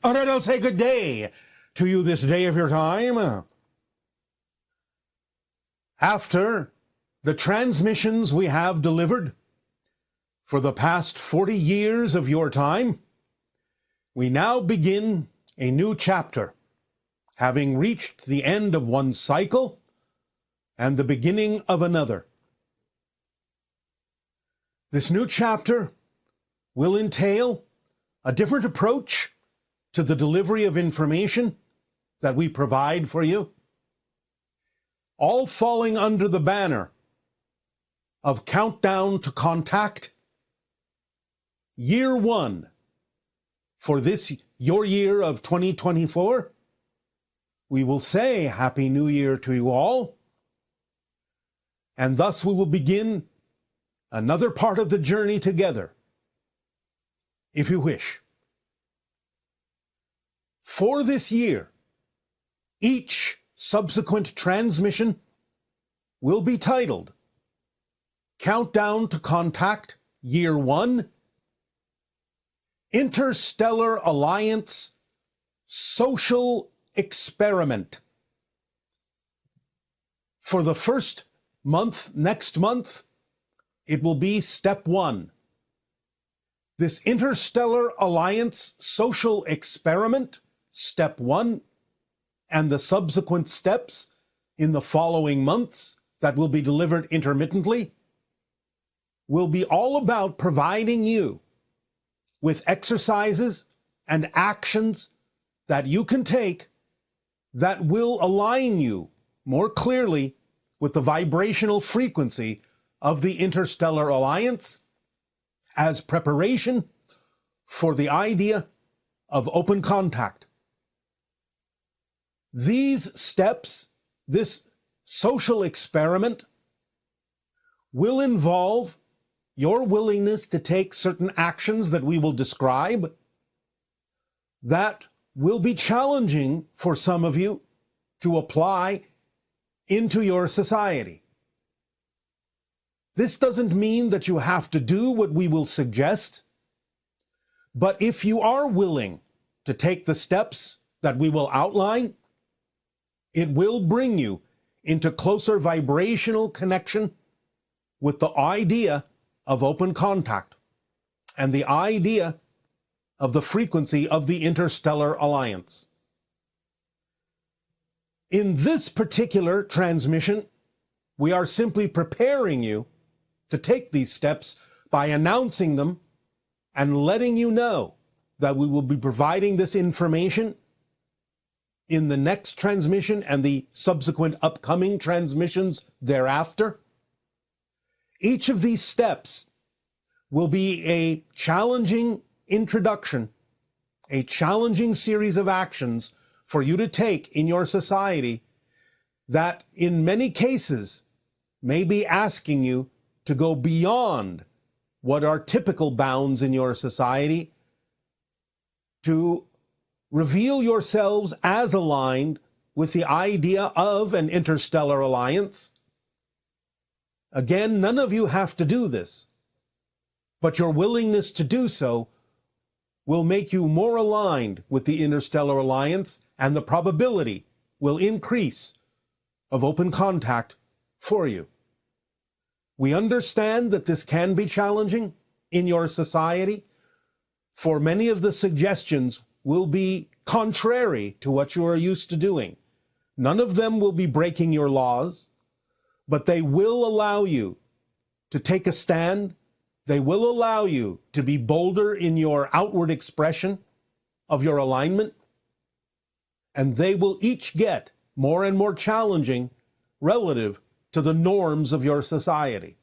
And I'll say good day to you this day of your time. After the transmissions we have delivered for the past 40 years of your time, we now begin a new chapter, having reached the end of one cycle and the beginning of another. This new chapter will entail a different approach to the delivery of information that we provide for you, all falling under the banner of Countdown to Contact, Year 1 for this, your year of 2024. We will say Happy New Year to you all, and thus we will begin another part of the journey together, if you wish. For this year, each subsequent transmission will be titled Countdown to Contact Year 1, Interstellar Alliance Social Experiment. For the first month, next month, it will be Step 1. This Interstellar Alliance Social Experiment, Step 1, and the subsequent steps in the following months that will be delivered intermittently, will be all about providing you with exercises and actions that you can take that will align you more clearly with the vibrational frequency of the Interstellar Alliance as preparation for the idea of open contact. These steps, this social experiment, will involve your willingness to take certain actions that we will describe that will be challenging for some of you to apply into your society. This doesn't mean that you have to do what we will suggest, but if you are willing to take the steps that we will outline, it will bring you into closer vibrational connection with the idea of open contact and the idea of the frequency of the Interstellar Alliance. In this particular transmission, we are simply preparing you to take these steps by announcing them and letting you know that we will be providing this information in the next transmission and the subsequent upcoming transmissions thereafter. Each of these steps will be a challenging introduction, a challenging series of actions for you to take in your society that in many cases may be asking you to go beyond what are typical bounds in your society, to reveal yourselves as aligned with the idea of an interstellar alliance. Again, none of you have to do this, but your willingness to do so will make you more aligned with the interstellar alliance, and the probability will increase of open contact for you. We understand that this can be challenging in your society, for many of the suggestions will be contrary to what you are used to doing. None of them will be breaking your laws, but they will allow you to take a stand. They will allow you to be bolder in your outward expression of your alignment, and they will each get more and more challenging relative to the norms of your society.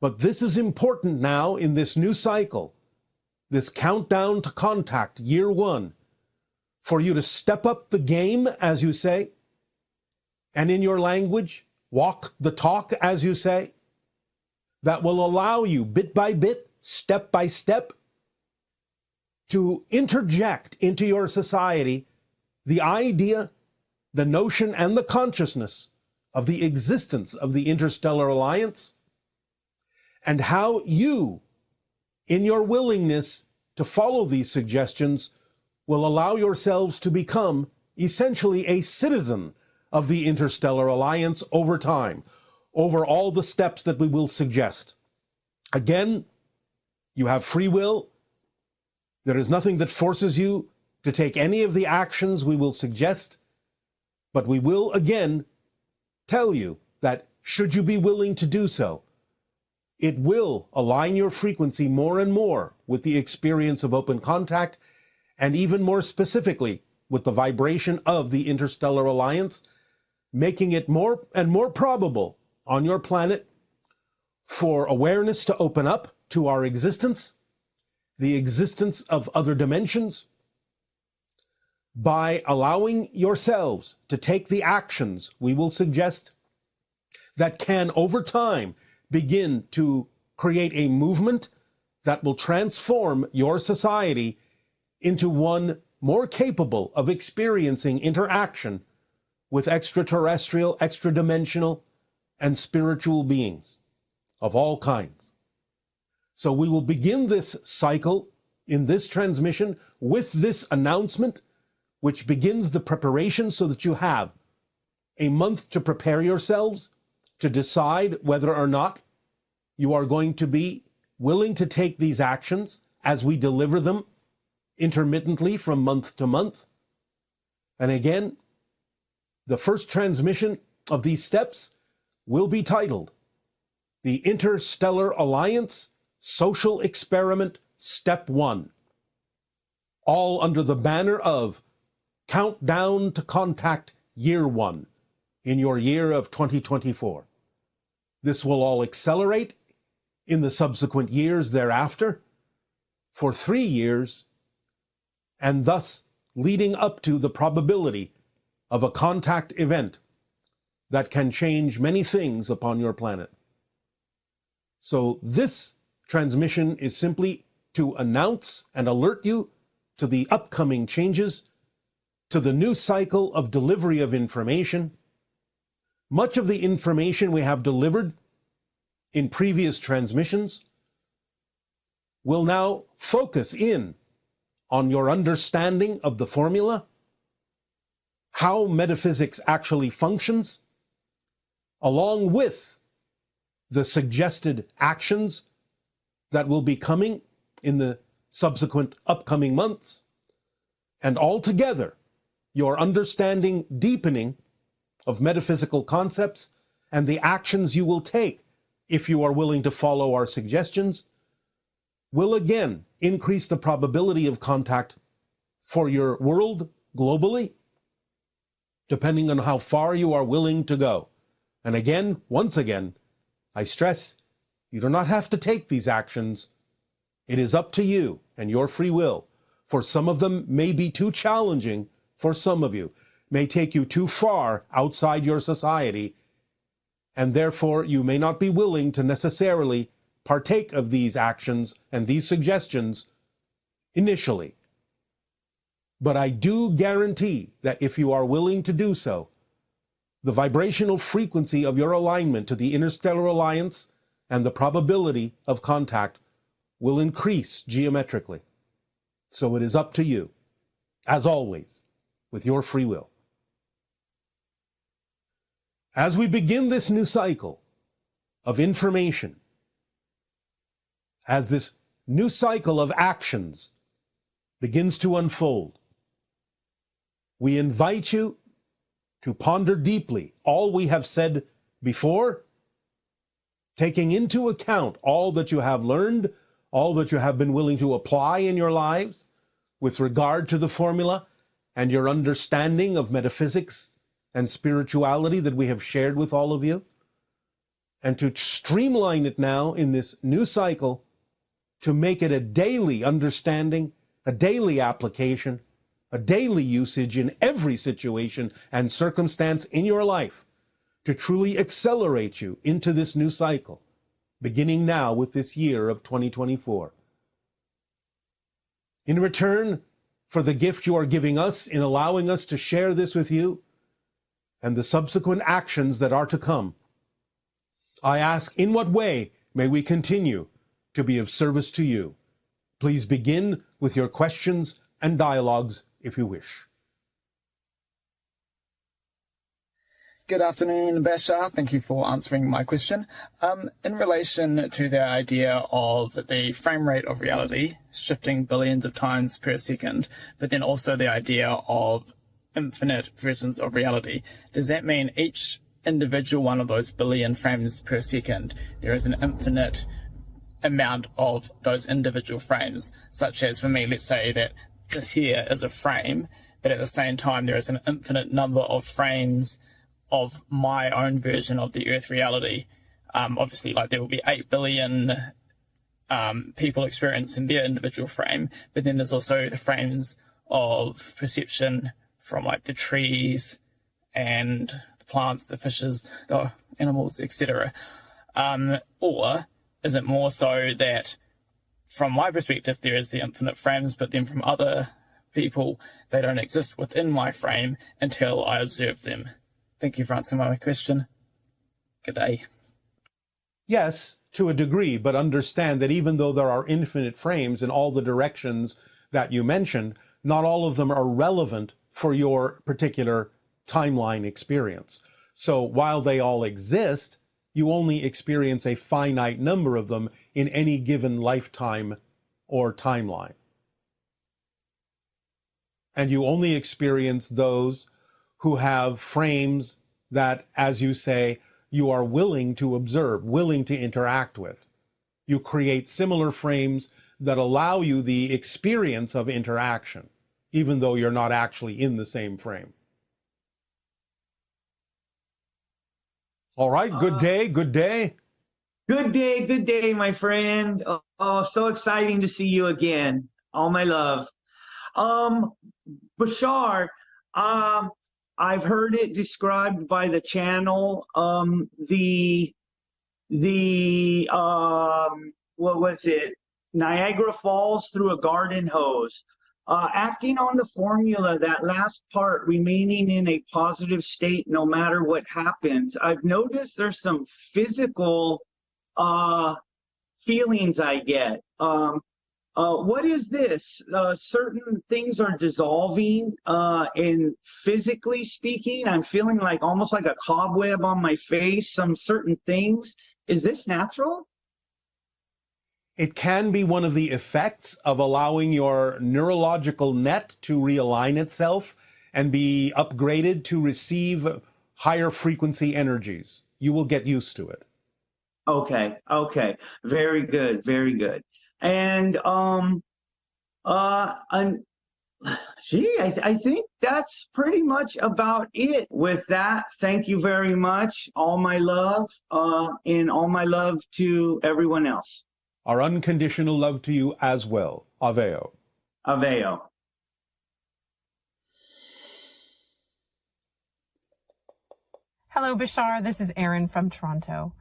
But this is important now in this new cycle, this countdown to contact, year 1, for you to step up the game, as you say, and in your language, walk the talk, as you say, that will allow you bit by bit, step by step, to interject into your society the idea, the notion, and the consciousness of the existence of the Interstellar Alliance, and how you, in your willingness to follow these suggestions, will allow yourselves to become essentially a citizen of the Interstellar Alliance over time, over all the steps that we will suggest. Again, you have free will. There is nothing that forces you to take any of the actions we will suggest, but we will again tell you that should you be willing to do so, it will align your frequency more and more with the experience of open contact, and even more specifically with the vibration of the Interstellar Alliance, making it more and more probable on your planet for awareness to open up to our existence, the existence of other dimensions, by allowing yourselves to take the actions we will suggest that can, over time, begin to create a movement that will transform your society into one more capable of experiencing interaction with extraterrestrial, extra-dimensional, and spiritual beings of all kinds. So we will begin this cycle in this transmission with this announcement, which begins the preparation so that you have a month to prepare yourselves to decide whether or not you are going to be willing to take these actions as we deliver them intermittently from month to month. And again, the first transmission of these steps will be titled The Interstellar Alliance Social Experiment Step 1, all under the banner of Countdown to Contact Year 1 in your year of 2024. This will all accelerate in the subsequent years thereafter for 3 years, and thus leading up to the probability of a contact event that can change many things upon your planet. So this transmission is simply to announce and alert you to the upcoming changes, to the new cycle of delivery of information. Much of the information we have delivered in previous transmissions will now focus in on your understanding of the formula, how metaphysics actually functions, along with the suggested actions that will be coming in the subsequent upcoming months, and altogether your understanding deepening of metaphysical concepts and the actions you will take if you are willing to follow our suggestions will again increase the probability of contact for your world globally, depending on how far you are willing to go. And again, once again, I stress, you do not have to take these actions. It is up to you and your free will. For some of them may be too challenging for some of you, may take you too far outside your society, and therefore you may not be willing to necessarily partake of these actions and these suggestions initially. But I do guarantee that if you are willing to do so, the vibrational frequency of your alignment to the Interstellar Alliance and the probability of contact will increase geometrically. So it is up to you, as always, with your free will. As we begin this new cycle of information, as this new cycle of actions begins to unfold, we invite you to ponder deeply all we have said before, taking into account all that you have learned, all that you have been willing to apply in your lives with regard to the formula and your understanding of metaphysics and spirituality that we have shared with all of you, and to streamline it now in this new cycle to make it a daily understanding, a daily application, a daily usage in every situation and circumstance in your life, to truly accelerate you into this new cycle, beginning now with this year of 2024. In return for the gift you are giving us in allowing us to share this with you and the subsequent actions that are to come, I ask, in what way may we continue to be of service to you? Please begin with your questions, and dialogues if you wish. Good afternoon, Bashar. Thank you for answering my question. In relation to the idea of the frame rate of reality shifting billions of times per second, but then also the idea of infinite versions of reality, does that mean each individual one of those billion frames per second, there is an infinite amount of those individual frames, such as for me, let's say that this here is a frame, but at the same time there is an infinite number of frames of my own version of the Earth reality. Obviously, like there will be 8 billion people experiencing their individual frame, but then there's also the frames of perception from like the trees and the plants, the fishes, the animals, etc. Or is it more so that from my perspective there is the infinite frames, but then from other people they don't exist within my frame until I observe them? Thank you for answering my question. Good day. Yes, to a degree, but understand that even though there are infinite frames in all the directions that you mentioned, not all of them are relevant for your particular timeline experience. So while they all exist, you only experience a finite number of them in any given lifetime or timeline. And you only experience those who have frames that, as you say, you are willing to observe, willing to interact with. You create similar frames that allow you the experience of interaction, even though you're not actually in the same frame. All right, good day, good day. Good day, my friend. Oh, so exciting to see you again. All my love. Bashar, I've heard it described by the channel, what was it? Niagara Falls through a garden hose. Acting on the formula, that last part, remaining in a positive state no matter what happens. I've noticed there's some physical feelings I get. What is this? Certain things are dissolving, and physically speaking, I'm feeling like almost like a cobweb on my face, some certain things. Is this natural? It can be one of the effects of allowing your neurological net to realign itself and be upgraded to receive higher frequency energies. You will get used to it. Okay. Very good, very good. And I think that's pretty much about it. With that, thank you very much. All my love, and all my love to everyone else. Our unconditional love to you as well. Aveo. Aveo. Hello, Bashar. This is Erin from Toronto.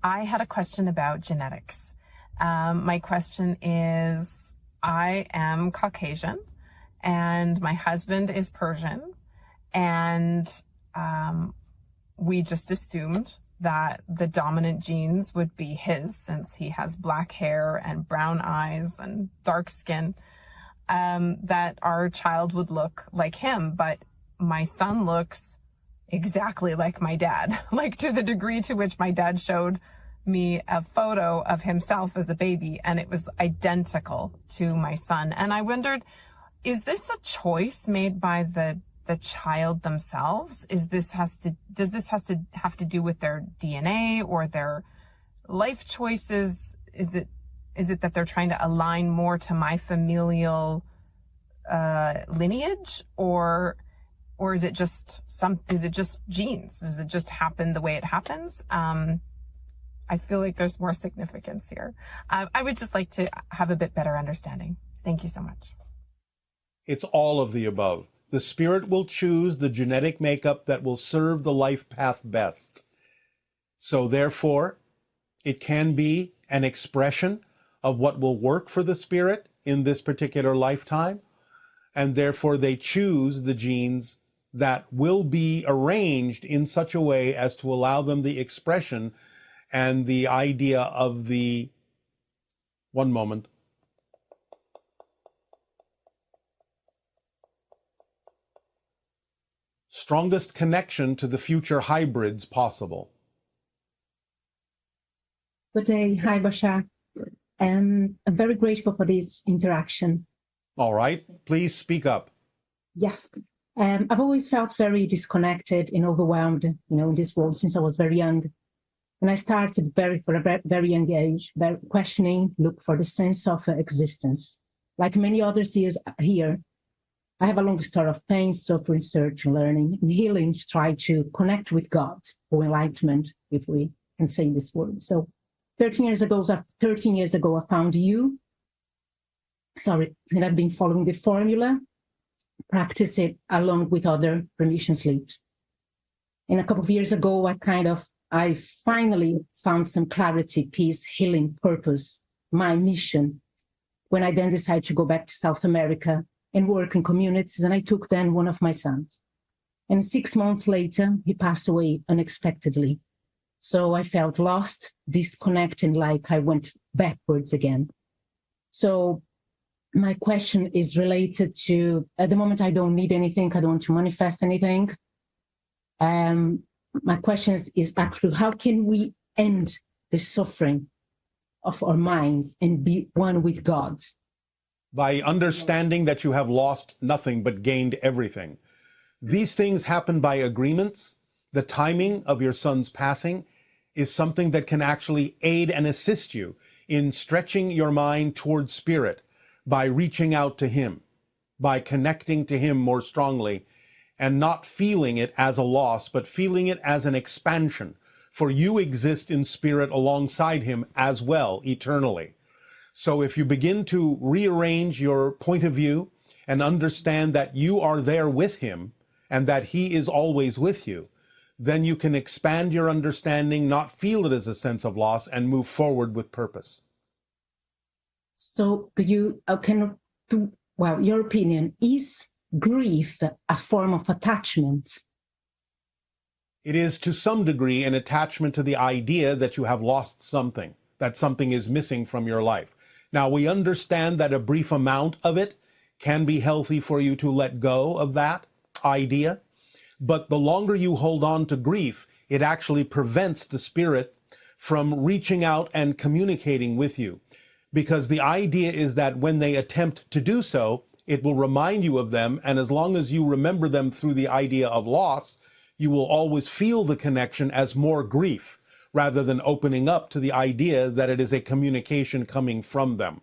I had a question about genetics. My question is, I am Caucasian and my husband is Persian, and we just assumed that the dominant genes would be his since he has black hair and brown eyes and dark skin, that our child would look like him. But my son looks exactly like my dad, like to the degree to which my dad showed me a photo of himself as a baby and it was identical to my son. And I wondered, is this a choice made by the child themselves? Does this have to do with their DNA or their life choices? Is it that they're trying to align more to my familial lineage, or is it just genes? Does it just happen the way it happens? I feel like there's more significance here. I would just like to have a bit better understanding. Thank you so much. It's all of the above. The spirit will choose the genetic makeup that will serve the life path best. So therefore, it can be an expression of what will work for the spirit in this particular lifetime. And therefore, they choose the genes that will be arranged in such a way as to allow them the expression and the idea of the, one moment, strongest connection to the future hybrids possible. Good day. Hi, Bashar. I'm very grateful for this interaction. All right, please speak up. Yes. I've always felt very disconnected and overwhelmed, in this world since I was very young. And I started for a very young age, questioning, look for the sense of existence. Like many others here, I have a long story of pain, suffering, search, learning, and healing to try to connect with God or enlightenment, if we can say this word. So 13 years ago, I found you. And I've been following the formula, practice it along with other permission slips. And a couple of years ago, I finally found some clarity, peace, healing, purpose, my mission, when I then decided to go back to South America and work in communities, and I took then one of my sons. And 6 months later, he passed away unexpectedly. So I felt lost, disconnected, like I went backwards again. So my question is related to, at the moment, I don't need anything. I don't want to manifest anything. My question is actually, how can we end the suffering of our minds and be one with God? By understanding that you have lost nothing but gained everything. These things happen by agreements. The timing of your son's passing is something that can actually aid and assist you in stretching your mind towards spirit by reaching out to him, by connecting to him more strongly, and not feeling it as a loss, but feeling it as an expansion. For you exist in spirit alongside him as well, eternally. So if you begin to rearrange your point of view and understand that you are there with him and that he is always with you, then you can expand your understanding, not feel it as a sense of loss, and move forward with purpose. So your opinion, is grief a form of attachment? It is to some degree an attachment to the idea that you have lost something, that something is missing from your life. Now, we understand that a brief amount of it can be healthy for you to let go of that idea, but the longer you hold on to grief, it actually prevents the spirit from reaching out and communicating with you. Because the idea is that when they attempt to do so, it will remind you of them, and as long as you remember them through the idea of loss, you will always feel the connection as more grief, rather than opening up to the idea that it is a communication coming from them.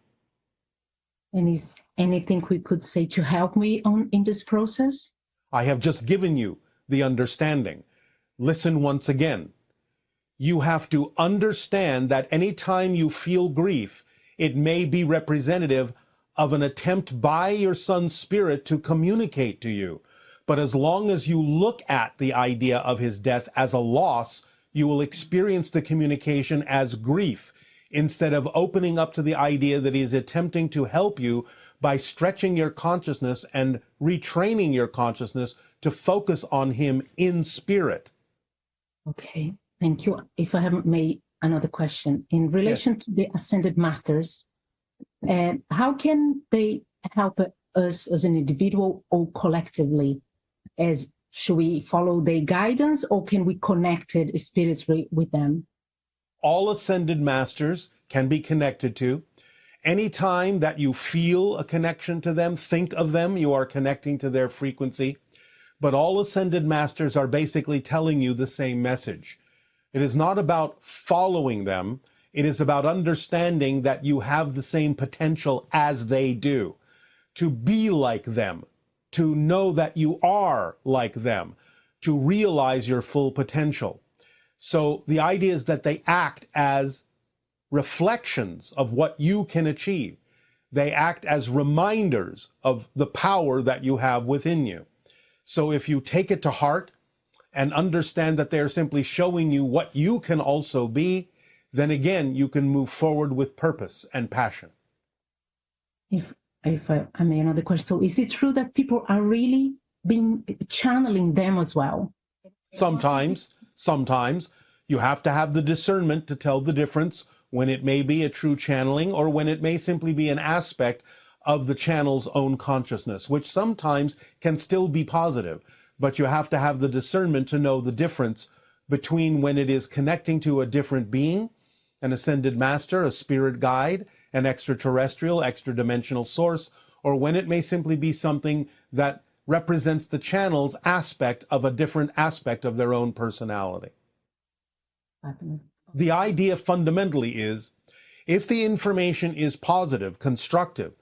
And is anything we could say to help me in this process? I have just given you the understanding. Listen once again. You have to understand that anytime you feel grief, it may be representative of an attempt by your son's spirit to communicate to you. But as long as you look at the idea of his death as a loss, you will experience the communication as grief, instead of opening up to the idea that he is attempting to help you by stretching your consciousness and retraining your consciousness to focus on him in spirit. Okay, thank you. If I have made another question, in relation to the Ascended Masters, how can they help us as an individual or collectively? Should we follow their guidance, or can we connect it spiritually with them? All Ascended Masters can be connected to. Anytime that you feel a connection to them, think of them, you are connecting to their frequency. But all Ascended Masters are basically telling you the same message. It is not about following them. It is about understanding that you have the same potential as they do, to be like them, to know that you are like them, to realize your full potential. So the idea is that they act as reflections of what you can achieve. They act as reminders of the power that you have within you. So if you take it to heart and understand that they're simply showing you what you can also be, then again, you can move forward with purpose and passion. If I may another question, so is it true that people are really channeling them as well? Sometimes you have to have the discernment to tell the difference when it may be a true channeling or when it may simply be an aspect of the channel's own consciousness, which sometimes can still be positive. but you have to have the discernment to know the difference between when it is connecting to a different being, an ascended master, a spirit guide, an extraterrestrial, extra-dimensional source, or when it may simply be something that represents the channel's aspect of a different aspect of their own personality. The idea fundamentally is, if the information is positive, constructive,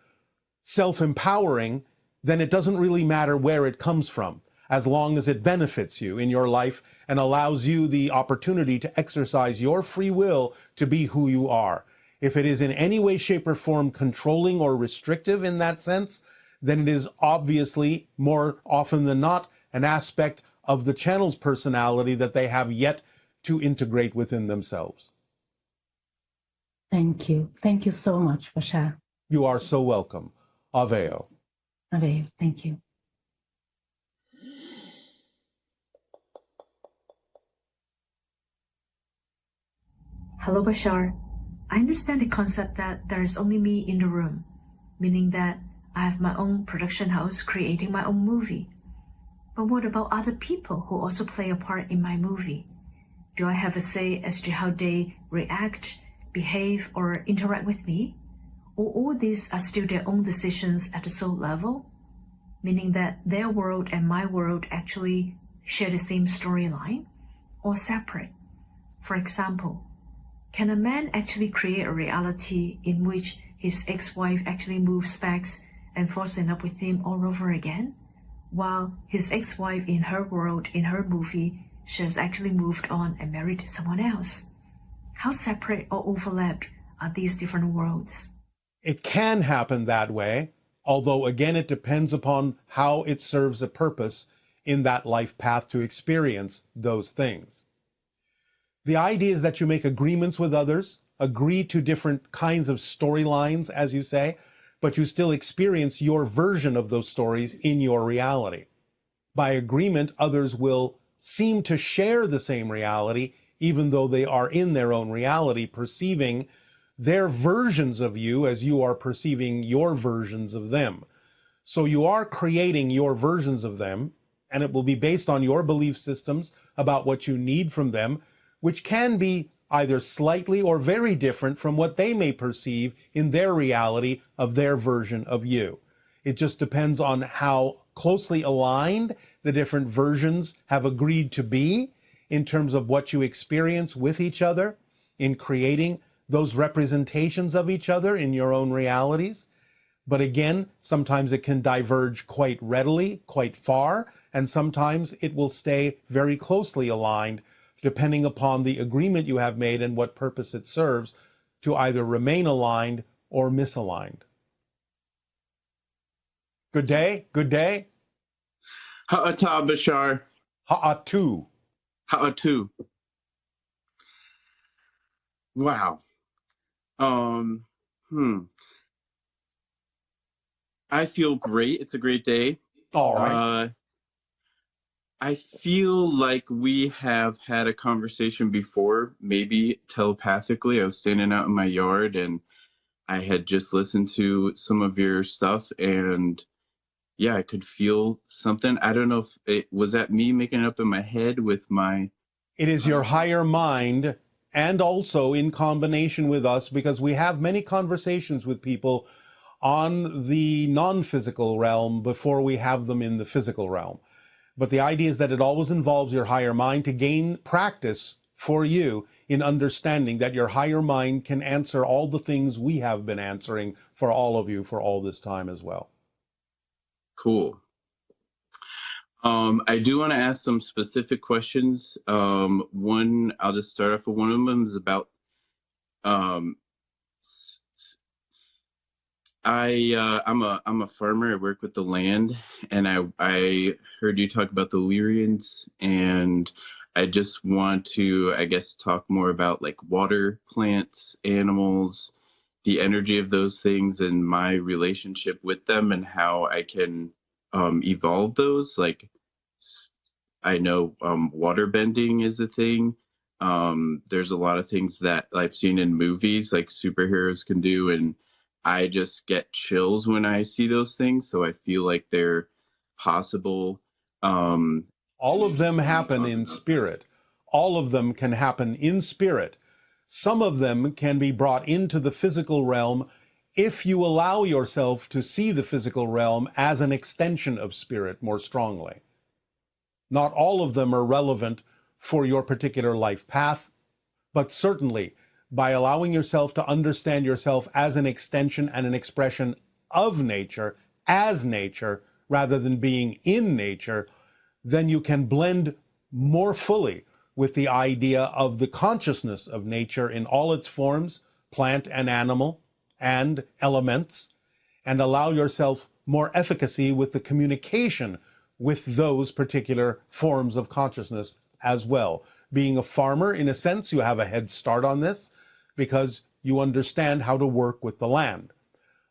self-empowering, then it doesn't really matter where it comes from, as long as it benefits you in your life and allows you the opportunity to exercise your free will to be who you are. If it is in any way, shape, or form controlling or restrictive in that sense, then it is obviously, more often than not, an aspect of the channel's personality that they have yet to integrate within themselves. Thank you. Thank you so much, Bashar. You are so welcome. Aveo. Aveo, thank you. Hello, Bashar. I understand the concept that there is only me in the room, meaning that I have my own production house creating my own movie. But what about other people who also play a part in my movie? Do I have a say as to how they react, behave, or interact with me? Or all these are still their own decisions at the soul level? Meaning that their world and my world actually share the same storyline, or separate? For example, can a man actually create a reality in which his ex-wife actually moves back and falls in love with him all over again, while his ex-wife in her world, in her movie, she has actually moved on and married someone else? How separate or overlapped are these different worlds? It can happen that way, although again it depends upon how it serves a purpose in that life path to experience those things. The idea is that you make agreements with others, agree to different kinds of storylines, as you say, but you still experience your version of those stories in your reality. By agreement, others will seem to share the same reality, even though they are in their own reality, perceiving their versions of you as you are perceiving your versions of them. So you are creating your versions of them, and it will be based on your belief systems about what you need from them, which can be either slightly or very different from what they may perceive in their reality of their version of you. It just depends on how closely aligned the different versions have agreed to be in terms of what you experience with each other in creating those representations of each other in your own realities. But again, sometimes it can diverge quite readily, quite far, and sometimes it will stay very closely aligned, depending upon the agreement you have made and what purpose it serves to either remain aligned or misaligned. Good day, good day. Ha'ata Bashar. Ha'atu. Ha'atu. Wow. I feel great. It's a great day. All right. I feel like we have had a conversation before, maybe telepathically. I was standing out in my yard and I had just listened to some of your stuff, and yeah, I could feel something. I don't know if it was that me making it up in my head with my... It is your higher mind, and also in combination with us, because we have many conversations with people on the non-physical realm before we have them in the physical realm. But the idea is that it always involves your higher mind to gain practice for you in understanding that your higher mind can answer all the things we have been answering for all of you for all this time as well. Cool. I do want to ask some specific questions. One, I'll just start off with one of them, is about I'm a farmer. I work with the land, and I heard you talk about the Lyrians, and I just want to, I guess, talk more about like water, plants, animals, the energy of those things, and my relationship with them, and how I can evolve those. Like, I know water bending is a thing. There's a lot of things that I've seen in movies, like superheroes can do, and I just get chills when I see those things. So I feel like they're possible. All of them happen in spirit. All of them can happen in spirit. Some of them can be brought into the physical realm if you allow yourself to see the physical realm as an extension of spirit more strongly. Not all of them are relevant for your particular life path, but certainly by allowing yourself to understand yourself as an extension and an expression of nature, as nature, rather than being in nature, then you can blend more fully with the idea of the consciousness of nature in all its forms, plant and animal, and elements, and allow yourself more efficacy with the communication with those particular forms of consciousness as well. Being a farmer, in a sense, you have a head start on this because you understand how to work with the land.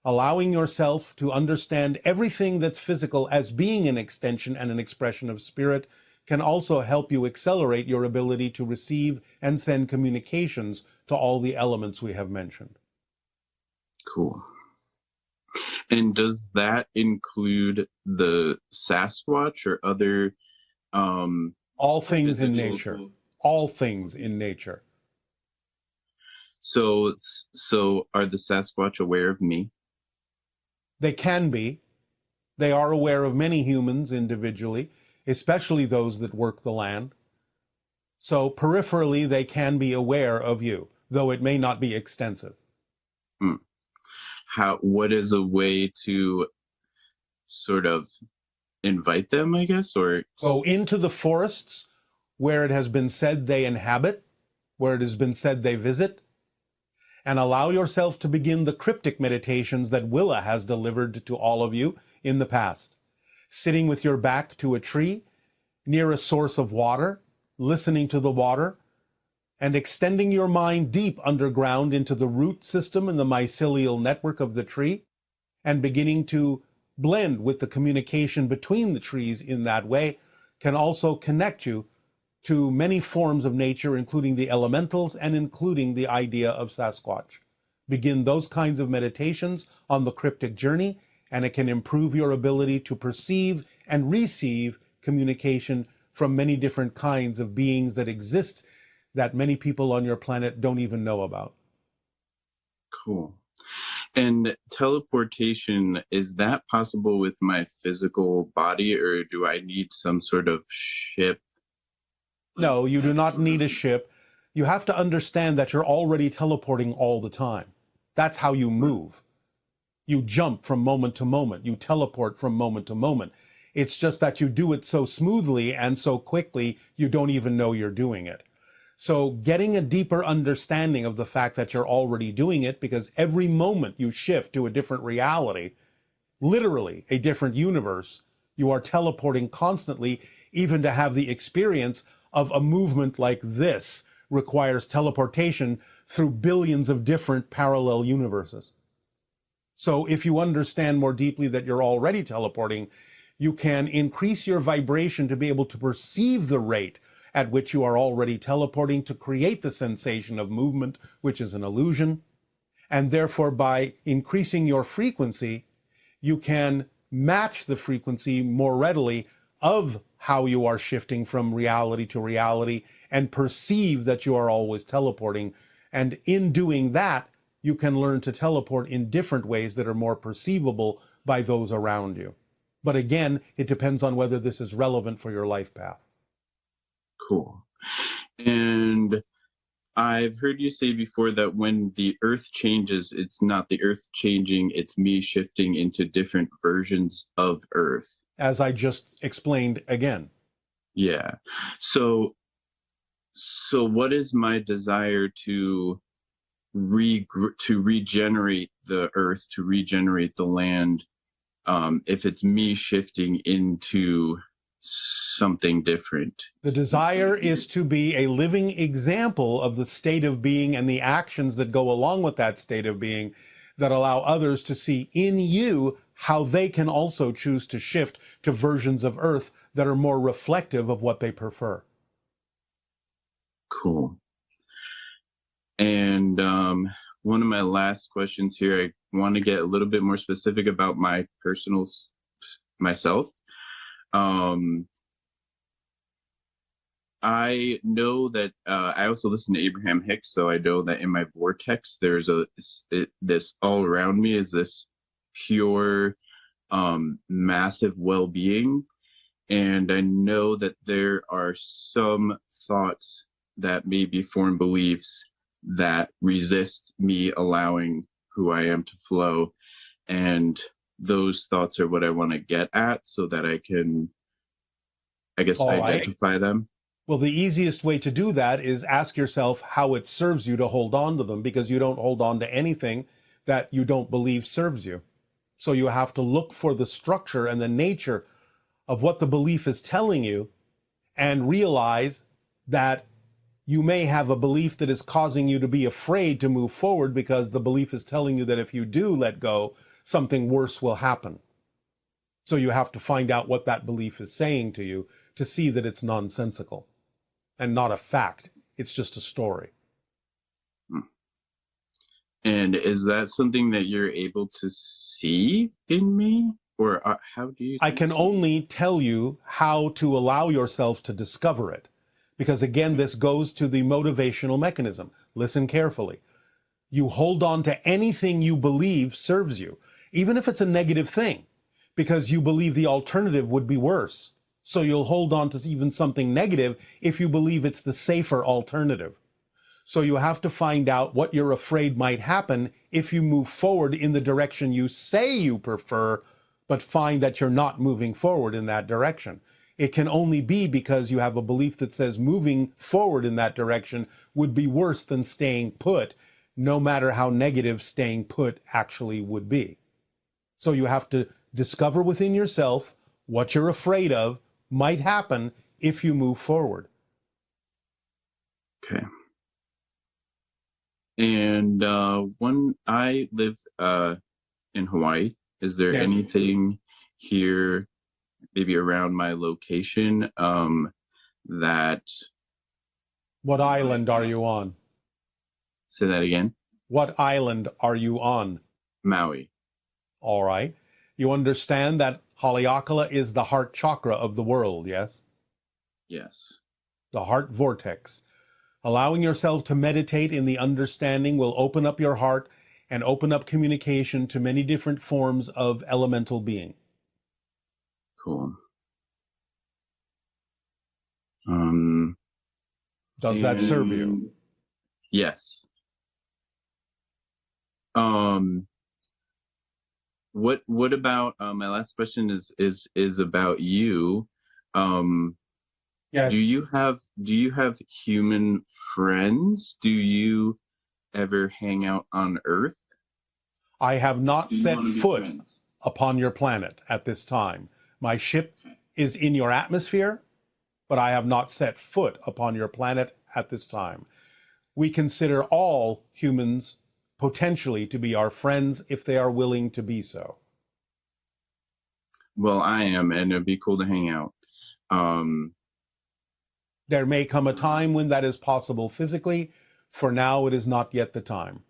Allowing yourself to understand everything that's physical as being an extension and an expression of spirit can also help you accelerate your ability to receive and send communications to all the elements we have mentioned. Cool. And does that include the Sasquatch or other all things in physical- nature. All things in nature. So are the Sasquatch aware of me? They can be. They are aware of many humans individually, especially those that work the land. So peripherally, they can be aware of you, though it may not be extensive. What is a way to sort of invite them, I guess, or go into the forests where it has been said they inhabit, where it has been said they visit, and allow yourself to begin the cryptic meditations that Willa has delivered to all of you in the past. Sitting with your back to a tree, near a source of water, listening to the water, and extending your mind deep underground into the root system and the mycelial network of the tree, and beginning to blend with the communication between the trees in that way, can also connect you to many forms of nature, including the elementals and including the idea of Sasquatch. Begin those kinds of meditations on the cryptic journey, and it can improve your ability to perceive and receive communication from many different kinds of beings that exist that many people on your planet don't even know about. Cool. And teleportation, is that possible with my physical body, or do I need some sort of ship? No, you do not need a ship. You have to understand that you're already teleporting all the time. That's how you move. You jump from moment to moment. You teleport from moment to moment. It's just that you do it so smoothly and so quickly, you don't even know you're doing it. So getting a deeper understanding of the fact that you're already doing it, because every moment you shift to a different reality, literally a different universe, you are teleporting constantly. Even to have the experience of a movement like this requires teleportation through billions of different parallel universes. So if you understand more deeply that you're already teleporting, you can increase your vibration to be able to perceive the rate at which you are already teleporting, to create the sensation of movement, which is an illusion. And therefore, by increasing your frequency, you can match the frequency more readily of how you are shifting from reality to reality and perceive that you are always teleporting. And in doing that, you can learn to teleport in different ways that are more perceivable by those around you. But again, it depends on whether this is relevant for your life path. Cool. And I've heard you say before that when the earth changes, it's not the earth changing, it's me shifting into different versions of earth. As I just explained again. Yeah. So what is my desire to regenerate the earth, to regenerate the land, if it's me shifting into something different? The desire is to be a living example of the state of being and the actions that go along with that state of being that allow others to see in you how they can also choose to shift to versions of Earth that are more reflective of what they prefer. Cool. And one of my last questions here, I want to get a little bit more specific about my personal myself. I know that I also listen to Abraham Hicks, so I know that in my vortex, there's this all around me is this pure, massive well-being. And I know that there are some thoughts that may be foreign beliefs that resist me allowing who I am to flow. And those thoughts are what I want to get at so that I can, I guess, All right. identify them. Well, the easiest way to do that is ask yourself how it serves you to hold on to them, because you don't hold on to anything that you don't believe serves you. So you have to look for the structure and the nature of what the belief is telling you and realize that you may have a belief that is causing you to be afraid to move forward because the belief is telling you that if you do let go, something worse will happen. So you have to find out what that belief is saying to you to see that it's nonsensical and not a fact. It's just a story. And is that something that you're able to see in me? Or how do you? I can only tell you how to allow yourself to discover it. Because again, this goes to the motivational mechanism. Listen carefully. You hold on to anything you believe serves you, even if it's a negative thing, because you believe the alternative would be worse. So you'll hold on to even something negative if you believe it's the safer alternative. So you have to find out what you're afraid might happen if you move forward in the direction you say you prefer, but find that you're not moving forward in that direction. It can only be because you have a belief that says moving forward in that direction would be worse than staying put, no matter how negative staying put actually would be. So you have to discover within yourself what you're afraid of might happen if you move forward. Okay. And when I live in Hawaii, is there anything here, maybe around my location, that... What island are you on? Say that again. What island are you on? Maui. All right. You understand that Haleakala is the heart chakra of the world, yes? Yes. The heart vortex. Allowing yourself to meditate in the understanding will open up your heart and open up communication to many different forms of elemental being. Cool. Does that serve you? Yes. What about my last question is about you. Yes. Do you have human friends? Do you ever hang out on Earth? I have not set foot friends? upon your planet at this time. My ship is in your atmosphere, but I have not set foot upon your planet at this time. We consider all humans potentially to be our friends if they are willing to be so. Well, I am, and it'd be cool to hang out. There may come a time when that is possible physically. For now, it is not yet the time.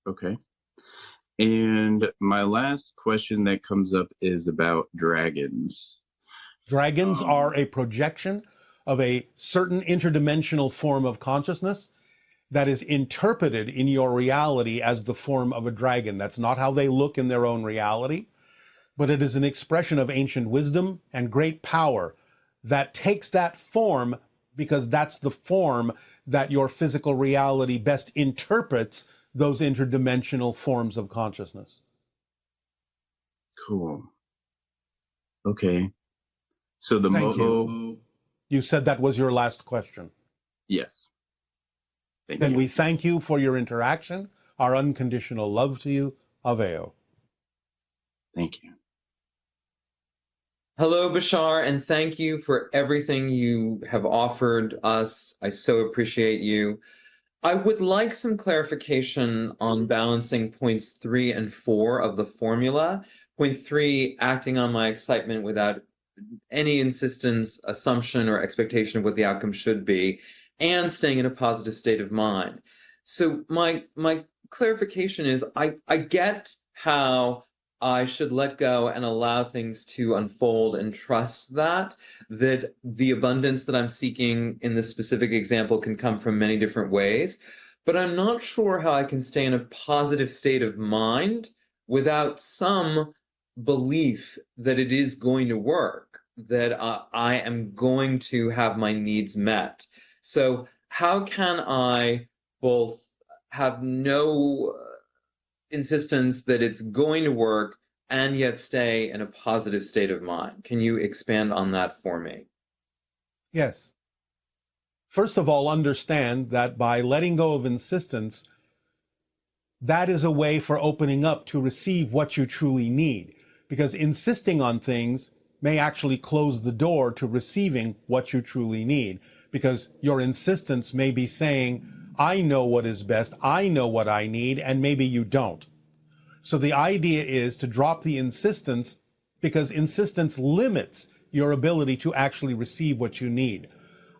Okay. And my last question that comes up is about dragons. Dragons are a projection of a certain interdimensional form of consciousness that is interpreted in your reality as the form of a dragon. That's not how they look in their own reality, but it is an expression of ancient wisdom and great power that takes that form because that's the form that your physical reality best interprets those interdimensional forms of consciousness. Cool. Okay. So the Thank you. You said that was your last question. Yes. Then we thank you for your interaction. Our unconditional love to you. Aveo. Thank you. Hello, Bashar, and thank you for everything you have offered us. I so appreciate you. I would like some clarification on balancing points 3 and 4 of the formula. Point 3, acting on my excitement without any insistence, assumption, or expectation of what the outcome should be, and staying in a positive state of mind. So my clarification is I get how I should let go and allow things to unfold and trust that the abundance that I'm seeking in this specific example can come from many different ways. But I'm not sure how I can stay in a positive state of mind without some belief that it is going to work, that I am going to have my needs met. So how can I both have no insistence that it's going to work and yet stay in a positive state of mind? Can you expand on that for me? Yes. First of all, understand that by letting go of insistence, that is a way for opening up to receive what you truly need. Because insisting on things may actually close the door to receiving what you truly need. Because your insistence may be saying, I know what is best, I know what I need, and maybe you don't. So the idea is to drop the insistence, because insistence limits your ability to actually receive what you need.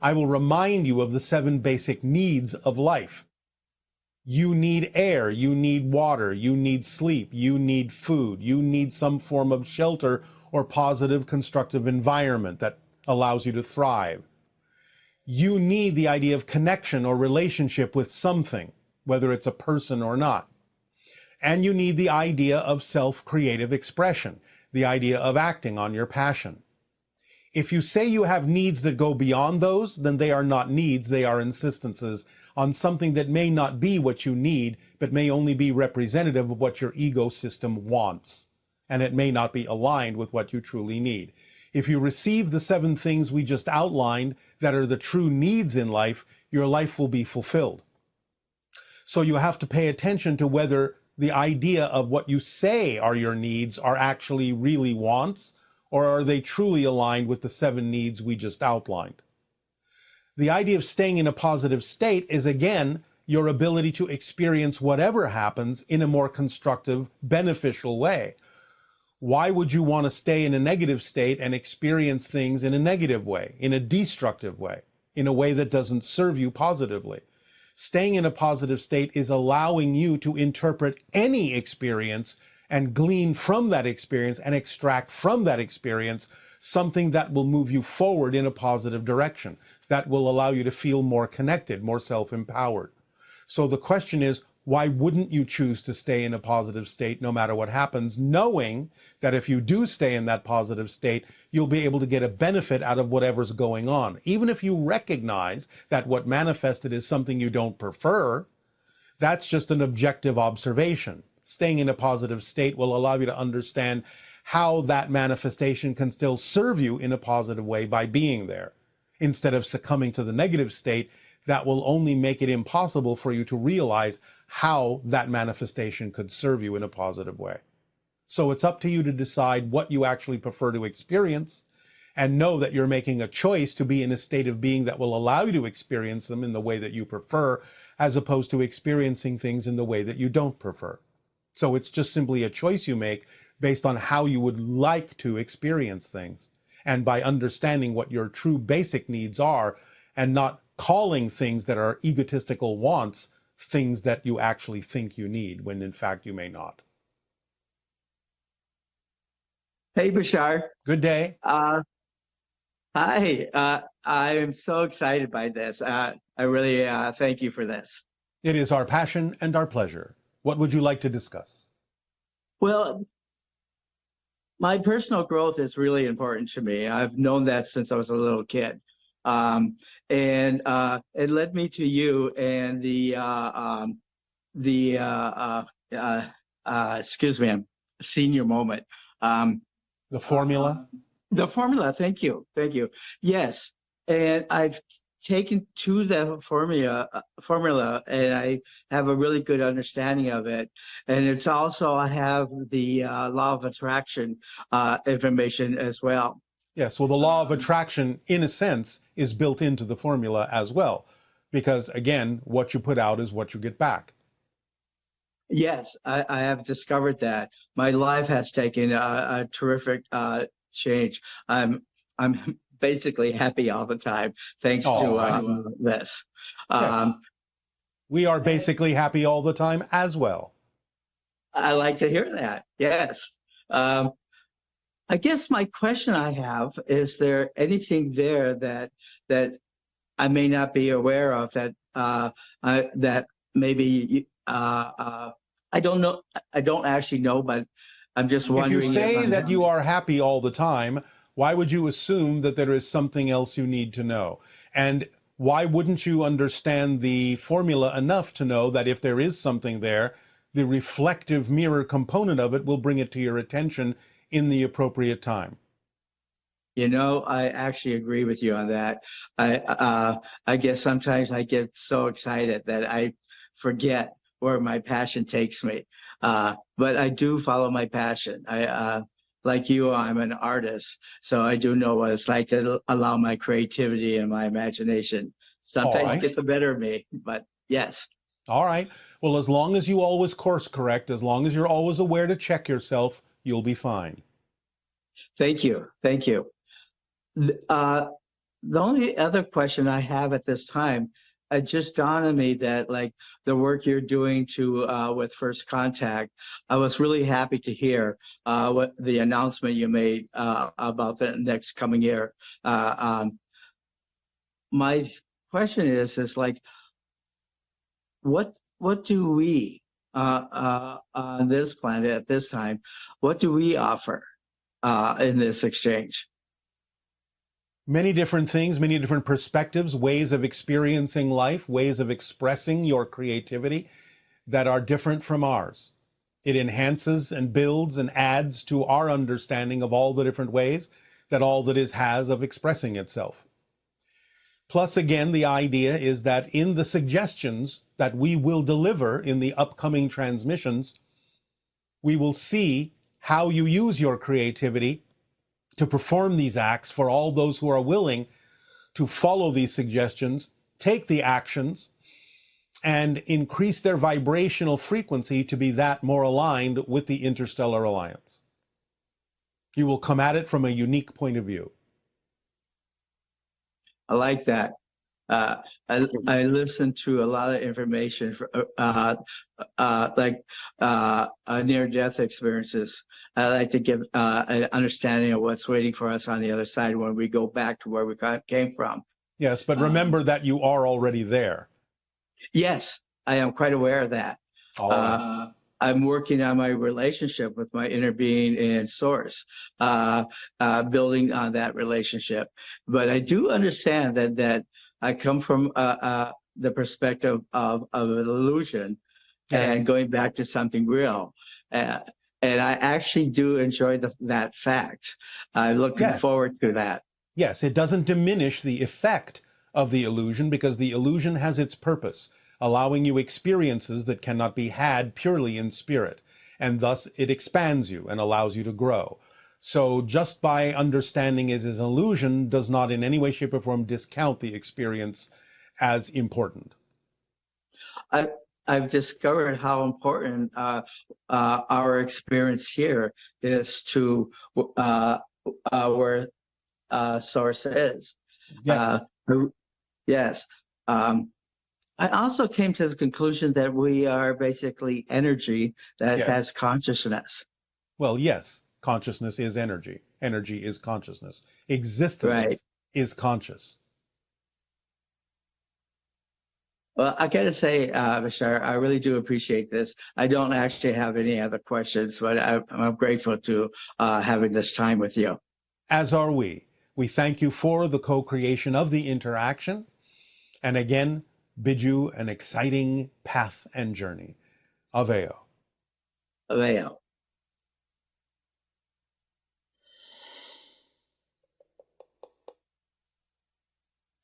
I will remind you of the 7 basic needs of life. You need air, you need water, you need sleep, you need food, you need some form of shelter or positive constructive environment that allows you to thrive. You need the idea of connection or relationship with something, whether it's a person or not. And you need the idea of self-creative expression, the idea of acting on your passion. If you say you have needs that go beyond those, then they are not needs, they are insistences on something that may not be what you need, but may only be representative of what your ego system wants. And it may not be aligned with what you truly need. If you receive the 7 things we just outlined that are the true needs in life, your life will be fulfilled. So you have to pay attention to whether the idea of what you say are your needs are actually really wants, or are they truly aligned with the 7 needs we just outlined. The idea of staying in a positive state is, again, your ability to experience whatever happens in a more constructive, beneficial way. Why would you want to stay in a negative state and experience things in a negative way, in a destructive way, in a way that doesn't serve you positively? Staying in a positive state is allowing you to interpret any experience and glean from that experience and extract from that experience something that will move you forward in a positive direction, that will allow you to feel more connected, more self-empowered. So the question is, why wouldn't you choose to stay in a positive state no matter what happens, knowing that if you do stay in that positive state, you'll be able to get a benefit out of whatever's going on? Even if you recognize that what manifested is something you don't prefer, that's just an objective observation. Staying in a positive state will allow you to understand how that manifestation can still serve you in a positive way by being there. Instead of succumbing to the negative state, that will only make it impossible for you to realize how that manifestation could serve you in a positive way. So it's up to you to decide what you actually prefer to experience, and know that you're making a choice to be in a state of being that will allow you to experience them in the way that you prefer, as opposed to experiencing things in the way that you don't prefer. So it's just simply a choice you make based on how you would like to experience things. And by understanding what your true basic needs are, and not calling things that are egotistical wants things that you actually think you need, when in fact you may not. Hey, Bashar. Good day. Hi. I am so excited by this. I really thank you for this. It is our passion and our pleasure. What would you like to discuss? Well, my personal growth is really important to me. I've known that since I was a little kid. And it led me to you and excuse me, I'm senior moment. The formula? The formula, thank you. Yes, and I've taken to the formula, and I have a really good understanding of it. And it's also, I have the law of attraction information as well. Yes, well, the law of attraction, in a sense, is built into the formula as well. Because, again, what you put out is what you get back. Yes, I have discovered that. My life has taken a terrific change. I'm basically happy all the time, thanks to this. Yes. We are basically happy all the time as well. I like to hear that. Yes. I guess my question I have, is there anything there that I may not be aware of that maybe I don't know. I don't actually know, but I'm just If you wondering if say I'm. that you are happy all the time, why would you assume that there is something else you need to know? And why wouldn't you understand the formula enough to know that if there is something there, the reflective mirror component of it will bring it to your attention in the appropriate time? You know, I actually agree with you on that. I guess sometimes I get so excited that I forget where my passion takes me. But I do follow my passion. Like you, I'm an artist, so I do know what it's like to allow my creativity and my imagination All sometimes right. get the better of me. But yes, All right. Well, as long as you always course correct, as long as you're always aware to check yourself, you'll be fine. thank you, thank you. Uh, the only other question I have at this time, it just dawned on me that like the work you're doing to with First Contact, I was really happy to hear what the announcement you made about the next coming year. My question is like, what do we on this planet at this time, what do we offer in this exchange? Many different things, many different perspectives, ways of experiencing life, ways of expressing your creativity that are different from ours. It enhances and builds and adds to our understanding of all the different ways that all that is has of expressing itself. Plus, again, the idea is that in the suggestions that we will deliver in the upcoming transmissions, we will see how you use your creativity to perform these acts for all those who are willing to follow these suggestions, take the actions, and increase their vibrational frequency to be that more aligned with the interstellar alliance. You will come at it from a unique point of view. I like that. I listened to a lot of information like near-death experiences. I like to give an understanding of what's waiting for us on the other side when we go back to where we came from. Yes, but remember that you are already there. Yes, I am quite aware of that. All right. I'm working on my relationship with my inner being and source, building on that relationship. But I do understand that I come from the perspective of an illusion, Yes. and going back to something real. And I actually do enjoy that fact. I'm looking Yes. forward to that. Yes, it doesn't diminish the effect of the illusion because the illusion has its purpose, allowing you experiences that cannot be had purely in spirit, and thus it expands you and allows you to grow. So just by understanding it as an illusion does not in any way, shape, or form discount the experience as important. I've discovered how important our experience here is to where source is. Yes. Yes. I also came to the conclusion that we are basically energy that Yes. has consciousness. Well, yes, consciousness is energy. Energy is consciousness. Existence Right. is conscious. Well, I gotta say, Bashar, I really do appreciate this. I don't actually have any other questions, but I'm grateful to having this time with you. As are we. We thank you for the co-creation of the interaction, and again, bid you an exciting path and journey. Aveo. Aveo.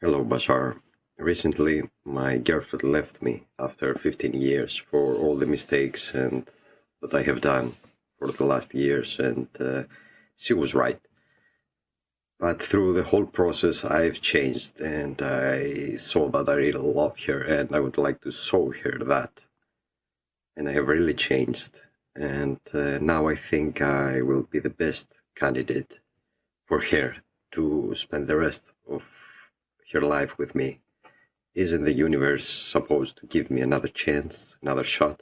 Hello, Bashar. Recently, my girlfriend left me after 15 years for all the mistakes and that I have done for the last years, and she was right. But through the whole process, I've changed, and I saw that I really love her, and I would like to show her that. And I have really changed, and now I think I will be the best candidate for her to spend the rest of her life with me. Isn't the universe supposed to give me another chance, another shot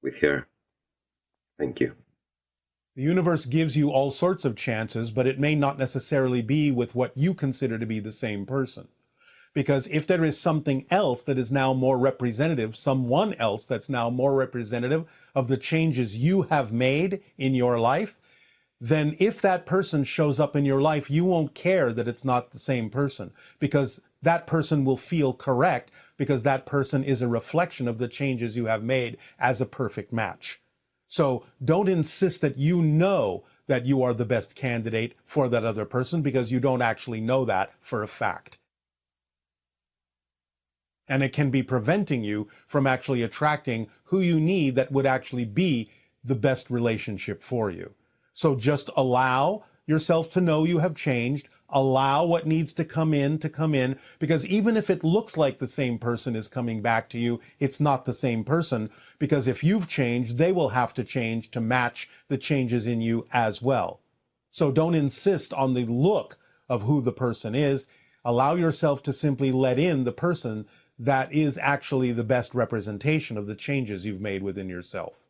with her? Thank you. The universe gives you all sorts of chances, but it may not necessarily be with what you consider to be the same person. Because if there is something else that is now more representative, someone else that's now more representative of the changes you have made in your life, then if that person shows up in your life, you won't care that it's not the same person, because that person will feel correct, because that person is a reflection of the changes you have made as a perfect match. So don't insist that you know that you are the best candidate for that other person, because you don't actually know that for a fact. And it can be preventing you from actually attracting who you need that would actually be the best relationship for you. So just allow yourself to know you have changed. Allow what needs to come in, because even if it looks like the same person is coming back to you, it's not the same person, because if you've changed, they will have to change to match the changes in you as well. So don't insist on the look of who the person is. Allow yourself to simply let in the person that is actually the best representation of the changes you've made within yourself.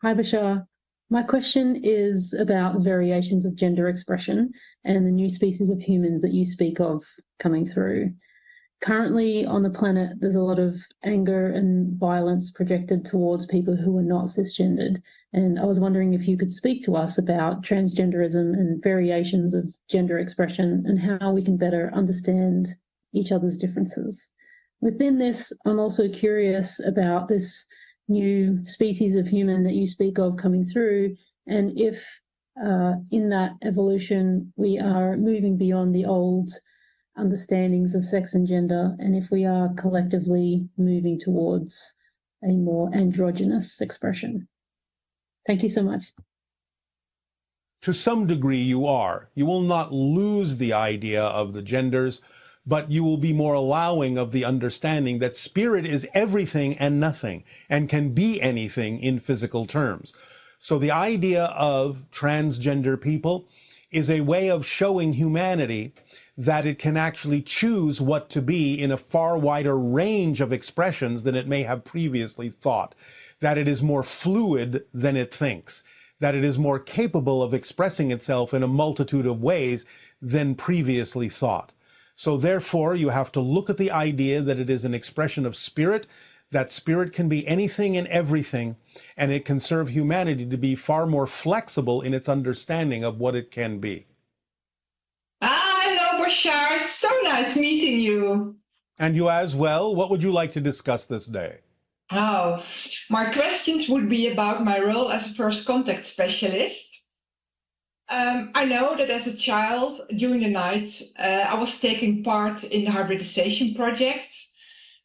Hi, Bashar. My question is about variations of gender expression and the new species of humans that you speak of coming through. Currently on the planet, there's a lot of anger and violence projected towards people who are not cisgendered. And I was wondering if you could speak to us about transgenderism and variations of gender expression and how we can better understand each other's differences. Within this, I'm also curious about this new species of human that you speak of coming through, and if in that evolution we are moving beyond the old understandings of sex and gender, and if we are collectively moving towards a more androgynous expression. Thank you so much. To some degree you are. You will not lose the idea of the genders, but you will be more allowing of the understanding that spirit is everything and nothing, and can be anything in physical terms. So the idea of transgender people is a way of showing humanity that it can actually choose what to be in a far wider range of expressions than it may have previously thought, that it is more fluid than it thinks, that it is more capable of expressing itself in a multitude of ways than previously thought. So therefore, you have to look at the idea that it is an expression of spirit, that spirit can be anything and everything, and it can serve humanity to be far more flexible in its understanding of what it can be. Hello, Bashar. So nice meeting you. And you as well. What would you like to discuss this day? Oh, my questions would be about my role as a first contact specialist. I know that as a child, during the night, I was taking part in the hybridization project.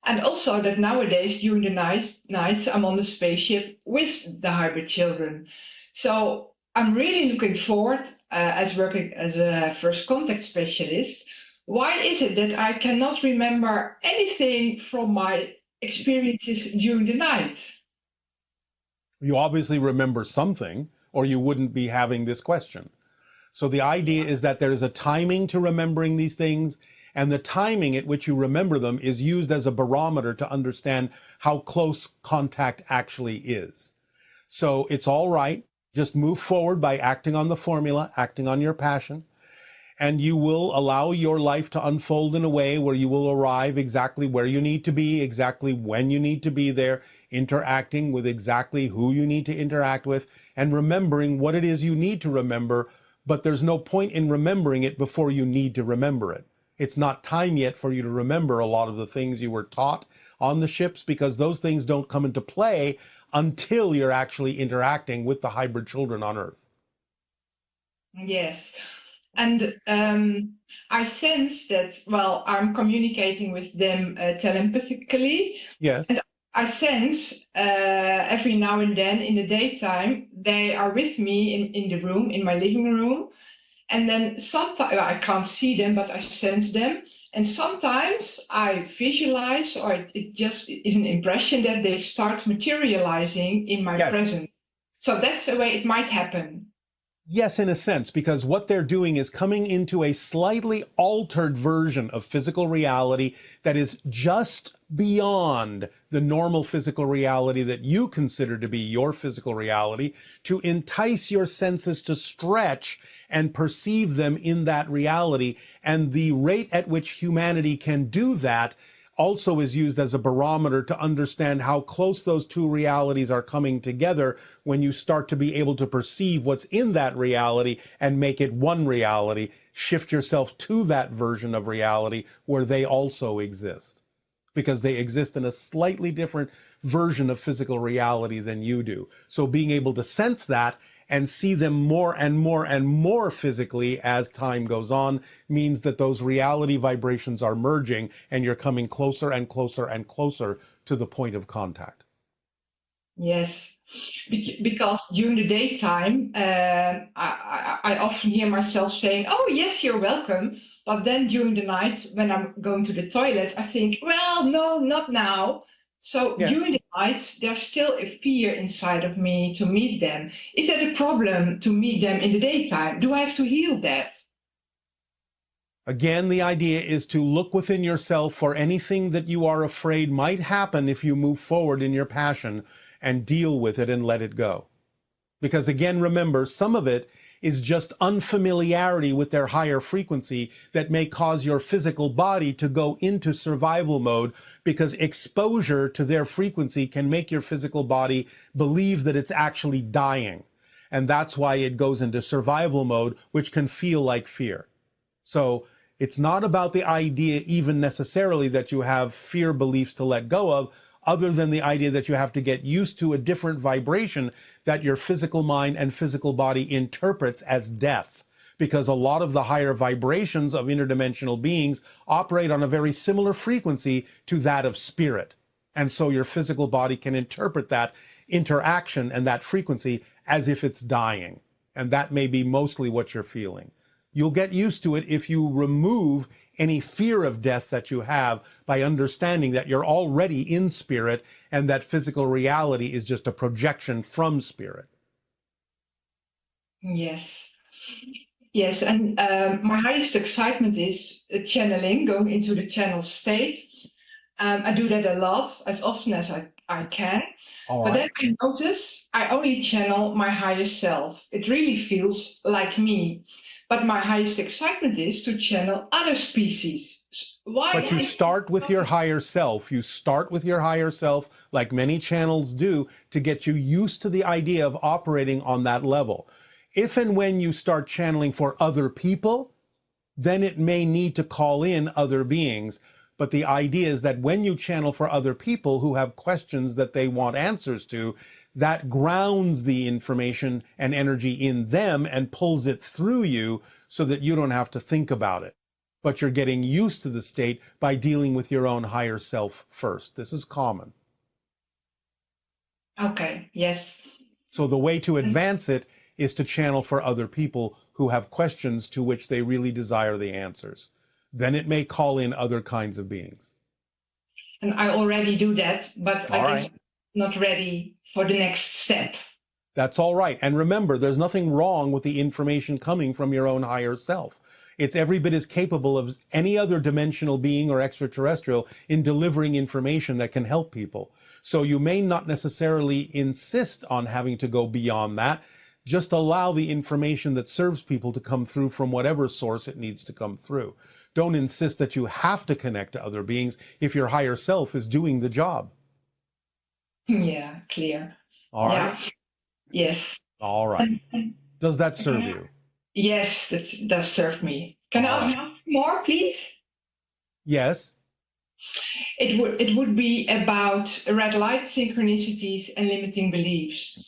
And also that nowadays, during the nights, I'm on the spaceship with the hybrid children. So I'm really looking forward as working as a first contact specialist. Why is it that I cannot remember anything from my experiences during the night? You obviously remember something, or you wouldn't be having this question. So the idea is that there is a timing to remembering these things, and the timing at which you remember them is used as a barometer to understand how close contact actually is. So it's all right. Just move forward by acting on the formula, acting on your passion, and you will allow your life to unfold in a way where you will arrive exactly where you need to be, exactly when you need to be there, interacting with exactly who you need to interact with, and remembering what it is you need to remember, but there's no point in remembering it before you need to remember it. It's not time yet for you to remember a lot of the things you were taught on the ships, because those things don't come into play until you're actually interacting with the hybrid children on Earth. Yes. And I sense that, well, I'm communicating with them telepathically. Yes. And I sense every now and then in the daytime, they are with me in the room, in my living room. And then sometimes I can't see them, but I sense them. And sometimes I visualize, or it just is an impression that they start materializing in my presence. So that's the way it might happen. Yes, in a sense, because what they're doing is coming into a slightly altered version of physical reality that is just beyond the normal physical reality that you consider to be your physical reality, to entice your senses to stretch and perceive them in that reality. And the rate at which humanity can do that also is used as a barometer to understand how close those two realities are coming together when you start to be able to perceive what's in that reality and make it one reality. Shift yourself to that version of reality where they also exist, because they exist in a slightly different version of physical reality than you do. So being able to sense that and see them more and more and more physically as time goes on means that those reality vibrations are merging and you're coming closer and closer and closer to the point of contact. Yes, because during the daytime, I often hear myself saying, "Oh, yes, you're welcome." But then during the night, when I'm going to the toilet, I think, "Well, no, not now." So during the night, there's still a fear inside of me to meet them. Is that a problem to meet them in the daytime? Do I have to heal that? Again, the idea is to look within yourself for anything that you are afraid might happen if you move forward in your passion and deal with it and let it go. Because again, remember, some of it is just unfamiliarity with their higher frequency that may cause your physical body to go into survival mode, because exposure to their frequency can make your physical body believe that it's actually dying. And that's why it goes into survival mode, which can feel like fear. So it's not about the idea even necessarily that you have fear beliefs to let go of, other than the idea that you have to get used to a different vibration that your physical mind and physical body interprets as death. Because a lot of the higher vibrations of interdimensional beings operate on a very similar frequency to that of spirit. And so your physical body can interpret that interaction and that frequency as if it's dying. And that may be mostly what you're feeling. You'll get used to it if you remove any fear of death that you have by understanding that you're already in spirit and that physical reality is just a projection from spirit. Yes. Yes, and my highest excitement is channeling, going into the channel state. I do that a lot, as often as I can. But then I notice I only channel my higher self. It really feels like me. But my highest excitement is to channel other species. Why? But you start with your higher self. You start with your higher self, like many channels do, to get you used to the idea of operating on that level. If and when you start channeling for other people, then it may need to call in other beings. But the idea is that when you channel for other people who have questions that they want answers to, that grounds the information and energy in them and pulls it through you so that you don't have to think about it. But you're getting used to the state by dealing with your own higher self first. This is common. Okay, yes. So the way to advance it is to channel for other people who have questions to which they really desire the answers. Then it may call in other kinds of beings. And I already do that, but I guess I'm not ready for the next step. That's all right. And remember, there's nothing wrong with the information coming from your own higher self. It's every bit as capable as any other dimensional being or extraterrestrial in delivering information that can help people. So you may not necessarily insist on having to go beyond that. Just allow the information that serves people to come through from whatever source it needs to come through. Don't insist that you have to connect to other beings if your higher self is doing the job. Yeah, clear. All right. Yes. All right. Does that serve you? Yes, that does serve me. Can I ask more, please? Yes. It would be about red light synchronicities and limiting beliefs.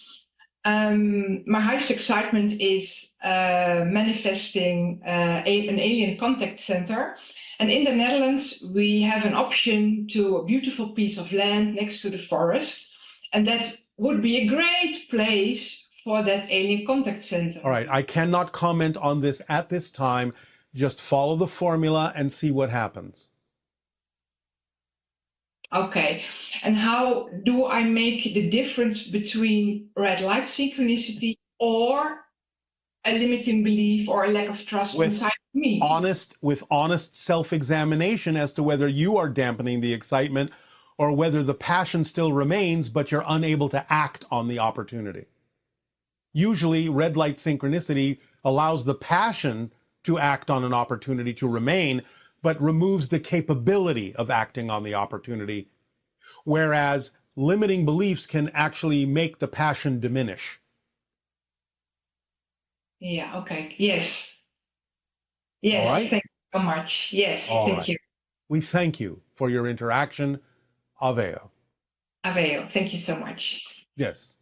My highest excitement is manifesting an alien contact center. And in the Netherlands, we have an option to a beautiful piece of land next to the forest. And that would be a great place for that alien contact center. All right. I cannot comment on this at this time. Just follow the formula and see what happens. Okay. And how do I make the difference between red light synchronicity or a limiting belief or a lack of trust inside me. With honest self-examination as to whether you are dampening the excitement or whether the passion still remains, but you're unable to act on the opportunity. Usually, red light synchronicity allows the passion to act on an opportunity to remain, but removes the capability of acting on the opportunity, whereas limiting beliefs can actually make the passion diminish. Yeah, okay. Yes. Yes, All right? thank you so much. Yes, All thank right. you. We thank you for your interaction. Aveo. Aveo, thank you so much. Yes.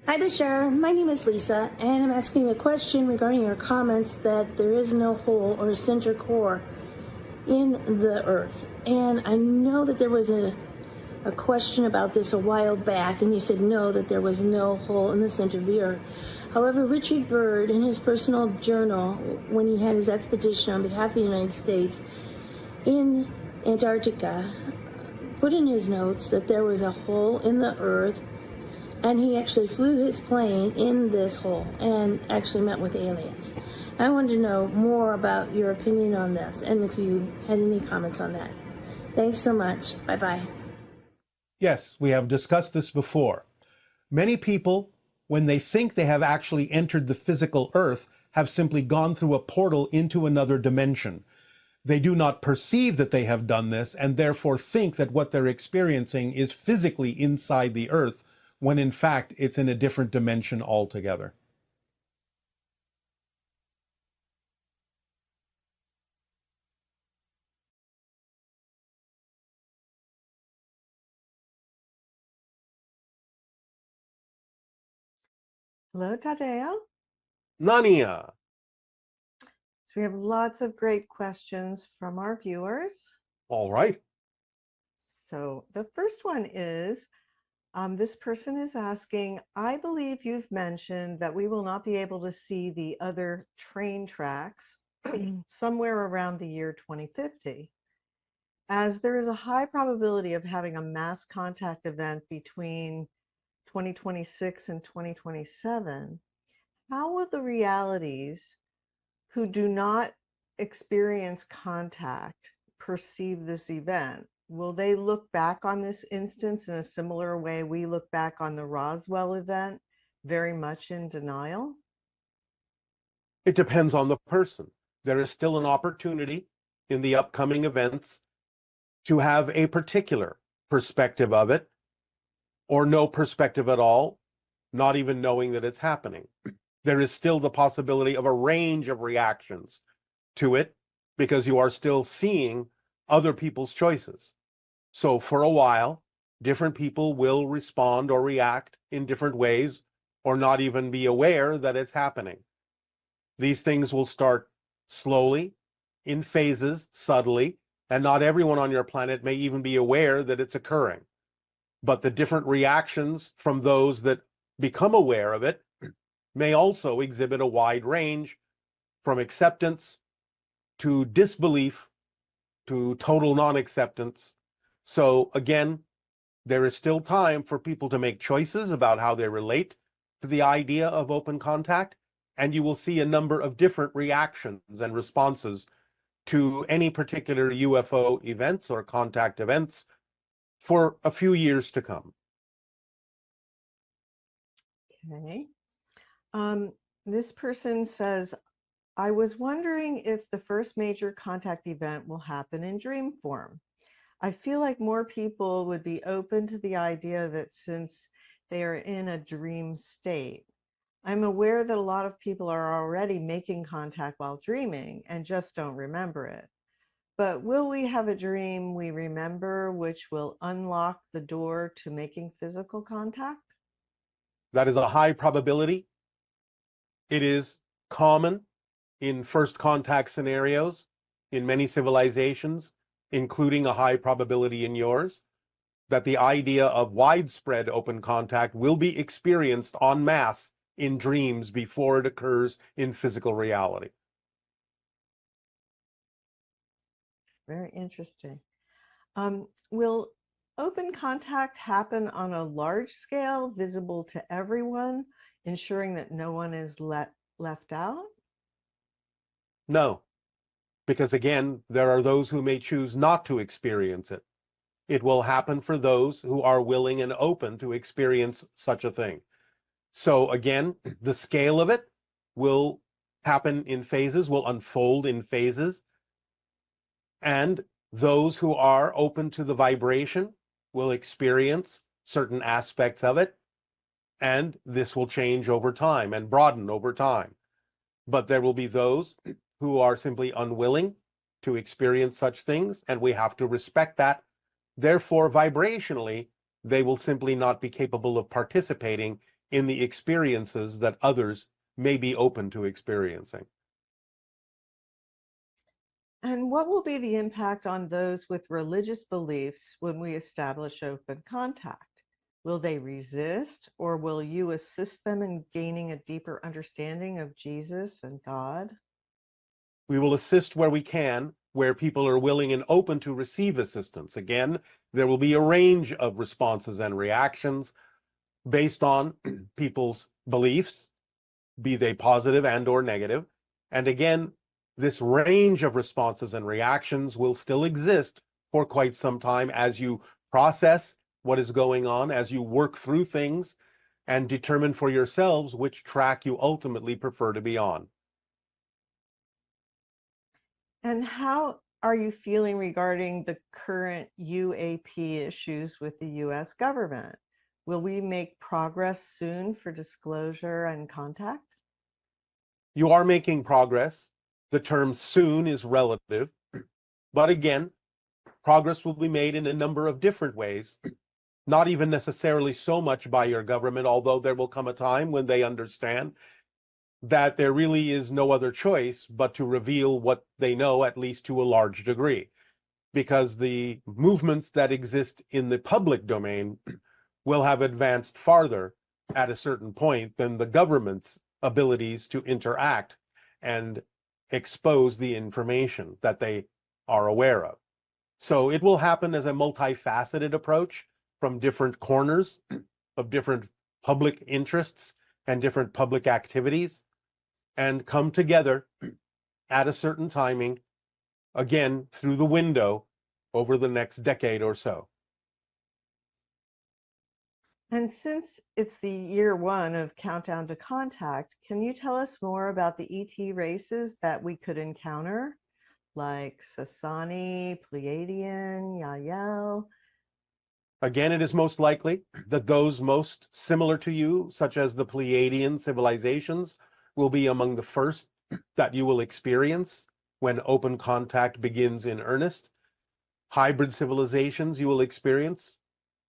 Hi, Bashar. My name is Lisa, and I'm asking a question regarding your comments that there is no hole or center core in the Earth. And I know that there was a question about this a while back, and you said no, that there was no hole in the center of the Earth. However, Richard Byrd, in his personal journal, when he had his expedition on behalf of the United States in Antarctica, put in his notes that there was a hole in the Earth, and he actually flew his plane in this hole and actually met with aliens. I wanted to know more about your opinion on this and if you had any comments on that. Thanks so much. Bye-bye. Yes, we have discussed this before. Many people, when they think they have actually entered the physical Earth, have simply gone through a portal into another dimension. They do not perceive that they have done this and therefore think that what they're experiencing is physically inside the Earth, when in fact it's in a different dimension altogether. Hello, Tadeo. Nania. So we have lots of great questions from our viewers. All right. So the first one is, this person is asking, I believe you've mentioned that we will not be able to see the other train tracks somewhere around the year 2050. As there is a high probability of having a mass contact event between 2026 and 2027, how will the realities who do not experience contact perceive this event? Will they look back on this instance in a similar way we look back on the Roswell event, very much in denial? It depends on the person. There is still an opportunity in the upcoming events to have a particular perspective of it, or no perspective at all, not even knowing that it's happening. There is still the possibility of a range of reactions to it because you are still seeing other people's choices. So for a while, different people will respond or react in different ways or not even be aware that it's happening. These things will start slowly, in phases, subtly, and not everyone on your planet may even be aware that it's occurring. But the different reactions from those that become aware of it may also exhibit a wide range from acceptance to disbelief to total non-acceptance. So again, there is still time for people to make choices about how they relate to the idea of open contact, and you will see a number of different reactions and responses to any particular UFO events or contact events for a few years to come. Okay. This person says, I was wondering if the first major contact event will happen in dream form. I feel like more people would be open to the idea of it since they are in a dream state. I'm aware that a lot of people are already making contact while dreaming and just don't remember it. But will we have a dream we remember which will unlock the door to making physical contact? That is a high probability. It is common in first contact scenarios in many civilizations, including a high probability in yours, that the idea of widespread open contact will be experienced en masse in dreams before it occurs in physical reality. Very interesting. Will open contact happen on a large scale, visible to everyone, ensuring that no one is left out? No, because again, there are those who may choose not to experience it. It will happen for those who are willing and open to experience such a thing. So again, the scale of it will happen in phases, will unfold in phases. And those who are open to the vibration will experience certain aspects of it. And this will change over time and broaden over time. But there will be those who are simply unwilling to experience such things, and we have to respect that. Therefore, vibrationally, they will simply not be capable of participating in the experiences that others may be open to experiencing. And what will be the impact on those with religious beliefs when we establish open contact? Will they resist, or will you assist them in gaining a deeper understanding of Jesus and God? We will assist where we can, where people are willing and open to receive assistance. Again, there will be a range of responses and reactions based on people's beliefs, be they positive and or negative. And again, this range of responses and reactions will still exist for quite some time as you process what is going on, as you work through things and determine for yourselves which track you ultimately prefer to be on. And how are you feeling regarding the current UAP issues with the US government? Will we make progress soon for disclosure and contact? You are making progress. The term soon is relative, but again, progress will be made in a number of different ways, not even necessarily so much by your government, although there will come a time when they understand that there really is no other choice but to reveal what they know, at least to a large degree, because the movements that exist in the public domain will have advanced farther at a certain point than the government's abilities to interact and expose the information that they are aware of. So it will happen as a multifaceted approach from different corners of different public interests and different public activities, and come together at a certain timing, again, through the window over the next decade or so. And since it's the year one of Countdown to Contact, can you tell us more about the ET races that we could encounter, like Sasani, Pleiadian, Yael? Again, it is most likely that those most similar to you, such as the Pleiadian civilizations, will be among the first that you will experience when open contact begins in earnest. Hybrid civilizations you will experience.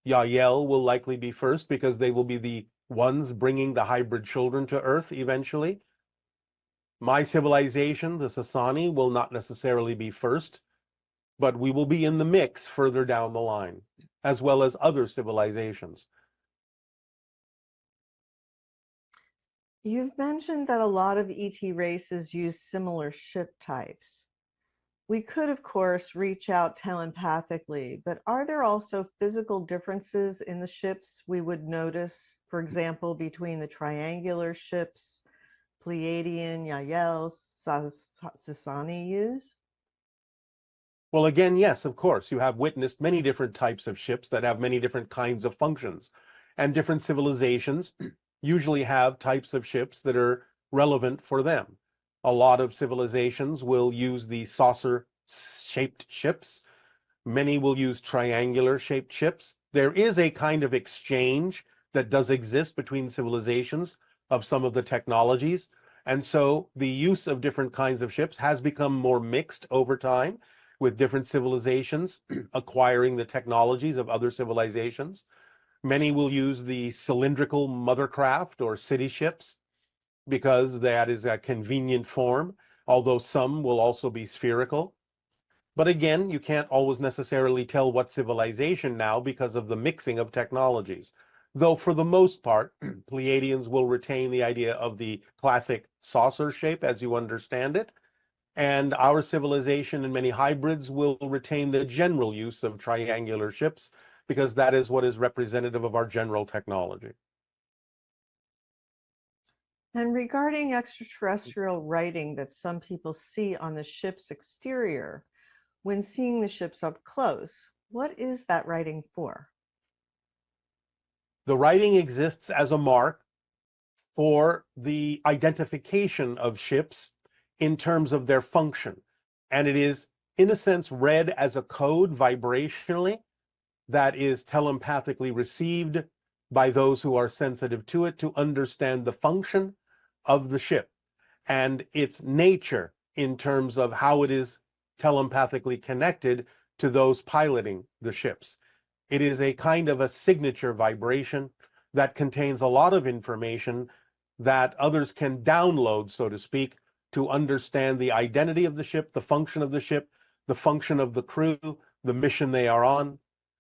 Yael will likely be first because they will be the ones bringing the hybrid children to Earth eventually. My civilization, the Sasani, will not necessarily be first, but we will be in the mix further down the line, as well as other civilizations. You've mentioned that a lot of ET races use similar ship types. We could, of course, reach out telepathically, but are there also physical differences in the ships we would notice, for example, between the triangular ships Pleiadian, Yael, Sasani use? Well, again, yes, of course. You have witnessed many different types of ships that have many different kinds of functions, and different civilizations usually have types of ships that are relevant for them. A lot of civilizations will use the saucer-shaped ships. Many will use triangular-shaped ships. There is a kind of exchange that does exist between civilizations of some of the technologies. And so the use of different kinds of ships has become more mixed over time, with different civilizations acquiring the technologies of other civilizations. Many will use the cylindrical mothercraft or city ships because that is a convenient form, although some will also be spherical. But again, you can't always necessarily tell what civilization now because of the mixing of technologies. Though for the most part, Pleiadians will retain the idea of the classic saucer shape as you understand it, and our civilization and many hybrids will retain the general use of triangular ships because that is what is representative of our general technology. And regarding extraterrestrial writing that some people see on the ship's exterior, when seeing the ships up close, what is that writing for? The writing exists as a mark for the identification of ships in terms of their function. And it is, in a sense, read as a code vibrationally that is telepathically received by those who are sensitive to it to understand the function of the ship and its nature in terms of how it is telepathically connected to those piloting the ships. It is a kind of a signature vibration that contains a lot of information that others can download, so to speak, to understand the identity of the ship, the function of the ship, the function of the crew, the mission they are on.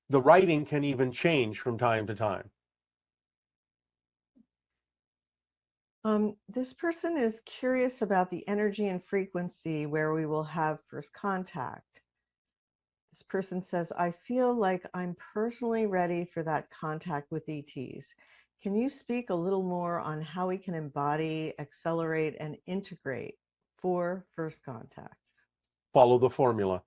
The writing can even change from time to time. This person is curious about the energy and frequency where we will have first contact. This person says, I feel like I'm personally ready for that contact with ETs. Can you speak a little more on how we can embody, accelerate, and integrate for first contact? Follow the formula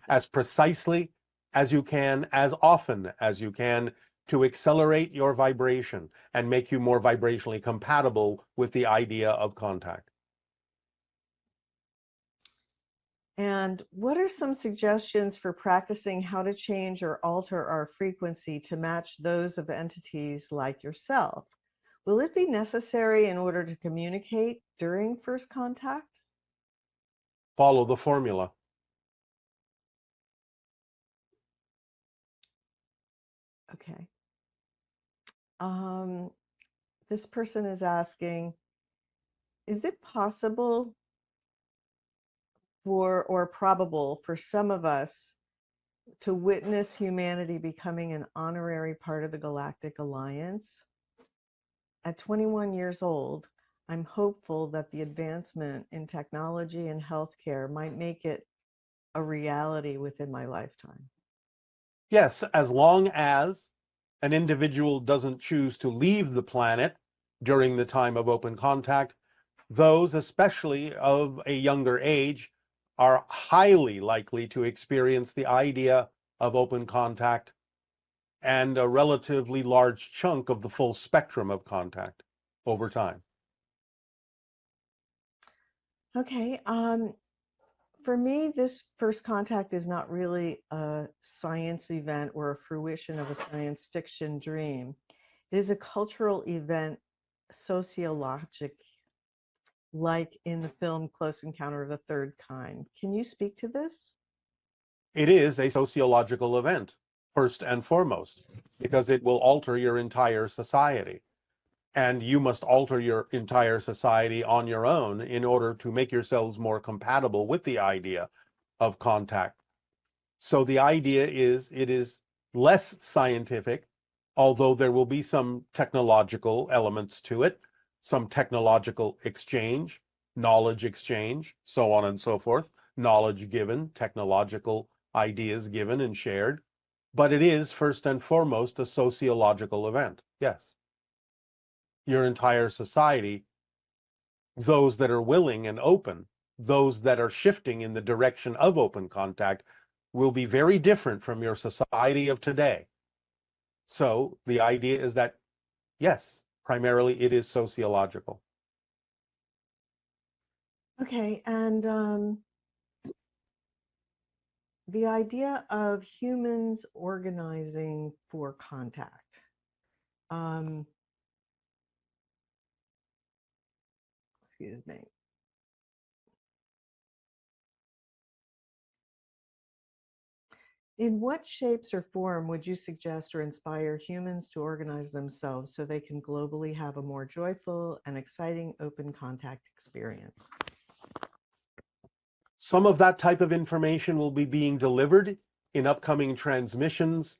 as precisely as you can, as often as you can, to accelerate your vibration and make you more vibrationally compatible with the idea of contact. And what are some suggestions for practicing how to change or alter our frequency to match those of entities like yourself? Will it be necessary in order to communicate during first contact? Follow the formula. Okay. This person is asking, is it possible for or probable for some of us to witness humanity becoming an honorary part of the Galactic Alliance? At 21 years old, I'm hopeful that the advancement in technology and healthcare might make it a reality within my lifetime. Yes, as long as an individual doesn't choose to leave the planet during the time of open contact, those, especially of a younger age, are highly likely to experience the idea of open contact and a relatively large chunk of the full spectrum of contact over time. Okay. For me, this first contact is not really a science event or a fruition of a science fiction dream. It is a cultural event, sociologic, like in the film Close Encounter of the Third Kind. Can you speak to this? It is a sociological event, first and foremost, because it will alter your entire society. And you must alter your entire society on your own in order to make yourselves more compatible with the idea of contact. So the idea is it is less scientific, although there will be some technological elements to it, some technological exchange, knowledge exchange, so on and so forth, knowledge given, technological ideas given and shared. But it is first and foremost a sociological event. Yes. Your entire society, those that are willing and open, those that are shifting in the direction of open contact, will be very different from your society of today. So the idea is that, yes, primarily it is sociological. Okay, and the idea of humans organizing for contact. Excuse me. In what shapes or form would you suggest or inspire humans to organize themselves so they can globally have a more joyful and exciting open contact experience? Some of that type of information will be being delivered in upcoming transmissions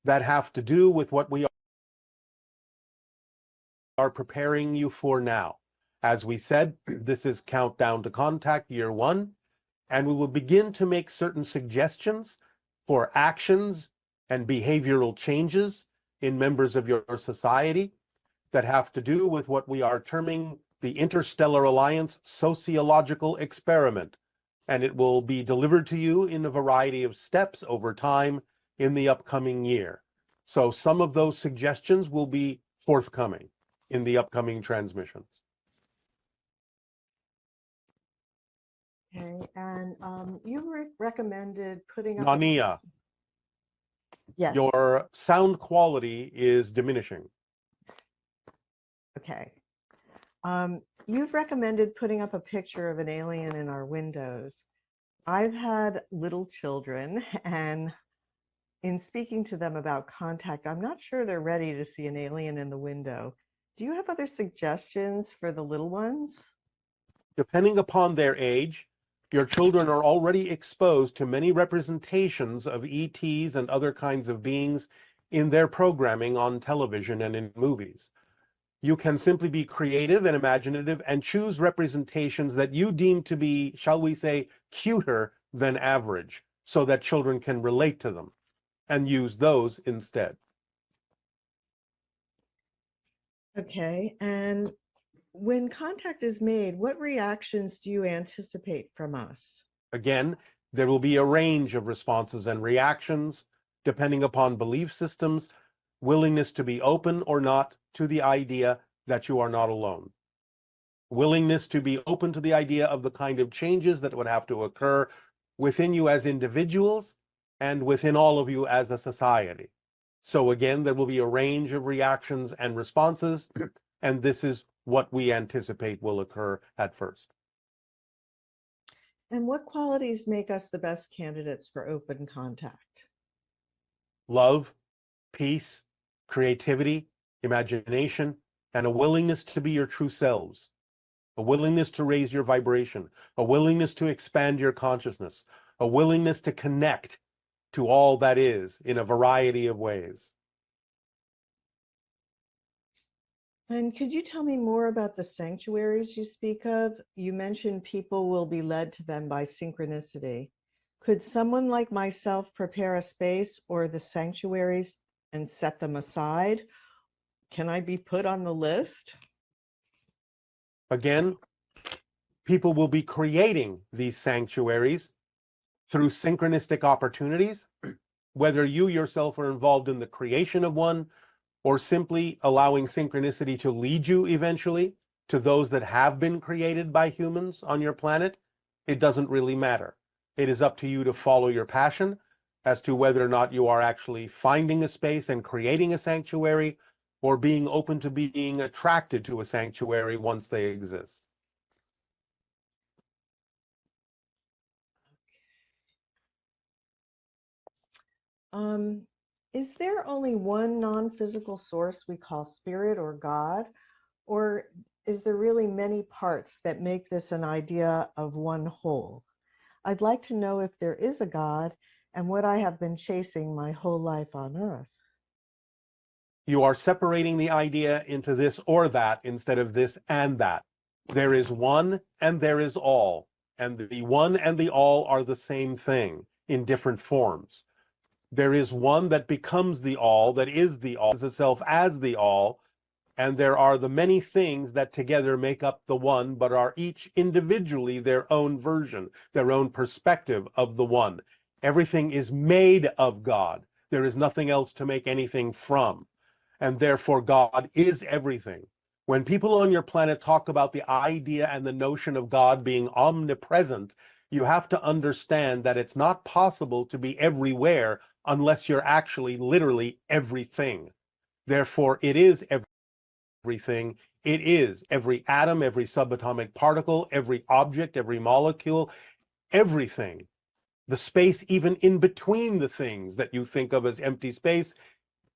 that have to do with what we are preparing you for now. As we said, this is Countdown to Contact Year 1, and we will begin to make certain suggestions for actions and behavioral changes in members of your society that have to do with what we are terming the Interstellar Alliance Sociological Experiment, and it will be delivered to you in a variety of steps over time in the upcoming year. So some of those suggestions will be forthcoming in the upcoming transmissions. Okay, and you recommended putting up. Nania, yes. your sound quality is diminishing. Okay. You've recommended putting up a picture of an alien in our windows. I've had little children, and in speaking to them about contact, I'm not sure they're ready to see an alien in the window. Do you have other suggestions for the little ones? Depending upon their age, your children are already exposed to many representations of ETs and other kinds of beings in their programming on television and in movies. You can simply be creative and imaginative and choose representations that you deem to be, shall we say, cuter than average, so that children can relate to them, and use those instead. Okay, and when contact is made, what reactions do you anticipate from us? Again, there will be a range of responses and reactions depending upon belief systems, willingness to be open or not to the idea that you are not alone, willingness to be open to the idea of the kind of changes that would have to occur within you as individuals and within all of you as a society. So again, there will be a range of reactions and responses, and this is what we anticipate will occur at first. And what qualities make us the best candidates for open contact? Love, peace, creativity, imagination, and a willingness to be your true selves, a willingness to raise your vibration, a willingness to expand your consciousness, a willingness to connect to all that is in a variety of ways. And could you tell me more about the sanctuaries you speak of? You mentioned people will be led to them by synchronicity. Could someone like myself prepare a space or the sanctuaries and set them aside? Can I be put on the list? Again, people will be creating these sanctuaries through synchronistic opportunities, whether you yourself are involved in the creation of one or simply allowing synchronicity to lead you eventually to those that have been created by humans on your planet. It doesn't really matter. It is up to you to follow your passion as to whether or not you are actually finding a space and creating a sanctuary, or being open to being attracted to a sanctuary once they exist. Is there only one non-physical source we call spirit or God, or is there really many parts that make this an idea of one whole? I'd like to know if there is a God and what I have been chasing my whole life on earth. You are separating the idea into this or that instead of this and that. There is one and there is all, and the one and the all are the same thing in different forms. There is one that becomes the all, that is the all, is itself as the all, and there are the many things that together make up the one, but are each individually their own version, their own perspective of the one. Everything is made of God. There is nothing else to make anything from, and therefore God is everything. When people on your planet talk about the idea and the notion of God being omnipresent, you have to understand that it's not possible to be everywhere unless you're actually literally everything. Therefore, it is everything. It is every atom, every subatomic particle, every object, every molecule, everything. The space even in between the things that you think of as empty space,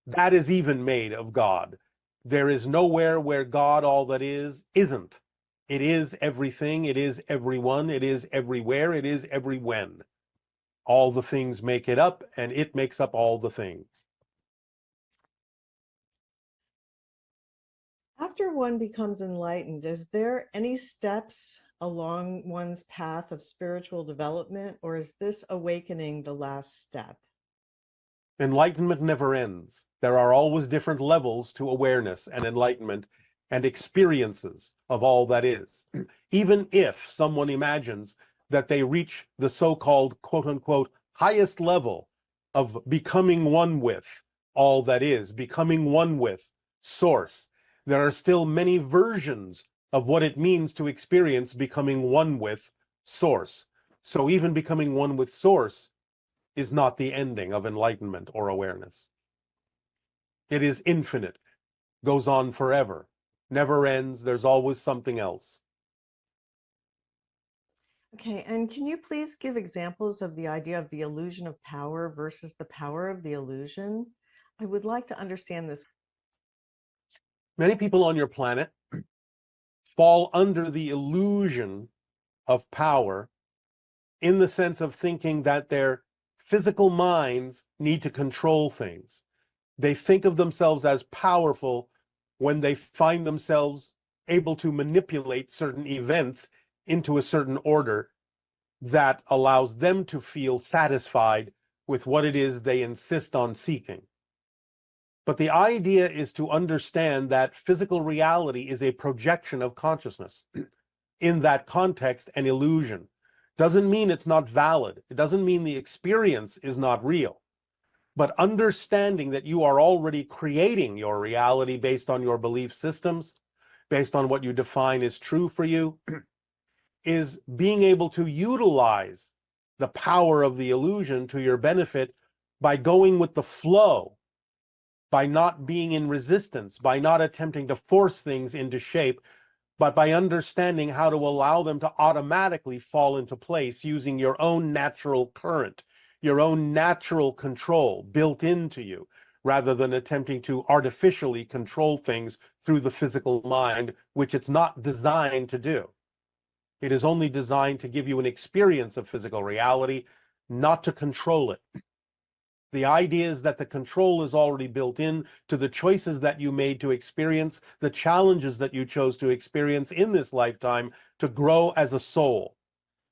that is even made of God. There is nowhere where God, all that is, isn't. It is everything, it is everyone, it is everywhere, it is every when. All the things make it up, and it makes up all the things. After one becomes enlightened, is there any steps along one's path of spiritual development, or is this awakening the last step? Enlightenment never ends. There are always different levels to awareness and enlightenment, and experiences of all that is. Even if someone imagines that they reach the so-called quote unquote highest level of becoming one with all that is, becoming one with source, there are still many versions of what it means to experience becoming one with source. So even becoming one with source is not the ending of enlightenment or awareness. It is infinite, goes on forever, never ends, there's always something else. Okay, and can you please give examples of the idea of the illusion of power versus the power of the illusion? I would like to understand this. Many people on your planet fall under the illusion of power in the sense of thinking that their physical minds need to control things. They think of themselves as powerful when they find themselves able to manipulate certain events into a certain order that allows them to feel satisfied with what it is they insist on seeking. But the idea is to understand that physical reality is a projection of consciousness. In that context, an illusion. Doesn't mean it's not valid. It doesn't mean the experience is not real. But understanding that you are already creating your reality based on your belief systems, based on what you define as true for you, is being able to utilize the power of the illusion to your benefit by going with the flow, by not being in resistance, by not attempting to force things into shape, but by understanding how to allow them to automatically fall into place using your own natural current, your own natural control built into you, rather than attempting to artificially control things through the physical mind, which it's not designed to do. It is only designed to give you an experience of physical reality, not to control it. The idea is that the control is already built in to the choices that you made to experience, the challenges that you chose to experience in this lifetime to grow as a soul.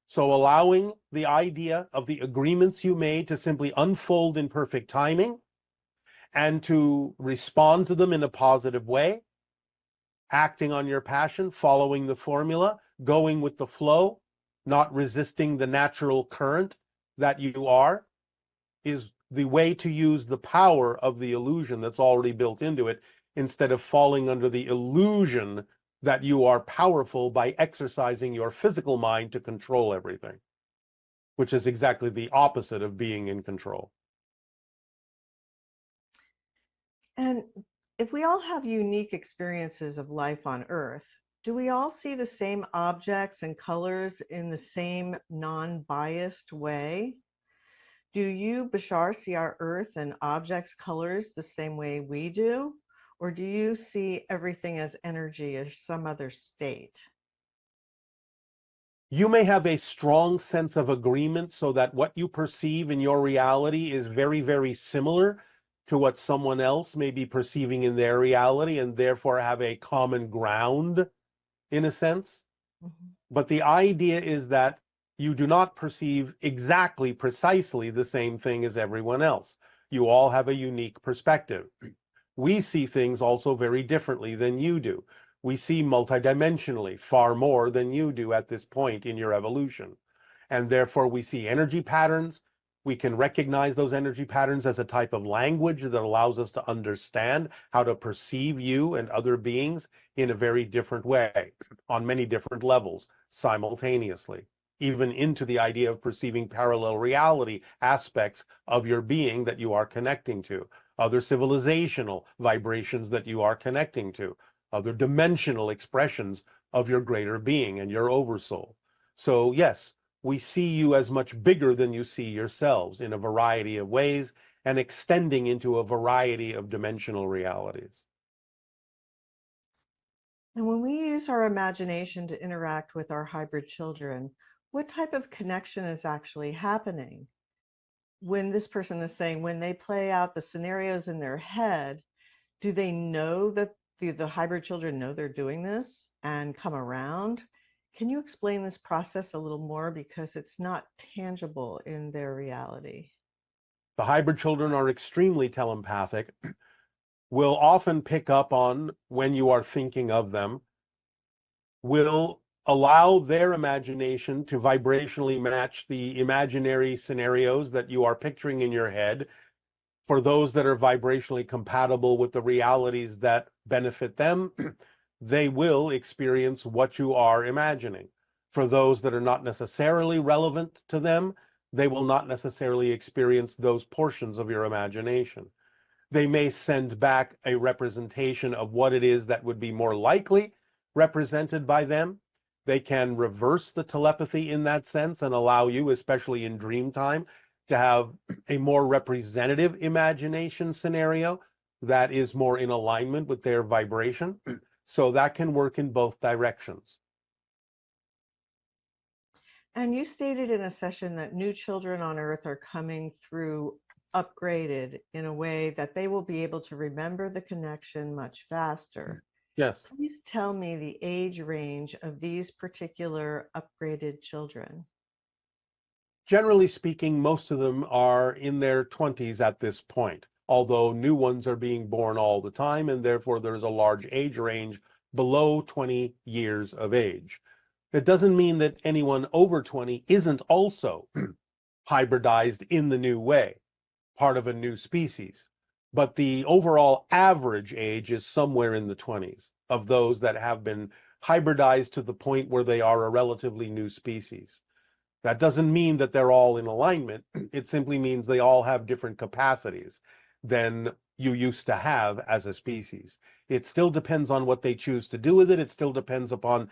So allowing the idea of the agreements you made to simply unfold in perfect timing and to respond to them in a positive way, acting on your passion, following the formula, going with the flow, not resisting the natural current that you are, is the way to use the power of the illusion that's already built into it, instead of falling under the illusion that you are powerful by exercising your physical mind to control everything, which is exactly the opposite of being in control. And if we all have unique experiences of life on Earth, do we all see the same objects and colors in the same non-biased way? Do you, Bashar, see our Earth and objects' colors the same way we do? Or do you see everything as energy or some other state? You may have a strong sense of agreement so that what you perceive in your reality is very, very similar to what someone else may be perceiving in their reality, and therefore have a common ground in a sense. Mm-hmm. But the idea is that you do not perceive exactly, precisely the same thing as everyone else. You all have a unique perspective. We see things also very differently than you do. We see multidimensionally far more than you do at this point in your evolution. And therefore we see energy patterns. We can recognize those energy patterns as a type of language that allows us to understand how to perceive you and other beings in a very different way, on many different levels, simultaneously, even into the idea of perceiving parallel reality aspects of your being that you are connecting to, other civilizational vibrations that you are connecting to, other dimensional expressions of your greater being and your oversoul. So yes, we see you as much bigger than you see yourselves in a variety of ways, and extending into a variety of dimensional realities. And when we use our imagination to interact with our hybrid children, what type of connection is actually happening? When this person is saying, when they play out the scenarios in their head, do they know that the hybrid children know they're doing this and come around? Can you explain this process a little more, because it's not tangible in their reality? The hybrid children are extremely telepathic. will often pick up on when you are thinking of them, will allow their imagination to vibrationally match the imaginary scenarios that you are picturing in your head. For those that are vibrationally compatible with the realities that benefit them, they will experience what you are imagining. For those that are not necessarily relevant to them, they will not necessarily experience those portions of your imagination. They may send back a representation of what it is that would be more likely represented by them. They can reverse the telepathy in that sense and allow you, especially in dream time, to have a more representative imagination scenario that is more in alignment with their vibration. So that can work in both directions. And you stated in a session that new children on Earth are coming through upgraded in a way that they will be able to remember the connection much faster. Yes. Please tell me the age range of these particular upgraded children. Generally speaking, most of them are in their 20s at this point, although new ones are being born all the time, and therefore there's a large age range below 20 years of age. It doesn't mean that anyone over 20 isn't also hybridized in the new way, part of a new species. But the overall average age is somewhere in the 20s of those that have been hybridized to the point where they are a relatively new species. That doesn't mean that they're all in alignment. It simply means they all have different capacities than you used to have as a species. It still depends on what they choose to do with it. It still depends upon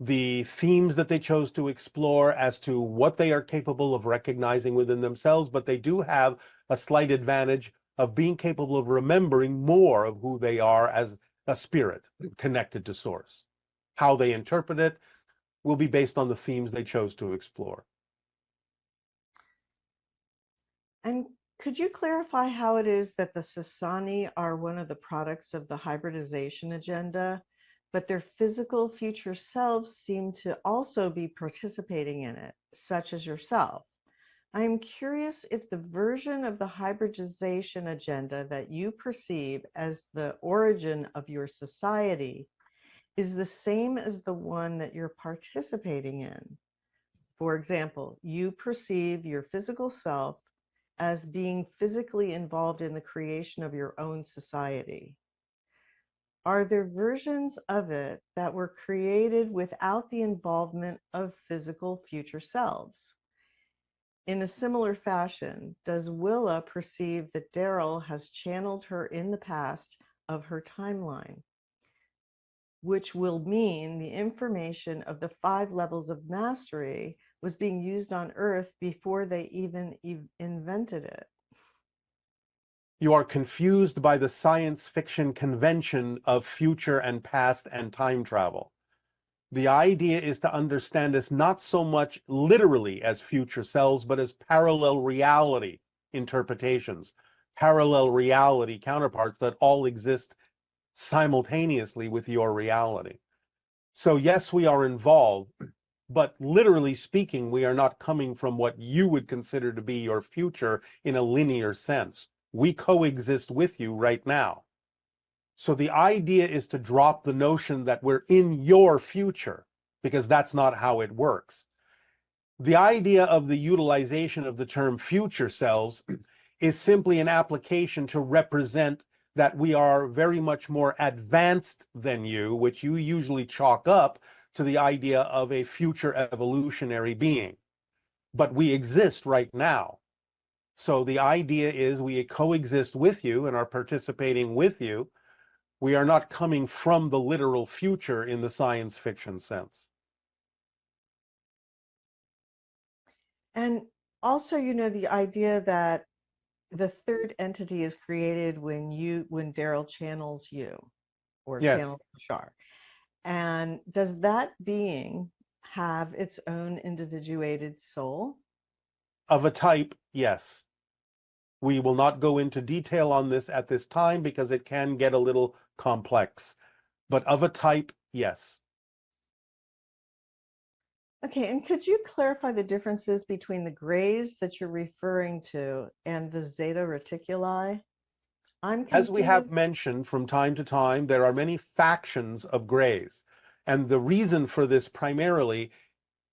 the themes that they chose to explore as to what they are capable of recognizing within themselves, but they do have a slight advantage of being capable of remembering more of who they are as a spirit connected to source. How they interpret it will be based on the themes they chose to explore. And could you clarify how it is that the Sasani are one of the products of the hybridization agenda, but their physical future selves seem to also be participating in it, such as yourself? I am curious if the version of the hybridization agenda that you perceive as the origin of your society is the same as the one that you're participating in. For example, you perceive your physical self as being physically involved in the creation of your own society. Are there versions of it that were created without the involvement of physical future selves? In a similar fashion, does Willa perceive that Darryl has channeled her in the past of her timeline, which will mean the information of the 5 levels of mastery was being used on Earth before they even invented it? You are confused by the science fiction convention of future and past and time travel. The idea is to understand us not so much literally as future selves, but as parallel reality interpretations, parallel reality counterparts that all exist simultaneously with your reality. So yes, we are involved, but literally speaking, we are not coming from what you would consider to be your future in a linear sense. We coexist with you right now. So the idea is to drop the notion that we're in your future, because that's not how it works. The idea of the utilization of the term future selves is simply an application to represent that we are very much more advanced than you, which you usually chalk up to the idea of a future evolutionary being. But we exist right now. So the idea is we coexist with you and are participating with you. We are not coming from the literal future in the science fiction sense. And also, the idea that the third entity is created when Darryl channels you or Yes. channels Bashar. And does that being have its own individuated soul? Of a type, yes. We will not go into detail on this at this time because it can get a little complex. But of a type, yes. Okay, and could you clarify the differences between the grays that you're referring to and the zeta reticuli? I'm As we have confused. mentioned from time to time, there are many factions of grays. And the reason for this primarily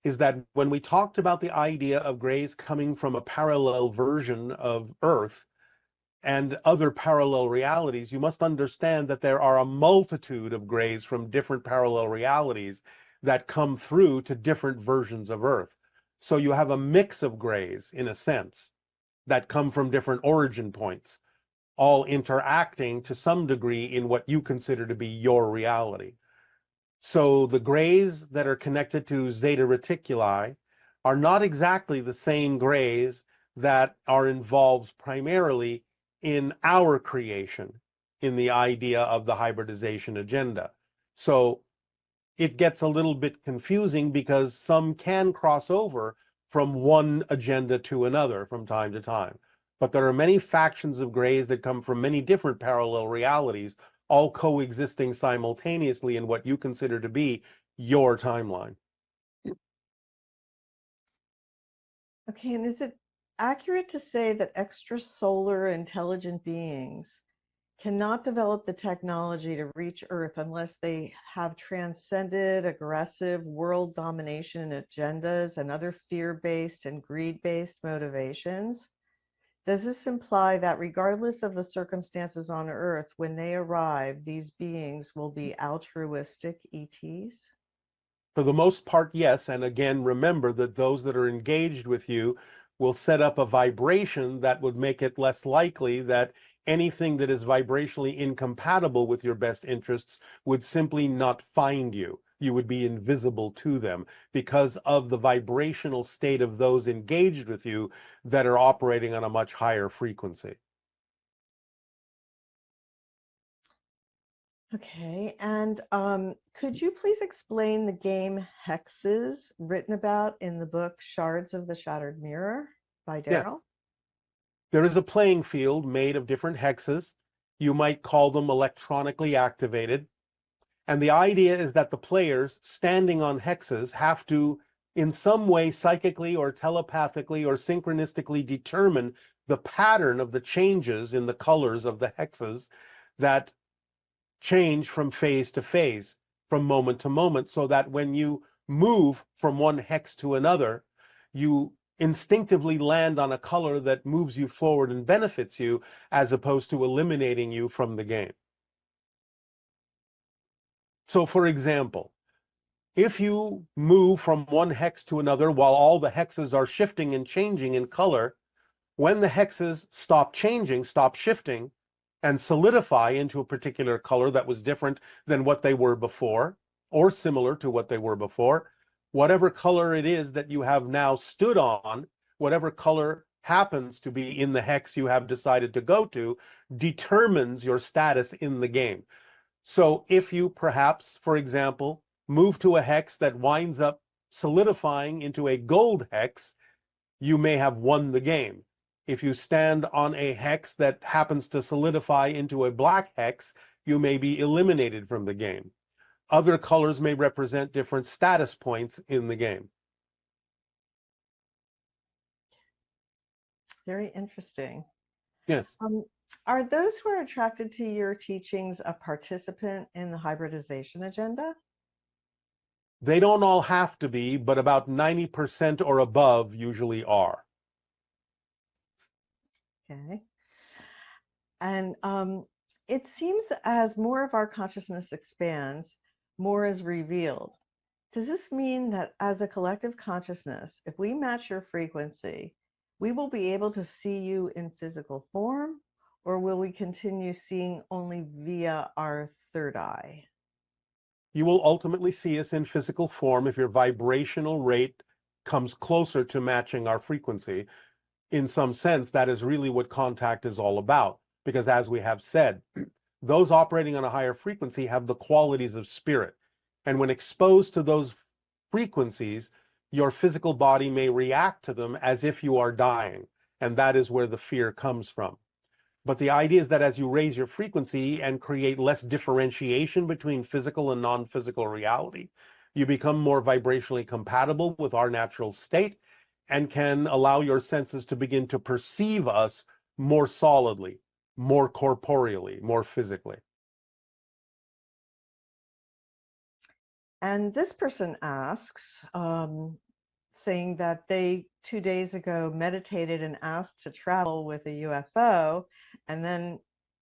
is that when we talked about the idea of grays coming from a parallel version of Earth and other parallel realities, you must understand that there are a multitude of grays from different parallel realities that come through to different versions of Earth. So you have a mix of grays, in a sense, that come from different origin points, all interacting to some degree in what you consider to be your reality. So the grays that are connected to Zeta Reticuli are not exactly the same grays that are involved primarily in our creation, in the idea of the hybridization agenda. So it gets a little bit confusing because some can cross over from one agenda to another from time to time. But there are many factions of grays that come from many different parallel realities, all coexisting simultaneously in what you consider to be your timeline. Okay, and is it accurate to say that extrasolar intelligent beings cannot develop the technology to reach Earth unless they have transcended aggressive world domination agendas and other fear-based and greed-based motivations? Does this imply that regardless of the circumstances on Earth, when they arrive, these beings will be altruistic ETs? For the most part, yes. And again, remember that those that are engaged with you will set up a vibration that would make it less likely that anything that is vibrationally incompatible with your best interests would simply not find you. You would be invisible to them because of the vibrational state of those engaged with you that are operating on a much higher frequency. Okay, and could you please explain the game Hexes written about in the book Shards of the Shattered Mirror by Yeah. Darryl? There is a playing field made of different hexes. You might call them electronically activated. And the idea is that the players standing on hexes have to, in some way, psychically or telepathically or synchronistically determine the pattern of the changes in the colors of the hexes that change from phase to phase, from moment to moment, so that when you move from one hex to another, you instinctively land on a color that moves you forward and benefits you, as opposed to eliminating you from the game. So, for example, if you move from one hex to another while all the hexes are shifting and changing in color, when the hexes stop changing, stop shifting, and solidify into a particular color that was different than what they were before, or similar to what they were before, whatever color it is that you have now stood on, whatever color happens to be in the hex you have decided to go to, determines your status in the game. So if you perhaps, for example, move to a hex that winds up solidifying into a gold hex, you may have won the game. If you stand on a hex that happens to solidify into a black hex, you may be eliminated from the game. Other colors may represent different status points in the game. Very interesting. Yes. Are those who are attracted to your teachings a participant in the hybridization agenda? They don't all have to be, but about 90% or above usually are. Okay. And it seems as more of our consciousness expands, more is revealed. Does this mean that as a collective consciousness, if we match your frequency, we will be able to see you in physical form, or will we continue seeing only via our third eye? You will ultimately see us in physical form if your vibrational rate comes closer to matching our frequency. In some sense, that is really what contact is all about. Because as we have said, those operating on a higher frequency have the qualities of spirit. And when exposed to those frequencies, your physical body may react to them as if you are dying. And that is where the fear comes from. But the idea is that as you raise your frequency and create less differentiation between physical and non-physical reality, you become more vibrationally compatible with our natural state and can allow your senses to begin to perceive us more solidly, more corporeally, more physically. And this person asks, saying that they 2 days ago meditated and asked to travel with a UFO, and then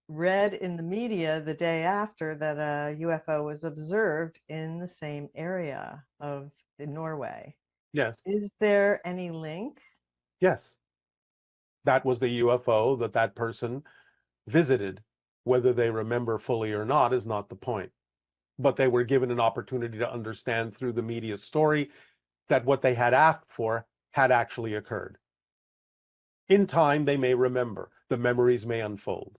read in the media the day after that a UFO was observed in the same area of Norway. Yes. Is there any link? Yes. That was the UFO that that person visited. Whether they remember fully or not is not the point. But they were given an opportunity to understand through the media story that what they had asked for had actually occurred. In time, they may remember. The memories may unfold.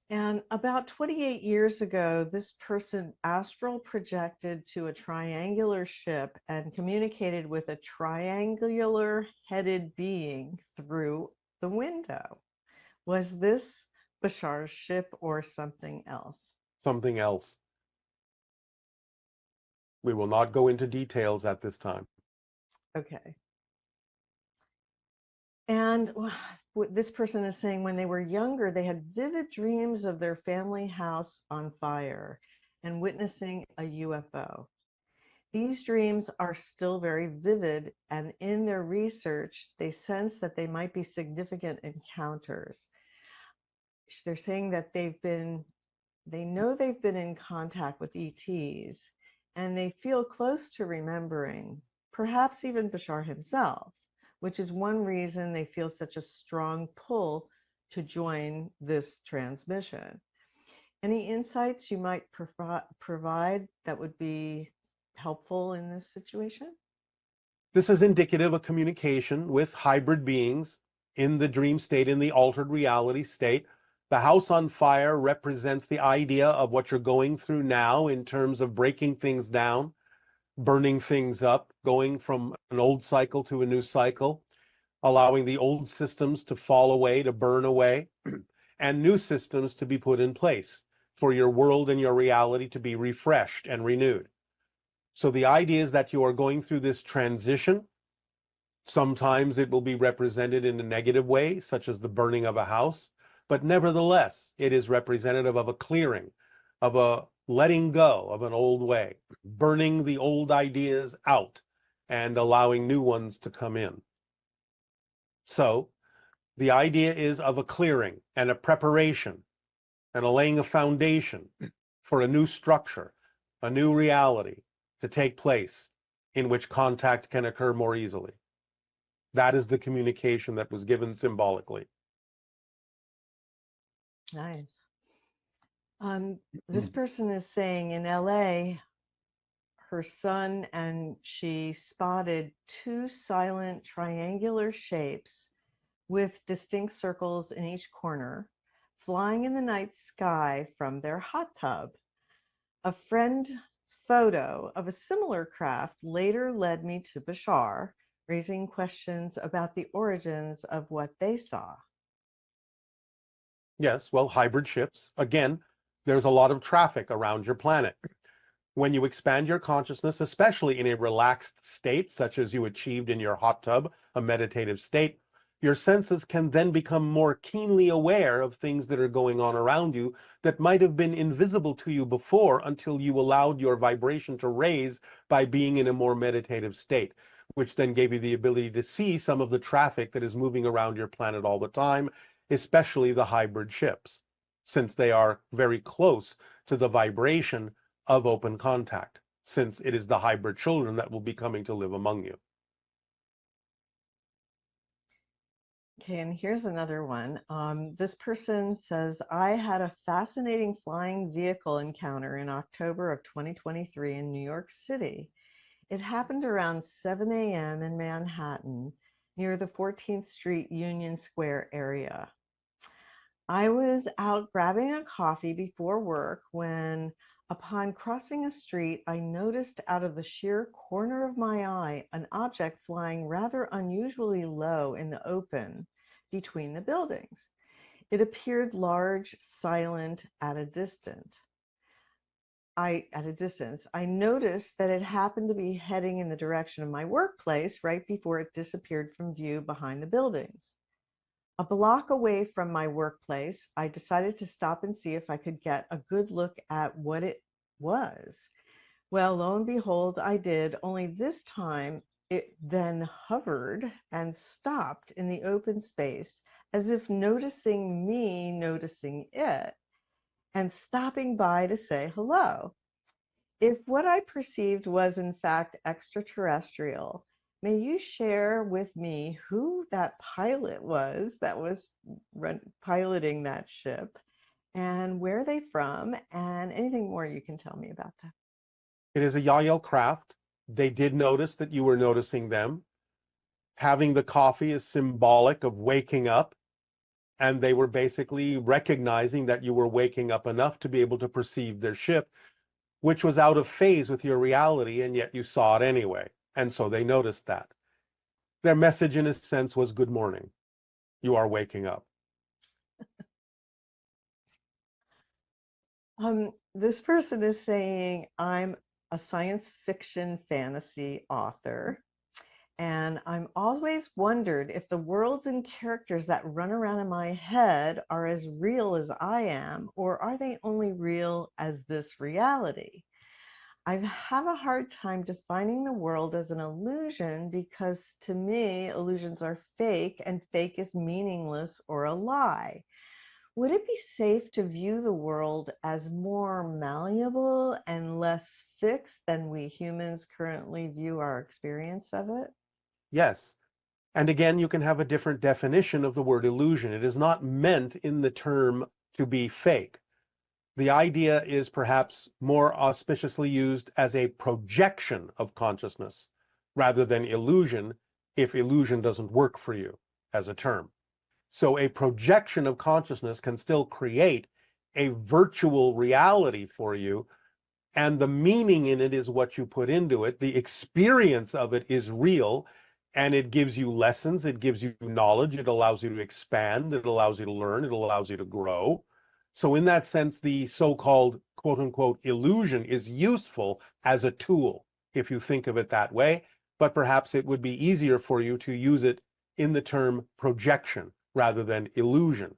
And about 28 years ago, this person astral projected to a triangular ship and communicated with a triangular headed being through the window. Was this Bashar's ship or something else? Something else. We will not go into details at this time. Okay. And what this person is saying, when they were younger, they had vivid dreams of their family house on fire and witnessing a UFO. These dreams are still very vivid, and in their research, they sense that they might be significant encounters. They're saying that they know they've been in contact with ETs, and they feel close to remembering, perhaps even Bashar himself, which is one reason they feel such a strong pull to join this transmission. Any insights you might provide that would be helpful in this situation? This is indicative of communication with hybrid beings in the dream state, in the altered reality state. The house on fire represents the idea of what you're going through now in terms of breaking things down, burning things up, going from an old cycle to a new cycle, allowing the old systems to fall away, to burn away, and new systems to be put in place for your world and your reality to be refreshed and renewed. So the idea is that you are going through this transition. Sometimes it will be represented in a negative way, such as the burning of a house, but nevertheless, it is representative of a clearing, of a letting go of an old way, burning the old ideas out and allowing new ones to come in. So the idea is of a clearing and a preparation and a laying a foundation for a new structure, a new reality to take place in which contact can occur more easily. That is the communication that was given symbolically. Nice. This person is saying in LA, her son and she spotted two silent triangular shapes with distinct circles in each corner, flying in the night sky from their hot tub. A friend's photo of a similar craft later led me to Bashar, raising questions about the origins of what they saw. Yes, well, hybrid ships. Again, there's a lot of traffic around your planet. When you expand your consciousness, especially in a relaxed state, such as you achieved in your hot tub, a meditative state, your senses can then become more keenly aware of things that are going on around you that might have been invisible to you before until you allowed your vibration to raise by being in a more meditative state, which then gave you the ability to see some of the traffic that is moving around your planet all the time, especially the hybrid ships, since they are very close to the vibration of open contact, since it is the hybrid children that will be coming to live among you. Okay, and here's another one. This person says, I had a fascinating flying vehicle encounter in October of 2023 in New York City. It happened around 7 a.m. in Manhattan, near the 14th Street Union Square area. I was out grabbing a coffee before work when, upon crossing a street, I noticed out of the sheer corner of my eye an object flying rather unusually low in the open between the buildings. It appeared large, silent, at a distance. at a distance, I noticed that it happened to be heading in the direction of my workplace right before it disappeared from view behind the buildings. A block away from my workplace, I decided to stop and see if I could get a good look at what it was. Well, lo and behold, I did, only this time it then hovered and stopped in the open space as if noticing me noticing it and stopping by to say hello. If what I perceived was in fact extraterrestrial, may you share with me who that pilot was that was piloting that ship and where are they from and anything more you can tell me about that? It is a Yael craft. They did notice that you were noticing them. Having the coffee is symbolic of waking up, and they were basically recognizing that you were waking up enough to be able to perceive their ship, which was out of phase with your reality, and yet you saw it anyway. And so they noticed that. Their message, in a sense, was good morning. You are waking up. This person is saying, I'm a science fiction fantasy author, and I'm always wondered if the worlds and characters that run around in my head are as real as I am, or are they only real as this reality? I have a hard time defining the world as an illusion because to me, illusions are fake and fake is meaningless or a lie. Would it be safe to view the world as more malleable and less fixed than we humans currently view our experience of it? Yes. And again, you can have a different definition of the word illusion. It is not meant in the term to be fake. The idea is perhaps more auspiciously used as a projection of consciousness rather than illusion, if illusion doesn't work for you as a term. So a projection of consciousness can still create a virtual reality for you, and the meaning in it is what you put into it. The experience of it is real, and it gives you lessons, it gives you knowledge, it allows you to expand, it allows you to learn, it allows you to grow. So in that sense, the so-called quote-unquote illusion is useful as a tool, if you think of it that way, but perhaps it would be easier for you to use it in the term projection rather than illusion.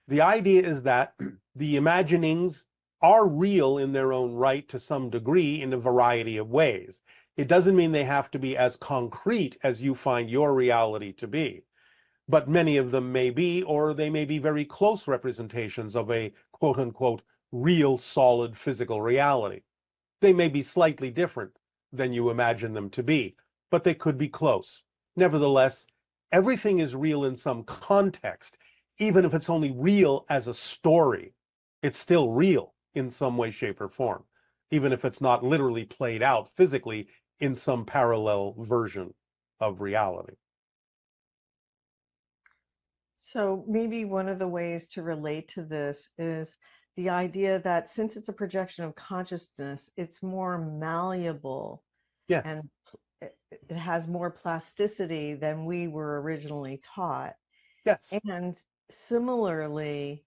The idea is that the imaginings are real in their own right to some degree in a variety of ways. It doesn't mean they have to be as concrete as you find your reality to be, but many of them may be, or they may be very close representations of a quote-unquote real solid physical reality. They may be slightly different than you imagine them to be, but they could be close. Nevertheless, everything is real in some context, even if it's only real as a story. It's still real in some way, shape, or form, even if it's not literally played out physically in some parallel version of reality. So maybe one of the ways to relate to this is the idea that since it's a projection of consciousness, it's more malleable. Yes. And it has more plasticity than we were originally taught. Yes. And similarly,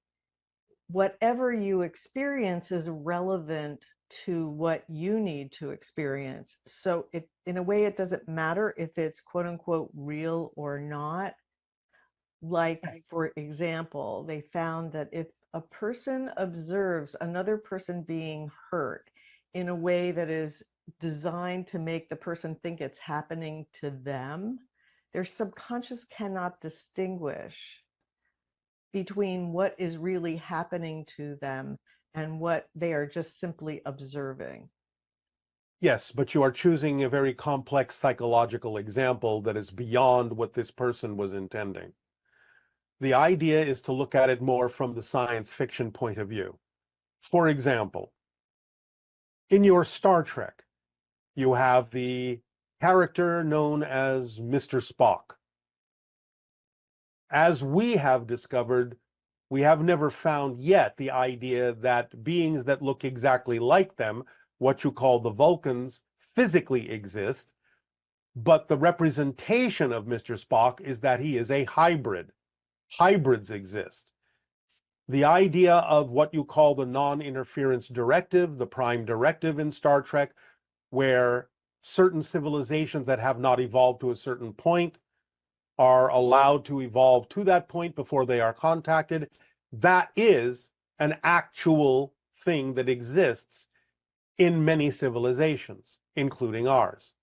whatever you experience is relevant to what you need to experience. So it, in a way, it doesn't matter if it's quote unquote real or not. Like, for example, they found that if a person observes another person being hurt in a way that is designed to make the person think it's happening to them, their subconscious cannot distinguish between what is really happening to them and what they are just simply observing. Yes, but you are choosing a very complex psychological example that is beyond what this person was intending. The idea is to look at it more from the science fiction point of view. For example, in your Star Trek, you have the character known as Mr. Spock. As we have discovered, we have never found yet the idea that beings that look exactly like them, what you call the Vulcans, physically exist, but the representation of Mr. Spock is that he is a hybrid. Hybrids exist. The idea of what you call the non-interference directive, the prime directive in Star Trek, where certain civilizations that have not evolved to a certain point are allowed to evolve to that point before they are contacted, that is an actual thing that exists in many civilizations, including ours.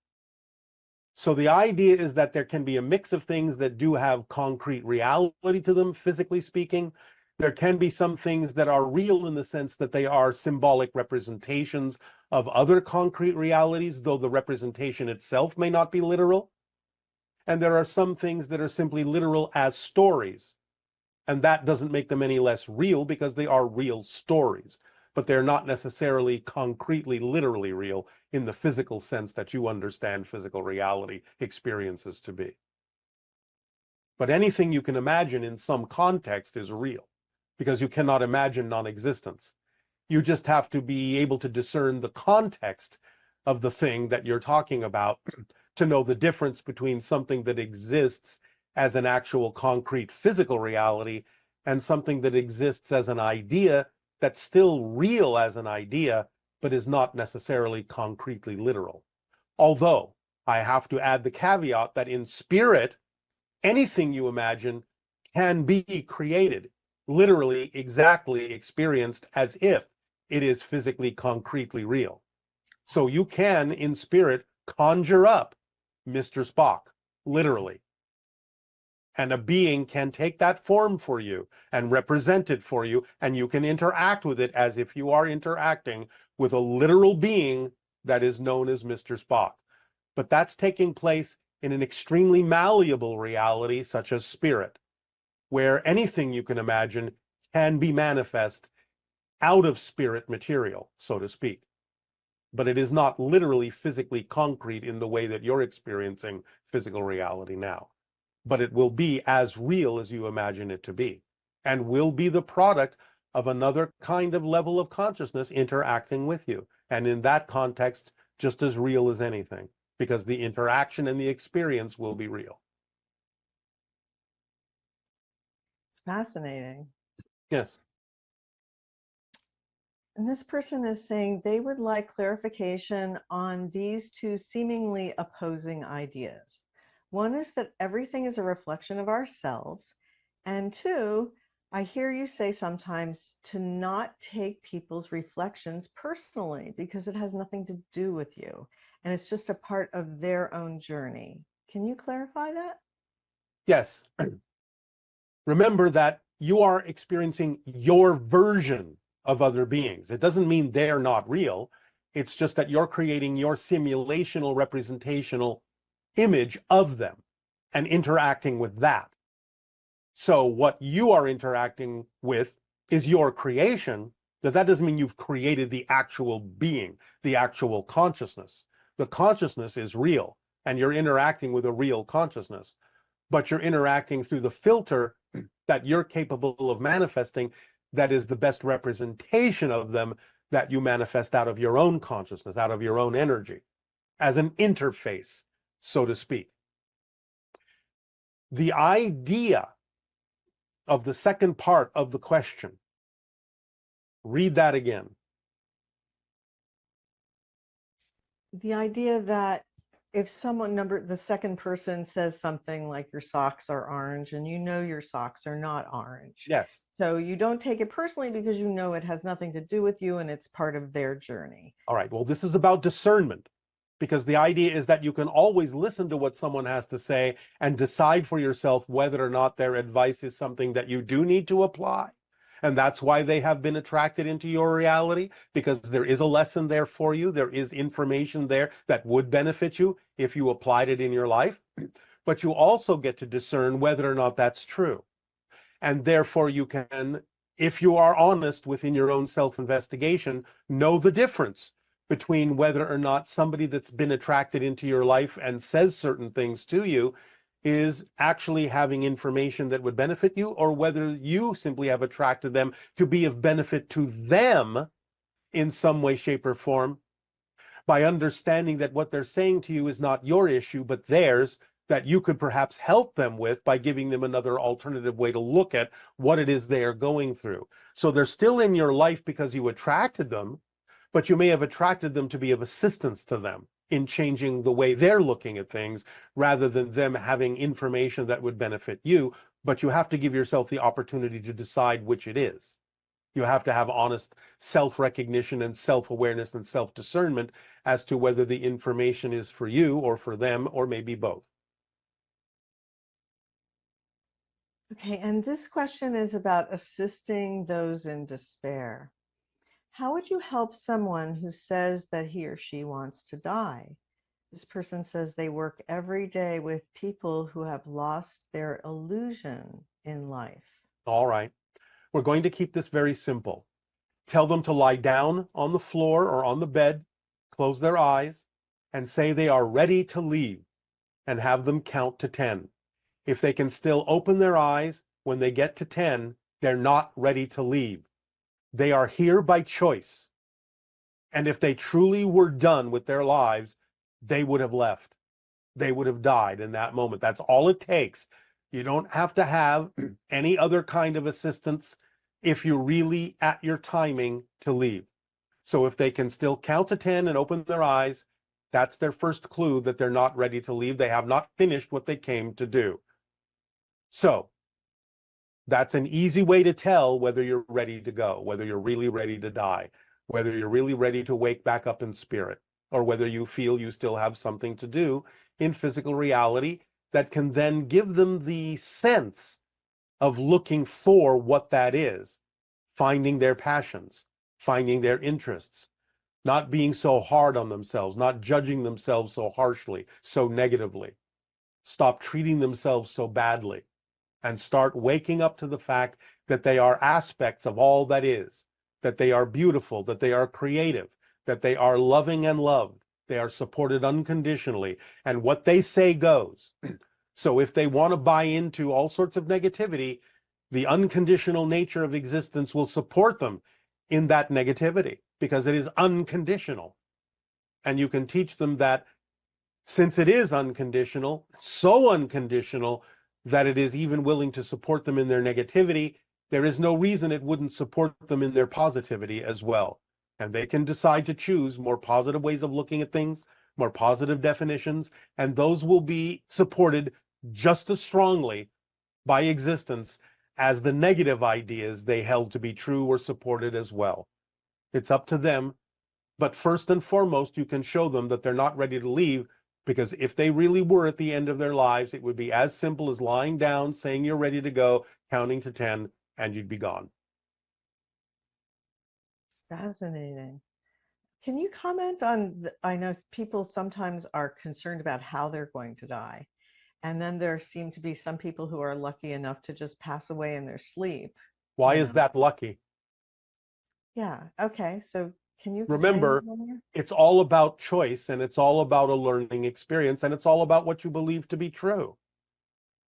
So the idea is that there can be a mix of things that do have concrete reality to them, physically speaking. There can be some things that are real in the sense that they are symbolic representations of other concrete realities, though the representation itself may not be literal. And there are some things that are simply literal as stories. And that doesn't make them any less real because they are real stories. But they're not necessarily concretely, literally real in the physical sense that you understand physical reality experiences to be. But anything you can imagine in some context is real, because you cannot imagine non-existence. You just have to be able to discern the context of the thing that you're talking about to know the difference between something that exists as an actual concrete physical reality and something that exists as an idea that's still real as an idea, but is not necessarily concretely literal. Although I have to add the caveat that in spirit, anything you imagine can be created, literally exactly experienced as if it is physically concretely real. So you can, in spirit, conjure up Mr. Spock, literally. And a being can take that form for you and represent it for you, and you can interact with it as if you are interacting with a literal being that is known as Mr. Spock. But that's taking place in an extremely malleable reality, such as spirit, where anything you can imagine can be manifest out of spirit material, so to speak. But it is not literally physically concrete in the way that you're experiencing physical reality now. But it will be as real as you imagine it to be, and will be the product of another kind of level of consciousness interacting with you. And in that context, just as real as anything, because the interaction and the experience will be real. It's fascinating. Yes. And this person is saying they would like clarification on these two seemingly opposing ideas. One is that everything is a reflection of ourselves. And two, I hear you say sometimes to not take people's reflections personally because it has nothing to do with you. And it's just a part of their own journey. Can you clarify that? Yes. Remember that you are experiencing your version of other beings. It doesn't mean they're not real. It's just that you're creating your simulational representational image of them and interacting with that. So what you are interacting with is your creation, but that doesn't mean you've created the actual being, the actual consciousness. The consciousness is real, and you're interacting with a real consciousness, but you're interacting through the filter that you're capable of manifesting that is the best representation of them that you manifest out of your own consciousness, out of your own energy, as an interface, so to speak. The idea of the second part of the question, read that again. The idea that if someone the second person says something like your socks are orange and you know your socks are not orange. Yes. So you don't take it personally because you know it has nothing to do with you and it's part of their journey. All right, well, this is about discernment, because the idea is that you can always listen to what someone has to say and decide for yourself whether or not their advice is something that you do need to apply. And that's why they have been attracted into your reality, because there is a lesson there for you. There is information there that would benefit you if you applied it in your life. But you also get to discern whether or not that's true. And therefore you can, if you are honest within your own self-investigation, know the difference between whether or not somebody that's been attracted into your life and says certain things to you is actually having information that would benefit you, or whether you simply have attracted them to be of benefit to them in some way, shape, or form, by understanding that what they're saying to you is not your issue, but theirs, that you could perhaps help them with by giving them another alternative way to look at what it is they are going through. So they're still in your life because you attracted them, but you may have attracted them to be of assistance to them in changing the way they're looking at things rather than them having information that would benefit you. But you have to give yourself the opportunity to decide which it is. You have to have honest self-recognition and self-awareness and self-discernment as to whether the information is for you or for them, or maybe both. Okay, and this question is about assisting those in despair. How would you help someone who says that he or she wants to die? This person says they work every day with people who have lost their illusion in life. All right. We're going to keep this very simple. Tell them to lie down on the floor or on the bed, close their eyes, and say they are ready to leave, and have them count to 10. If they can still open their eyes when they get to 10, they're not ready to leave. They are here by choice. And if they truly were done with their lives, they would have left. They would have died in that moment. That's all it takes. You don't have to have any other kind of assistance if you're really at your timing to leave. So if they can still count to 10 and open their eyes, that's their first clue that they're not ready to leave. They have not finished what they came to do. So that's an easy way to tell whether you're ready to go, whether you're really ready to die, whether you're really ready to wake back up in spirit, or whether you feel you still have something to do in physical reality that can then give them the sense of looking for what that is, finding their passions, finding their interests, not being so hard on themselves, not judging themselves so harshly, so negatively. Stop treating themselves so badly and start waking up to the fact that they are aspects of all that is, that they are beautiful, that they are creative, that they are loving and loved, they are supported unconditionally, and what they say goes. So if they want to buy into all sorts of negativity, the unconditional nature of existence will support them in that negativity because it is unconditional. And you can teach them that since it is unconditional, so unconditional that it is even willing to support them in their negativity, there is no reason it wouldn't support them in their positivity as well. And they can decide to choose more positive ways of looking at things, more positive definitions, and those will be supported just as strongly by existence as the negative ideas they held to be true or supported as well. It's up to them. But first and foremost, you can show them that they're not ready to leave, because if they really were at the end of their lives, it would be as simple as lying down, saying you're ready to go, counting to 10, and you'd be gone. Fascinating. Can you comment on, I know people sometimes are concerned about how they're going to die. And then there seem to be some people who are lucky enough to just pass away in their sleep. Why is that lucky? Yeah. Okay. So can you explain Remember, that more? it's all about choice, and it's all about a learning experience, and it's all about what you believe to be true.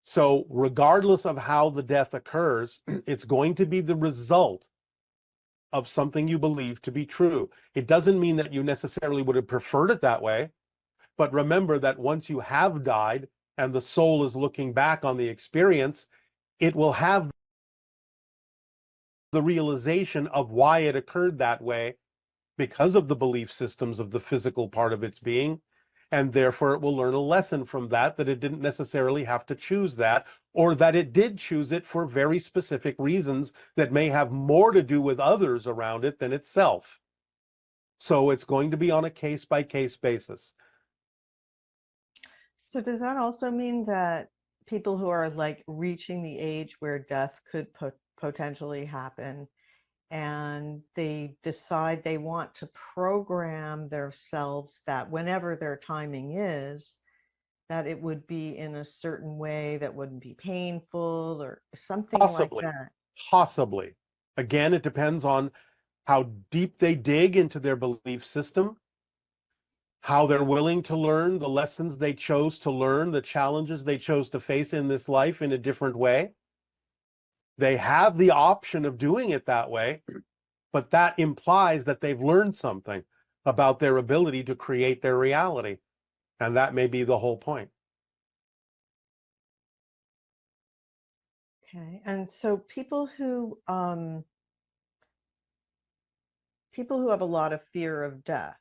So regardless of how the death occurs, it's going to be the result of something you believe to be true. It doesn't mean that you necessarily would have preferred it that way, but remember that once you have died and the soul is looking back on the experience, it will have the realization of why it occurred that way because of the belief systems of the physical part of its being. And therefore it will learn a lesson from that, that it didn't necessarily have to choose that, or that it did choose it for very specific reasons that may have more to do with others around it than itself. So it's going to be on a case-by-case basis. So does that also mean that people who are like reaching the age where death could potentially happen, and they decide they want to program themselves that whenever their timing is, that it would be in a certain way that wouldn't be painful or something like that? Possibly. Again, it depends on how deep they dig into their belief system, how they're willing to learn the lessons they chose to learn, the challenges they chose to face in this life in a different way. They have the option of doing it that way, but that implies that they've learned something about their ability to create their reality. And that may be the whole point. Okay. And so people who have a lot of fear of death,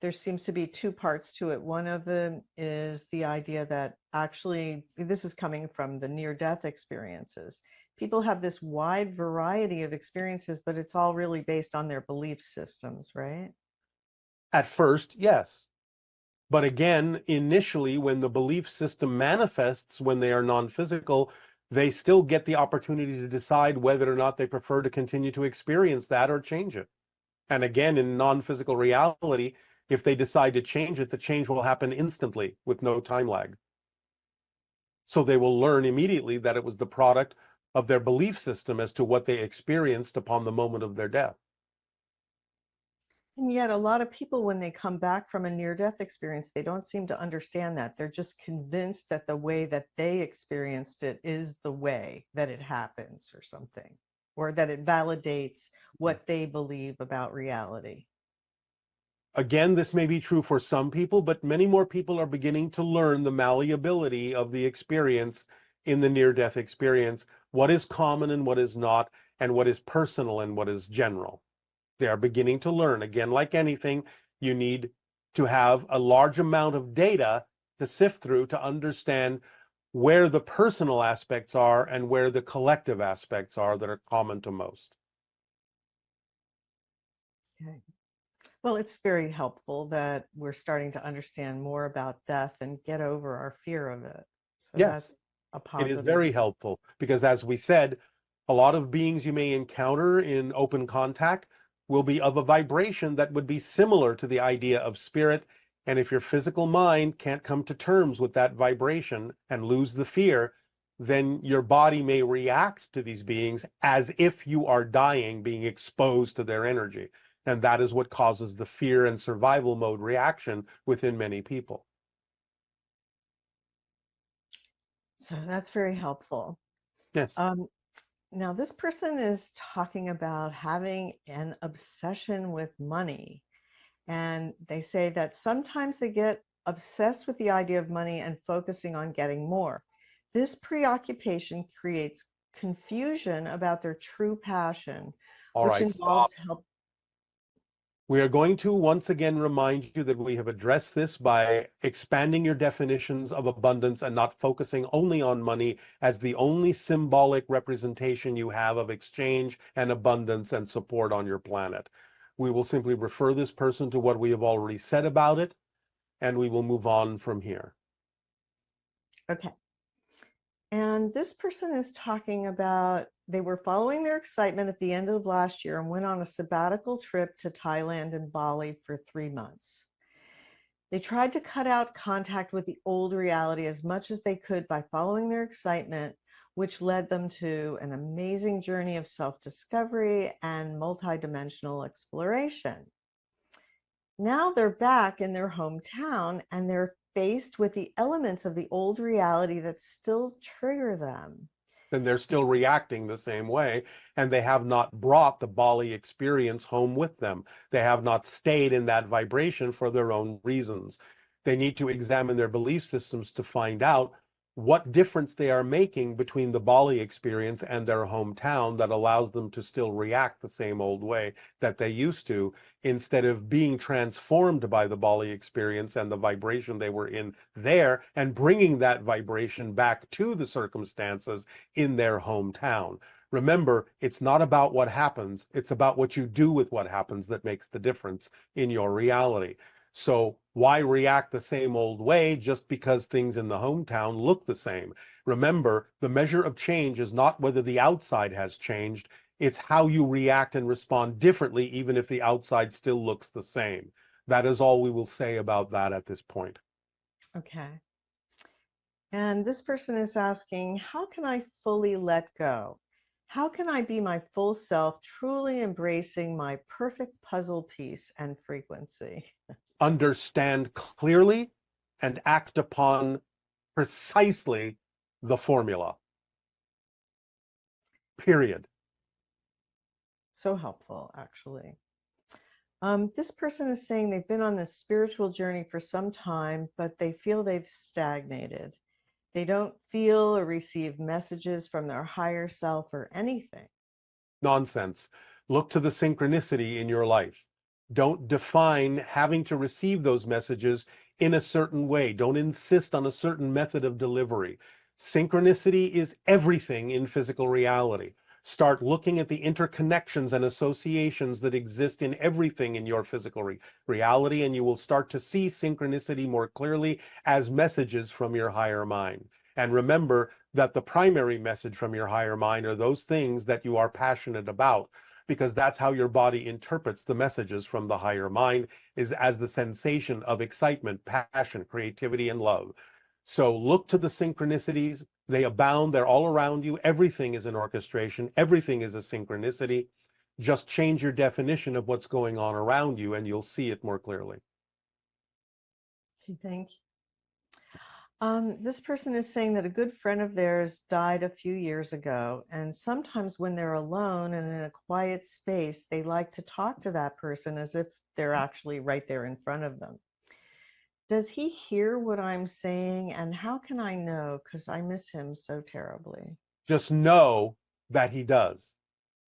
there seems to be two parts to it. One of them is the idea that actually, this is coming from the near-death experiences. People have this wide variety of experiences, but it's all really based on their belief systems, right? At first, yes. But again, initially, when the belief system manifests, when they are non-physical, they still get the opportunity to decide whether or not they prefer to continue to experience that or change it. And again, in non-physical reality, if they decide to change it, the change will happen instantly with no time lag. So they will learn immediately that it was the product of their belief system as to what they experienced upon the moment of their death. And yet a lot of people, when they come back from a near-death experience, they don't seem to understand that. They're just convinced that the way that they experienced it is the way that it happens or something, or that it validates what they believe about reality. Again, this may be true for some people, but many more people are beginning to learn the malleability of the experience in the near-death experience, what is common and what is not, and what is personal and what is general. They are beginning to learn. Again, like anything, you need to have a large amount of data to sift through to understand where the personal aspects are and where the collective aspects are that are common to most. Okay. Well, it's very helpful that we're starting to understand more about death and get over our fear of it. So Yes, that's a it is positive. very helpful because, as we said, a lot of beings you may encounter in open contact will be of a vibration that would be similar to the idea of spirit. And if your physical mind can't come to terms with that vibration and lose the fear, then your body may react to these beings as if you are dying, being exposed to their energy. And that is what causes the fear and survival mode reaction within many people. So that's very helpful. Yes. Now, this person is talking about having an obsession with money. And they say that sometimes they get obsessed with the idea of money and focusing on getting more. This preoccupation creates confusion about their true passion, All which right, stop. involves help. We are going to once again remind you that we have addressed this by expanding your definitions of abundance and not focusing only on money as the only symbolic representation you have of exchange and abundance and support on your planet. We will simply refer this person to what we have already said about it, and we will move on from here. Okay. And this person is talking about they were following their excitement at the end of last year and went on a sabbatical trip to Thailand and Bali for 3 months. They tried to cut out contact with the old reality as much as they could by following their excitement, which led them to an amazing journey of self-discovery and multidimensional exploration. Now they're back in their hometown and they're faced with the elements of the old reality that still trigger them. And they're still reacting the same way, and they have not brought the Bali experience home with them. They have not stayed in that vibration for their own reasons. They need to examine their belief systems to find out what difference they are making between the Bali experience and their hometown that allows them to still react the same old way that they used to, instead of being transformed by the Bali experience and the vibration they were in there and bringing that vibration back to the circumstances in their hometown. Remember, it's not about what happens, it's about what you do with what happens that makes the difference in your reality. So why react the same old way just because things in the hometown look the same? Remember, the measure of change is not whether the outside has changed, it's how you react and respond differently, even if the outside still looks the same. That is all we will say about that at this point. Okay. And this person is asking, how can I fully let go? How can I be my full self, truly embracing my perfect puzzle piece and frequency? Understand clearly and act upon precisely the formula. Period. So helpful, actually. This person is saying they've been on this spiritual journey for some time, but they feel they've stagnated. They don't feel or receive messages from their higher self or anything. Nonsense. Look to the synchronicity in your life. Don't define having to receive those messages in a certain way. Don't insist on a certain method of delivery. Synchronicity is everything in physical reality. Start looking at the interconnections and associations that exist in everything in your physical reality, and you will start to see synchronicity more clearly as messages from your higher mind. And remember that the primary message from your higher mind are those things that you are passionate about, because that's how your body interprets the messages from the higher mind, is as the sensation of excitement, passion, creativity, and love. So look to the synchronicities. They abound. They're all around you. Everything is an orchestration. Everything is a synchronicity. Just change your definition of what's going on around you, and you'll see it more clearly. Okay, thank you. This person is saying that a good friend of theirs died a few years ago, and sometimes when they're alone and in a quiet space, they like to talk to that person as if they're actually right there in front of them. Does he hear what I'm saying, and how can I know? Because I miss him so terribly. Just know that he does,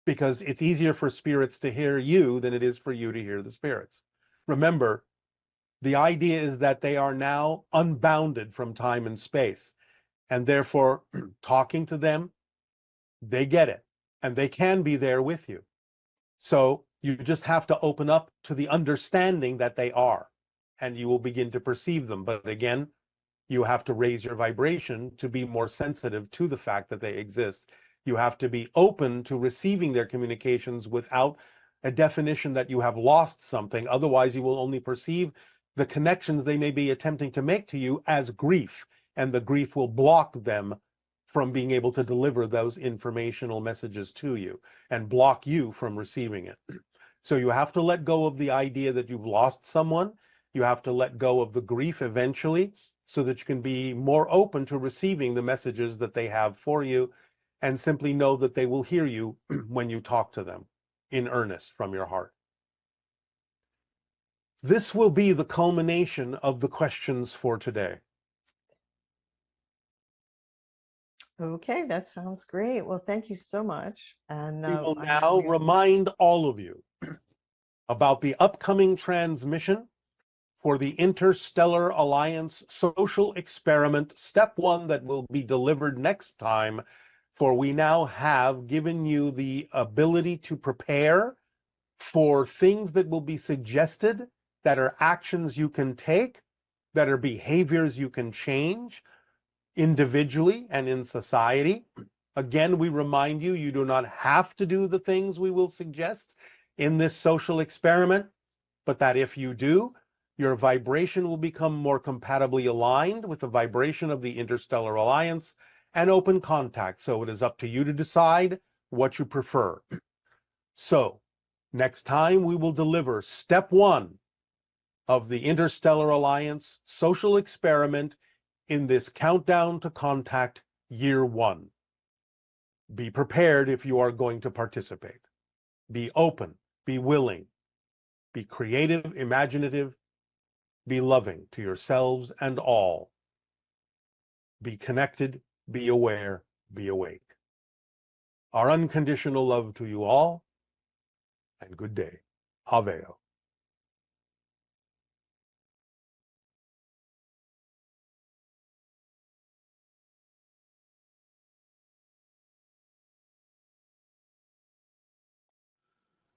because it's easier for spirits to hear you than it is for you to hear the spirits. Remember, the idea is that they are now unbounded from time and space, and therefore talking to them, they get it, and they can be there with you. So you just have to open up to the understanding that they are, and you will begin to perceive them. But again, you have to raise your vibration to be more sensitive to the fact that they exist. You have to be open to receiving their communications without a definition that you have lost something. Otherwise, you will only perceive the connections they may be attempting to make to you as grief, and the grief will block them from being able to deliver those informational messages to you and block you from receiving it. So you have to let go of the idea that you've lost someone. You have to let go of the grief eventually, so that you can be more open to receiving the messages that they have for you, and simply know that they will hear you when you talk to them in earnest from your heart. This will be the culmination of the questions for today. Okay, that sounds great. Well, thank you so much. And we will now remind all of you about the upcoming transmission for the Interstellar Alliance Social Experiment, Step 1, that will be delivered next time. For we now have given you the ability to prepare for things that will be suggested, that are actions you can take, that are behaviors you can change individually and in society. Again, we remind you, you do not have to do the things we will suggest in this social experiment, but that if you do, your vibration will become more compatibly aligned with the vibration of the Interstellar Alliance and open contact. So it is up to you to decide what you prefer. So next time we will deliver Step 1 of the Interstellar Alliance Social Experiment in this Countdown to Contact Year 1. Be prepared if you are going to participate. Be open, be willing, be creative, imaginative, be loving to yourselves and all. Be connected, be aware, be awake. Our unconditional love to you all, and good day. Aveo.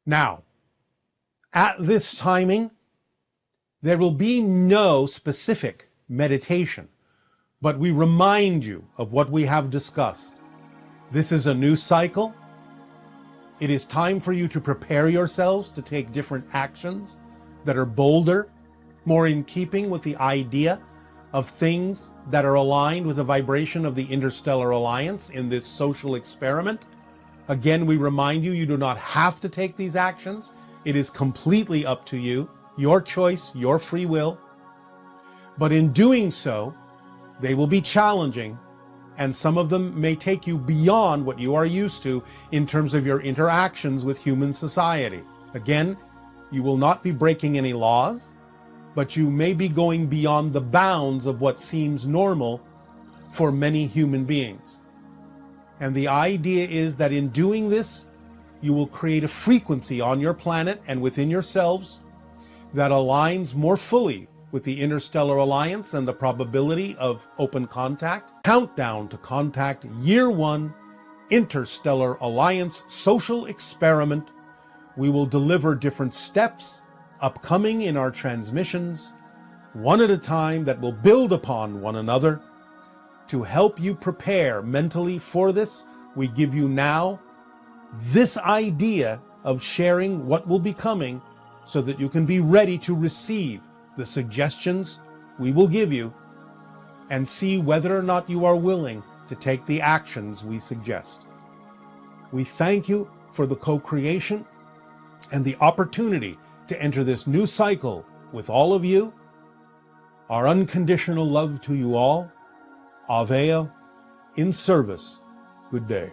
Now, at this timing, there will be no specific meditation, but we remind you of what we have discussed. This is a new cycle. It is time for you to prepare yourselves to take different actions that are bolder, more in keeping with the idea of things that are aligned with the vibration of the Interstellar Alliance in this social experiment. Again, we remind you, you do not have to take these actions. It is completely up to you, your choice, your free will. But in doing so, they will be challenging, and some of them may take you beyond what you are used to in terms of your interactions with human society. Again, you will not be breaking any laws, but you may be going beyond the bounds of what seems normal for many human beings. And the idea is that in doing this, you will create a frequency on your planet and within yourselves that aligns more fully with the interstellar alliance and the probability of open contact. Countdown to contact year 1, interstellar alliance social experiment. We will deliver different steps upcoming in our transmissions, one at a time, that will build upon one another. To help you prepare mentally for this, we give you now this idea of sharing what will be coming so that you can be ready to receive the suggestions we will give you and see whether or not you are willing to take the actions we suggest. We thank you for the co-creation and the opportunity to enter this new cycle with all of you. Our unconditional love to you all. Aveo, in service. Good day.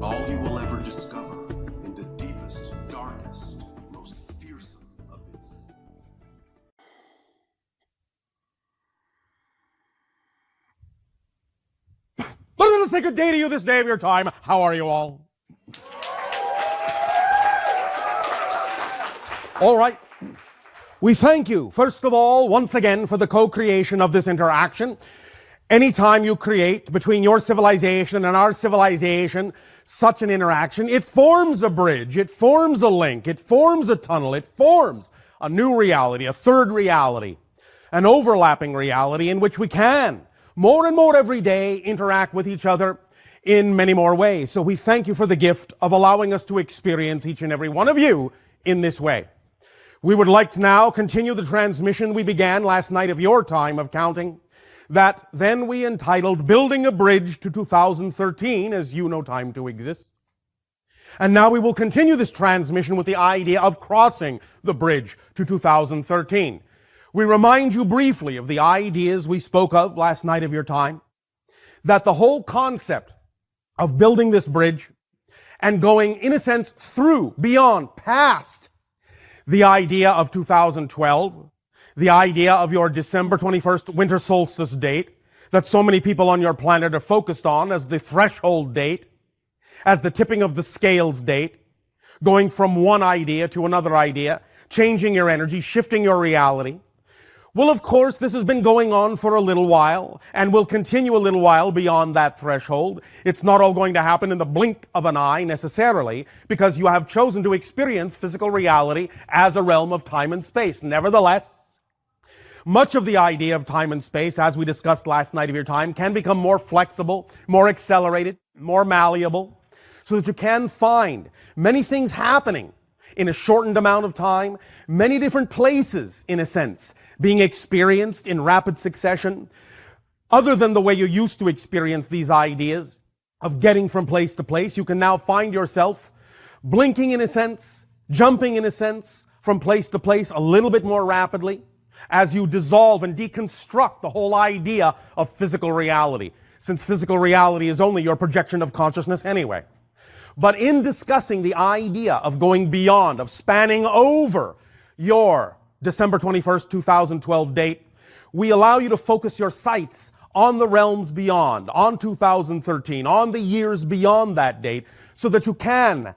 All you will ever discover in the deepest, darkest, most fearsome abyss. Let us say good day to you this day of your time. How are you all? All right. We thank you, first of all, once again, for the co-creation of this interaction. Anytime you create between your civilization and our civilization such an interaction, it forms a bridge, it forms a link, it forms a tunnel, it forms a new reality, a third reality, an overlapping reality in which we can, more and more every day, interact with each other in many more ways. So we thank you for the gift of allowing us to experience each and every one of you in this way. We would like to now continue the transmission we began last night of your time of counting, that then we entitled Building a Bridge to 2013, as you know time to exist. And now we will continue this transmission with the idea of crossing the bridge to 2013. We remind you briefly of the ideas we spoke of last night of your time, that the whole concept of building this bridge and going, in a sense, through, beyond, past the idea of 2012, the idea of your December 21st winter solstice date that so many people on your planet are focused on as the threshold date, as the tipping of the scales date, going from one idea to another idea, changing your energy, shifting your reality. Well, of course, this has been going on for a little while and will continue a little while beyond that threshold. It's not all going to happen in the blink of an eye necessarily, because you have chosen to experience physical reality as a realm of time and space. Nevertheless, much of the idea of time and space, as we discussed last night of your time, can become more flexible, more accelerated, more malleable, so that you can find many things happening in a shortened amount of time, many different places, in a sense, being experienced in rapid succession, other than the way you used to experience these ideas of getting from place to place. You can now find yourself blinking, in a sense, jumping, in a sense, from place to place a little bit more rapidly, as you dissolve and deconstruct the whole idea of physical reality, since physical reality is only your projection of consciousness anyway. But in discussing the idea of going beyond, of spanning over your December 21st, 2012 date, we allow you to focus your sights on the realms beyond, on 2013, on the years beyond that date, so that you can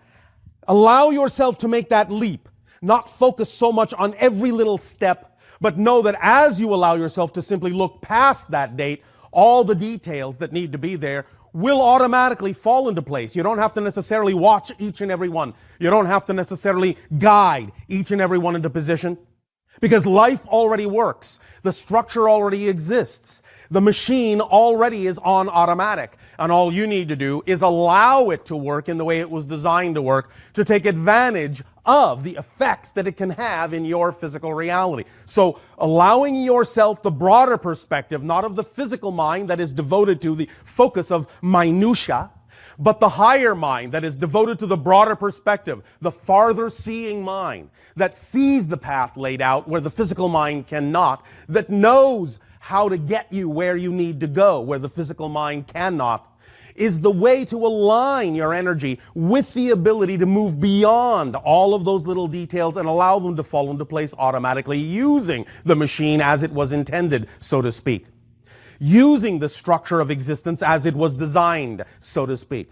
allow yourself to make that leap, not focus so much on every little step, but know that as you allow yourself to simply look past that date, all the details that need to be there will automatically fall into place. You don't have to necessarily watch each and every one. You don't have to necessarily guide each and every one into position, because life already works. The structure already exists. The machine already is on automatic. And all you need to do is allow it to work in the way it was designed to work, to take advantage of the effects that it can have in your physical reality. So allowing yourself the broader perspective, not of the physical mind that is devoted to the focus of minutia, but the higher mind that is devoted to the broader perspective, the farther seeing mind that sees the path laid out where the physical mind cannot, that knows how to get you where you need to go where the physical mind cannot, is the way to align your energy with the ability to move beyond all of those little details and allow them to fall into place automatically, using the machine as it was intended, so to speak. Using the structure of existence as it was designed, so to speak.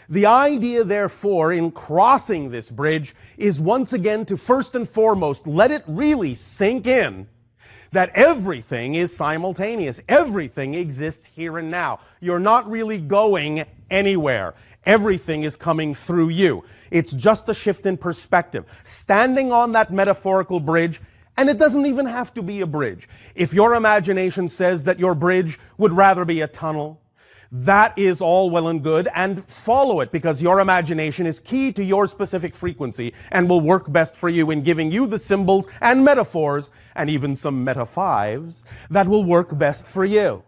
The idea, therefore, in crossing this bridge is once again to first and foremost let it really sink in that everything is simultaneous. Everything exists here and now. You're not really going anywhere. Everything is coming through you. It's just a shift in perspective. Standing on that metaphorical bridge, and it doesn't even have to be a bridge. If your imagination says that your bridge would rather be a tunnel, that is all well and good, and follow it, because your imagination is key to your specific frequency and will work best for you in giving you the symbols and metaphors, and even some meta fives, that will work best for you.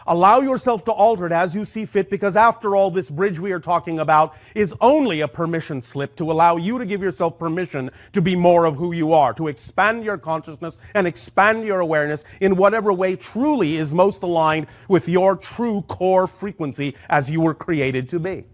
Allow yourself to alter it as you see fit, because after all, this bridge we are talking about is only a permission slip to allow you to give yourself permission to be more of who you are, to expand your consciousness and expand your awareness in whatever way truly is most aligned with your true core frequency as you were created to be.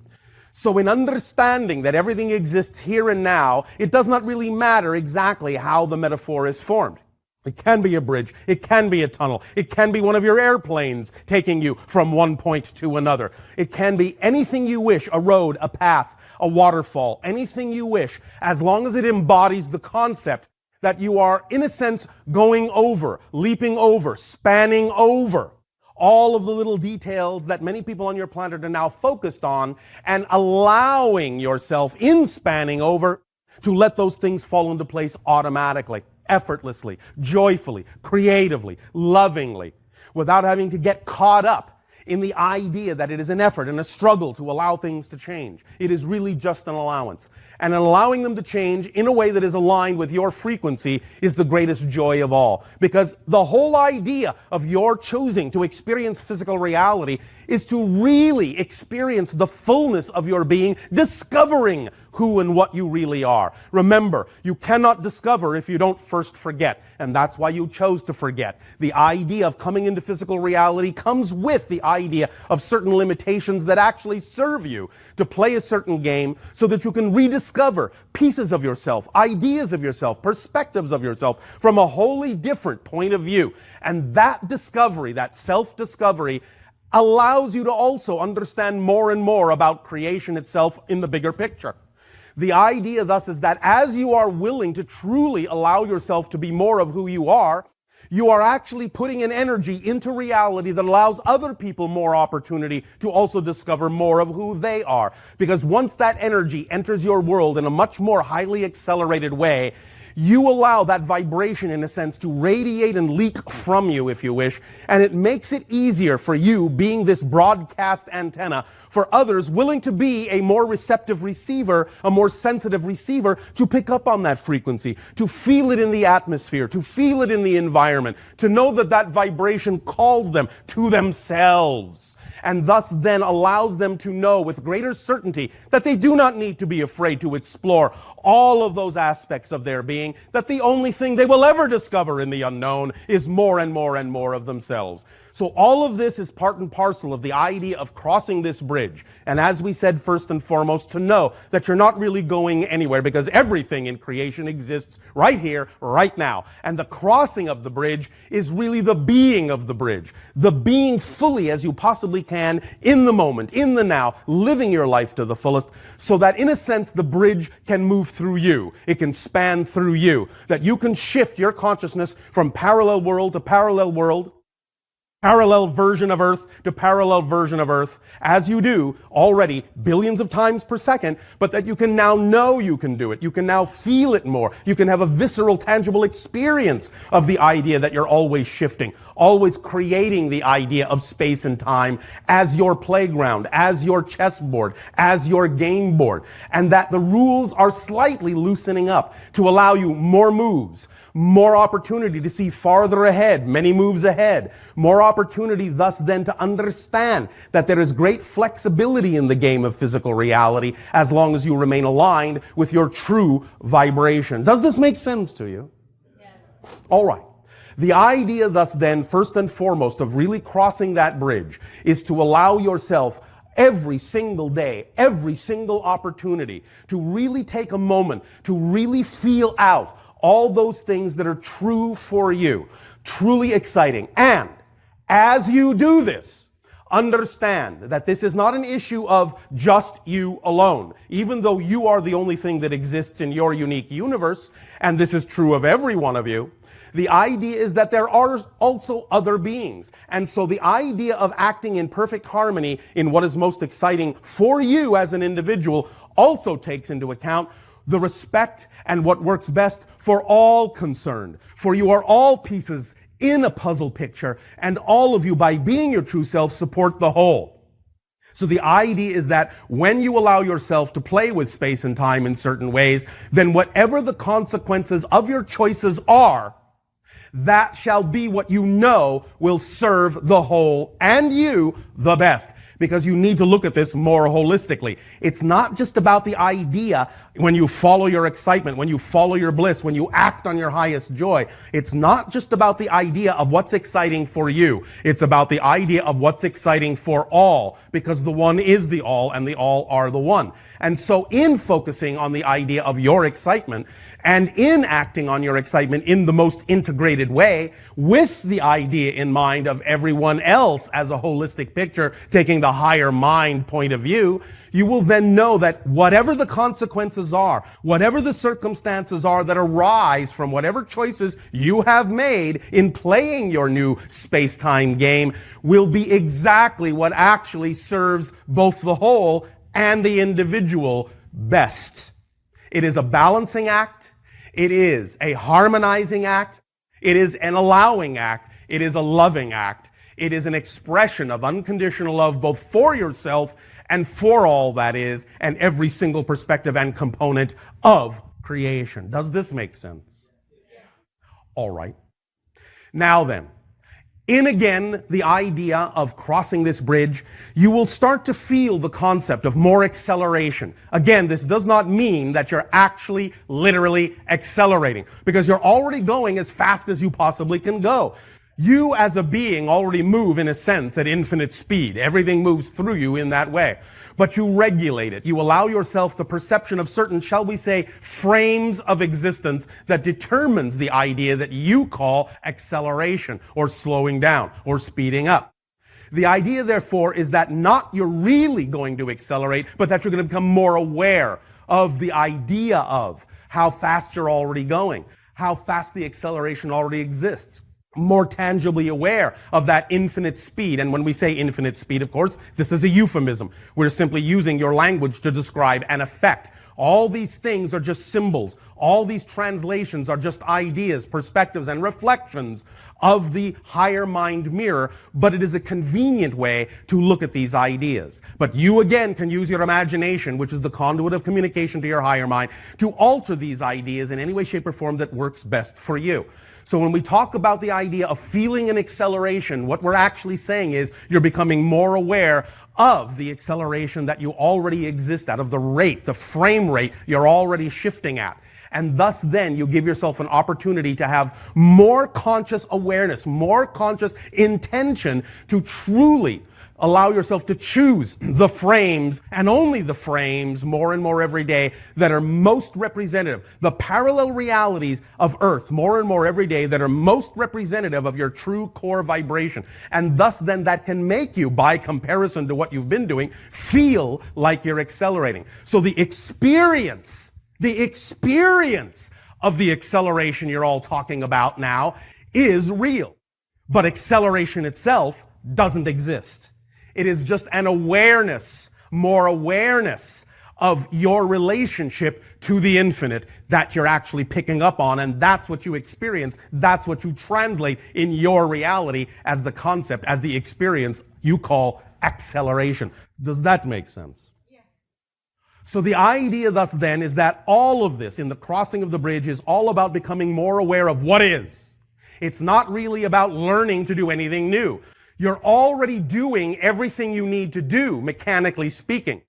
So in understanding that everything exists here and now, it does not really matter exactly how the metaphor is formed. It can be a bridge, it can be a tunnel, it can be one of your airplanes taking you from one point to another. It can be anything you wish, a road, a path, a waterfall, anything you wish, as long as it embodies the concept that you are, in a sense, going over, leaping over, spanning over all of the little details that many people on your planet are now focused on, and allowing yourself, in spanning over, to let those things fall into place automatically, effortlessly, joyfully, creatively, lovingly, without having to get caught up in the idea that it is an effort and a struggle to allow things to change. It is really just an allowance. And allowing them to change in a way that is aligned with your frequency is the greatest joy of all. Because the whole idea of your choosing to experience physical reality is to really experience the fullness of your being, discovering who and what you really are. Remember, you cannot discover if you don't first forget, and that's why you chose to forget. The idea of coming into physical reality comes with the idea of certain limitations that actually serve you to play a certain game so that you can rediscover pieces of yourself, ideas of yourself, perspectives of yourself from a wholly different point of view. And that discovery, that self-discovery, allows you to also understand more and more about creation itself in the bigger picture. The idea thus is that as you are willing to truly allow yourself to be more of who you are actually putting an energy into reality that allows other people more opportunity to also discover more of who they are. Because once that energy enters your world in a much more highly accelerated way, you allow that vibration, in a sense, to radiate and leak from you, if you wish, and it makes it easier for you, being this broadcast antenna, for others willing to be a more receptive receiver, a more sensitive receiver, to pick up on that frequency, to feel it in the atmosphere, to feel it in the environment, to know that that vibration calls them to themselves, and thus then allows them to know with greater certainty that they do not need to be afraid to explore all of those aspects of their being, that the only thing they will ever discover in the unknown is more and more and more of themselves. So all of this is part and parcel of the idea of crossing this bridge. And as we said, first and foremost, to know that you're not really going anywhere because everything in creation exists right here, right now. And the crossing of the bridge is really the being of the bridge. The being fully as you possibly can in the moment, in the now, living your life to the fullest, so that in a sense the bridge can move through you. It can span through you. That you can shift your consciousness from parallel world to parallel world, parallel version of Earth to parallel version of Earth, as you do already billions of times per second, but that you can now know you can do it. You can now feel it more. You can have a visceral, tangible experience of the idea that you're always shifting, always creating the idea of space and time as your playground, as your chessboard, as your game board, and that the rules are slightly loosening up to allow you more moves, more opportunity to see farther ahead, many moves ahead, more opportunity thus then to understand that there is great flexibility in the game of physical reality as long as you remain aligned with your true vibration. Does this make sense to you? Yes. All right. The idea thus then, first and foremost, of really crossing that bridge is to allow yourself every single day, every single opportunity to really take a moment to really feel out all those things that are true for you, truly exciting. And as you do this, understand that this is not an issue of just you alone. Even though you are the only thing that exists in your unique universe, and this is true of every one of you, the idea is that there are also other beings. And so the idea of acting in perfect harmony in what is most exciting for you as an individual also takes into account the respect and what works best for all concerned. For you are all pieces in a puzzle picture, and all of you, by being your true self, support the whole. So the idea is that when you allow yourself to play with space and time in certain ways, then whatever the consequences of your choices are, that shall be what you know will serve the whole and you the best. Because you need to look at this more holistically. It's not just about the idea when you follow your excitement, when you follow your bliss, when you act on your highest joy. It's not just about the idea of what's exciting for you. It's about the idea of what's exciting for all, because the one is the all and the all are the one. And so in focusing on the idea of your excitement and in acting on your excitement in the most integrated way, with the idea in mind of everyone else as a holistic picture, taking the higher mind point of view, you will then know that whatever the consequences are, whatever the circumstances are that arise from whatever choices you have made in playing your new space-time game will be exactly what actually serves both the whole and the individual best. It is a balancing act. It is a harmonizing act. It is an allowing act. It is a loving act. It is an expression of unconditional love both for yourself and for all that is and every single perspective and component of creation. Does this make sense? All right. Now then, in again the idea of crossing this bridge, you will start to feel the concept of more acceleration. Again, this does not mean that you're actually literally accelerating, because you're already going as fast as you possibly can go. You as a being already move in a sense at infinite speed. Everything moves through you in that way. But you regulate it. You allow yourself the perception of certain, shall we say, frames of existence that determines the idea that you call acceleration or slowing down or speeding up. The idea, therefore, is that not you're really going to accelerate, but that you're going to become more aware of the idea of how fast you're already going, how fast the acceleration already exists. More tangibly aware of that infinite speed. And when we say infinite speed, of course, this is a euphemism. We're simply using your language to describe an effect. All these things are just symbols. All these translations are just ideas, perspectives, and reflections of the higher mind mirror, but it is a convenient way to look at these ideas. But you again can use your imagination, which is the conduit of communication to your higher mind, to alter these ideas in any way, shape, or form that works best for you. So when we talk about the idea of feeling an acceleration, what we're actually saying is you're becoming more aware of the acceleration that you already exist at, of the rate, the frame rate you're already shifting at. And thus then you give yourself an opportunity to have more conscious awareness, more conscious intention to truly allow yourself to choose the frames, and only the frames, more and more every day, that are most representative. The parallel realities of Earth, more and more every day, that are most representative of your true core vibration. And thus then that can make you, by comparison to what you've been doing, feel like you're accelerating. So the experience of the acceleration you're all talking about now is real. But acceleration itself doesn't exist. It is just an awareness, more awareness of your relationship to the infinite that you're actually picking up on, and that's what you experience. That's what you translate in your reality as the concept, as the experience you call acceleration. Does that make sense? Yeah. So the idea thus then is that all of this in the crossing of the bridge is all about becoming more aware of what is. It's not really about learning to do anything new. You're already doing everything you need to do, mechanically speaking.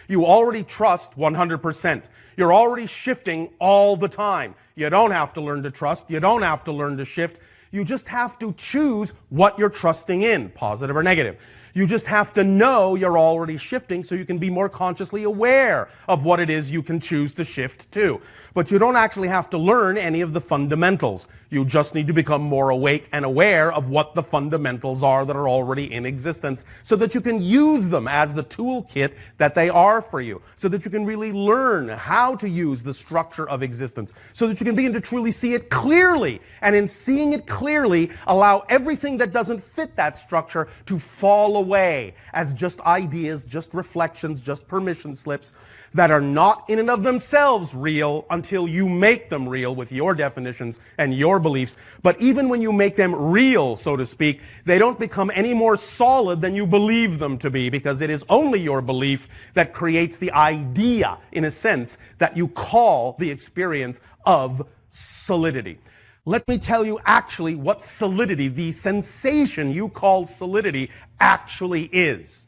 You already trust 100%. You're already shifting all the time. You don't have to learn to trust. You don't have to learn to shift. You just have to choose what you're trusting in, positive or negative. You just have to know you're already shifting so you can be more consciously aware of what it is you can choose to shift to. But you don't actually have to learn any of the fundamentals. You just need to become more awake and aware of what the fundamentals are that are already in existence so that you can use them as the toolkit that they are for you, so that you can really learn how to use the structure of existence, so that you can begin to truly see it clearly. And in seeing it clearly, allow everything that doesn't fit that structure to fall away as just ideas, just reflections, just permission slips that are not in and of themselves real until you make them real with your definitions and your beliefs. But even when you make them real, so to speak, they don't become any more solid than you believe them to be, because it is only your belief that creates the idea, in a sense, that you call the experience of solidity. Let me tell you actually what solidity, the sensation you call solidity, actually is.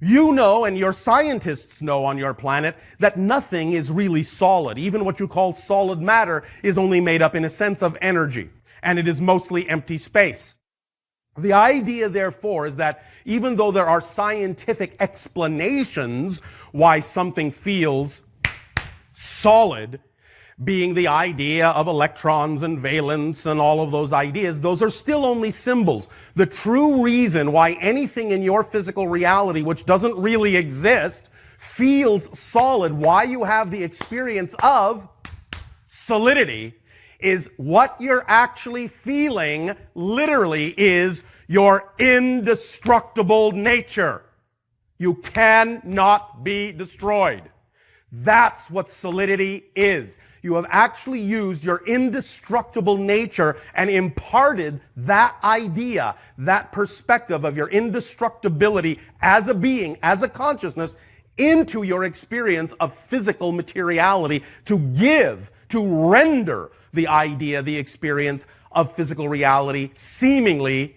You know, and your scientists know on your planet, that nothing is really solid. Even what you call solid matter is only made up in a sense of energy, and it is mostly empty space. The idea, therefore, is that even though there are scientific explanations why something feels solid, being the idea of electrons and valence and all of those ideas, those are still only symbols. The true reason why anything in your physical reality, which doesn't really exist, feels solid, why you have the experience of solidity, is what you're actually feeling literally is your indestructible nature. You cannot be destroyed. That's what solidity is. You have actually used your indestructible nature and imparted that idea, that perspective of your indestructibility as a being, as a consciousness, into your experience of physical materiality to render the idea, the experience of physical reality seemingly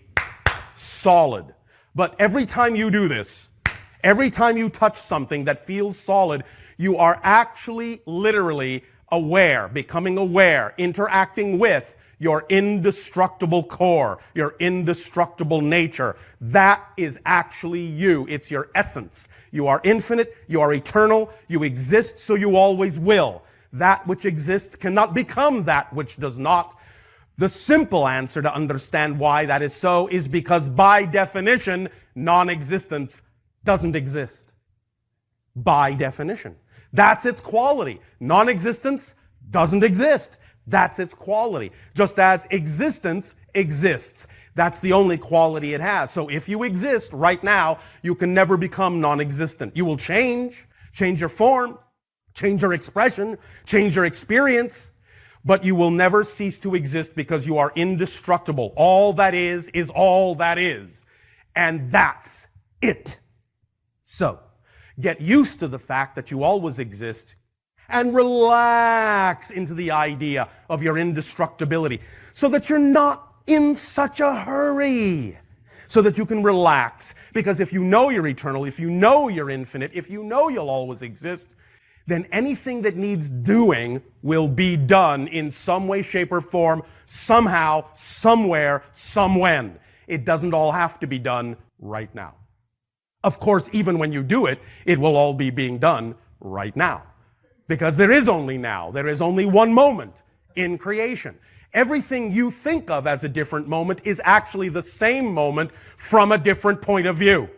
solid. But every time you do this, every time you touch something that feels solid, you are actually literally aware, becoming aware, interacting with your indestructible core, your indestructible nature. That is actually you. It's your essence. You are infinite. You are eternal. You exist, so you always will. That which exists cannot become that which does not. The simple answer to understand why that is so is because, by definition, non-existence doesn't exist. By definition. That's its quality. Non-existence doesn't exist. That's its quality. Just as existence exists. That's the only quality it has. So if you exist right now, you can never become non-existent. You will change your form, change your expression, change your experience, but you will never cease to exist because you are indestructible. All that is all that is. And that's it. So, get used to the fact that you always exist and relax into the idea of your indestructibility so that you're not in such a hurry, so that you can relax. Because if you know you're eternal, if you know you're infinite, if you know you'll always exist, then anything that needs doing will be done in some way, shape, or form, somehow, somewhere, somewhen. It doesn't all have to be done right now. Of course, even when you do it, it will all be being done right now. Because there is only now. There is only one moment in creation. Everything you think of as a different moment is actually the same moment from a different point of view.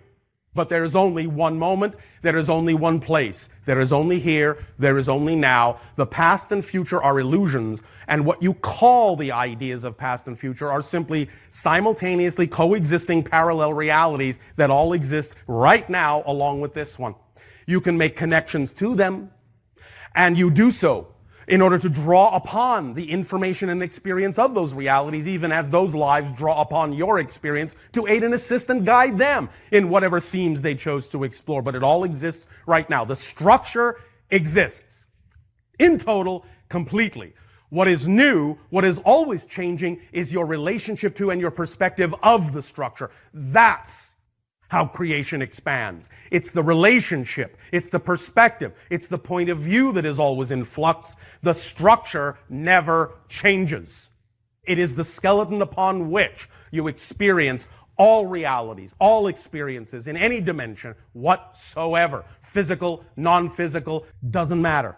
But there is only one moment, there is only one place. There is only here, there is only now. The past and future are illusions, and what you call the ideas of past and future are simply simultaneously coexisting parallel realities that all exist right now along with this one. You can make connections to them, and you do so in order to draw upon the information and experience of those realities, even as those lives draw upon your experience to aid and assist and guide them in whatever themes they chose to explore. But it all exists right now. The structure exists in total, completely. What is new, what is always changing, is your relationship to and your perspective of the structure. That's how creation expands. It's the relationship, it's the perspective, it's the point of view that is always in flux. The structure never changes. It is the skeleton upon which you experience all realities, all experiences in any dimension whatsoever. Physical, non-physical, doesn't matter.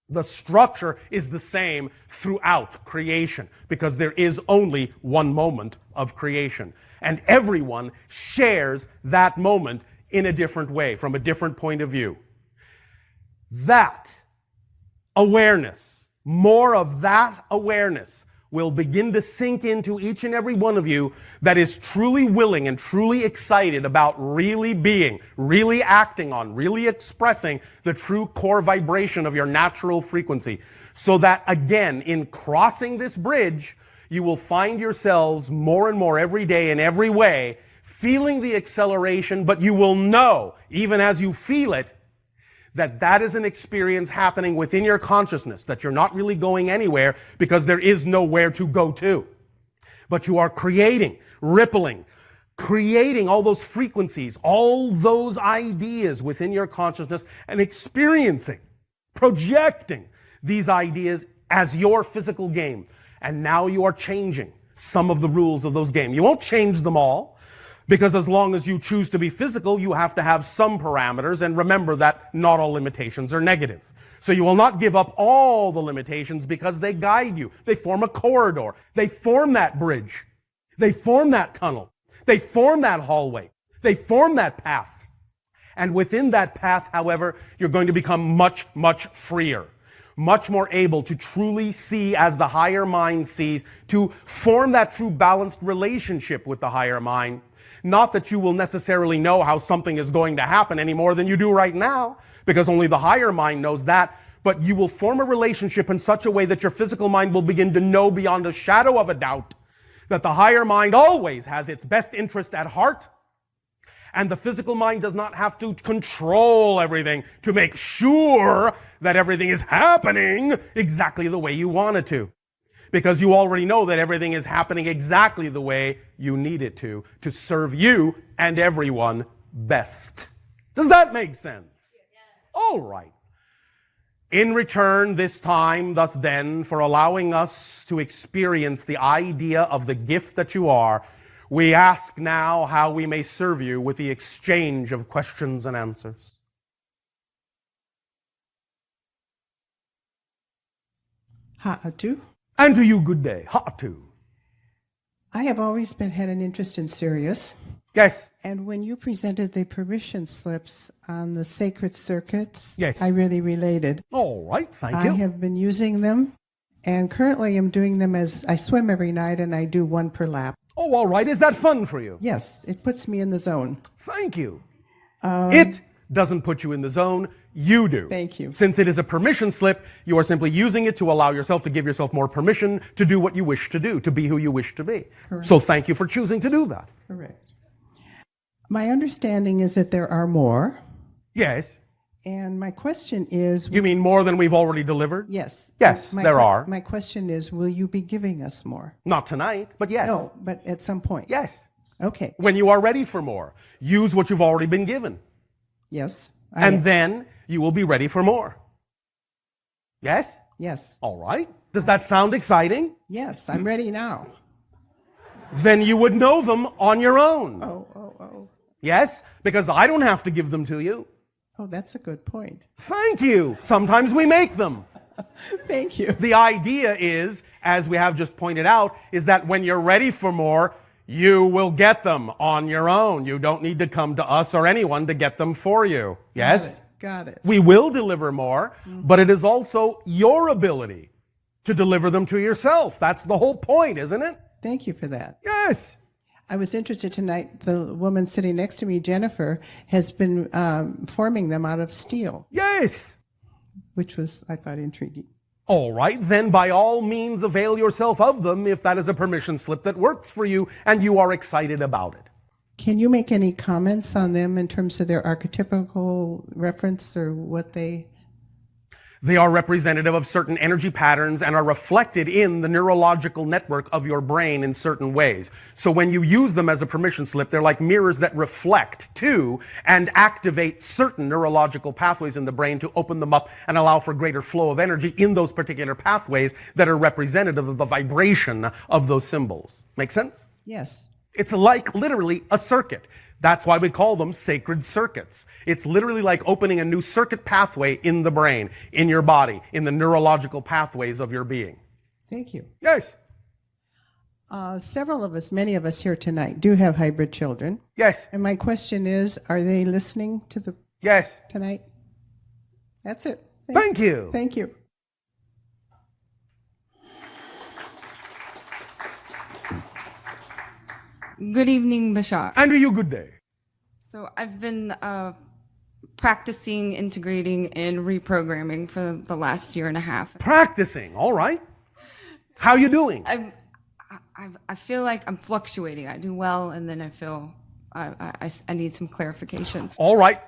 The structure is the same throughout creation because there is only one moment of creation. And everyone shares that moment in a different way, from a different point of view. That awareness, more of that awareness, will begin to sink into each and every one of you that is truly willing and truly excited about really being, really acting on, really expressing the true core vibration of your natural frequency. So that, again, in crossing this bridge, you will find yourselves more and more every day in every way feeling the acceleration, but you will know, even as you feel it, that that is an experience happening within your consciousness, that you're not really going anywhere because there is nowhere to go to. But you are creating, rippling, creating all those frequencies, all those ideas within your consciousness and experiencing, projecting these ideas as your physical game. And now you are changing some of the rules of those games. You won't change them all, because as long as you choose to be physical, you have to have some parameters, and remember that not all limitations are negative. So you will not give up all the limitations because they guide you. They form a corridor. They form that bridge. They form that tunnel. They form that hallway. They form that path. And within that path, however, you're going to become much, much freer. Much more able to truly see as the higher mind sees, to form that true balanced relationship with the higher mind. Not that you will necessarily know how something is going to happen any more than you do right now, because only the higher mind knows that, but you will form a relationship in such a way that your physical mind will begin to know beyond a shadow of a doubt that the higher mind always has its best interest at heart. And the physical mind does not have to control everything to make sure that everything is happening exactly the way you want it to. Because you already know that everything is happening exactly the way you need it to serve you and everyone best. Does that make sense? All right. In return, this time, thus then, for allowing us to experience the idea of the gift that you are, we ask now how we may serve you with the exchange of questions and answers. Ha'atu. And to you, good day. Ha'atu. I have always had an interest in Sirius. Yes. And when you presented the permission slips on the sacred circuits, yes, I really related. All right, thank you. I have been using them, and currently I'm doing them as I swim every night, and I do one per lap. Oh, all right. Is that fun for you? Yes, it puts me in the zone. Thank you. It doesn't put you in the zone. You do. Thank you. Since it is a permission slip, you are simply using it to allow yourself to give yourself more permission to do what you wish to do, to be who you wish to be. Correct. So thank you for choosing to do that. Correct. My understanding is that there are more. Yes. And my question is... You mean more than we've already delivered? Yes. Yes, there are. My question is, will you be giving us more? Not tonight, but yes. No, but at some point. Yes. Okay. When you are ready for more, use what you've already been given. Yes. And then you will be ready for more. Yes? Yes. All right. Does that sound exciting? Yes, I'm ready now. Then you would know them on your own. Oh. Yes? Because I don't have to give them to you. Oh, that's a good point. Thank you. Sometimes we make them. Thank you. The idea is, as we have just pointed out, is that when you're ready for more, you will get them on your own. You don't need to come to us or anyone to get them for you. Yes? Got it. We will deliver more, but it is also your ability to deliver them to yourself. That's the whole point, isn't it? Thank you for that. Yes. I was interested tonight. The woman sitting next to me, Jennifer, has been forming them out of steel. Yes. Which was, I thought, intriguing. All right, then by all means avail yourself of them if that is a permission slip that works for you and you are excited about it. Can you make any comments on them in terms of their archetypical reference or what they... They are representative of certain energy patterns and are reflected in the neurological network of your brain in certain ways. So when you use them as a permission slip, they're like mirrors that reflect to and activate certain neurological pathways in the brain to open them up and allow for greater flow of energy in those particular pathways that are representative of the vibration of those symbols. Make sense? Yes. It's like literally a circuit. That's why we call them sacred circuits. It's literally like opening a new circuit pathway in the brain, in your body, in the neurological pathways of your being. Thank you. Yes. Several of us, many of us here tonight, do have hybrid children. Yes. And my question is, are they listening to the... Yes. Tonight? That's it. Thank you. Thank you. Good evening, Bashar. And to you, good day. So I've been practicing integrating and reprogramming for the last year and a half. Practicing, all right. How you doing? I feel like I'm fluctuating. I do well, and then I feel I need some clarification. All right.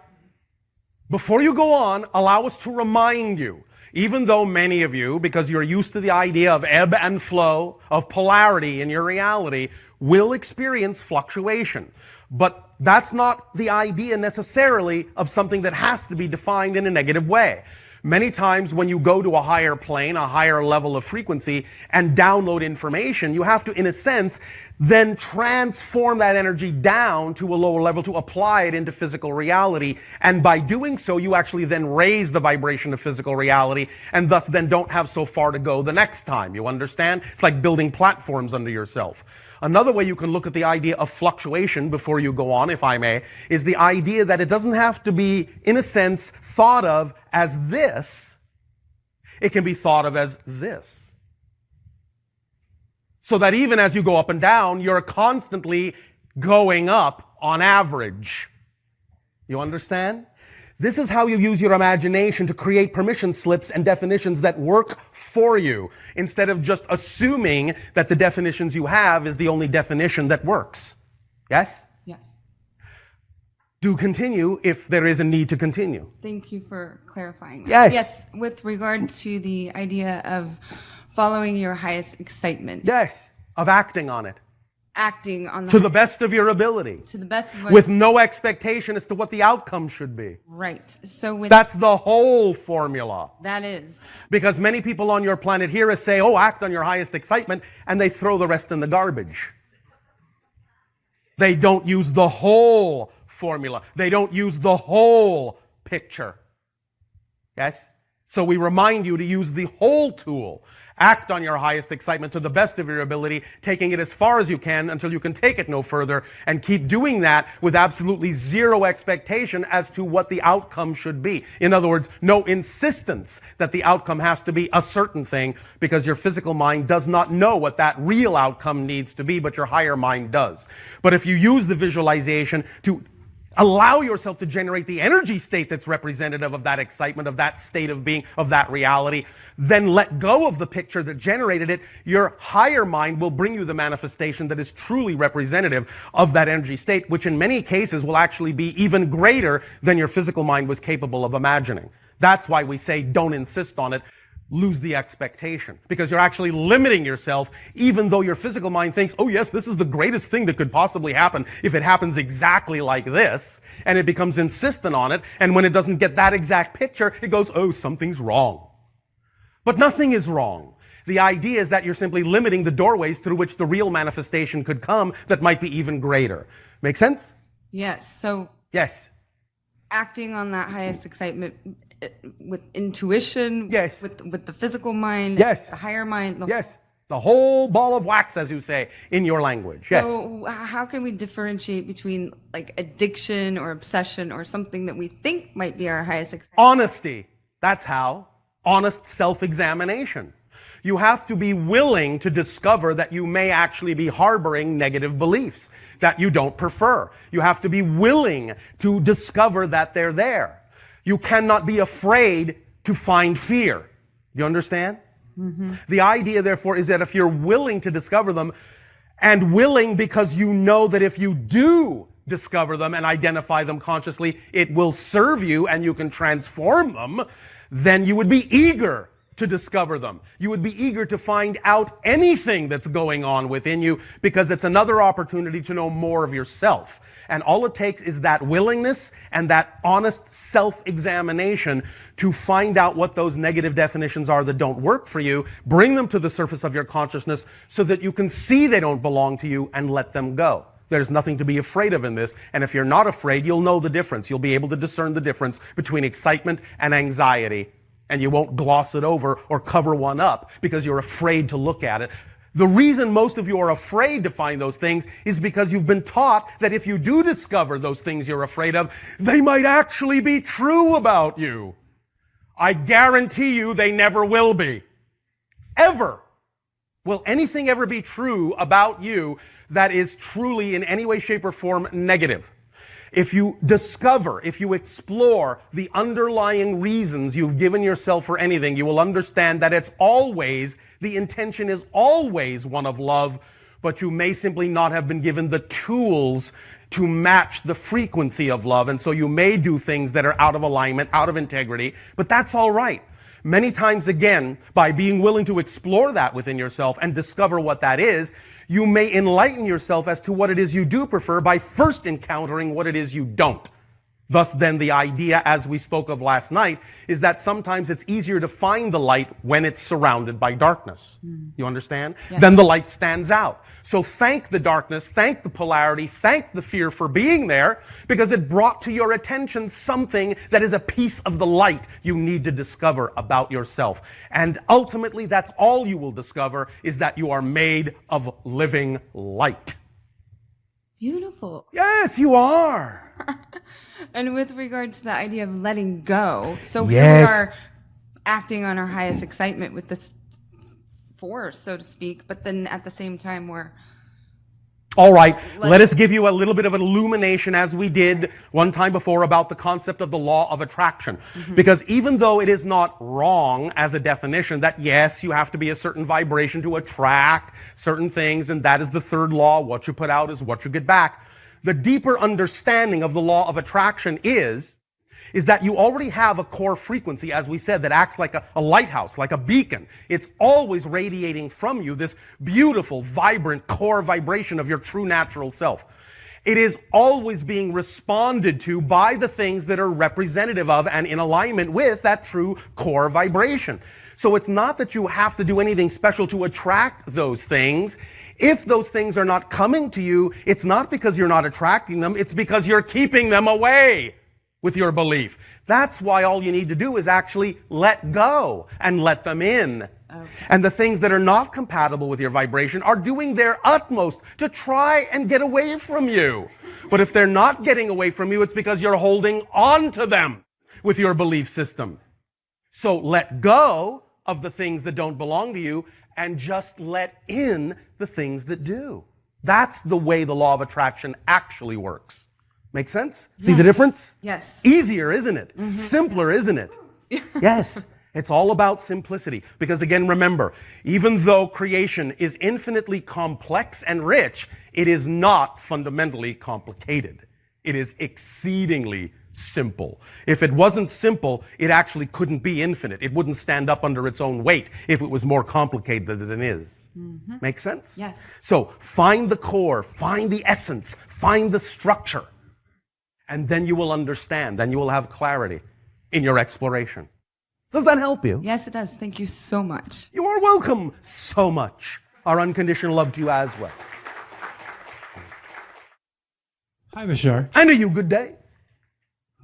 Before you go on, allow us to remind you, even though many of you, because you're used to the idea of ebb and flow, of polarity in your reality, will experience fluctuation. But that's not the idea necessarily of something that has to be defined in a negative way. Many times when you go to a higher plane, a higher level of frequency, and download information, you have to, in a sense, then transform that energy down to a lower level to apply it into physical reality. And by doing so, you actually then raise the vibration of physical reality and thus then don't have so far to go the next time. You understand? It's like building platforms under yourself. Another way you can look at the idea of fluctuation, before you go on, if I may, is the idea that it doesn't have to be, in a sense, thought of as this. It can be thought of as this. So that even as you go up and down, you're constantly going up on average. You understand? This is how you use your imagination to create permission slips and definitions that work for you, instead of just assuming that the definitions you have is the only definition that works. Yes? Yes. Do continue if there is a need to continue. Thank you for clarifying that. Yes. Yes, with regard to the idea of following your highest excitement. Yes, of acting on it. Acting on to the best of your ability. To the best of with no expectation as to what the outcome should be. Right. So that's the whole formula. That is. Because many people on your planet hear us say, oh, act on your highest excitement, and they throw the rest in the garbage. They don't use the whole formula. They don't use the whole picture. Yes? So we remind you to use the whole tool. Act on your highest excitement to the best of your ability, taking it as far as you can until you can take it no further, and keep doing that with absolutely zero expectation as to what the outcome should be. In other words, no insistence that the outcome has to be a certain thing, because your physical mind does not know what that real outcome needs to be, but your higher mind does. But if you use the visualization to allow yourself to generate the energy state that's representative of that excitement, of that state of being, of that reality, then let go of the picture that generated it. Your higher mind will bring you the manifestation that is truly representative of that energy state, which in many cases will actually be even greater than your physical mind was capable of imagining. That's why we say don't insist on it. Lose the expectation, because you're actually limiting yourself, even though your physical mind thinks, oh yes, this is the greatest thing that could possibly happen if it happens exactly like this, and it becomes insistent on it, and when it doesn't get that exact picture, it goes, oh, something's wrong. But nothing is wrong. The idea is that you're simply limiting the doorways through which the real manifestation could come that might be even greater. Make sense? Yes. So yes, acting on that highest excitement with intuition, yes, with the physical mind, yes, the higher mind, yes, the whole ball of wax, as you say in your language. So how can we differentiate between like addiction or obsession or something that we think might be our highest excitement? Honesty. That's how. Honest self-examination. You have to be willing to discover that you may actually be harboring negative beliefs that you don't prefer. You have to be willing to discover that they're there. You cannot be afraid to find fear. You understand? Mm-hmm. The idea, therefore, is that if you're willing to discover them, and willing because you know that if you do discover them and identify them consciously, it will serve you and you can transform them, then you would be eager to discover them. You would be eager to find out anything that's going on within you because it's another opportunity to know more of yourself. And all it takes is that willingness and that honest self-examination to find out what those negative definitions are that don't work for you, bring them to the surface of your consciousness so that you can see they don't belong to you and let them go. There's nothing to be afraid of in this, and if you're not afraid, you'll know the difference. You'll be able to discern the difference between excitement and anxiety, and you won't gloss it over or cover one up because you're afraid to look at it. The reason most of you are afraid to find those things is because you've been taught that if you do discover those things you're afraid of, they might actually be true about you. I guarantee you they never will be. Ever. Will anything ever be true about you that is truly in any way, shape, or form negative? If you discover, if you explore the underlying reasons you've given yourself for anything, you will understand that it's always, the intention is always one of love, but you may simply not have been given the tools to match the frequency of love, and so you may do things that are out of alignment, out of integrity, but that's all right. Many times again, by being willing to explore that within yourself and discover what that is, you may enlighten yourself as to what it is you do prefer by first encountering what it is you don't. Thus, then, the idea, as we spoke of last night, is that sometimes it's easier to find the light when it's surrounded by darkness. You understand? Yes. Then the light stands out. So thank the darkness, thank the polarity, thank the fear for being there, because it brought to your attention something that is a piece of the light you need to discover about yourself. And ultimately, that's all you will discover, is that you are made of living light. Beautiful. Yes, you are. And with regard to the idea of letting go, so Yes. here we are acting on our highest excitement with this force, so to speak, but then at the same time we're... All right, let us give you a little bit of an illumination, as we did one time before, about the concept of the law of attraction. Because even though it is not wrong as a definition that, yes, you have to be a certain vibration to attract certain things, and that is the third law, what you put out is what you get back. The deeper understanding of the law of attraction is that you already have a core frequency, as we said, that acts like a lighthouse, like a beacon. It's always radiating from you this beautiful, vibrant core vibration of your true natural self. It is always being responded to by the things that are representative of and in alignment with that true core vibration. So it's not that you have to do anything special to attract those things. If those things are not coming to you, it's not because you're not attracting them, it's because you're keeping them away with your belief. That's why all you need to do is actually let go and let them in. Okay. And the things that are not compatible with your vibration are doing their utmost to try and get away from you. But if they're not getting away from you, it's because you're holding on to them with your belief system. So let go of the things that don't belong to you and just let in the things that do. That's the way the law of attraction actually works. Make sense? Yes. See the difference? Yes. Easier, isn't it? Simpler, isn't it? Yes. It's all about simplicity. Because again, remember, even though creation is infinitely complex and rich, it is not fundamentally complicated. It is exceedingly simple. If it wasn't simple, it actually couldn't be infinite. It wouldn't stand up under its own weight if it was more complicated than it is. Make sense? Yes. So find the core, find the essence, find the structure, and then you will understand, then you will have clarity in your exploration. Does that help you? Yes, it does. Thank you so much. You are welcome so much. Our unconditional love to you as well. Hi, Bashar. And to you, good day.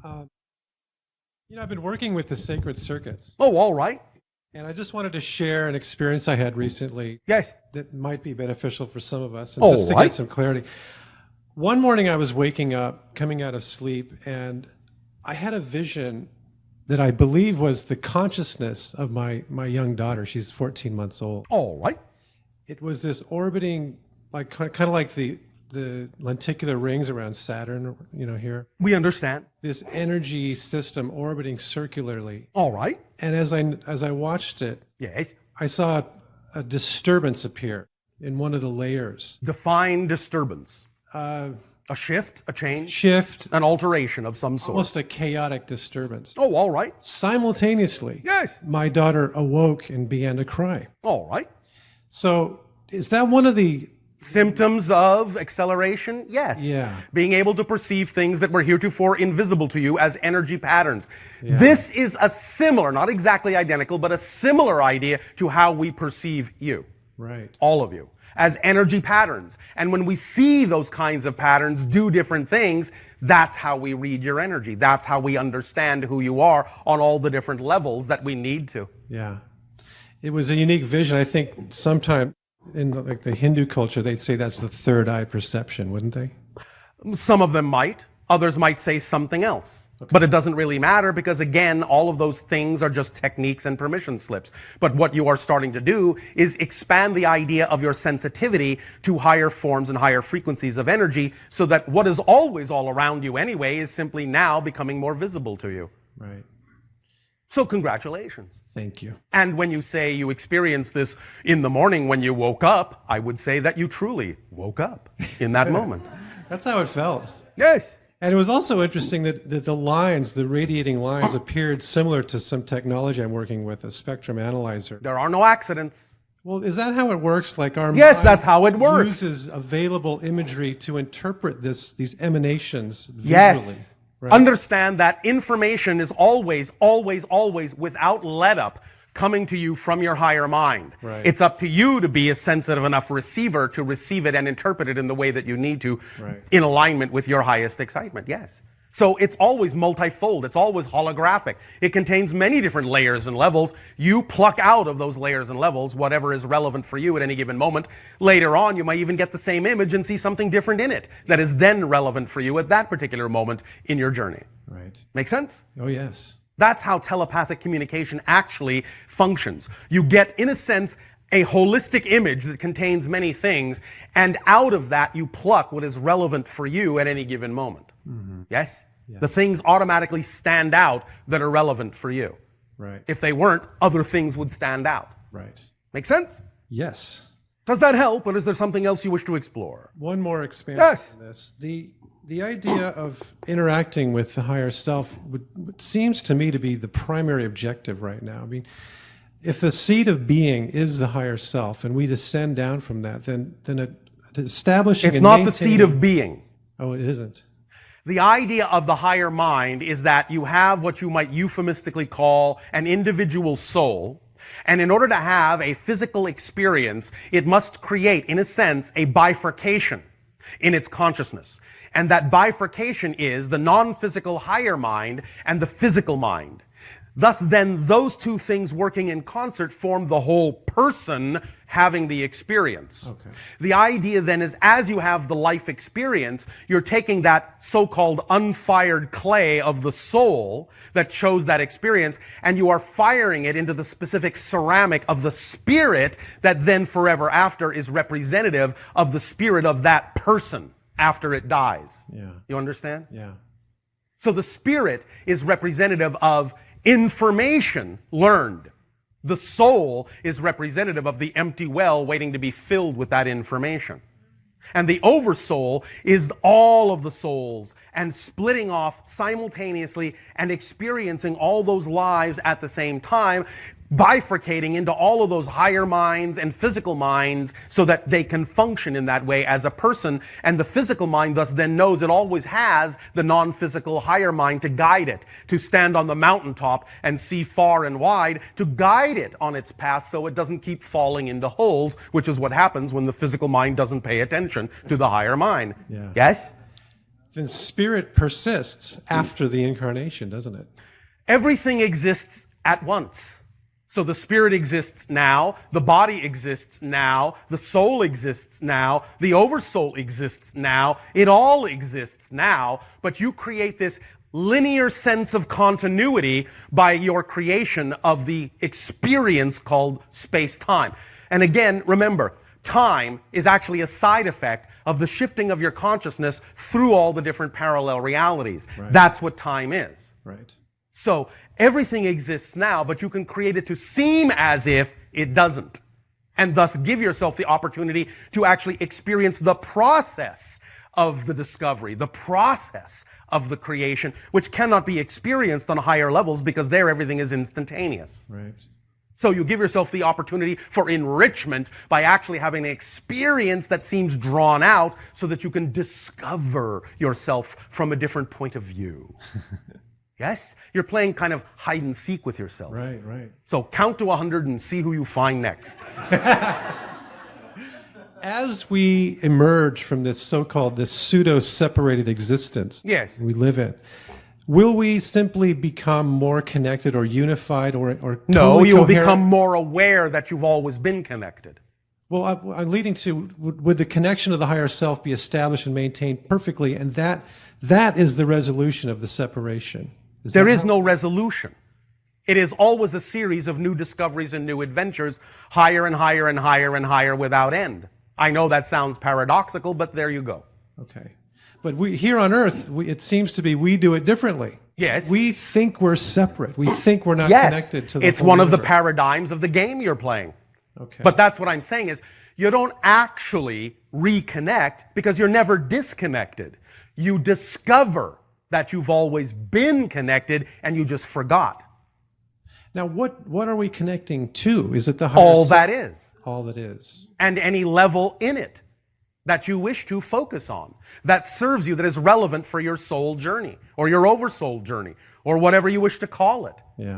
I've been working with the sacred circuits. Oh, all right. And I just wanted to share an experience I had recently. Yes. That might be beneficial for some of us. And All just to right. get some clarity. One morning I was waking up, coming out of sleep, and I had a vision that I believe was the consciousness of my young daughter. She's 14 months old. All right. It was this orbiting, like kind of like the lenticular rings around Saturn, here. We understand. This energy system orbiting circularly. All right. And as I watched it, yes, I saw a disturbance appear in one of the layers. Define disturbance. A shift, a change? Shift. An alteration of some sort. Almost a chaotic disturbance. Oh, all right. Simultaneously, yes, my daughter awoke and began to cry. All right. So is that one of the symptoms of acceleration? Yes. Yeah. Being able to perceive things that were heretofore invisible to you as energy patterns. Yeah. This is a similar, not exactly identical, but a similar idea to how we perceive you. Right. All of you. As energy patterns. And when we see those kinds of patterns do different things, that's how we read your energy. That's how we understand who you are on all the different levels that we need to. Yeah. It was a unique vision. I think sometime in the Hindu culture, they'd say that's the third eye perception, wouldn't they? Some of them might. Others might say something else. Okay. But it doesn't really matter because, again, all of those things are just techniques and permission slips. But what you are starting to do is expand the idea of your sensitivity to higher forms and higher frequencies of energy so that what is always all around you anyway is simply now becoming more visible to you. Right. So congratulations. Thank you. And when you say you experienced this in the morning when you woke up, I would say that you truly woke up in that moment. That's how it felt. Yes. And it was also interesting that the lines, the radiating lines, appeared similar to some technology I'm working with, a spectrum analyzer. There are no accidents. Well, is that how it works? Like our yes, mind that's how it works. Uses available imagery to interpret these emanations visually. Yes. Right? Understand that information is always, always, always, without let up, coming to you from your higher mind. Right. It's up to you to be a sensitive enough receiver to receive it and interpret it in the way that you need to, right, in alignment with your highest excitement. Yes. So it's always multifold. It's always holographic. It contains many different layers and levels. You pluck out of those layers and levels whatever is relevant for you at any given moment. Later on, you might even get the same image and see something different in it that is then relevant for you at that particular moment in your journey. Right. Make sense? Oh, yes. That's how telepathic communication actually functions. You get, in a sense, a holistic image that contains many things, and out of that you pluck what is relevant for you at any given moment. Mm-hmm. Yes? Yes. The things automatically stand out that are relevant for you. Right. If they weren't, other things would stand out. Right. Make sense? Yes. Does that help, or is there something else you wish to explore? One more expansion yes. on this. The idea of interacting with the higher self seems to me to be the primary objective right now. I mean, if the seat of being is the higher self and we descend down from that, then establishing it's not the seat of being. Oh, it isn't. The idea of the higher mind is that you have what you might euphemistically call an individual soul, and in order to have a physical experience, it must create, in a sense, a bifurcation in its consciousness. And that bifurcation is the non-physical higher mind and the physical mind. Thus, then, those two things working in concert form the whole person having the experience. Okay. The idea then is, as you have the life experience, you're taking that so-called unfired clay of the soul that chose that experience, and you are firing it into the specific ceramic of the spirit that then forever after is representative of the spirit of that person after it dies. Yeah. You understand? Yeah. So the spirit is representative of information learned. The soul is representative of the empty well waiting to be filled with that information. And the oversoul is all of the souls and splitting off simultaneously and experiencing all those lives at the same time, bifurcating into all of those higher minds and physical minds so that they can function in that way as a person. And the physical mind thus then knows it always has the non-physical higher mind to guide it, to stand on the mountaintop and see far and wide, to guide it on its path so it doesn't keep falling into holes, which is what happens when the physical mind doesn't pay attention to the higher mind. Yeah. Yes? Then spirit persists after the incarnation, doesn't it? Everything exists at once. So the spirit exists now, the body exists now, the soul exists now, the oversoul exists now, it all exists now, but you create this linear sense of continuity by your creation of the experience called space-time. And again, remember, time is actually a side effect of the shifting of your consciousness through all the different parallel realities. Right. That's what time is. Right. So everything exists now, but you can create it to seem as if it doesn't. And thus give yourself the opportunity to actually experience the process of the discovery, the process of the creation, which cannot be experienced on higher levels because there everything is instantaneous. Right. So you give yourself the opportunity for enrichment by actually having an experience that seems drawn out so that you can discover yourself from a different point of view. Yes? You're playing kind of hide and seek with yourself. Right, right. So count to 100 and see who you find next. As we emerge from this so-called, this pseudo-separated existence Yes. we live in, will we simply become more connected or unified or No, totally you'll coherent? become more aware that you've always been connected. Well, I'm leading to, would the connection of the higher self be established and maintained perfectly? And that is the resolution of the separation. There is no resolution. It is always a series of new discoveries and new adventures, higher and higher and higher and higher without end. I know that sounds paradoxical, but there you go. Okay. But we here on Earth, it seems to be we do it differently. Yes. We think we're separate. We think we're not Yes, connected to the it's whole one of the universe. paradigms of the game you're playing. Okay. But that's what I'm saying is you don't actually reconnect because you're never disconnected. You discover that you've always been connected and you just forgot. Now, what are we connecting to? Is it the higher All self? that is. All that is. And any level in it that you wish to focus on, that serves you, that is relevant for your soul journey or your oversoul journey or whatever you wish to call it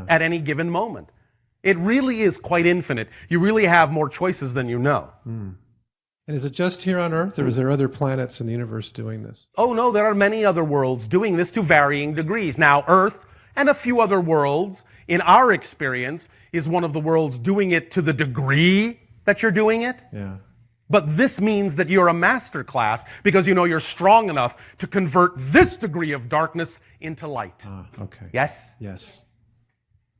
at any given moment. It really is quite infinite. You really have more choices than you know. And is it just here on Earth, or is there other planets in the universe doing this? Oh no, there are many other worlds doing this to varying degrees. Now, Earth and a few other worlds, in our experience, is one of the worlds doing it to the degree that you're doing it. Yeah. But this means that you're a master class because you know you're strong enough to convert this degree of darkness into light. Ah, okay. Yes? Yes.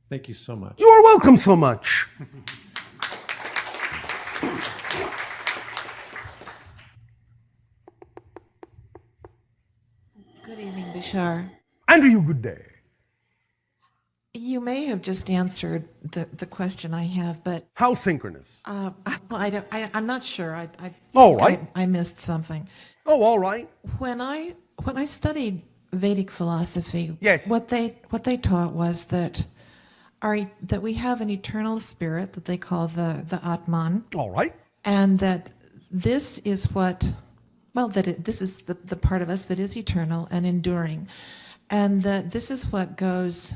Thank you so much. You are welcome so much. Good evening, Bashar. And to you, good day. You may have just answered the question I have, but how synchronous? I'm not sure. All right. I missed something. Oh, all right. When I studied Vedic philosophy, yes, what they taught was that we have an eternal spirit that they call the Atman. All right. And that this is this is the part of us that is eternal and enduring, and that this is what goes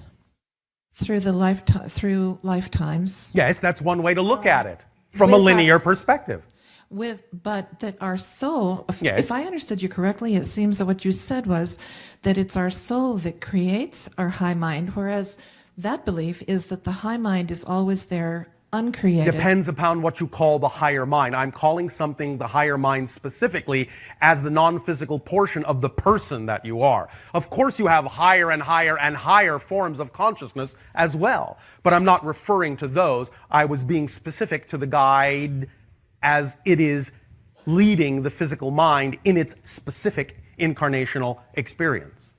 through lifetimes. Yes, that's one way to look at it from a linear perspective. But that our soul, Yes. if I understood you correctly, it seems that what you said was that it's our soul that creates our high mind, whereas that belief is that the high mind is always there, uncreated. Depends upon what you call the higher mind. I'm calling something the higher mind specifically as the non-physical portion of the person that you are. Of course, you have higher and higher and higher forms of consciousness as well, but I'm not referring to those. I was being specific to the guide as it is leading the physical mind in its specific incarnational experience.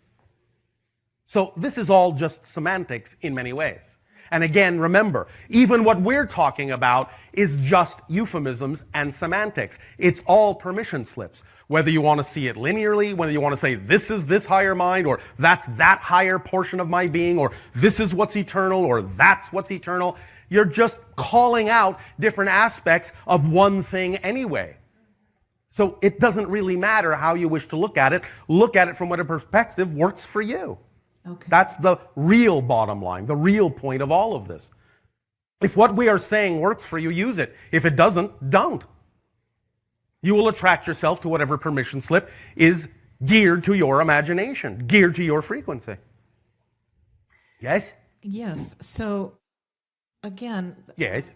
So this is all just semantics in many ways. And again, remember, even what we're talking about is just euphemisms and semantics. It's all permission slips. Whether you want to see it linearly, whether you want to say this is this higher mind, or that's that higher portion of my being, or this is what's eternal, or that's what's eternal. You're just calling out different aspects of one thing anyway. So it doesn't really matter how you wish to look at it. Look at it from whatever perspective works for you. Okay. That's the real bottom line, the real point of all of this. If what we are saying works for you, use it. If it doesn't, don't. You will attract yourself to whatever permission slip is geared to your imagination, geared to your frequency. Yes? Yes. So, again, Yes.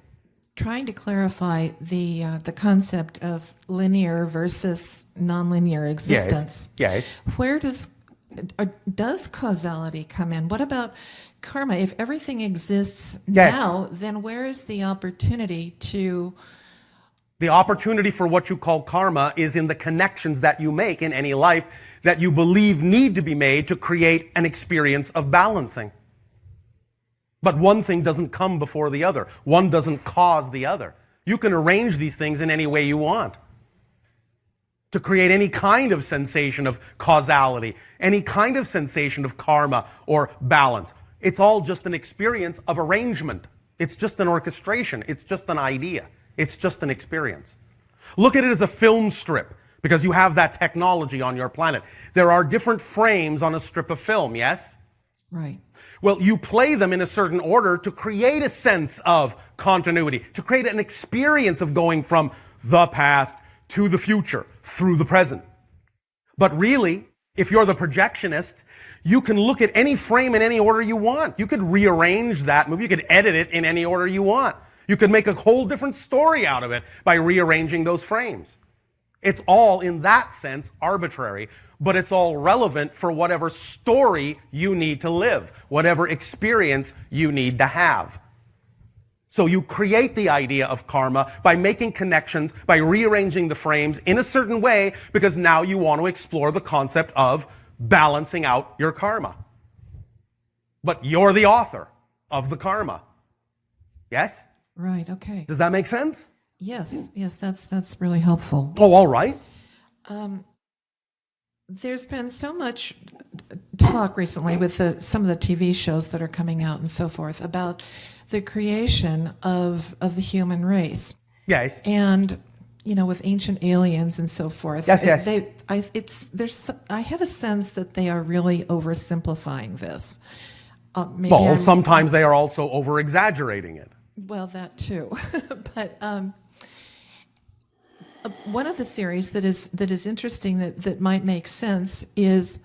trying to clarify the concept of linear versus nonlinear existence. Yes. Where does causality come in? What about karma? If everything exists Yes. now, then where is the opportunity to... The opportunity for what you call karma is in the connections that you make in any life that you believe need to be made to create an experience of balancing. But one thing doesn't come before the other. One doesn't cause the other. You can arrange these things in any way you want to create any kind of sensation of causality, any kind of sensation of karma or balance. It's all just an experience of arrangement. It's just an orchestration. It's just an idea. It's just an experience. Look at it as a film strip, because you have that technology on your planet. There are different frames on a strip of film, yes? Right. Well, you play them in a certain order to create a sense of continuity, to create an experience of going from the past to the future through the present. But really, if you're the projectionist, you can look at any frame in any order you want. You could rearrange that movie. You could edit it in any order you want. You could make a whole different story out of it by rearranging those frames. It's all, in that sense, arbitrary, but it's all relevant for whatever story you need to live, whatever experience you need to have. So you create the idea of karma by making connections, by rearranging the frames in a certain way, because now you want to explore the concept of balancing out your karma. But you're the author of the karma. Yes? Right, okay. Does that make sense? Yes, that's really helpful. Oh, all right. There's been so much talk recently with some of the TV shows that are coming out and so forth about the creation of the human race. Yes. And, with ancient aliens and so forth. Yes. I have a sense that they are really oversimplifying this. Sometimes they are also over-exaggerating it. Well, that too. But one of the theories that is interesting that might make sense is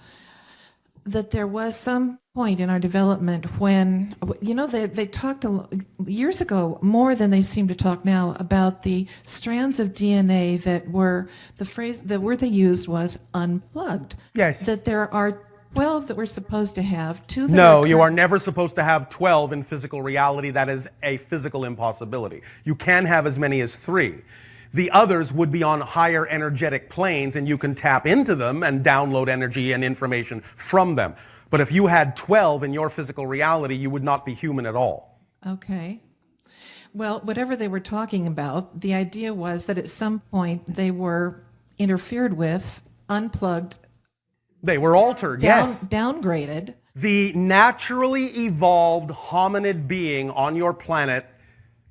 that there was some point in our development when, they talked years ago, more than they seem to talk now, about the strands of DNA that were, the word they used was unplugged. Yes. That there are 12 that we're supposed to have, 2 that No, you are never supposed to have 12 in physical reality. That is a physical impossibility. You can have as many as 3. The others would be on higher energetic planes, and you can tap into them and download energy and information from them. But if you had 12 in your physical reality, you would not be human at all. Okay. Well, whatever they were talking about, the idea was that at some point they were interfered with, unplugged. They were altered, yes. Downgraded. The naturally evolved hominid being on your planet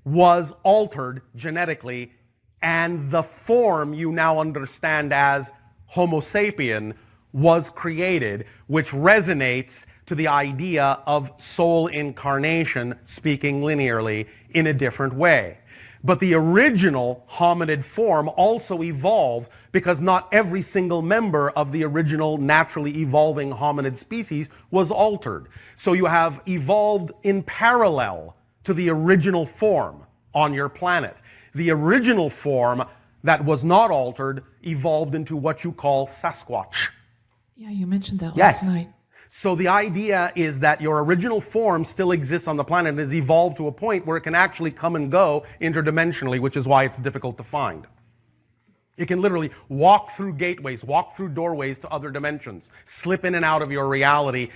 was altered genetically, and the form you now understand as Homo sapien was created, which resonates to the idea of soul incarnation, speaking linearly, in a different way. But the original hominid form also evolved because not every single member of the original naturally evolving hominid species was altered. So you have evolved in parallel to the original form on your planet. The original form that was not altered evolved into what you call Sasquatch. Yeah, you mentioned that last night. So the idea is that your original form still exists on the planet and has evolved to a point where it can actually come and go interdimensionally, which is why it's difficult to find. It can literally walk through gateways, walk through doorways to other dimensions, slip in and out of your reality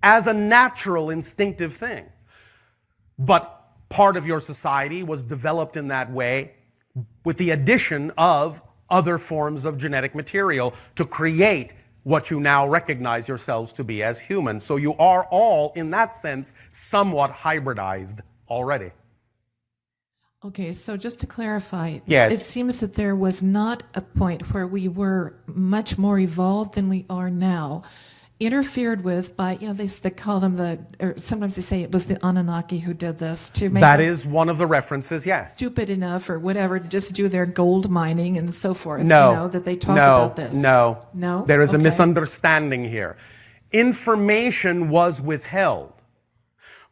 as a natural, instinctive thing. But part of your society was developed in that way with the addition of other forms of genetic material to create what you now recognize yourselves to be as human. So you are all, in that sense, somewhat hybridized already. Okay, so just to clarify, Yes. it seems that there was not a point where we were much more evolved than we are now, interfered with by, they call them or sometimes they say it was the Anunnaki who did this to make That them is one of the references, yes. stupid enough or whatever to just do their gold mining and so forth. No. That they talk no, about this. No. No? There is a Okay. misunderstanding here. Information was withheld,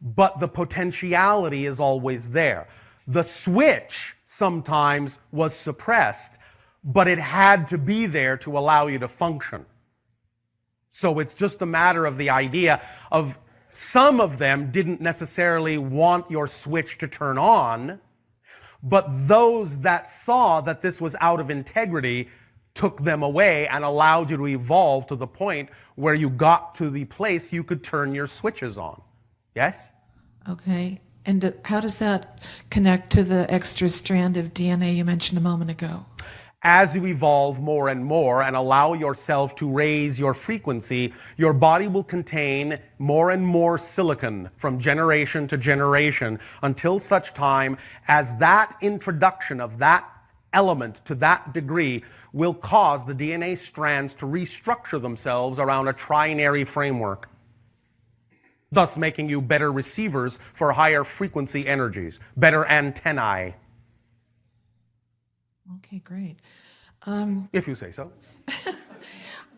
but the potentiality is always there. The switch sometimes was suppressed, but it had to be there to allow you to function. So it's just a matter of the idea of some of them didn't necessarily want your switch to turn on, but those that saw that this was out of integrity took them away and allowed you to evolve to the point where you got to the place you could turn your switches on. Yes? Okay. And how does that connect to the extra strand of DNA you mentioned a moment ago? As you evolve more and more and allow yourself to raise your frequency, your body will contain more and more silicon from generation to generation until such time as that introduction of that element to that degree will cause the DNA strands to restructure themselves around a trinary framework, thus making you better receivers for higher frequency energies, better antennae. Okay, great. If you say so.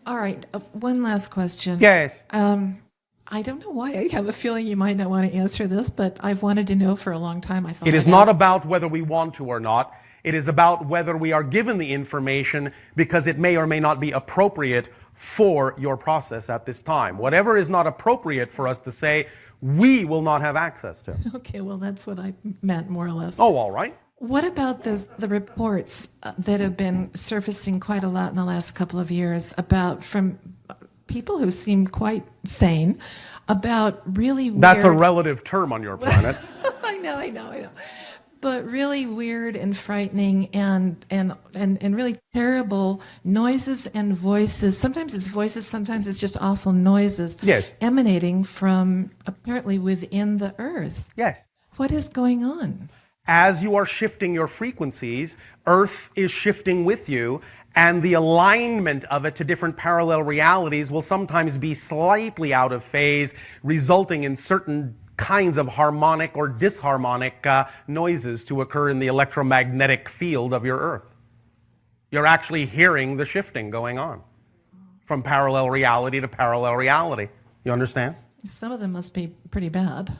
All right, one last question. Yes. I don't know why I have a feeling you might not want to answer this, but I've wanted to know for a long time. I thought It is I'd not ask. about whether we want to or not. It is about whether we are given the information because it may or may not be appropriate for your process at this time. Whatever is not appropriate for us to say, we will not have access to. Okay, well, that's what I meant more or less. Oh, all right. What about the reports that have been surfacing quite a lot in the last couple of years from people who seem quite sane about really weird... That's a relative term on your planet. I know. But really weird and frightening and really terrible noises and voices. Sometimes it's voices, sometimes it's just awful noises. Yes. Emanating from apparently within the earth. Yes. What is going on? As you are shifting your frequencies, Earth is shifting with you, and the alignment of it to different parallel realities will sometimes be slightly out of phase, resulting in certain kinds of harmonic or disharmonic noises to occur in the electromagnetic field of your Earth. You're actually hearing the shifting going on from parallel reality to parallel reality. You understand? Some of them must be pretty bad.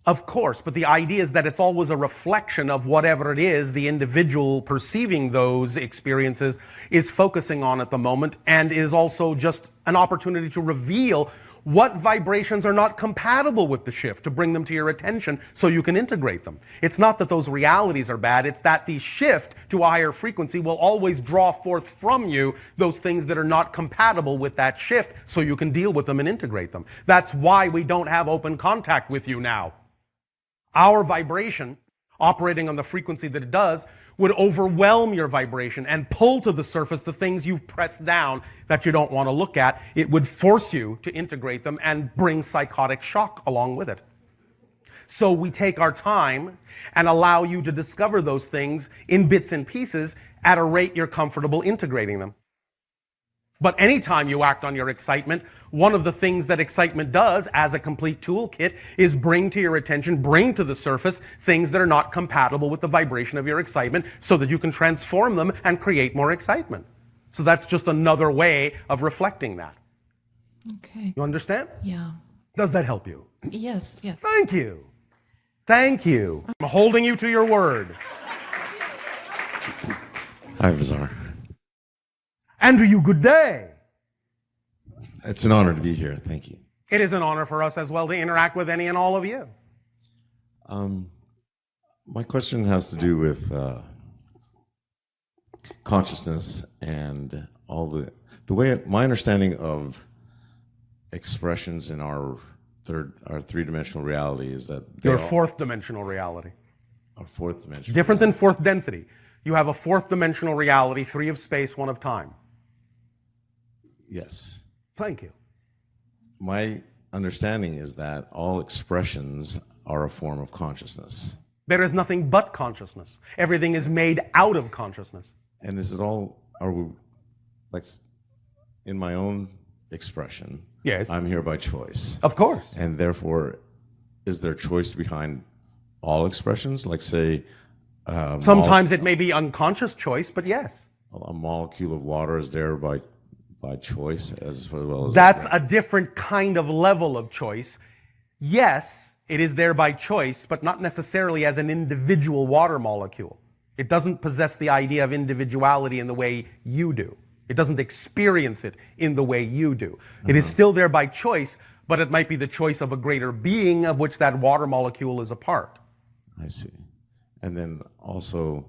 Of course, but the idea is that it's always a reflection of whatever it is the individual perceiving those experiences is focusing on at the moment, and is also just an opportunity to reveal what vibrations are not compatible with the shift, to bring them to your attention so you can integrate them. It's not that those realities are bad, it's that the shift to a higher frequency will always draw forth from you those things that are not compatible with that shift so you can deal with them and integrate them. That's why we don't have open contact with you now. Our vibration, operating on the frequency that it does, would overwhelm your vibration and pull to the surface the things you've pressed down that you don't want to look at. It would force you to integrate them and bring psychotic shock along with it. So we take our time and allow you to discover those things in bits and pieces at a rate you're comfortable integrating them. But anytime you act on your excitement, one of the things that excitement does as a complete toolkit is bring to your attention, bring to the surface things that are not compatible with the vibration of your excitement so that you can transform them and create more excitement. So that's just another way of reflecting that. Okay. You understand? Yeah. Does that help you? Yes. Thank you. Thank you. I'm holding you to your word. Hi, Bashar. Andrew, good day. It's an honor to be here. Thank you. It is an honor for us as well to interact with any and all of you. My question has to do with consciousness and all the way my understanding of expressions in our three-dimensional reality is that Your fourth dimensional reality. Our fourth dimension. Different than fourth density. You have a fourth dimensional reality, 3 of space, 1 of time. Yes. Thank you. My understanding is that all expressions are a form of consciousness. There is nothing but consciousness. Everything is made out of consciousness. And is it all, are we, like, in my own expression, yes, I'm here by choice. Of course. And therefore, is there choice behind all expressions? Like, say, sometimes it may be unconscious choice, but yes. A molecule of water is there by choice as well as... That's a different kind of level of choice. Yes, it is there by choice, but not necessarily as an individual water molecule. It doesn't possess the idea of individuality in the way you do. It doesn't experience it in the way you do. It is still there by choice, but it might be the choice of a greater being of which that water molecule is a part. I see. And then also,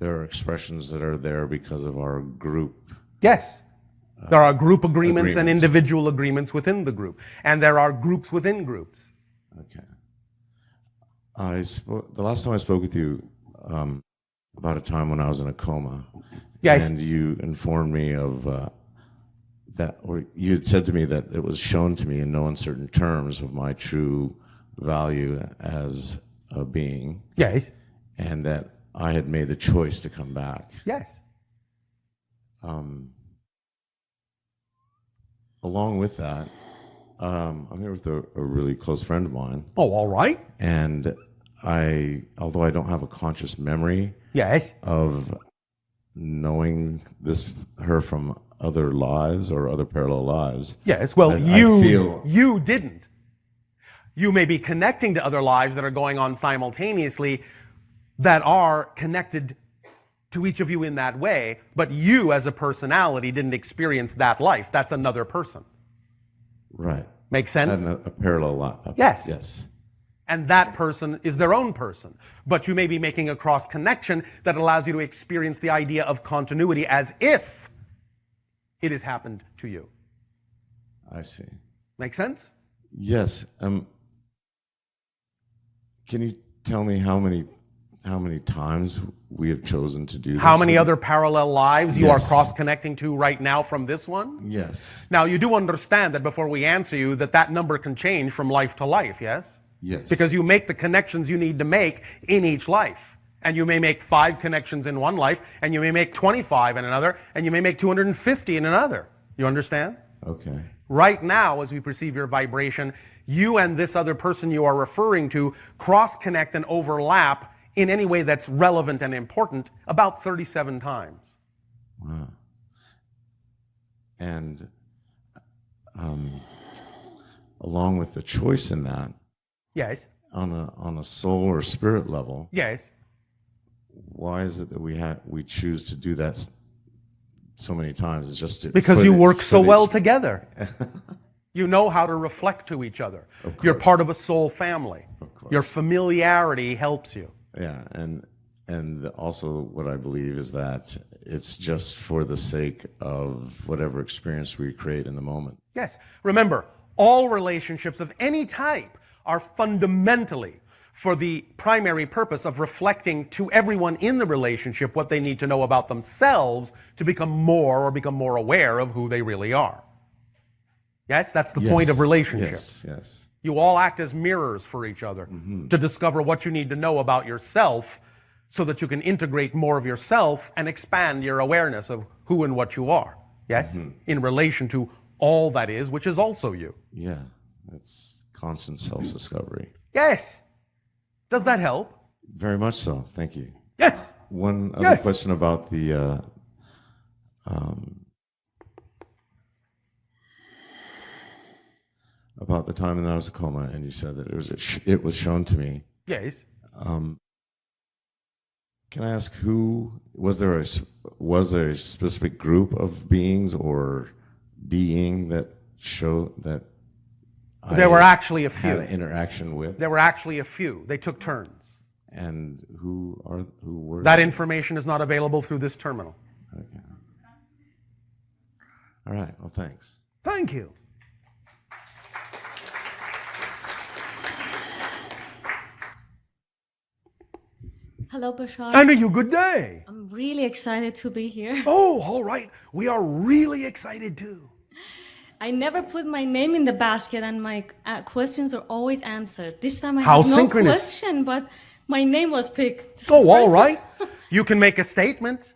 there are expressions that are there because of our group. Yes. There are group agreements and individual agreements within the group. And there are groups within groups. Okay. The last time I spoke with you, about a time when I was in a coma. Yes. And you informed me of that, or you had said to me that it was shown to me in no uncertain terms of my true value as a being. Yes. And that I had made the choice to come back. Yes. Along with that, I'm here with a really close friend of mine. Oh, all right. And although I don't have a conscious memory yes, of knowing her from other lives or other parallel lives. Yes, well, I you didn't. You may be connecting to other lives that are going on simultaneously that are connected to each of you in that way, but you as a personality didn't experience that life. That's another person. Right. Make sense? A parallel life. Yes. Yes. And that person is their own person. But you may be making a cross connection that allows you to experience the idea of continuity as if it has happened to you. I see. Make sense? Yes. Can you tell me how many times we have chosen to do this? How many other parallel lives you are Yes. cross-connecting to right now from this one? Yes. Now, you do understand that before we answer you, that number can change from life to life, yes? Yes. Because you make the connections you need to make in each life. And you may make 5 connections in one life, and you may make 25 in another, and you may make 250 in another. You understand? Okay. Right now, as we perceive your vibration, you and this other person you are referring to cross-connect and overlap in any way that's relevant and important about 37 times. Wow. And along with the choice in that, yes, on a soul or spirit level, yes, why is it that we choose to do that so many times? It's just because you work so well together. You know how to reflect to each other. You're part of a soul family. Your familiarity helps you. Yeah, and also what I believe is that it's just for the sake of whatever experience we create in the moment. Yes. Remember, all relationships of any type are fundamentally for the primary purpose of reflecting to everyone in the relationship what they need to know about themselves to become more aware of who they really are. Yes, that's the point of relationships. Yes, yes. You all act as mirrors for each other to discover what you need to know about yourself so that you can integrate more of yourself and expand your awareness of who and what you are. Yes? In relation to all that is, which is also you. Yeah, it's constant self-discovery. Yes. Does that help? Very much so. Thank you. Yes. One other question about the time that I was in a coma, and you said that it was shown to me. Yes. Can I ask who was there a specific group of beings or being that showed that? There were actually a few. Had an interaction with. There were actually a few. They took turns. And who were that they? information is not available through this terminal. Okay. All right. Well, thanks. Thank you. Hello, Bashar. And you good day. I'm really excited to be here. Oh, all right. We are really excited too. I never put my name in the basket, and my questions are always answered. This time I How have no synchronous. question, but My name was picked. Oh, all right. You can make a statement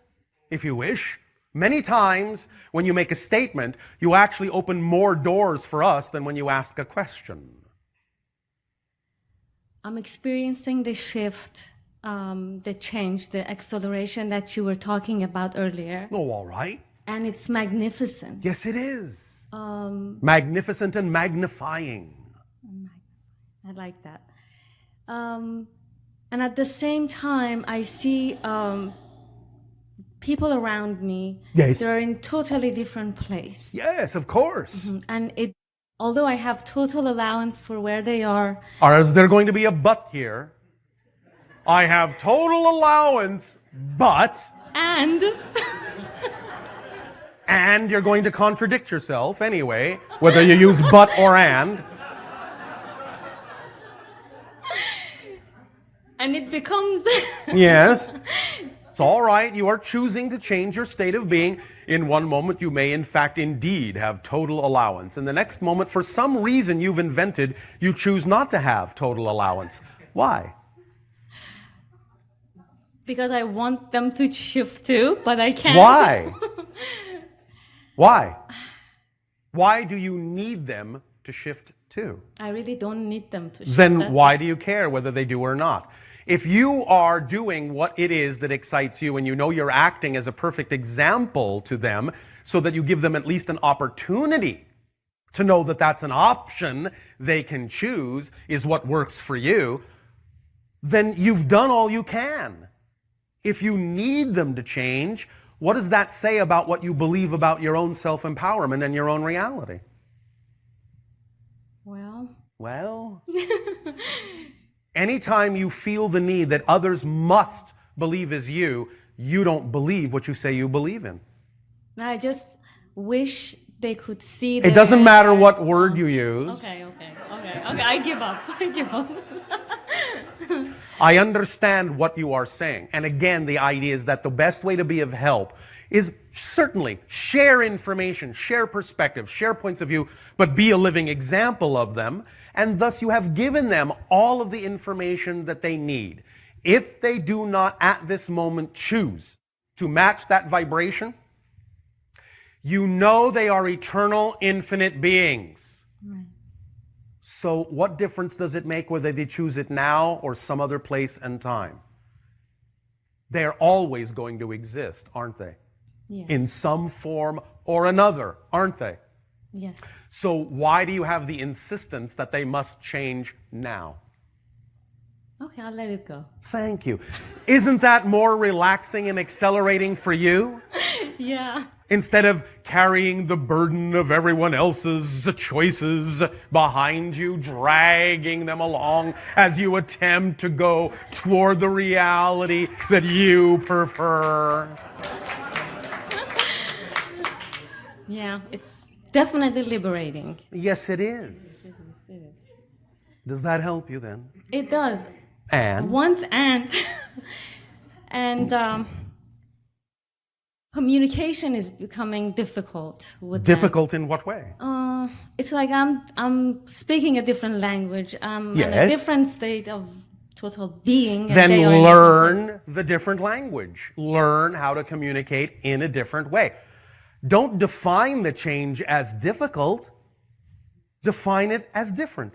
if you wish. Many times when you make a statement, you actually open more doors for us than when you ask a question. I'm experiencing the shift, the change, the acceleration that you were talking about earlier. Oh, all right. And it's magnificent. Yes, it is. Magnificent and magnifying. I like that. And at the same time, I see people around me. Yes. They're in totally different place. Yes, of course. And although I have total allowance for where they are. Or is there going to be a but here? I have total allowance, but... And you're going to contradict yourself anyway, whether you use but or and. And it becomes... Yes. It's all right. You are choosing to change your state of being. In one moment, you may, in fact, indeed have total allowance. In the next moment, for some reason you've invented, you choose not to have total allowance. Why? Because I want them to shift too, but I can't. Why? Why? Why do you need them to shift too? I really don't need them to shift. Then why do you care whether they do or not? If you are doing what it is that excites you and you know you're acting as a perfect example to them so that you give them at least an opportunity to know that that's an option they can choose is what works for you, then you've done all you can. If you need them to change, what does that say about what you believe about your own self-empowerment and your own reality? Well, anytime you feel the need that others must believe as you don't believe what you say you believe in. I just wish they could see. It doesn't matter what word you use. Okay. I give up. I understand what you are saying. And again, the idea is that the best way to be of help is certainly share information, share perspective, share points of view, but be a living example of them. And thus you have given them all of the information that they need. If they do not at this moment choose to match that vibration, you know they are eternal, infinite beings. Right. So what difference does it make whether they choose it now or some other place and time? They're always going to exist, aren't they? Yes. In some form or another, aren't they? Yes. So why do you have the insistence that they must change now? Okay, I'll let it go. Thank you. Isn't that more relaxing and accelerating for you? Yeah. Instead of carrying the burden of everyone else's choices behind you, dragging them along as you attempt to go toward the reality that you prefer. Yeah, it's definitely liberating. Yes, it is. It is. Does that help you then? It does. And? And communication is becoming difficult with difficult in what way? It's like I'm speaking a different language. I'm in a different state of total being. And then learn the different language. Learn how to communicate in a different way. Don't define the change as difficult. Define it as different.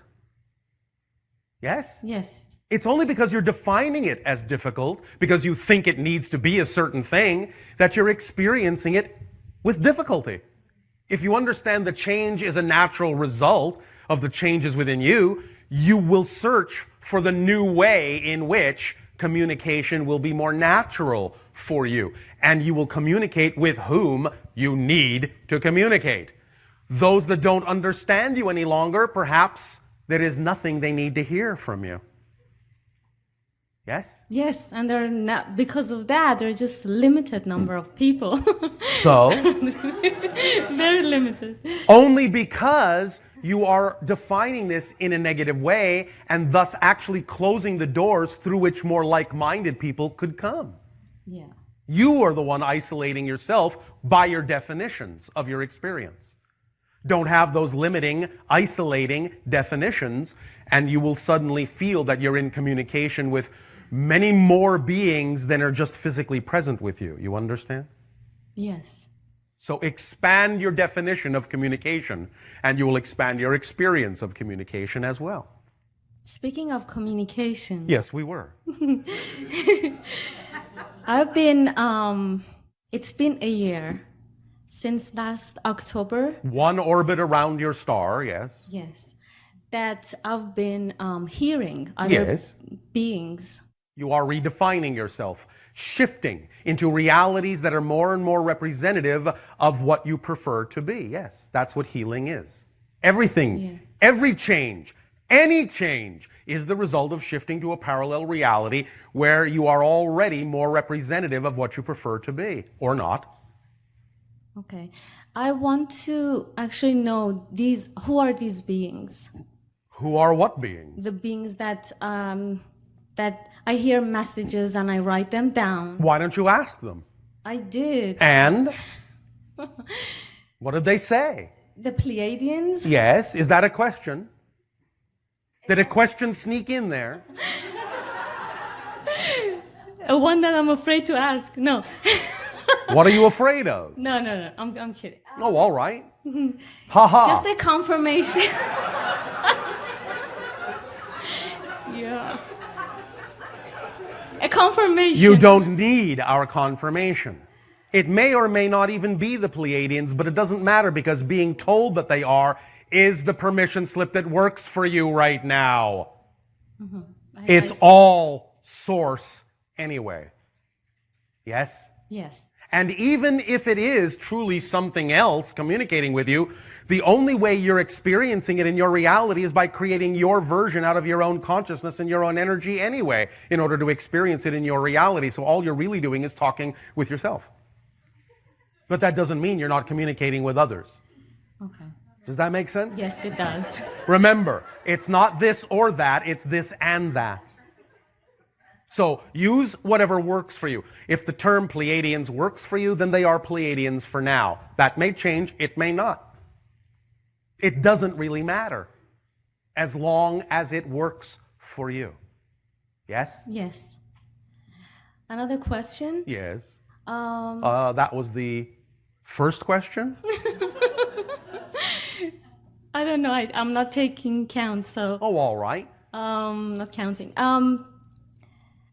Yes? Yes. It's only because you're defining it as difficult, because you think it needs to be a certain thing, that you're experiencing it with difficulty. If you understand the change is a natural result of the changes within you, you will search for the new way in which communication will be more natural for you. And you will communicate with whom you need to communicate. Those that don't understand you any longer, perhaps there is nothing they need to hear from you. Yes? Yes, and they're not, because of that, there are just a limited number of people. So? Very limited. Only because you are defining this in a negative way and thus actually closing the doors through which more like-minded people could come. Yeah. You are the one isolating yourself by your definitions of your experience. Don't have those limiting, isolating definitions, and you will suddenly feel that you're in communication with many more beings than are just physically present with you. You understand? Yes. So expand your definition of communication, and you will expand your experience of communication as well. Speaking of communication. Yes, we were. I've been, it's been a year since last October. One orbit around your star, yes. Yes. That I've been hearing other beings. You are redefining yourself, shifting into realities that are more and more representative of what you prefer to be. Yes, that's what healing is. Everything, every change, any change is the result of shifting to a parallel reality where you are already more representative of what you prefer to be, or not. Okay. I want to actually know who are these beings? Who are what beings? The beings that that I hear messages and I write them down. Why don't you ask them? I did. And? What did they say? The Pleiadians? Yes. Is that a question? Did a question sneak in there? One that I'm afraid to ask. No. What are you afraid of? No. I'm kidding. Oh, all right. Ha ha. Just a confirmation. Yeah. A confirmation. You don't need our confirmation. It may or may not even be the Pleiadians, but it doesn't matter because being told that they are is the permission slip that works for you right now. Mm-hmm. It's all source anyway. Yes? Yes. And even if it is truly something else communicating with you, the only way you're experiencing it in your reality is by creating your version out of your own consciousness and your own energy anyway, in order to experience it in your reality. So all you're really doing is talking with yourself. But that doesn't mean you're not communicating with others. Okay. Does that make sense? Yes, it does. Remember, it's not this or that, it's this and that. So use whatever works for you. If the term Pleiadians works for you, then they are Pleiadians for now. That may change, it may not. It doesn't really matter as long as it works for you. Yes? Yes. Another question? Yes. That was the first question? I don't know. I'm not taking count, so. Oh, all right. Not counting.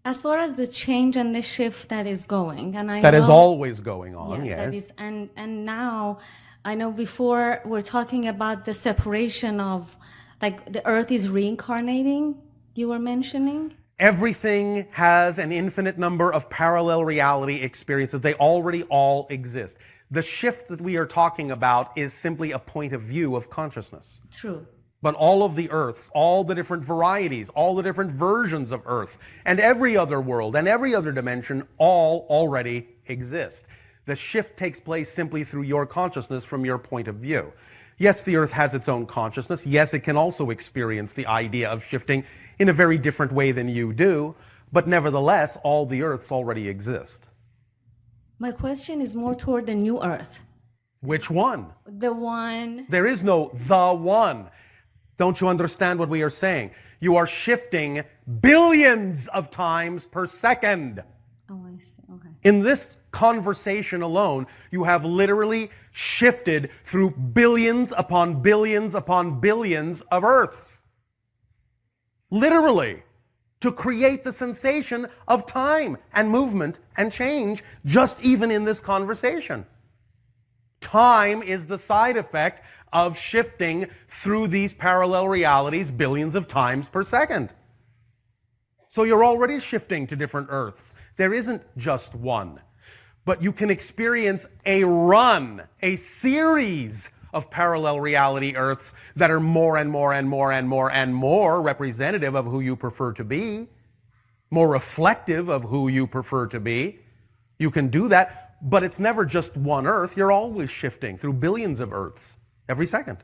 As far as the change and the shift that is going, and I that know, is always going on. Yes. That is, and now I know before we're talking about the separation of, like, the Earth is reincarnating. You were mentioning. Everything has an infinite number of parallel reality experiences. They already all exist. The shift that we are talking about is simply a point of view of consciousness. True. But all of the Earths, all the different varieties, all the different versions of Earth, and every other world and every other dimension all already exist. The shift takes place simply through your consciousness from your point of view. Yes, the Earth has its own consciousness. Yes, it can also experience the idea of shifting in a very different way than you do. But nevertheless, all the Earths already exist. My question is more toward the new Earth. Which one? The one. There is no the one. Don't you understand what we are saying? You are shifting billions of times per second. Oh, I see. Okay. In this conversation alone, you have literally shifted through billions upon billions upon billions of Earths. Literally, to create the sensation of time and movement and change, just even in this conversation. Time is the side effect of shifting through these parallel realities billions of times per second. So you're already shifting to different Earths. There isn't just one. But you can experience a run, a series of parallel reality Earths that are more and more and more and more and more representative of who you prefer to be, more reflective of who you prefer to be. You can do that, but it's never just one Earth. You're always shifting through billions of Earths every second.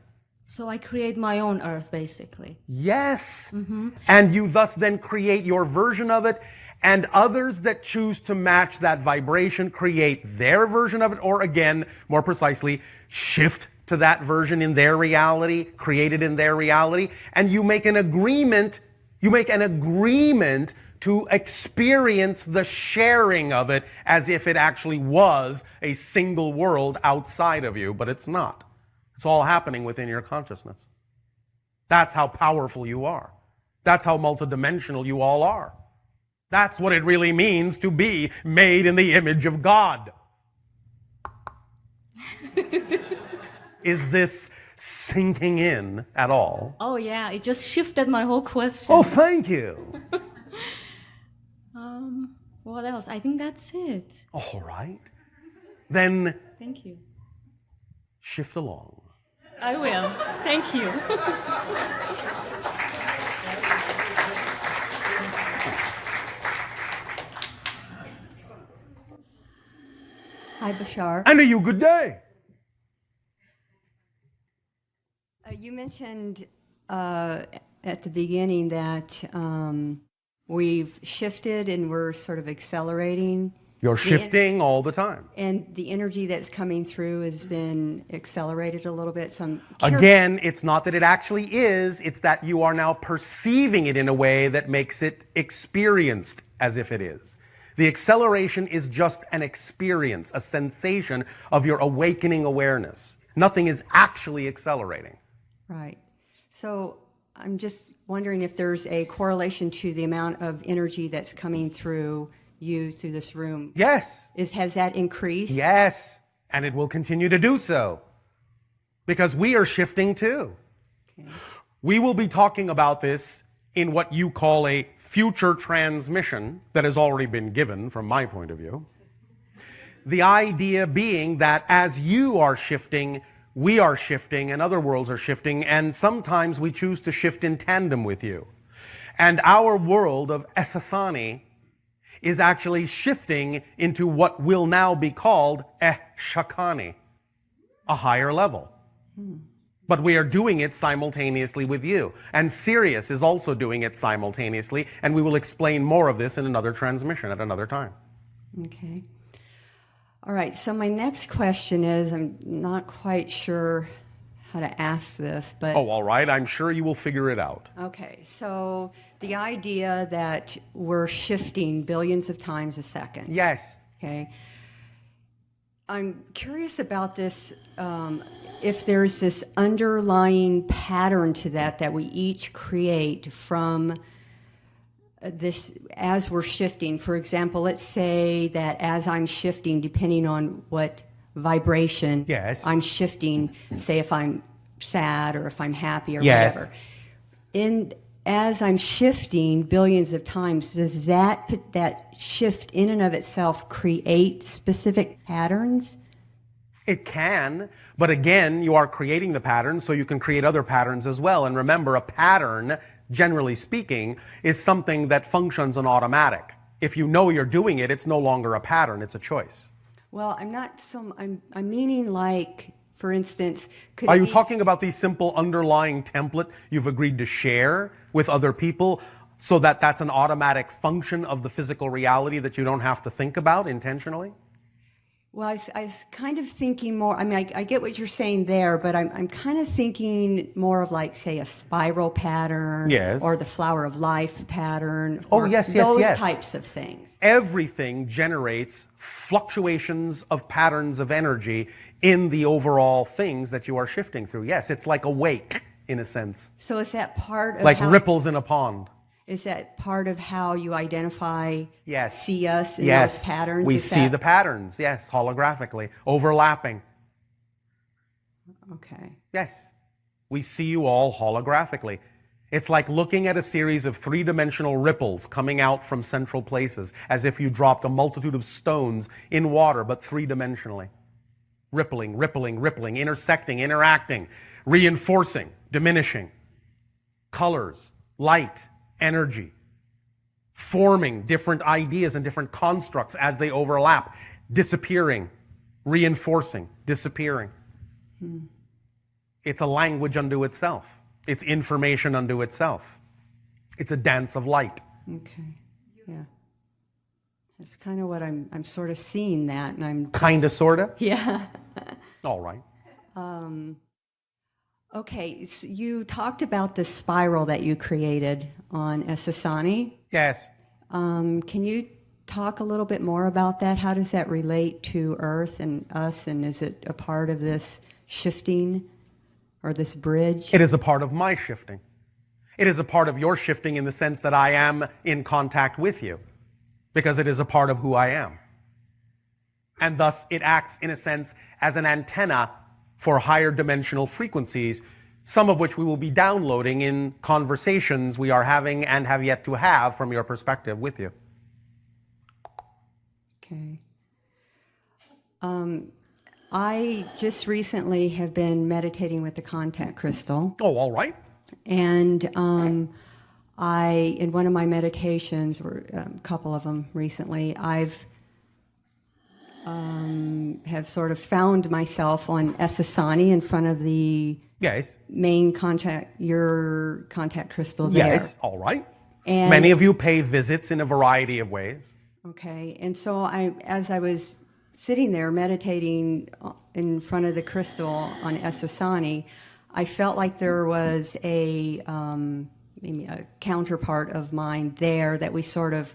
So I create my own Earth, basically. Yes. Mm-hmm. And you thus then create your version of it, and others that choose to match that vibration create their version of it, or again, more precisely, shift to that version in their reality, create it in their reality, and you make an agreement to experience the sharing of it as if it actually was a single world outside of you, but it's not. It's all happening within your consciousness. That's how powerful you are. That's how multidimensional you all are. That's what it really means to be made in the image of God. Is this sinking in at all? Oh yeah, it just shifted my whole question. Oh, thank you. What else? I think that's it. All right. Then Thank you. shift along. I will. Thank you. Hi, Bashar. And to you, good day. You mentioned at the beginning that we've shifted and we're sort of accelerating. You're shifting all the time. And the energy that's coming through has been accelerated a little bit. So I'm Again, it's not that it actually is, it's that you are now perceiving it in a way that makes it experienced as if it is. The acceleration is just an experience, a sensation of your awakening awareness. Nothing is actually accelerating. Right. So I'm just wondering if there's a correlation to the amount of energy that's coming through you through this room. Yes. Has that increased? Yes. And it will continue to do so. Because we are shifting too. Okay. We will be talking about this in what you call a future transmission that has already been given from my point of view. The idea being that as you are shifting, we are shifting and other worlds are shifting, and sometimes we choose to shift in tandem with you. And our world of Esasani is actually shifting into what will now be called Shakani, a higher level. But we are doing it simultaneously with you. And Sirius is also doing it simultaneously, and we will explain more of this in another transmission at another time. Okay. All right, so my next question is, I'm not quite sure how to ask this, but... Oh, all right, I'm sure you will figure it out. Okay, so the idea that we're shifting billions of times a second. Yes. Okay. I'm curious about this, if there's this underlying pattern to that we each create from this as we're shifting. For example, let's say that as I'm shifting, depending on what vibration I'm shifting, say if I'm sad or if I'm happy or whatever. As I'm shifting billions of times, does that shift in and of itself create specific patterns? It can, but again, you are creating the pattern, so you can create other patterns as well. And remember, a pattern, generally speaking, is something that functions on automatic. If you know you're doing it, it's no longer a pattern, it's a choice. Well, I'm meaning like, for instance, are you talking about the simple underlying template you've agreed to share with other people so that that's an automatic function of the physical reality that you don't have to think about intentionally? Well, I was kind of thinking more, I mean, I get what you're saying there, but I'm kind of thinking more of like, say, a spiral pattern or the flower of life pattern. Oh, yes. Those types of things. Everything generates fluctuations of patterns of energy in the overall things that you are shifting through. Yes, it's like a wake, in a sense. So is that part of like ripples in a pond. Is that part of how you identify, yes, see us in those patterns? We see the patterns, yes, holographically, overlapping. Okay. Yes, we see you all holographically. It's like looking at a series of three-dimensional ripples coming out from central places, as if you dropped a multitude of stones in water, but three-dimensionally. Rippling, rippling, rippling, intersecting, interacting, reinforcing, diminishing. Colors, light, energy, forming different ideas and different constructs as they overlap, disappearing, reinforcing, disappearing. It's a language unto itself. It's information unto itself. It's a dance of light. Okay, yeah. That's kind of what I'm sort of seeing that, and I'm kind of, sort of. Yeah. All right. Okay, so you talked about the spiral that you created on Esasani. Yes. Can you talk a little bit more about that? How does that relate to Earth and us, and is it a part of this shifting or this bridge? It is a part of my shifting. It is a part of your shifting in the sense that I am in contact with you, because it is a part of who I am. And thus it acts, in a sense, as an antenna for higher dimensional frequencies, some of which we will be downloading in conversations we are having and have yet to have from your perspective with you. Okay. I just recently have been meditating with the contact crystal. Oh, all right. And in one of my meditations, or a couple of them recently, I've have sort of found myself on Esasani in front of the main your contact crystal there. Yes, all right. And many of you pay visits in a variety of ways. Okay, and so as I was sitting there meditating in front of the crystal on Esasani, I felt like there was maybe a counterpart of mine there that we sort of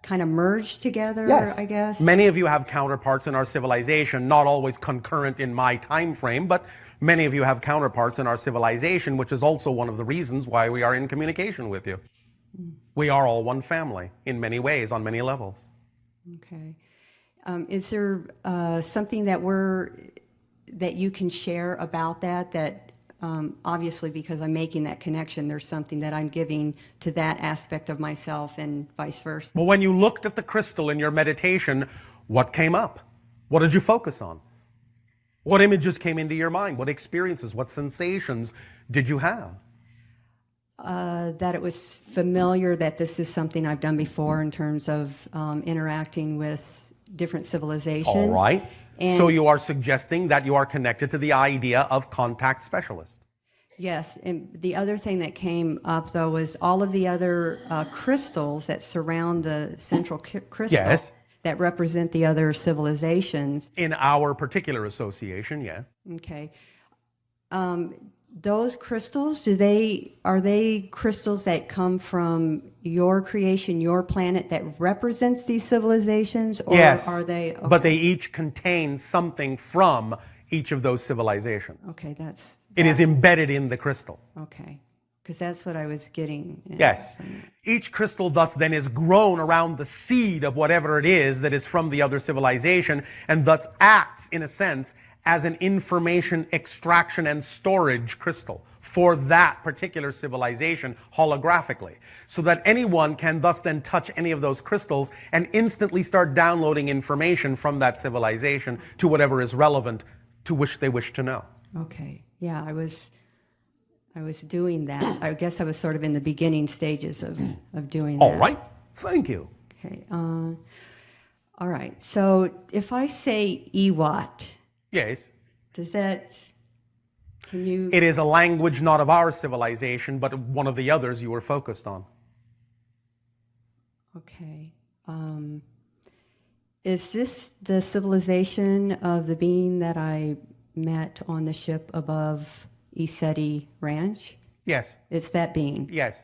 kind of merged together, I guess. Many of you have counterparts in our civilization, not always concurrent in my time frame, but many of you have counterparts in our civilization, which is also one of the reasons why we are in communication with you. We are all one family in many ways, on many levels. Okay. Is there something that you can share about that obviously, because I'm making that connection, there's something that I'm giving to that aspect of myself and vice versa? Well, when you looked at the crystal in your meditation, what came up? What did you focus on? What images came into your mind? What experiences, what sensations did you have? That it was familiar, that this is something I've done before in terms of interacting with different civilizations. All right. And so you are suggesting that you are connected to the idea of contact specialist. Yes, and the other thing that came up, though, was all of the other crystals that surround the central crystal that represent the other civilizations. In our particular association, yes. Okay. Those crystals, are they crystals that come from your creation, your planet, that represents these civilizations? Or yes, are they? Okay. But they each contain something from each of those civilizations. Okay, it is embedded in the crystal. Okay, because that's what I was getting. Yes. Each crystal thus then is grown around the seed of whatever it is that is from the other civilization, and thus acts, in a sense, as an information extraction and storage crystal for that particular civilization holographically, so that anyone can thus then touch any of those crystals and instantly start downloading information from that civilization to whatever is relevant to which they wish to know. Okay, yeah, I was doing that. I guess I was sort of in the beginning stages of doing that. All right, thank you. Okay, all right, so if I say Ewat, yes. Does that, can you? It is a language not of our civilization, but one of the others you were focused on. Okay. Is this the civilization of the being that I met on the ship above Iseti Ranch? Yes. It's that being? Yes.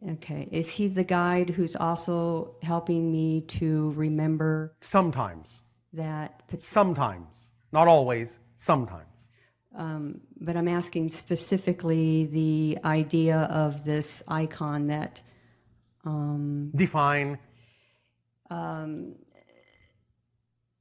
Okay. Is he the guide who's also helping me to remember? Sometimes. That. Sometimes. Not always, sometimes. But I'm asking specifically the idea of this icon that... Define.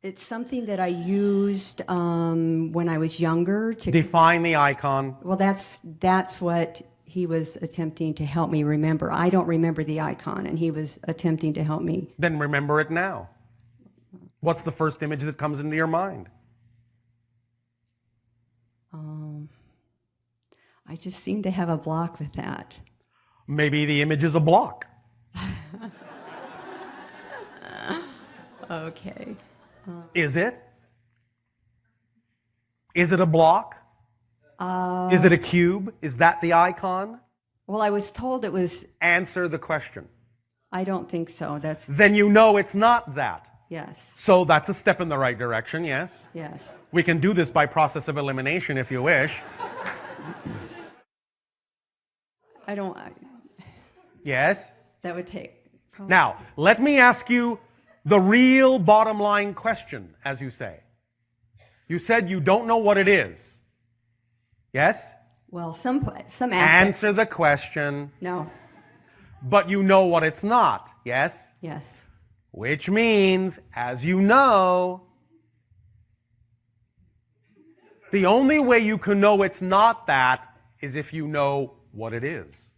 It's something that I used when I was younger. To define the icon. Well, that's what he was attempting to help me remember. I don't remember the icon, and he was attempting to help me. Then remember it now. What's the first image that comes into your mind? I just seem to have a block with that. Maybe the image is a block. Okay. Is it? Is it a block? Is it a cube? Is that the icon? Well, I was told it was... Answer the question. I don't think so. Then you know it's not that. Yes. So that's a step in the right direction, yes? Yes. We can do this by process of elimination if you wish. I don't... Yes? That would take Now, let me ask you the real bottom line question, as you say. You said you don't know what it is. Yes? Well, some aspects. Answer the question. No. But you know what it's not. Yes? Yes. Which means, as you know, the only way you can know it's not that is if you know what it is.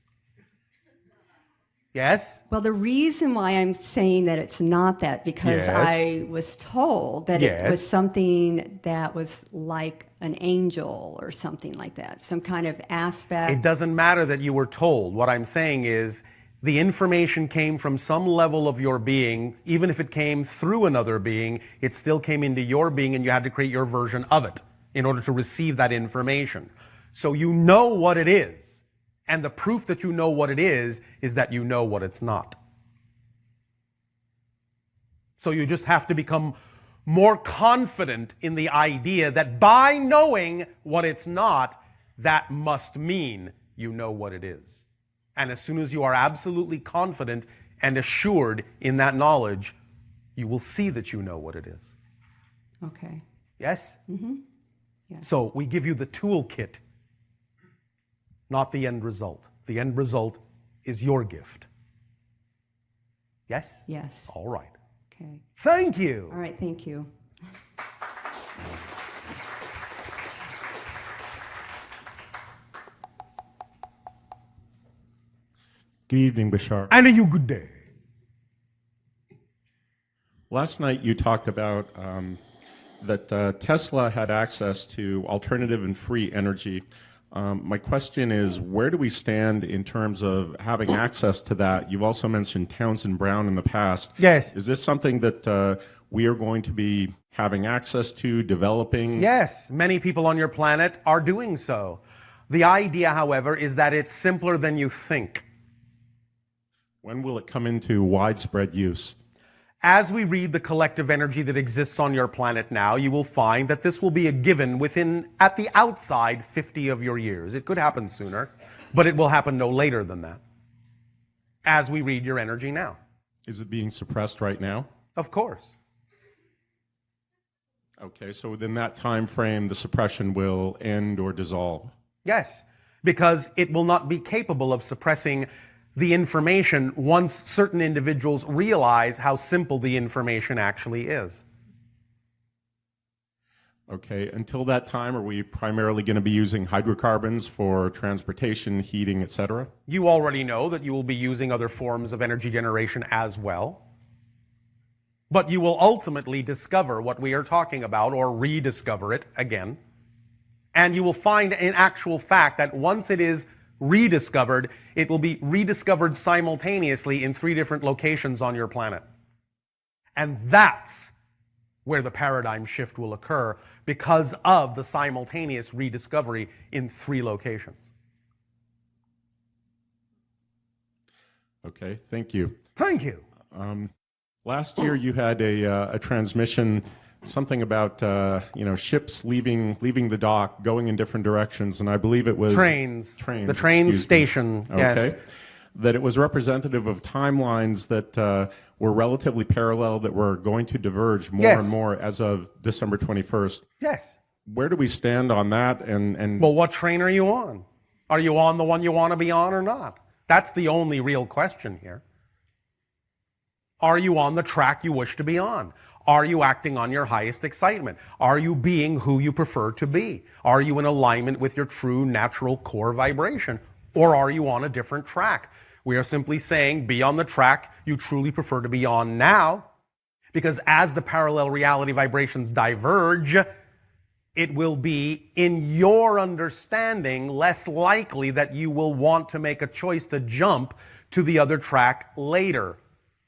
Yes? Well, the reason why I'm saying that it's not that, because Yes. I was told that Yes. it was something that was like an angel or something like that, some kind of aspect. It doesn't matter that you were told. What I'm saying is the information came from some level of your being. Even if it came through another being, it still came into your being, and you had to create your version of it in order to receive that information. So you know what it is. And the proof that you know what it is that you know what it's not. So you just have to become more confident in the idea that by knowing what it's not, that must mean you know what it is. And as soon as you are absolutely confident and assured in that knowledge, you will see that you know what it is. Okay. Yes? Mm-hmm. Yes. So we give you the toolkit, not the end result. The end result is your gift. Yes? Yes. All right. Okay. Thank you. All right, thank you. Good evening, Bashar. And a good day. Last night you talked about that Tesla had access to alternative and free energy. My question is, where do we stand in terms of having access to that? You've also mentioned Townsend Brown in the past. Yes. Is this something that we are going to be having access to, developing? Yes, many people on your planet are doing so. The idea, however, is that it's simpler than you think. When will it come into widespread use? As we read the collective energy that exists on your planet now, you will find that this will be a given within, at the outside, 50 of your years. It could happen sooner, but it will happen no later than that, as we read your energy now. Is it being suppressed right now? Of course. Okay, so within that time frame, the suppression will end or dissolve? Yes, because it will not be capable of suppressing the information once certain individuals realize how simple the information actually is. Okay, until that time, are we primarily going to be using hydrocarbons for transportation, heating, etc.? You already know that you will be using other forms of energy generation as well. But you will ultimately discover what we are talking about, or rediscover it again. And you will find in actual fact that once it is rediscovered, it will be rediscovered simultaneously in 3 different locations on your planet. And that's where the paradigm shift will occur, because of the simultaneous rediscovery in 3 locations. Okay, thank you. Thank you. Last year you had a transmission, something about ships leaving the dock, going in different directions, and I believe it was trains. The train station. Yes. Okay. That it was representative of timelines that were relatively parallel, that were going to diverge more and more as of December 21st. Yes. Where do we stand on that? And well, what train are you on? Are you on the one you want to be on or not? That's the only real question here. Are you on the track you wish to be on? Are you acting on your highest excitement? Are you being who you prefer to be? Are you in alignment with your true natural core vibration? Or are you on a different track? We are simply saying be on the track you truly prefer to be on now, because as the parallel reality vibrations diverge, it will be, in your understanding, less likely that you will want to make a choice to jump to the other track later.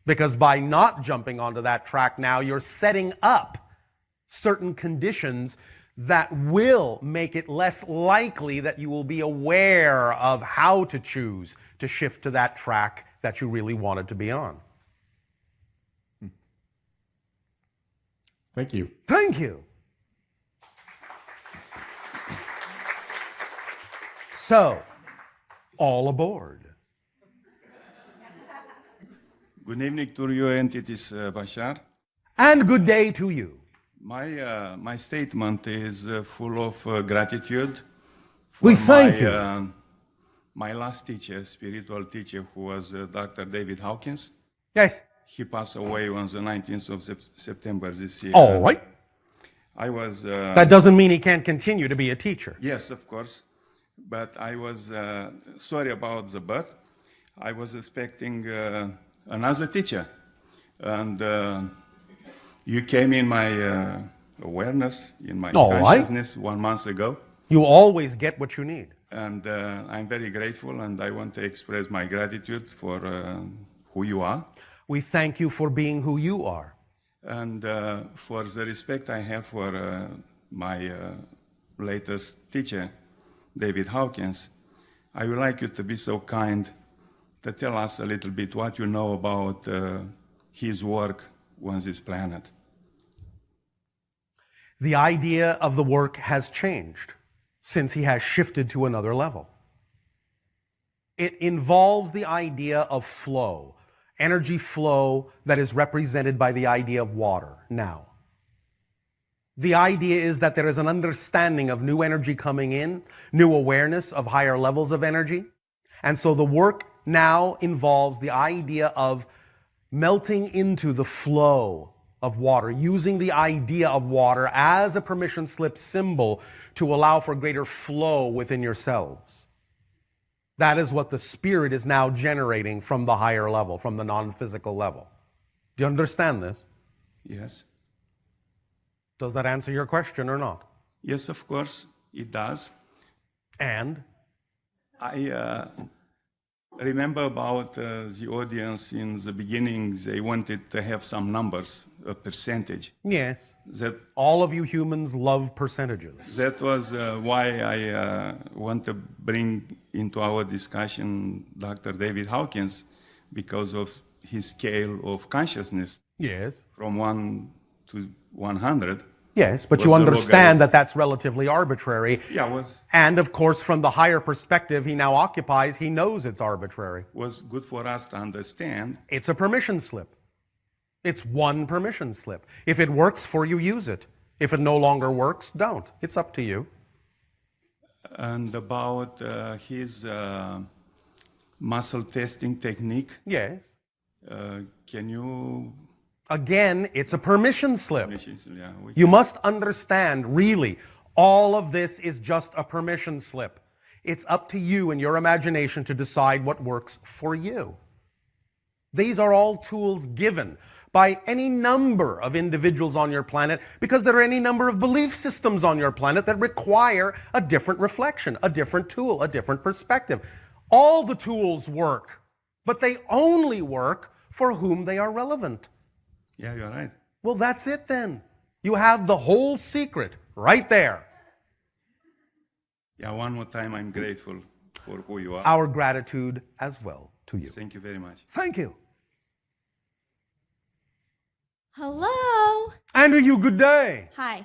Because by not jumping onto that track now, you're setting up certain conditions that will make it less likely that you will be aware of how to choose to shift to that track that you really wanted to be on. Thank you. Thank you. So, all aboard. Good evening to you, entities, Bashar. And good day to you. My statement is full of gratitude for We thank you. My last teacher, spiritual teacher, who was Dr. David Hawkins. Yes. He passed away on the 19th of September this year. All right. I was. That doesn't mean he can't continue to be a teacher. Yes, of course. But I was sorry about the birth. I was expecting another teacher. And you came in my awareness, in my consciousness 1 month ago. You always get what you need. And I'm very grateful, and I want to express my gratitude for who you are. We thank you for being who you are. And for the respect I have for my latest teacher, David Hawkins, I would like you to be so kind to tell us a little bit what you know about his work on this planet. The idea of the work has changed since he has shifted to another level. It involves the idea of flow, energy flow that is represented by the idea of water now. The idea is that there is an understanding of new energy coming in, new awareness of higher levels of energy. And so the work now involves the idea of melting into the flow of water, using the idea of water as a permission slip symbol to allow for greater flow within yourselves. That is what the spirit is now generating from the higher level, from the non-physical level. Do you understand this? Yes. Does that answer your question or not? Yes, of course, it does. And? I remember about the audience in the beginning, they wanted to have some numbers, a percentage. Yes. That all of you humans love percentages. That was why I want to bring into our discussion Dr. David Hawkins, because of his scale of consciousness. Yes. From 1 to 100. Yes, but you understand that that's relatively arbitrary. Yeah, and of course, from the higher perspective he now occupies, he knows it's arbitrary. Was good for us to understand. It's a permission slip. It's one permission slip. If it works for you, use it. If it no longer works, don't. It's up to you. And about his muscle testing technique. Yes. Can you... Again, it's a permission slip. Yeah, you must understand, really, all of this is just a permission slip. It's up to you and your imagination to decide what works for you. These are all tools given by any number of individuals on your planet because there are any number of belief systems on your planet that require a different reflection, a different tool, a different perspective. All the tools work, but they only work for whom they are relevant. Yeah, you're right. Well, that's it then. You have the whole secret right there. Yeah, one more time, I'm grateful for who you are. Our gratitude as well to you. Thank you very much. Thank you. Hello. And to you, good day. Hi.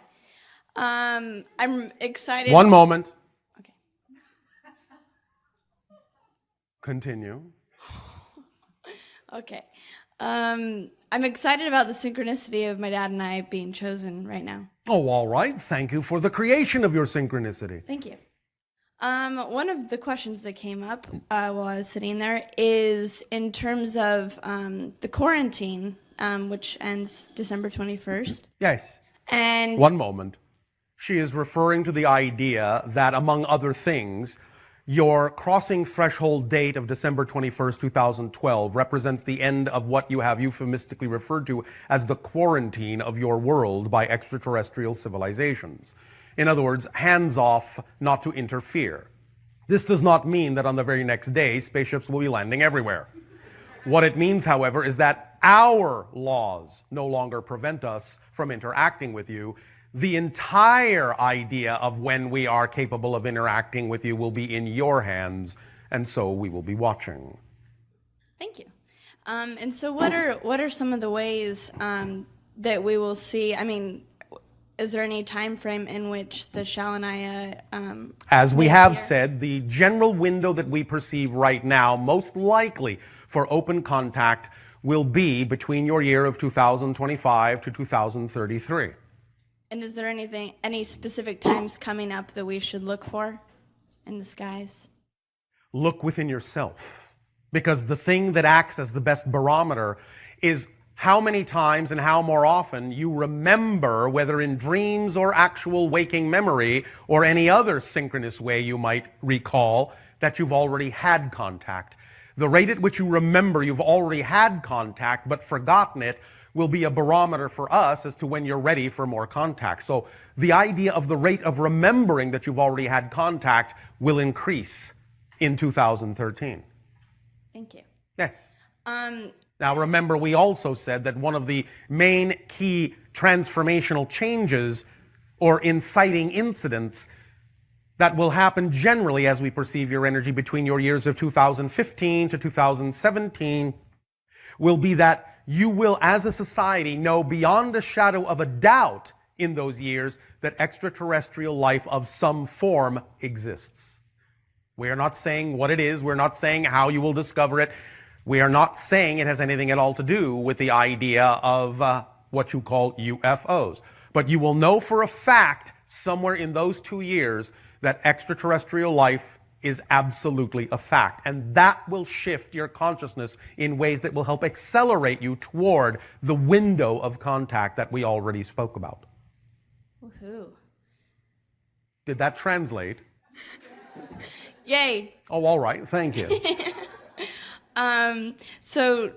I'm excited. One moment. Okay. Continue. Okay. I'm excited about the synchronicity of my dad and I being chosen right now. Oh, all right. Thank you for the creation of your synchronicity. Thank you. One of the questions that came up while I was sitting there is in terms of the quarantine, which ends December 21st. Yes. And one moment. She is referring to the idea that, among other things, your crossing threshold date of December 21st, 2012 represents the end of what you have euphemistically referred to as the quarantine of your world by extraterrestrial civilizations. In other words, hands off, not to interfere. This does not mean that on the very next day, spaceships will be landing everywhere. What it means, however, is that our laws no longer prevent us from interacting with you. The entire idea of when we are capable of interacting with you will be in your hands, and so we will be watching. Thank you. And so what are some of the ways that we will see, I mean, is there any time frame in which the Shalanaya as we have said, the general window that we perceive right now, most likely for open contact, will be between your year of 2025 to 2033. And is there any specific times coming up that we should look for in the skies? Look within yourself, because the thing that acts as the best barometer is how many times and how more often you remember, whether in dreams or actual waking memory or any other synchronous way you might recall, that you've already had contact. The rate at which you remember you've already had contact but forgotten it will be a barometer for us as to when you're ready for more contact. So the idea of the rate of remembering that you've already had contact will increase in 2013. Thank you. Yes. Now remember, we also said that one of the main key transformational changes or inciting incidents that will happen generally as we perceive your energy between your years of 2015 to 2017 will be that you will, as a society, know beyond a shadow of a doubt in those years that extraterrestrial life of some form exists. We are not saying what it is. We're not saying how you will discover it. We are not saying it has anything at all to do with the idea of what you call UFOs. But you will know for a fact somewhere in those 2 years that extraterrestrial life is absolutely a fact. And that will shift your consciousness in ways that will help accelerate you toward the window of contact that we already spoke about. Woohoo. Did that translate? Yay. Oh, all right. Thank you. So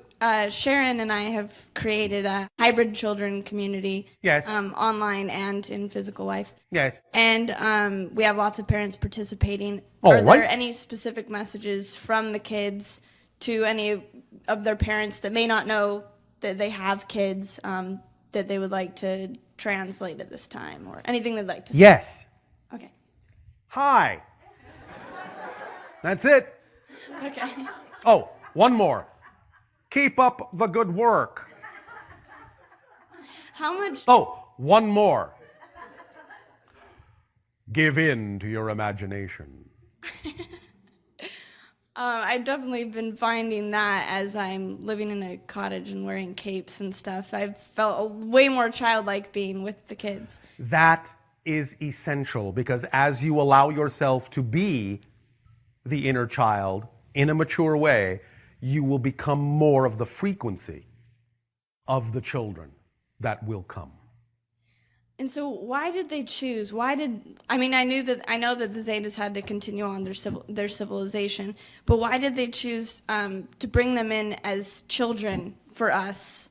Sharon and I have created a hybrid children community. Yes. Online and in physical life. Yes. And we have lots of parents participating. All Are right. there any specific messages from the kids to any of their parents that may not know that they have kids that they would like to translate at this time, or anything they'd like to say? Yes. Okay. Hi. That's it. Okay. Oh, one more. Keep up the good work. How much? Oh, one more. Give in to your imagination. I've definitely been finding that as I'm living in a cottage and wearing capes and stuff. I've felt way more childlike being with the kids. That is essential, because as you allow yourself to be the inner child in a mature way, you will become more of the frequency of the children that will come. And so why did they choose? I know that the Zetas had to continue on their civilization, but why did they choose to bring them in as children for us?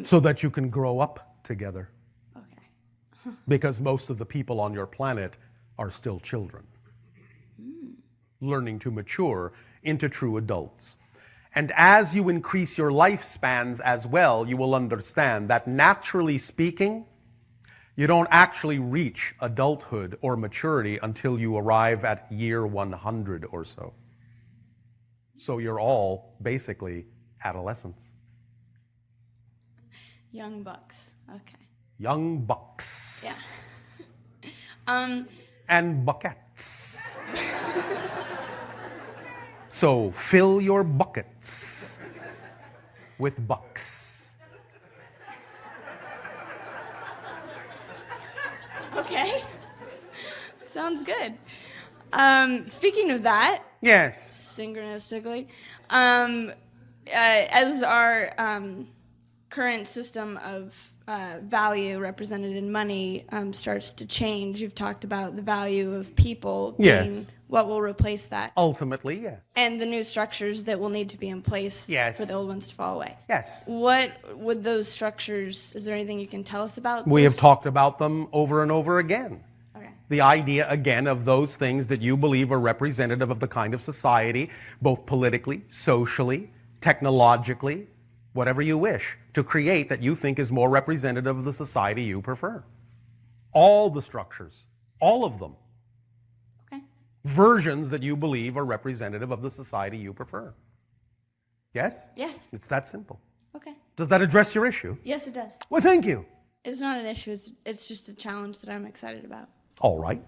So that you can grow up together. Okay. Because most of the people on your planet are still children, learning to mature into true adults. And as you increase your lifespans as well, you will understand that naturally speaking, you don't actually reach adulthood or maturity until you arrive at year 100 or so. So you're all basically adolescents. Young bucks. Okay. Young bucks. Yeah. And buckets. So fill your buckets with bucks. Okay. Sounds good. Speaking of that. Yes. Synchronistically. As our current system of value represented in money starts to change, you've talked about the value of people being what will replace that. Ultimately, yes. And the new structures that will need to be in place for the old ones to fall away. Yes. What would those structures, is there anything you can tell us about? We have talked about them over and over again. Okay. The idea, again, of those things that you believe are representative of the kind of society, both politically, socially, technologically, whatever you wish, to create that you think is more representative of the society you prefer. All the structures, all of them. Versions that you believe are representative of the society you prefer. Yes? Yes. It's that simple. Okay. Does that address your issue? Yes, it does. Well, thank you. It's not an issue. It's just a challenge that I'm excited about. All right.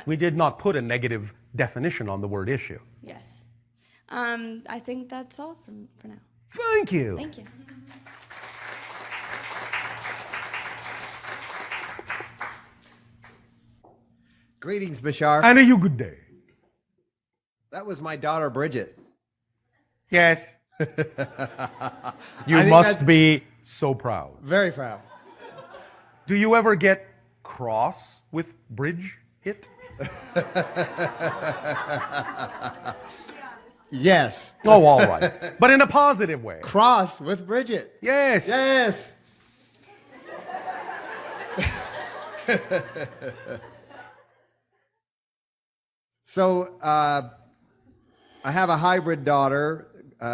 We did not put a negative definition on the word issue. Yes. I think that's all for now. Thank you. Thank you. Greetings, Bashar. And a good day. That was my daughter, Bridget. Yes. You I think must that's- be so proud. Very proud. Do you ever get cross with Bridge it? Yes. Oh, all right. But in a positive way. Cross with Bridget. Yes. Yes. So I have a hybrid daughter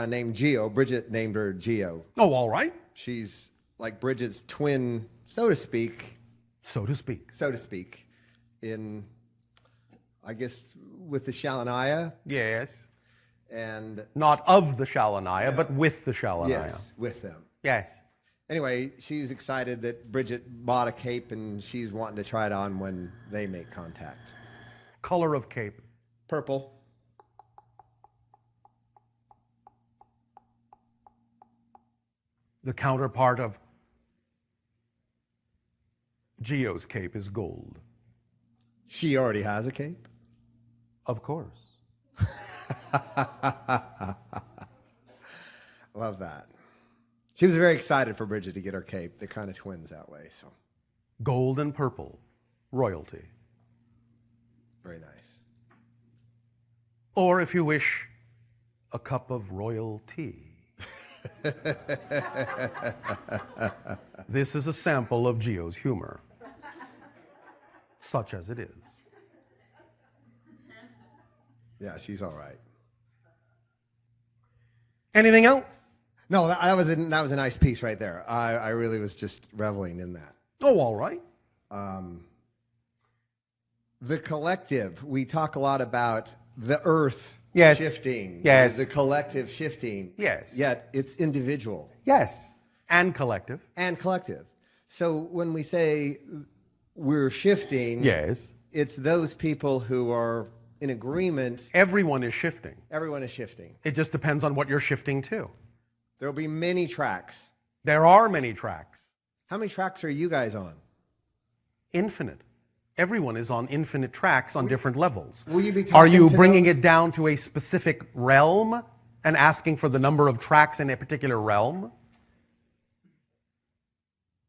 named Geo. Bridget named her Geo. Oh, all right. She's like Bridget's twin, so to speak. So to speak. So to speak. In, I guess, with the Shalaniah. Yes. And not of the Shalaniah, but with the Shalaniah. Yes, with them. Yes. Anyway, she's excited that Bridget bought a cape and she's wanting to try it on when they make contact. Color of cape? Purple. The counterpart of Geo's cape is gold. She already has a cape? Of course. Love that. She was very excited for Bridget to get her cape. They're kind of twins that way, so. Gold and purple. Royalty. Very nice. Or if you wish, a cup of royal tea. This is a sample of Geo's humor. Such as it is. Yeah, she's all right. Anything else? No, that was a nice piece right there. I really was just reveling in that. Oh, all right. The collective, we talk a lot about the earth Yes. shifting. Yes. The collective shifting. Yes. Yet it's individual. Yes. And collective. And collective. So when we say we're shifting, Yes. it's those people who are in agreement. Everyone is shifting. Everyone is shifting. It just depends on what you're shifting to. There'll be many tracks. There are many tracks. How many tracks are you guys on? Infinite. Everyone is on infinite tracks on different levels. Will you be Are talking you to bringing those? it down to a specific realm and asking for the number of tracks in a particular realm?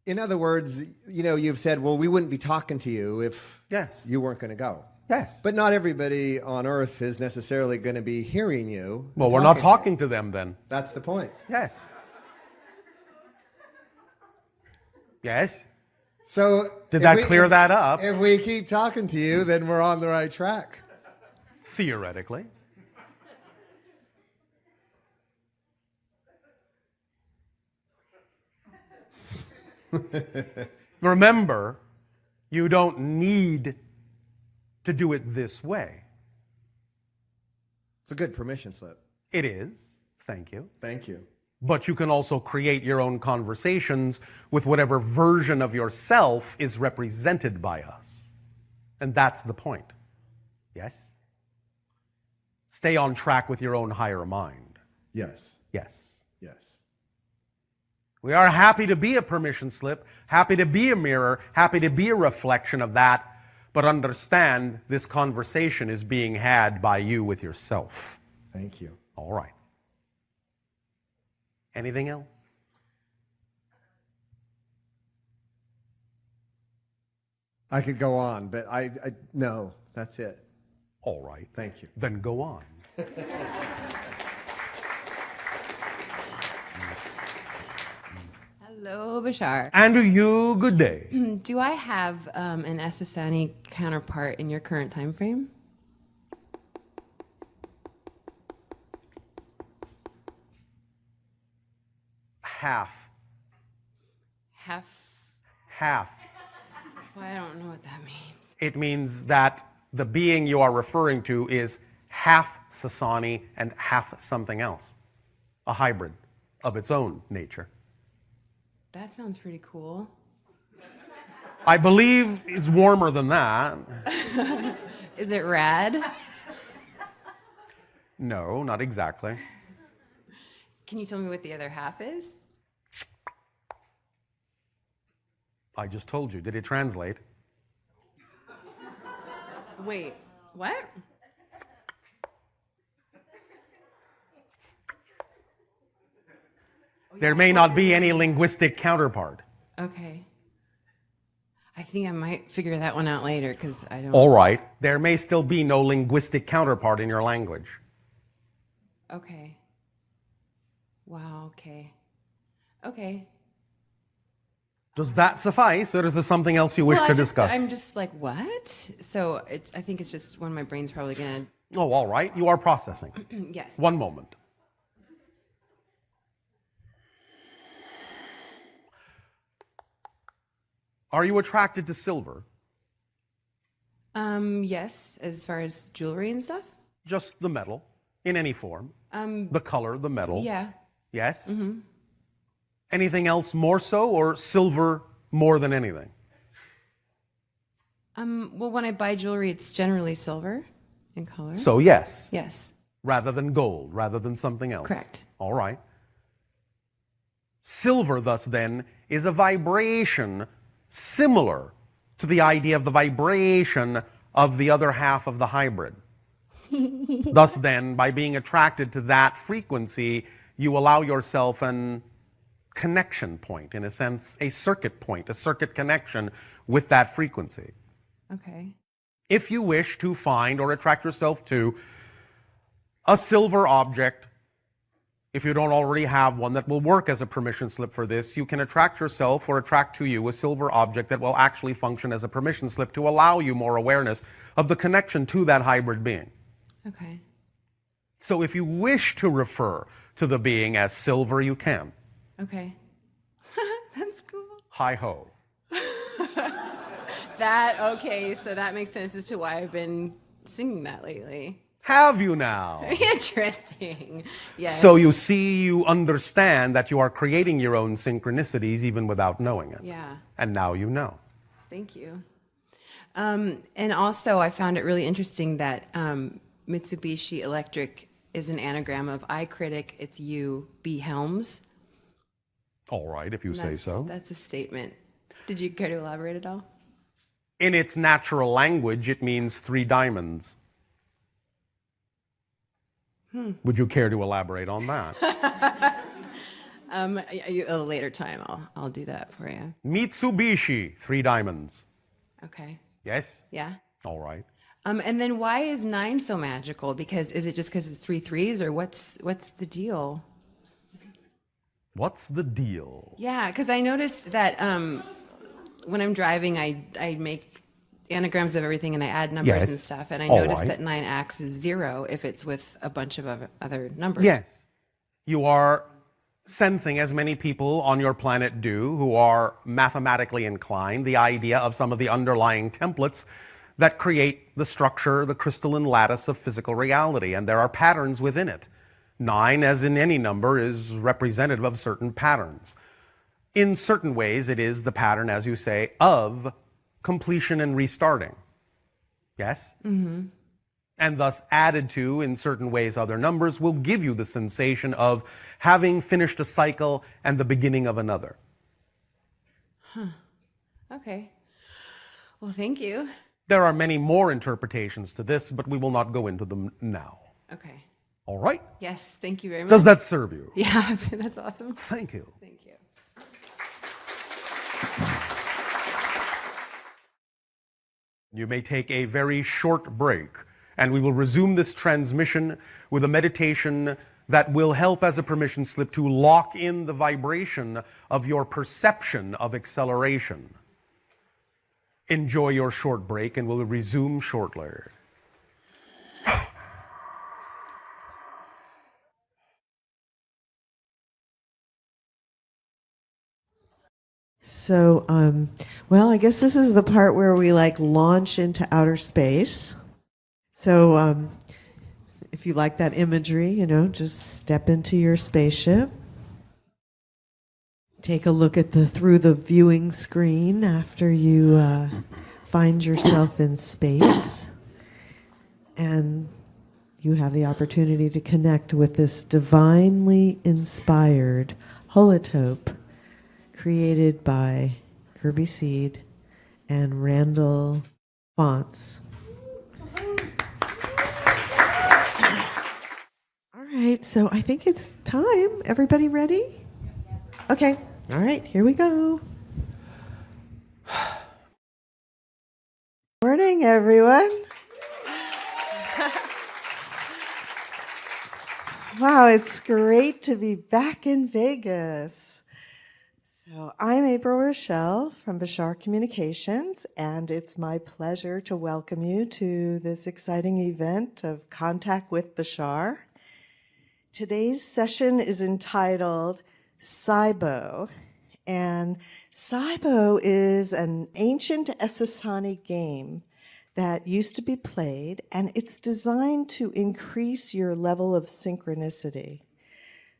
In other words, you know, you've said, well, we wouldn't be talking to you if Yes. you weren't going to go. Yes. But not everybody on earth is necessarily going to be hearing you. Well, and we're not to you. talking to them then. That's the point. Yes. Yes. So Did if that we- clear that up? If we keep talking to you, then we're on the right track. Theoretically. Remember, you don't need to do it this way. It's a good permission slip. It is. Thank you. Thank you. But you can also create your own conversations with whatever version of yourself is represented by us. And that's the point. Yes? Stay on track with your own higher mind. Yes. Yes. Yes. We are happy to be a permission slip, happy to be a mirror, happy to be a reflection of that, but understand this conversation is being had by you with yourself. Thank you. All right. Anything else? I could go on, but I no, that's it. All right. Thank you. Then go on. Hello, Bashar. And to you, good day. Do I have an Essassani counterpart in your current time frame? Half. Half? Half. Well, I don't know what that means. It means that the being you are referring to is half Sassani and half something else. A hybrid of its own nature. That sounds pretty cool. I believe it's warmer than that. Is it rad? No, not exactly. Can you tell me what the other half is? I just told you. Did it translate? Wait, what? There may not be any linguistic counterpart. Okay. I think I might figure that one out later because I don't. All right. There may still be no linguistic counterpart in your language. Okay. Wow, okay. Okay. Does that suffice, or is there something else you wish to discuss? I'm just like, what? So I think it's just when my brain's probably going to. Oh, all right. You are processing. Yes. One moment. Are you attracted to silver? Yes, as far as jewelry and stuff. Just the metal, in any form. The color, the metal. Yeah. Yes? Mm-hmm. Anything else more so, or silver more than anything? Well, when I buy jewelry, it's generally silver in color. So yes. Yes. Rather than gold, rather than something else. Correct. All right. Silver, thus then, is a vibration similar to the idea of the vibration of the other half of the hybrid. Thus then, by being attracted to that frequency, you allow yourself an connection point, in a sense, a circuit point, a circuit connection with that frequency. Okay. If you wish to find or attract yourself to a silver object, if you don't already have one that will work as a permission slip for this, you can attract yourself or attract to you a silver object that will actually function as a permission slip to allow you more awareness of the connection to that hybrid being. Okay. So if you wish to refer to the being as silver, you can. Okay. That's cool. Hi-ho. Okay, so that makes sense as to why I've been singing that lately. Have you now? Interesting. Yes. So you see, you understand that you are creating your own synchronicities even without knowing it. Yeah. And now you know. Thank you. And also, I found it really interesting that Mitsubishi Electric is an anagram of I critic, it's you, B Helms. All right, if you say so. That's a statement. Did you care to elaborate at all? In its natural language, it means 3 diamonds. Would you care to elaborate on that? A later time, I'll do that for you. Mitsubishi, 3 diamonds. Okay. Yes? Yeah. All right. And then why is 9 so magical? Because is it just because it's 3 threes, or what's the deal? What's the deal? Yeah, because I noticed that when I'm driving, I make anagrams of everything and I add numbers and stuff. And I noticed that 9 acts as 0 if it's with a bunch of other numbers. Yes. You are sensing, as many people on your planet do who are mathematically inclined, the idea of some of the underlying templates that create the structure, the crystalline lattice of physical reality. And there are patterns within it. 9, as in any number, is representative of certain patterns. In certain ways, it is the pattern, as you say, of completion and restarting. Yes? Mm-hmm. And thus added to, in certain ways, other numbers will give you the sensation of having finished a cycle and the beginning of another. Huh. Okay. Well, thank you. There are many more interpretations to this, but we will not go into them now. Okay. All right? Yes, thank you very much. Does that serve you? Yeah, that's awesome. Thank you. Thank you. You may take a very short break, and we will resume this transmission with a meditation that will help as a permission slip to lock in the vibration of your perception of acceleration. Enjoy your short break, and we'll resume shortly. So, well, I guess this is the part where we launch into outer space. So, if you like that imagery, just step into your spaceship. Take a look at through the viewing screen after you find yourself in space. And you have the opportunity to connect with this divinely inspired holotope created by Kirby Seed and Randall Fonts. All right, so I think it's time. Everybody ready? Okay, all right, here we go. Morning, everyone. Wow, it's great to be back in Vegas. So I'm April Rochelle from Bashar Communications, and it's my pleasure to welcome you to this exciting event of Contact with Bashar. Today's session is entitled Saibo, and Saibo is an ancient Essassani game that used to be played, and it's designed to increase your level of synchronicity.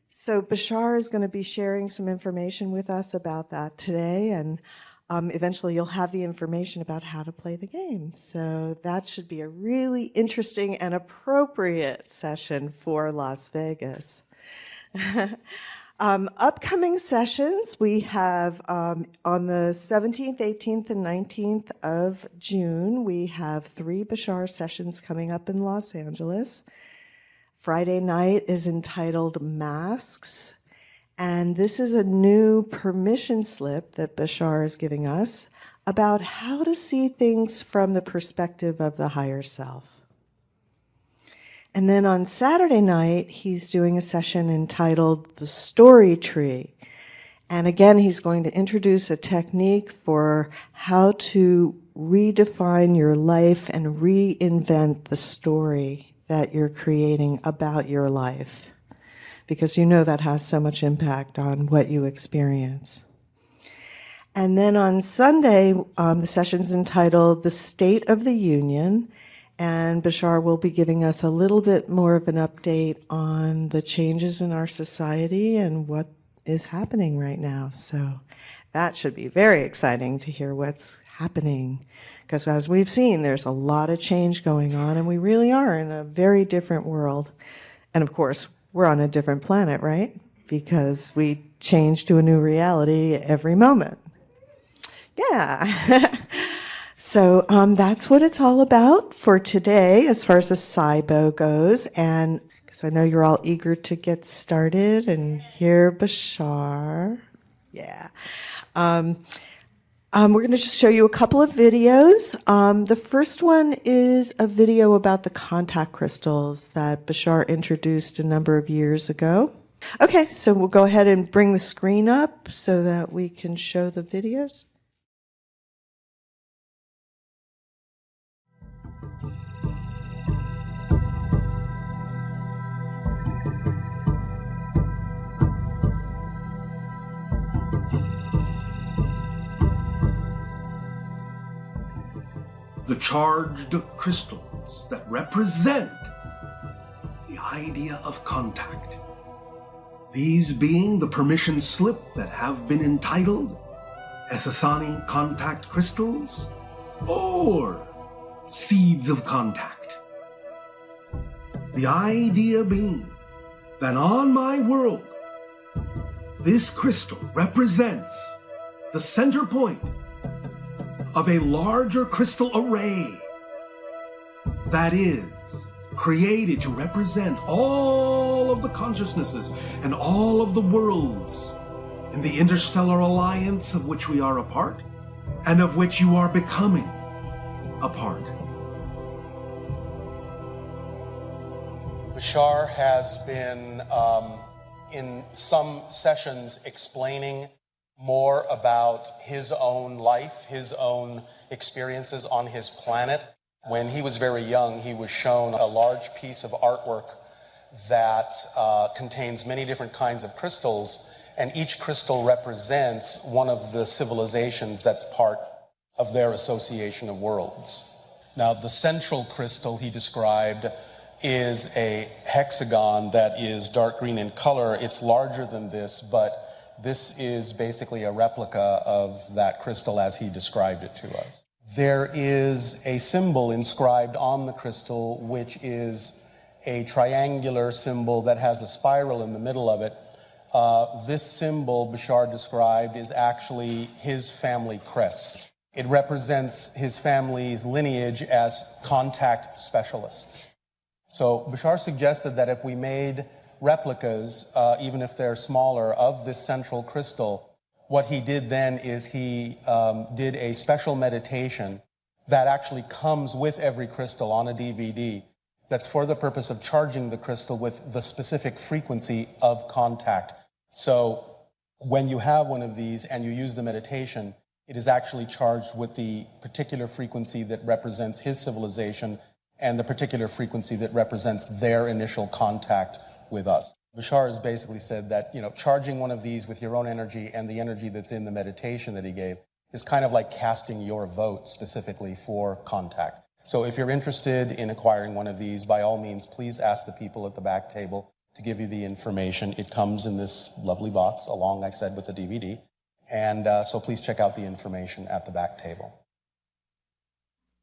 So Bashar is going to be sharing some information with us about that today, and eventually you'll have the information about how to play the game. So that should be a really interesting and appropriate session for Las Vegas. Upcoming sessions, we have on the 17th, 18th, and 19th of June, we have 3 Bashar sessions coming up in Los Angeles. Friday night is entitled Masks, and this is a new permission slip that Bashar is giving us about how to see things from the perspective of the higher self. And then on Saturday night, he's doing a session entitled The Story Tree. And again, he's going to introduce a technique for how to redefine your life and reinvent the story that you're creating about your life. Because you know that has so much impact on what you experience. And then on Sunday, the session's entitled The State of the Union. And Bashar will be giving us a little bit more of an update on the changes in our society and what is happening right now. So that should be very exciting to hear what's happening. Because as we've seen, there's a lot of change going on, and we really are in a very different world. And of course, we're on a different planet, right? Because we change to a new reality every moment. Yeah. So that's what it's all about for today as far as the Saibo goes. And because I know you're all eager to get started and hear Bashar. Yeah. We're going to just show you a couple of videos. The first one is a video about the contact crystals that Bashar introduced a number of years ago. Okay, so we'll go ahead and bring the screen up so that we can show the videos. The charged crystals that represent the idea of contact. These being the permission slip that have been entitled Essassani Contact Crystals or Seeds of Contact. The idea being that on my world, this crystal represents the center point of a larger crystal array that is created to represent all of the consciousnesses and all of the worlds in the interstellar alliance of which we are a part and of which you are becoming a part. Bashar has been in some sessions explaining more about his own life, his own experiences on his planet. When he was very young, he was shown a large piece of artwork that contains many different kinds of crystals, and each crystal represents one of the civilizations that's part of their association of worlds. Now, the central crystal he described is a hexagon that is dark green in color. It's larger than this, but this is basically a replica of that crystal as he described it to us. There is a symbol inscribed on the crystal, which is a triangular symbol that has a spiral in the middle of it. This symbol, Bashar described, is actually his family crest. It represents his family's lineage as contact specialists. So Bashar suggested that if we made replicas, even if they're smaller, of this central crystal, what he did then is he did a special meditation that actually comes with every crystal on a DVD that's for the purpose of charging the crystal with the specific frequency of contact. So when you have one of these and you use the meditation, it is actually charged with the particular frequency that represents his civilization and the particular frequency that represents their initial contact with us. Bashar has basically said that, charging one of these with your own energy and the energy that's in the meditation that he gave is kind of like casting your vote specifically for contact. So if you're interested in acquiring one of these, by all means, please ask the people at the back table to give you the information. It comes in this lovely box along, like I said, with the DVD. And so please check out the information at the back table.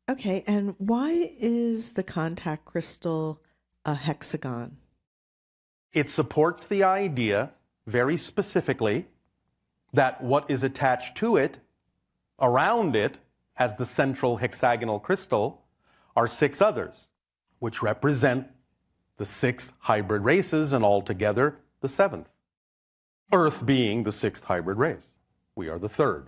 Okay, and why is the contact crystal a hexagon? It supports the idea, very specifically, that what is attached to it, around it, as the central hexagonal crystal, are 6 others, which represent the 6 hybrid races, and altogether the 7th. Earth being the 6th hybrid race. We are the 3rd.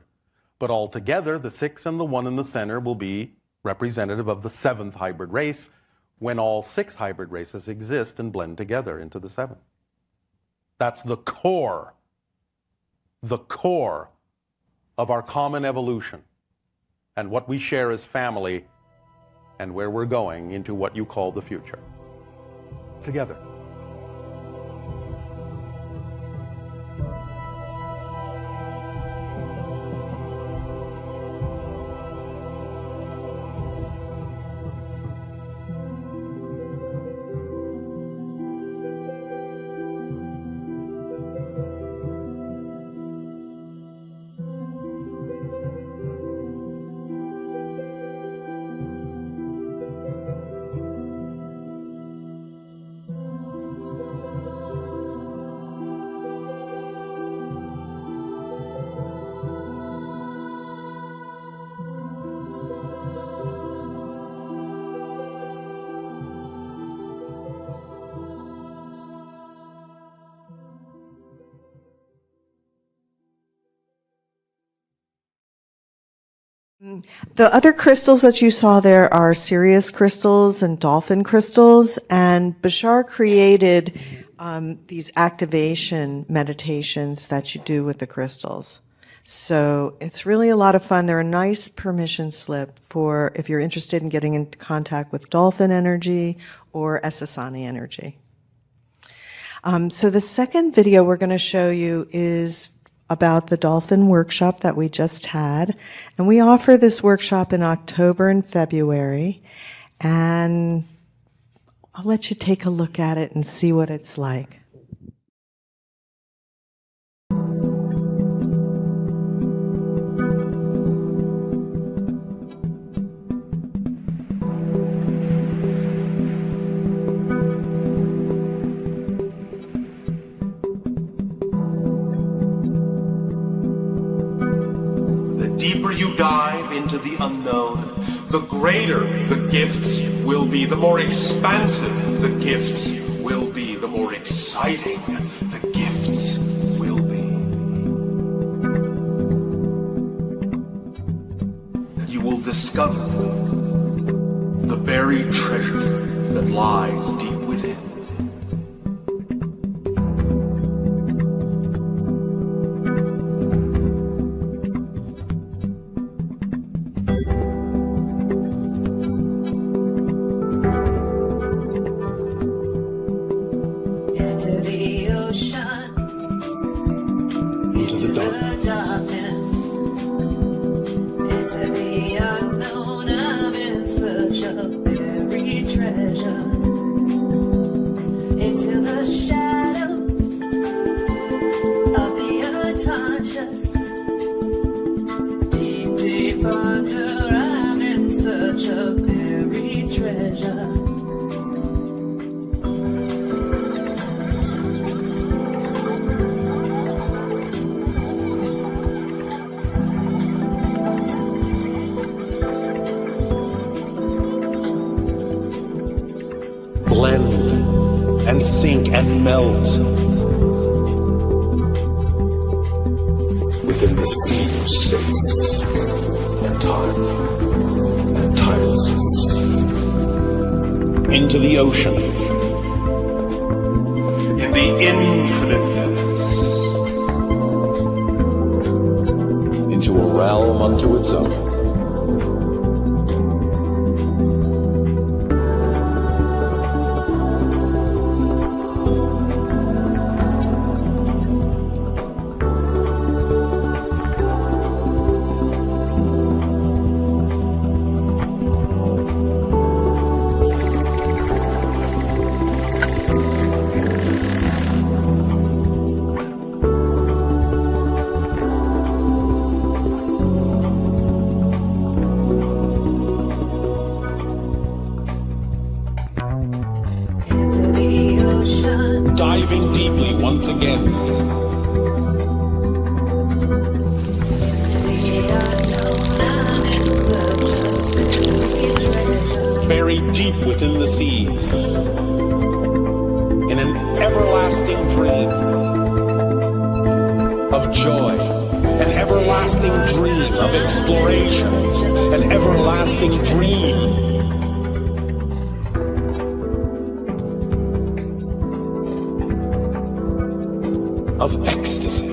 But altogether, the 6 and the 1 in the center will be representative of the 7th hybrid race, when all 6 hybrid races exist and blend together into the 7th. That's the core of our common evolution and what we share as family and where we're going into what you call the future. Together. The other crystals that you saw there are Sirius crystals and Dolphin crystals, and Bashar created these activation meditations that you do with the crystals. So it's really a lot of fun. They're a nice permission slip for if you're interested in getting into contact with Dolphin energy or Esasani energy. So the second video we're going to show you is about the Dolphin workshop that we just had. And we offer this workshop in October and February. And I'll let you take a look at it and see what it's like. Dive into the unknown, the greater the gifts will be, the more expansive the gifts will be, the more exciting the gifts will be. You will discover the buried treasure that lies deep within. Into the unknown of in search of buried treasure. and sink and melt within the sea of space and time and timelessness. Into the ocean, in the infinite depths, into a realm unto its own. Diving deeply once again. Buried deep within the seas, in an everlasting dream of joy, an everlasting dream of exploration, an everlasting dream of ecstasy.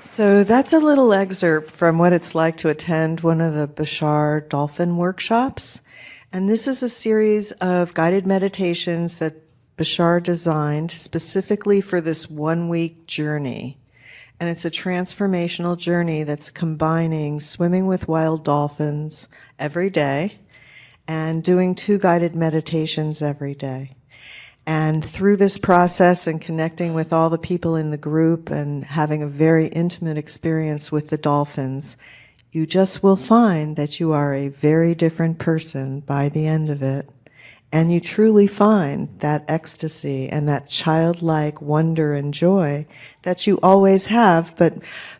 So that's a little excerpt from what it's like to attend one of the Bashar Dolphin workshops. And this is a series of guided meditations that Bashar designed specifically for this 1-week journey. And it's a transformational journey that's combining swimming with wild dolphins every day and doing 2 guided meditations every day. And through this process and connecting with all the people in the group and having a very intimate experience with the dolphins, you just will find that you are a very different person by the end of it. And you truly find that ecstasy and that childlike wonder and joy that you always have, but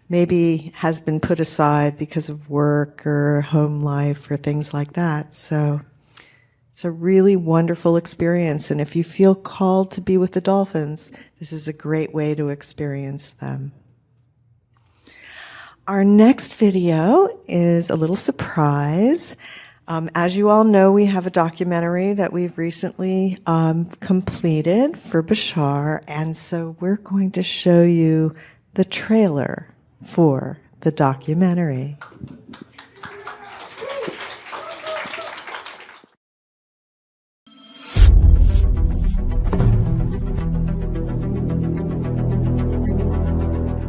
maybe has been put aside because of work or home life or things like that. So it's a really wonderful experience, and if you feel called to be with the dolphins, this is a great way to experience them. Our next video is a little surprise. As you all know, we have a documentary that we've recently completed for Bashar, and so we're going to show you the trailer for the documentary.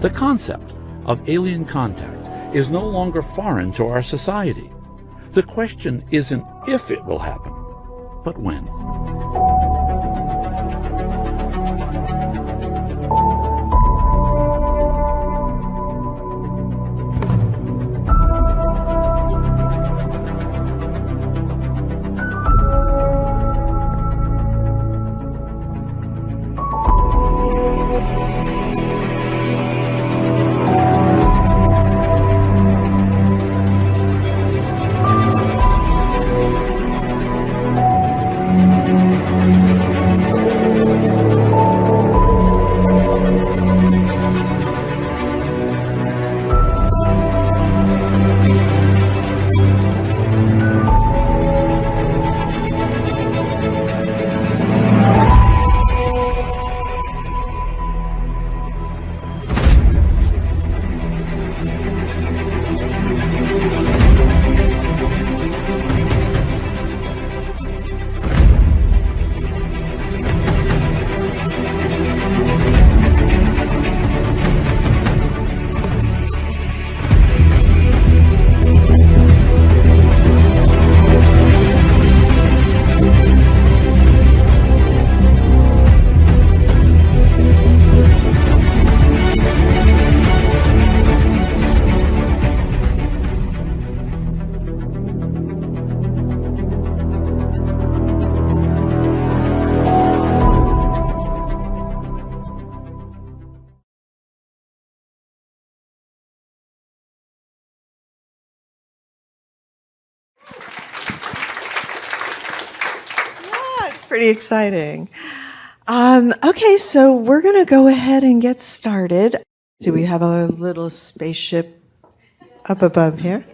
The concept of alien contact is no longer foreign to our society. The question isn't if it will happen, but when. pretty exciting. Okay, so we're going to go ahead and get started. So we have a little spaceship up above here.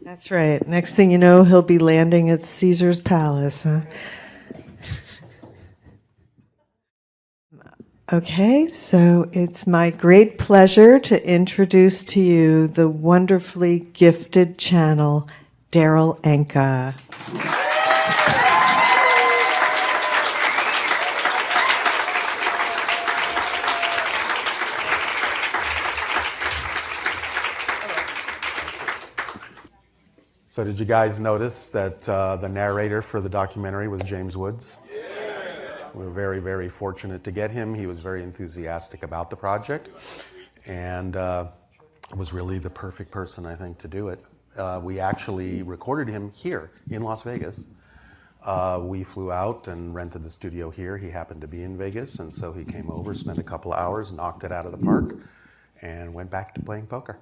That's right. Next thing you know, he'll be landing at Caesar's palace. Huh? Okay, so it's my great pleasure to introduce to you the wonderfully gifted channel, Darryl Anka. So did you guys notice that the narrator for the documentary was James Woods? We were very, very fortunate to get him. He was very enthusiastic about the project and was really the perfect person, I think, to do it. We actually recorded him here in Las Vegas. We flew out and rented the studio here. He happened to be in Vegas, and so he came over, spent a couple of hours, knocked it out of the park, and went back to playing poker.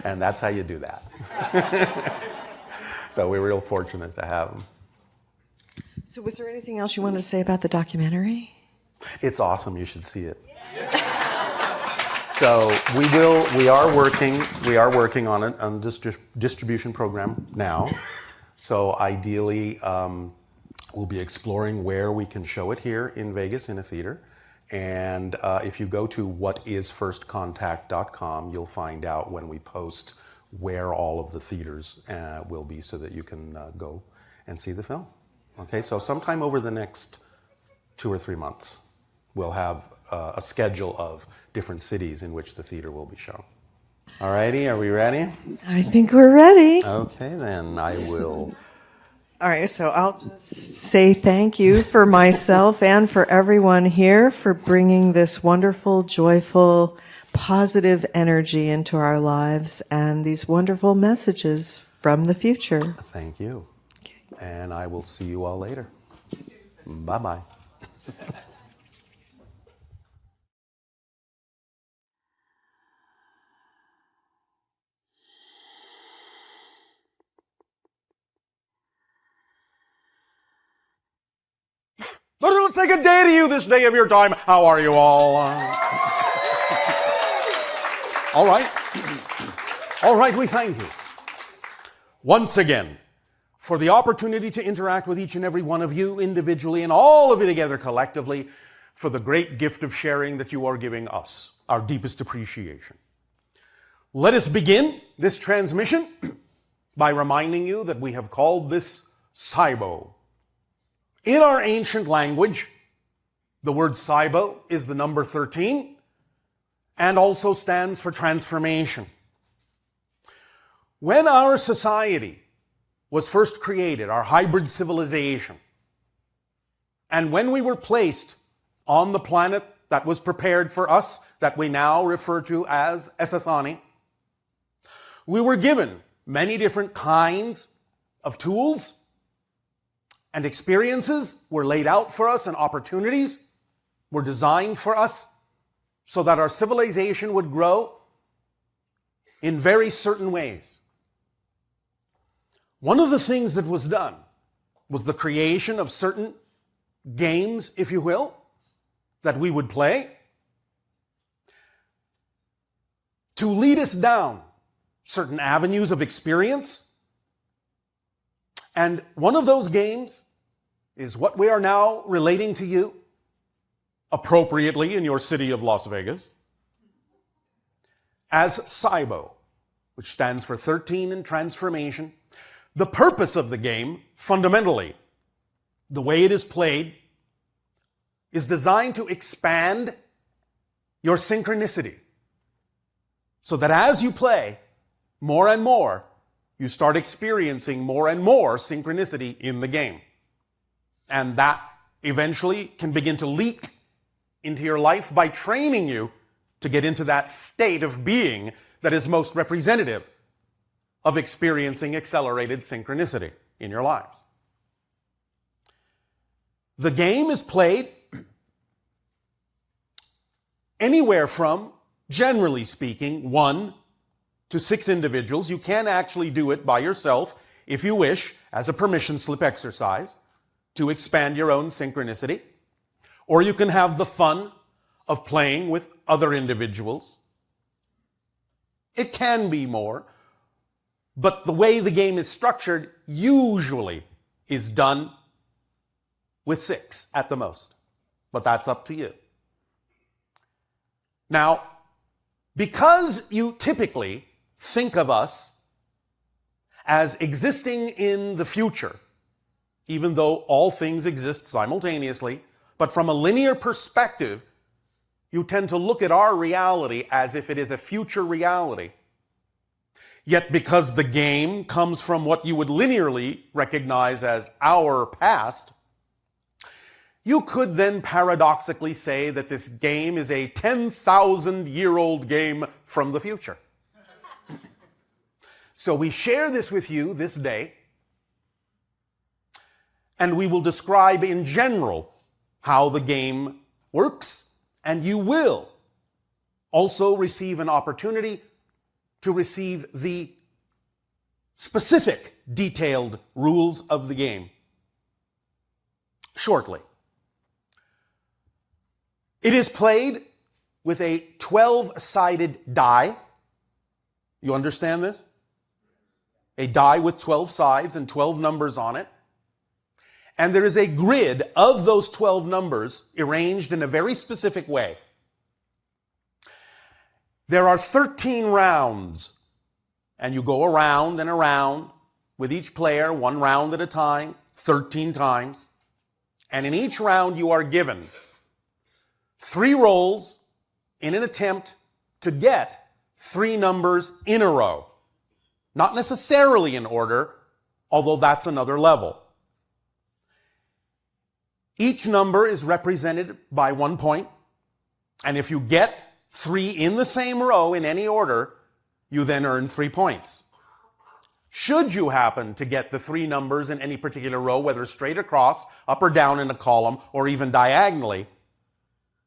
And that's how you do that. So we're real fortunate to have him. So was there anything else you wanted to say about the documentary? It's awesome. You should see it. So we are working on it, on this distribution program now. So ideally, we'll be exploring where we can show it here in Vegas in a theater. And if you go to whatisfirstcontact.com, you'll find out when we post where all of the theaters will be so that you can go and see the film. Okay, so sometime over the next 2 or 3 months, we'll have a schedule of different cities in which the theater will be shown. All righty, are we ready? I think we're ready. Okay, then I will. All right, so I'll just say thank you for myself and for everyone here for bringing this wonderful, joyful, positive energy into our lives and these wonderful messages from the future. Thank you. And I will see you all later. Bye-bye. But let's say good day to you this day of your time. How are you all? All right. All right, we thank you once again for the opportunity to interact with each and every one of you individually and all of you together collectively for the great gift of sharing that you are giving us, our deepest appreciation. Let us begin this transmission by reminding you that we have called this Saibo. In our ancient language, the word Saibo is the number 13 and also stands for transformation. When our society was first created, our hybrid civilization, and when we were placed on the planet that was prepared for us, that we now refer to as Essassani, we were given many different kinds of tools and experiences were laid out for us, and opportunities were designed for us so that our civilization would grow in very certain ways. One of the things that was done was the creation of certain games, if you will, that we would play to lead us down certain avenues of experience. And one of those games is what we are now relating to you appropriately in your city of Las Vegas as Saibo, which stands for 13 in transformation. The purpose of the game, fundamentally, the way it is played, is designed to expand your synchronicity so that as you play more and more, you start experiencing more and more synchronicity in the game. And that eventually can begin to leak into your life by training you to get into that state of being that is most representative of experiencing accelerated synchronicity in your lives. The game is played anywhere from, generally speaking, 1 to 6 individuals. You can actually do it by yourself if you wish, as a permission slip exercise, to expand your own synchronicity. Or you can have the fun of playing with other individuals. It can be more, but the way the game is structured usually is done with 6 at the most. But that's up to you. Now, because you typically think of us as existing in the future, even though all things exist simultaneously, but from a linear perspective, you tend to look at our reality as if it is a future reality. Yet because the game comes from what you would linearly recognize as our past, you could then paradoxically say that this game is a 10,000-year-old game from the future. So we share this with you this day, and we will describe in general how the game works, and you will also receive an opportunity to receive the specific detailed rules of the game shortly. It is played with a 12-sided die. You understand this? A die with 12 sides and 12 numbers on it. And there is a grid of those 12 numbers arranged in a very specific way. There are 13 rounds, and you go around and around with each player, 1 round at a time, 13 times. And in each round you are given 3 rolls in an attempt to get 3 numbers in a row. Not necessarily in order, although that's another level. Each number is represented by 1 point, and if you get 3 in the same row in any order, you then earn 3 points. Should you happen to get the 3 numbers in any particular row, whether straight across, up or down in a column, or even diagonally,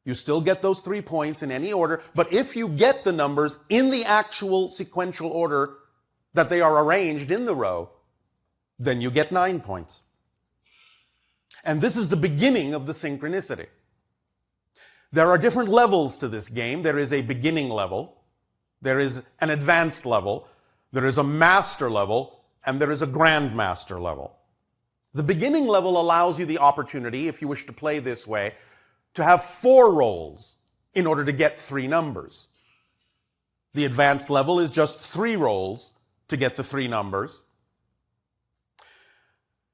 you still get those 3 points in any order, but if you get the numbers in the actual sequential order that they are arranged in the row, then you get 9 points. And this is the beginning of the synchronicity. There are different levels to this game. There is a beginning level, there is an advanced level, there is a master level, and there is a grandmaster level. The beginning level allows you the opportunity, if you wish to play this way, to have 4 rolls in order to get 3 numbers. The advanced level is just 3 rolls to get the 3 numbers.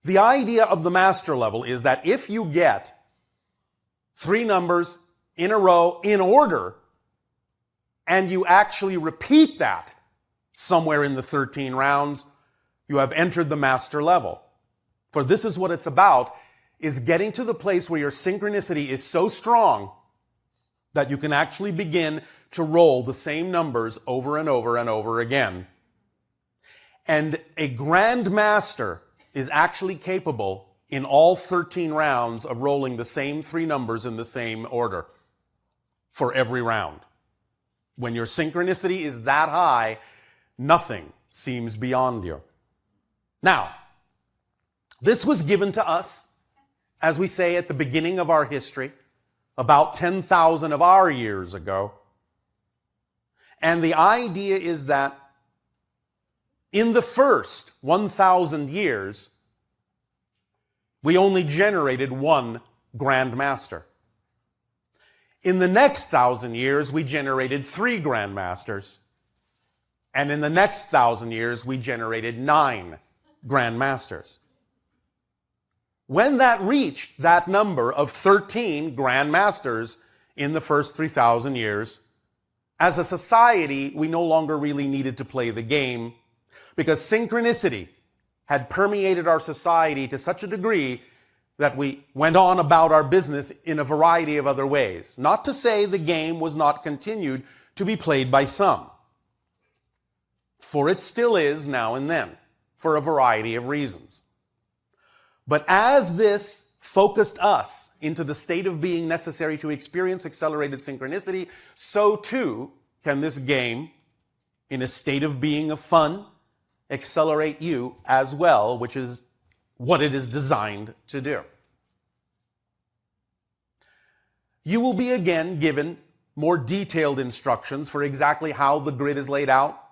The idea of the master level is that if you get 3 numbers in a row in order, and you actually repeat that somewhere in the 13 rounds, you have entered the master level. For this is what it's about, is getting to the place where your synchronicity is so strong that you can actually begin to roll the same numbers over and over and over again. And a grandmaster is actually capable in all 13 rounds of rolling the same 3 numbers in the same order for every round. When your synchronicity is that high, nothing seems beyond you. Now, this was given to us, as we say, at the beginning of our history, about 10,000 of our years ago. And the idea is that in the first 1,000 years, we only generated 1 grandmaster. In the next 1,000 years, we generated 3 grandmasters. And in the next 1,000 years, we generated 9 grandmasters. When that reached that number of 13 grandmasters in the first 3,000 years, as a society, we no longer really needed to play the game, because synchronicity had permeated our society to such a degree that we went on about our business in a variety of other ways. Not to say the game was not continued to be played by some, for it still is now and then, for a variety of reasons. But as this focused us into the state of being necessary to experience accelerated synchronicity, so too can this game in a state of being of fun, accelerate you as well, which is what it is designed to do. You will be again given more detailed instructions for exactly how the grid is laid out,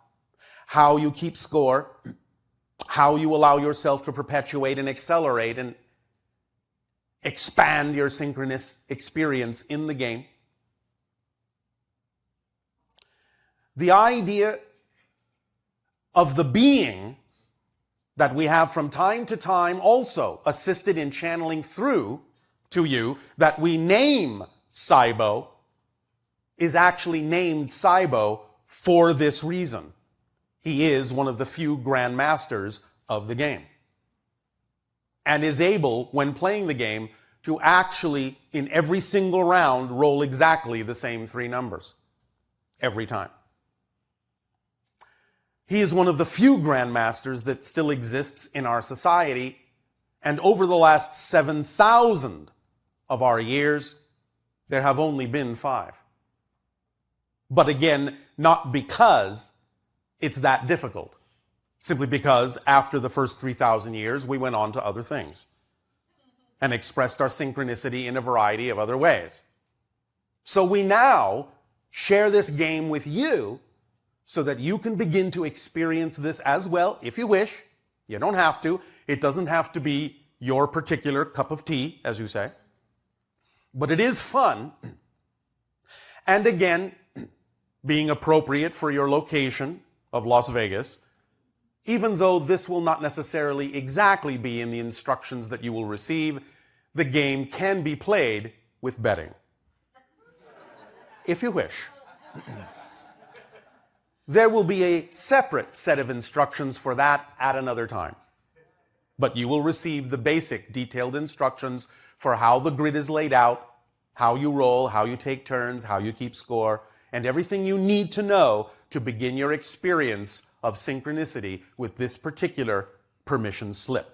how you keep score, how you allow yourself to perpetuate and accelerate and expand your synchronous experience in the game. The idea of the being that we have from time to time also assisted in channeling through to you that we name Saibo is actually named Saibo for this reason. He is one of the few grandmasters of the game and is able, when playing the game, to actually, in every single round, roll exactly the same 3 numbers every time. He is one of the few grandmasters that still exists in our society, and over the last 7,000 of our years, there have only been 5. But again, not because it's that difficult, simply because after the first 3,000 years, we went on to other things and expressed our synchronicity in a variety of other ways. So we now share this game with you so that you can begin to experience this as well, if you wish. You don't have to. It doesn't have to be your particular cup of tea, as you say. But it is fun. And again, being appropriate for your location of Las Vegas, even though this will not necessarily exactly be in the instructions that you will receive, the game can be played with betting, if you wish. There will be a separate set of instructions for that at another time. But you will receive the basic detailed instructions for how the grid is laid out, how you roll, how you take turns, how you keep score, and everything you need to know to begin your experience of synchronicity with this particular permission slip.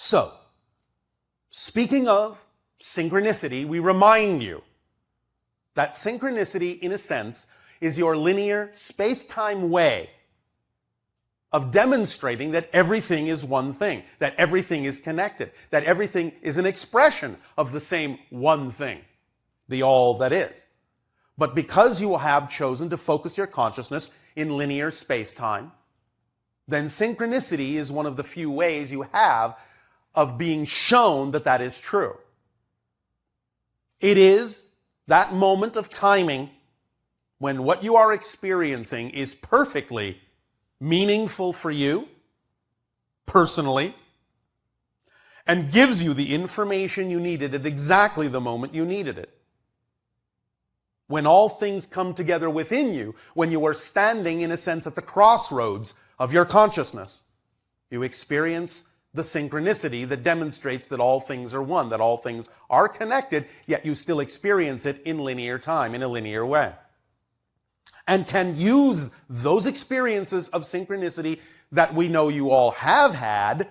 So, speaking of synchronicity, we remind you that synchronicity, in a sense, is your linear space-time way of demonstrating that everything is one thing, that everything is connected, that everything is an expression of the same one thing, the all that is. But because you have chosen to focus your consciousness in linear space-time, then synchronicity is one of the few ways you have of being shown that that is true. It is that moment of timing when what you are experiencing is perfectly meaningful for you, personally, and gives you the information you needed at exactly the moment you needed it. When all things come together within you, when you are standing, in a sense, at the crossroads of your consciousness, you experience the synchronicity that demonstrates that all things are one, that all things are connected, yet you still experience it in linear time, in a linear way. And can use those experiences of synchronicity that we know you all have had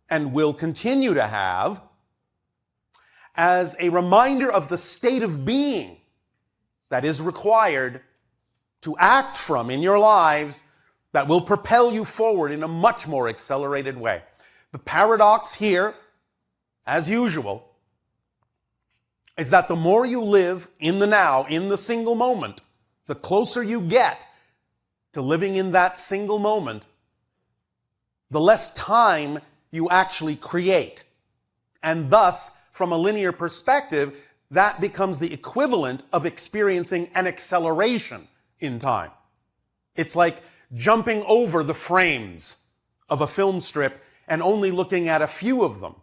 and will continue to have as a reminder of the state of being that is required to act from in your lives that will propel you forward in a much more accelerated way. The paradox here, as usual, is that the more you live in the now, in the single moment, the closer you get to living in that single moment, the less time you actually create. And thus, from a linear perspective, that becomes the equivalent of experiencing an acceleration in time. It's like jumping over the frames of a film strip and only looking at a few of them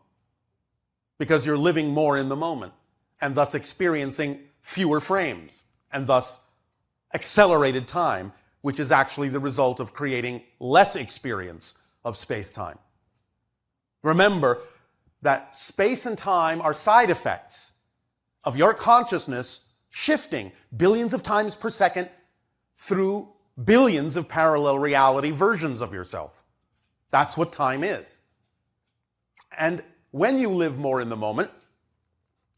because you're living more in the moment and thus experiencing fewer frames and thus accelerated time, which is actually the result of creating less experience of space-time. Remember that space and time are side effects of your consciousness shifting billions of times per second through billions of parallel reality versions of yourself. That's what time is. And when you live more in the moment,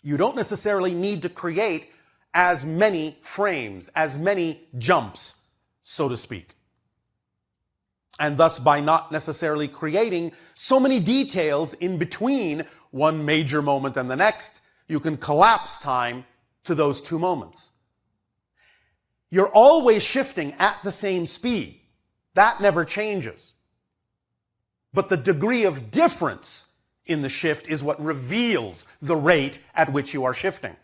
you don't necessarily need to create as many frames, as many jumps, so to speak. And thus, by not necessarily creating so many details in between one major moment and the next, you can collapse time to those two moments. You're always shifting at the same speed. That never changes. But the degree of difference in the shift is what reveals the rate at which you are shifting.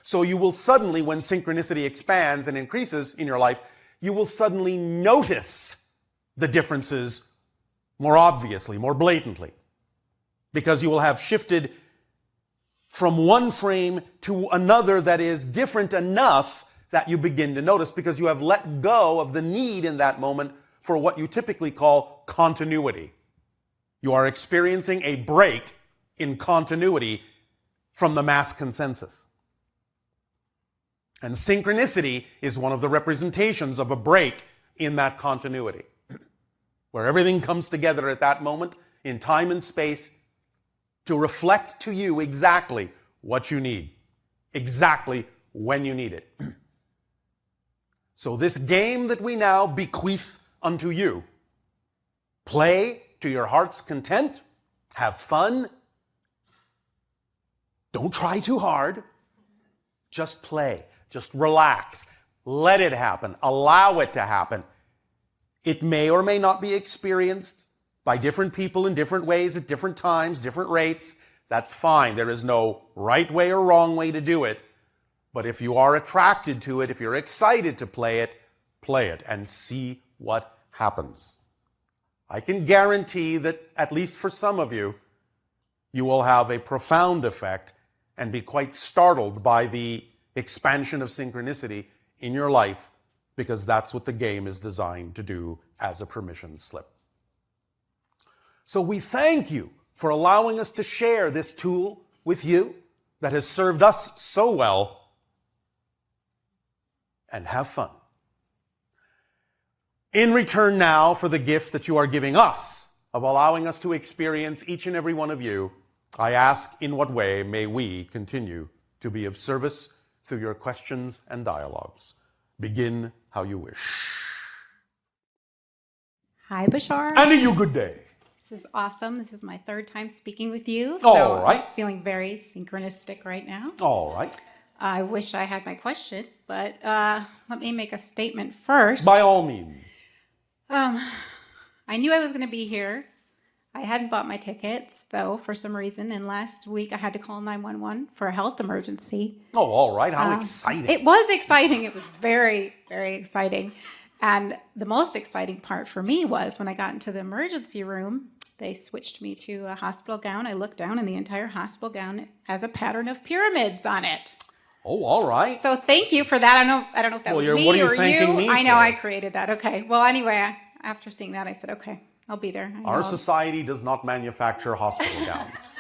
So you will suddenly, when synchronicity expands and increases in your life, you will suddenly notice the differences more obviously, more blatantly, because you will have shifted from one frame to another that is different enough that you begin to notice, because you have let go of the need in that moment for what you typically call continuity. You are experiencing a break in continuity from the mass consensus. And synchronicity is one of the representations of a break in that continuity, where everything comes together at that moment in time and space to reflect to you exactly what you need, exactly when you need it. So this game that we now bequeath unto you, play to your heart's content, have fun, don't try too hard, just play, just relax, let it happen, allow it to happen. It may or may not be experienced by different people in different ways at different times, different rates. That's fine. There is no right way or wrong way to do it. But if you are attracted to it, if you're excited to play it and see what happens. I can guarantee that, at least for some of you, you will have a profound effect and be quite startled by the expansion of synchronicity in your life, because that's what the game is designed to do as a permission slip. So we thank you for allowing us to share this tool with you that has served us so well, and have fun. In return now for the gift that you are giving us of allowing us to experience each and every one of you, I ask, in what way may we continue to be of service through your questions and dialogues? Begin how you wish. Hi, Bashar. And a you good day. This is awesome. This is my third time speaking with you. All right. I'm feeling very synchronistic right now. All right. I wish I had my question, but let me make a statement first. By all means. I knew I was going to be here. I hadn't bought my tickets, though, for some reason. And last week I had to call 911 for a health emergency. Oh, all right. How exciting. It was exciting. It was very, very exciting. And the most exciting part for me was when I got into the emergency room, they switched me to a hospital gown. I looked down and the entire hospital gown has a pattern of pyramids on it. Oh, all right. So thank you for that. I don't know if that was me what are you or thanking me I know for? I created that. Okay. Well, anyway, after seeing that, I said, okay, I'll be there. Our society does not manufacture hospital gowns.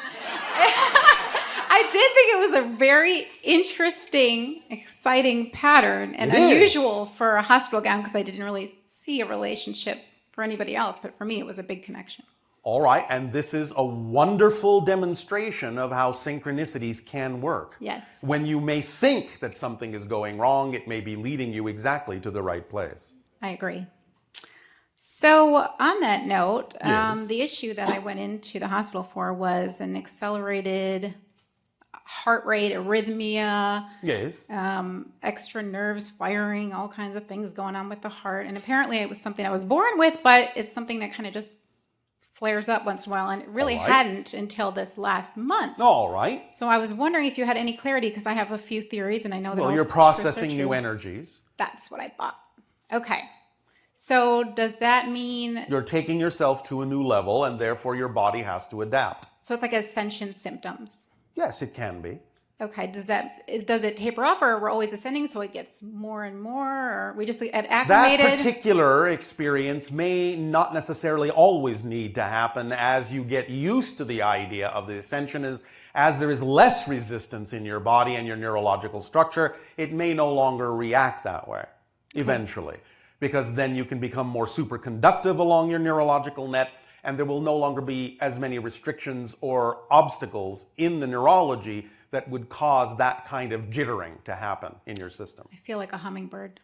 I did think it was a very interesting, exciting pattern and It is. unusual for a hospital gown because I didn't really see a relationship for anybody else, but for me, it was a big connection. All right, and this is a wonderful demonstration of how synchronicities can work. Yes. When you may think that something is going wrong, it may be leading you exactly to the right place. I agree. So on that note, Yes. the issue that I went into the hospital for was an accelerated heart rate, arrhythmia, Yes. extra nerves firing, all kinds of things going on with the heart. And apparently it was something I was born with, but it's something that kind of just flares up once in a while. And it really All right. hadn't until this last month. All right. So I was wondering if you had any clarity because I have a few theories and I know that Well, all you're the processing research new is- energies. That's what I thought. Okay. So does that mean, You're taking yourself to a new level, and therefore your body has to adapt. so it's like ascension symptoms? Yes, it can be. Okay, does it taper off, or we're always ascending, so it gets more and more, or we just get That acclimated? particular experience may not necessarily always need to happen as you get used to the idea of the ascension. As there is less resistance in your body and your neurological structure, it may no longer react that way eventually, because then you can become more superconductive along your neurological net, and there will no longer be as many restrictions or obstacles in the neurology that would cause that kind of jittering to happen in your system. I feel like a hummingbird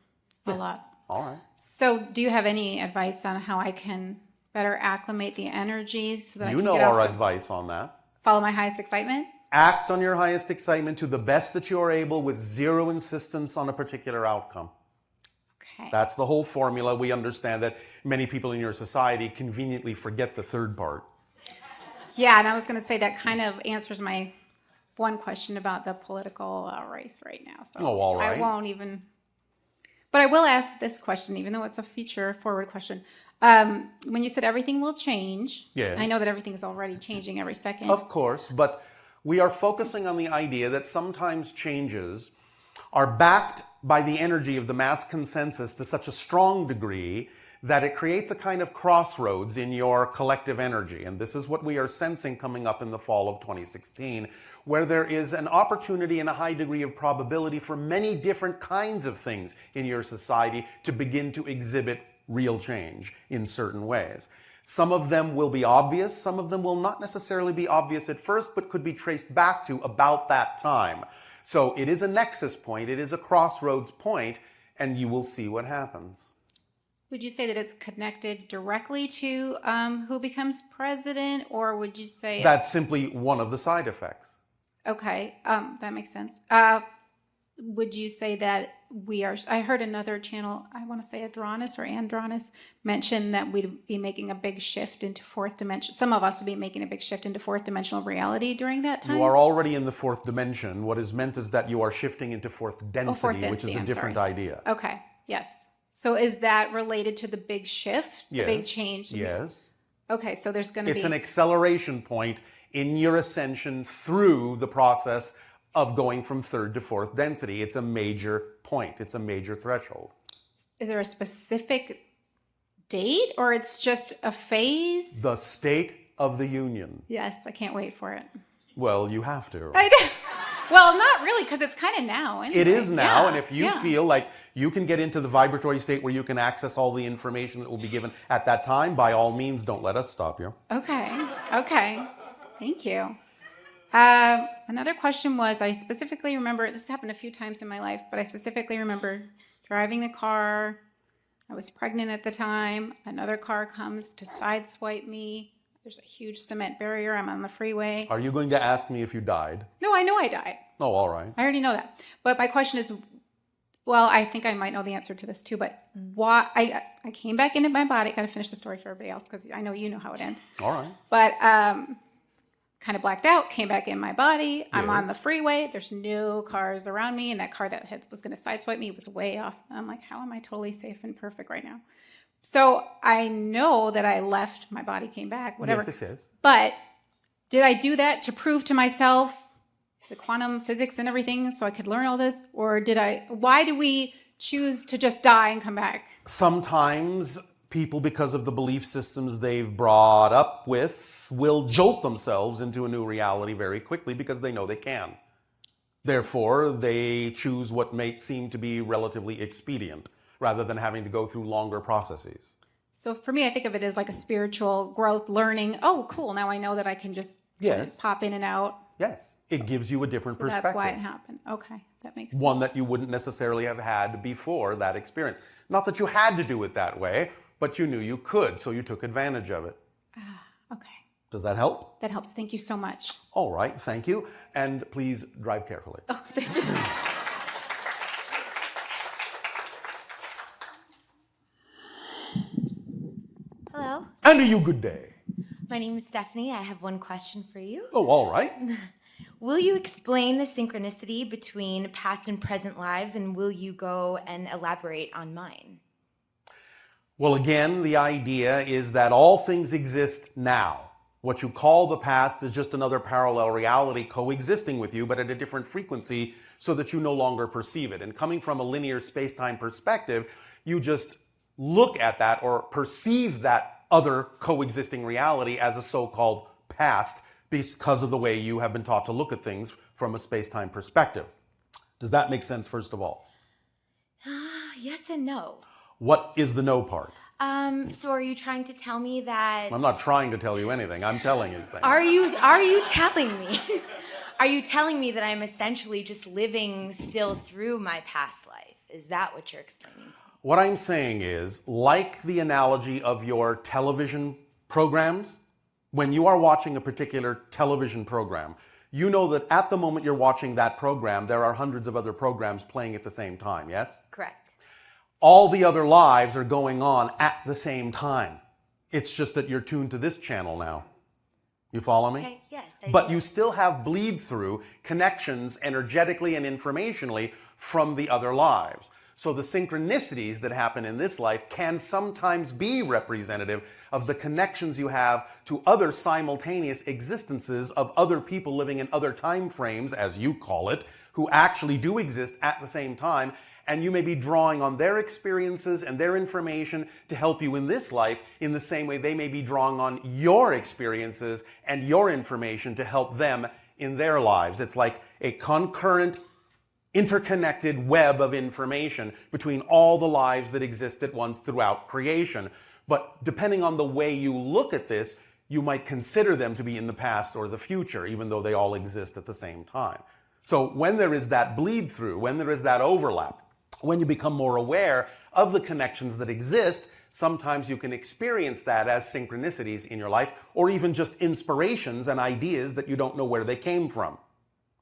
a lot. All right. So do you have any advice on how I can better acclimate the energy so that I You can know get our off advice on that. follow my highest excitement? Act on your highest excitement to the best that you are able with zero insistence on a particular outcome. Okay. That's the whole formula. We understand that many people in your society conveniently forget the third part. Yeah, and I was going to say that kind of answers my one question about the political race right now. So Oh, all right. I won't even, but I will ask this question, even though it's a future forward question. When you said everything will change, Yes. I know that everything is already changing every second. Of course, but we are focusing on the idea that sometimes changes are backed by the energy of the mass consensus to such a strong degree that it creates a kind of crossroads in your collective energy. And this is what we are sensing coming up in the fall of 2016, where there is an opportunity and a high degree of probability for many different kinds of things in your society to begin to exhibit real change in certain ways. Some of them will be obvious, some of them will not necessarily be obvious at first, but could be traced back to about that time. So it is a nexus point, it is a crossroads point, and you will see what happens. Would you say that it's connected directly to who becomes president, or would you say That's simply one of the side effects. okay, that makes sense. Would you say that we are, I heard another channel, I want to say Adronis or Andronis, mention that we'd be making a big shift into fourth dimension. Some of us would be making a big shift into fourth dimensional reality during that time. You are already in the fourth dimension. What is meant is that you are shifting into fourth density, which is a I'm different sorry. idea. Okay, yes. So is that related to the big shift, the big Yes. change? Yes. Okay, so there's going to be... It's an acceleration point in your ascension through the process of going from third to fourth density. It's a major point. It's a major threshold. Is there a specific date, or it's just a phase? The state of the union. Yes, I can't wait for it. Well, you have to. I do. Well, not really, because it's kind of now. Anyway. It is now, Yeah, and if you yeah. feel like you can get into the vibratory state where you can access all the information that will be given at that time. By all means, don't let us stop you. Okay. Okay. Thank you. Another question was, I specifically remember, this happened a few times in my life, but I specifically remember driving the car. I was pregnant at the time. Another car comes to sideswipe me. There's a huge cement barrier. I'm on the freeway. Are you going to ask me if you died? No, I know I died. Oh, all right. I already know that. But my question is, well, I think I might know the answer to this too, but why I came back into my body. Got to finish the story for everybody else because I know you know how it ends. All right. But kind of blacked out, came back in my body. Yes. I'm on the freeway. There's no cars around me. And that car that was going to sideswipe me was way off. I'm like, how am I totally safe and perfect right now? So I know that I left, my body came back, whatever. Yes, it says. But did I do that to prove to myself the quantum physics and everything so I could learn all this? Or why do we choose to just die and come back? Sometimes people, because of the belief systems they've brought up with, will jolt themselves into a new reality very quickly because they know they can. Therefore, they choose what may seem to be relatively expedient rather than having to go through longer processes. So for me, I think of it as like a spiritual growth, learning. Oh, cool. Now I know that I can just pop in and out. Yes. It gives you a different perspective. That's why it happened. Okay. That makes sense. One that you wouldn't necessarily have had before that experience. Not that you had to do it that way, but you knew you could, so you took advantage of it. Okay. Does that help? That helps. Thank you so much. All right. Thank you. And please drive carefully. Oh, thank you. Hello. And you good day. My name is Stephanie. I have one question for you. Oh, all right. Will you explain the synchronicity between past and present lives, and will you go and elaborate on mine? Well, again, the idea is that all things exist now. What you call the past is just another parallel reality coexisting with you, but at a different frequency so that you no longer perceive it. And coming from a linear space-time perspective, you just look at that or perceive that other coexisting reality as a so-called past because of the way you have been taught to look at things from a space-time perspective. Does that make sense, first of all? Yes and no. What is the no part? So are you trying to tell me that... I'm not trying to tell you anything. I'm telling you things. Are you telling me? Are you telling me that I'm essentially just living still through my past life? Is that what you're explaining to me? What I'm saying is, like the analogy of your television programs, when you are watching a particular television program, you know that at the moment you're watching that program, there are hundreds of other programs playing at the same time, yes? Correct. All the other lives are going on at the same time. It's just that you're tuned to this channel now. You follow me? Okay, yes. But you still have bleed-through connections energetically and informationally from the other lives. So the synchronicities that happen in this life can sometimes be representative of the connections you have to other simultaneous existences of other people living in other time frames, as you call it, who actually do exist at the same time. And you may be drawing on their experiences and their information to help you in this life in the same way they may be drawing on your experiences and your information to help them in their lives. It's like a concurrent, interconnected web of information between all the lives that exist at once throughout creation. But depending on the way you look at this, you might consider them to be in the past or the future, even though they all exist at the same time. So when there is that bleed through, when there is that overlap, when you become more aware of the connections that exist, sometimes you can experience that as synchronicities in your life, or even just inspirations and ideas that you don't know where they came from.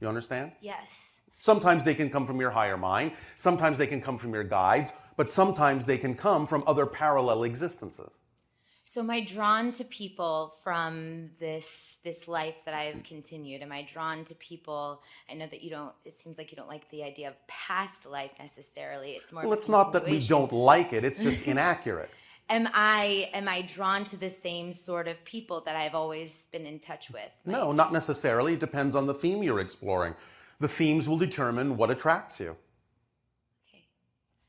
You understand? Yes. Sometimes they can come from your higher mind, sometimes they can come from your guides, but sometimes they can come from other parallel existences. So am I drawn to people from this life that I've continued? Am I drawn to people? I know that you don't, it seems like you don't like the idea of past life necessarily. It's more Well, it's not that we don't like it, it's just inaccurate. Am I drawn to the same sort of people that I've always been in touch with? No, not necessarily. It depends on the theme you're exploring. The themes will determine what attracts you.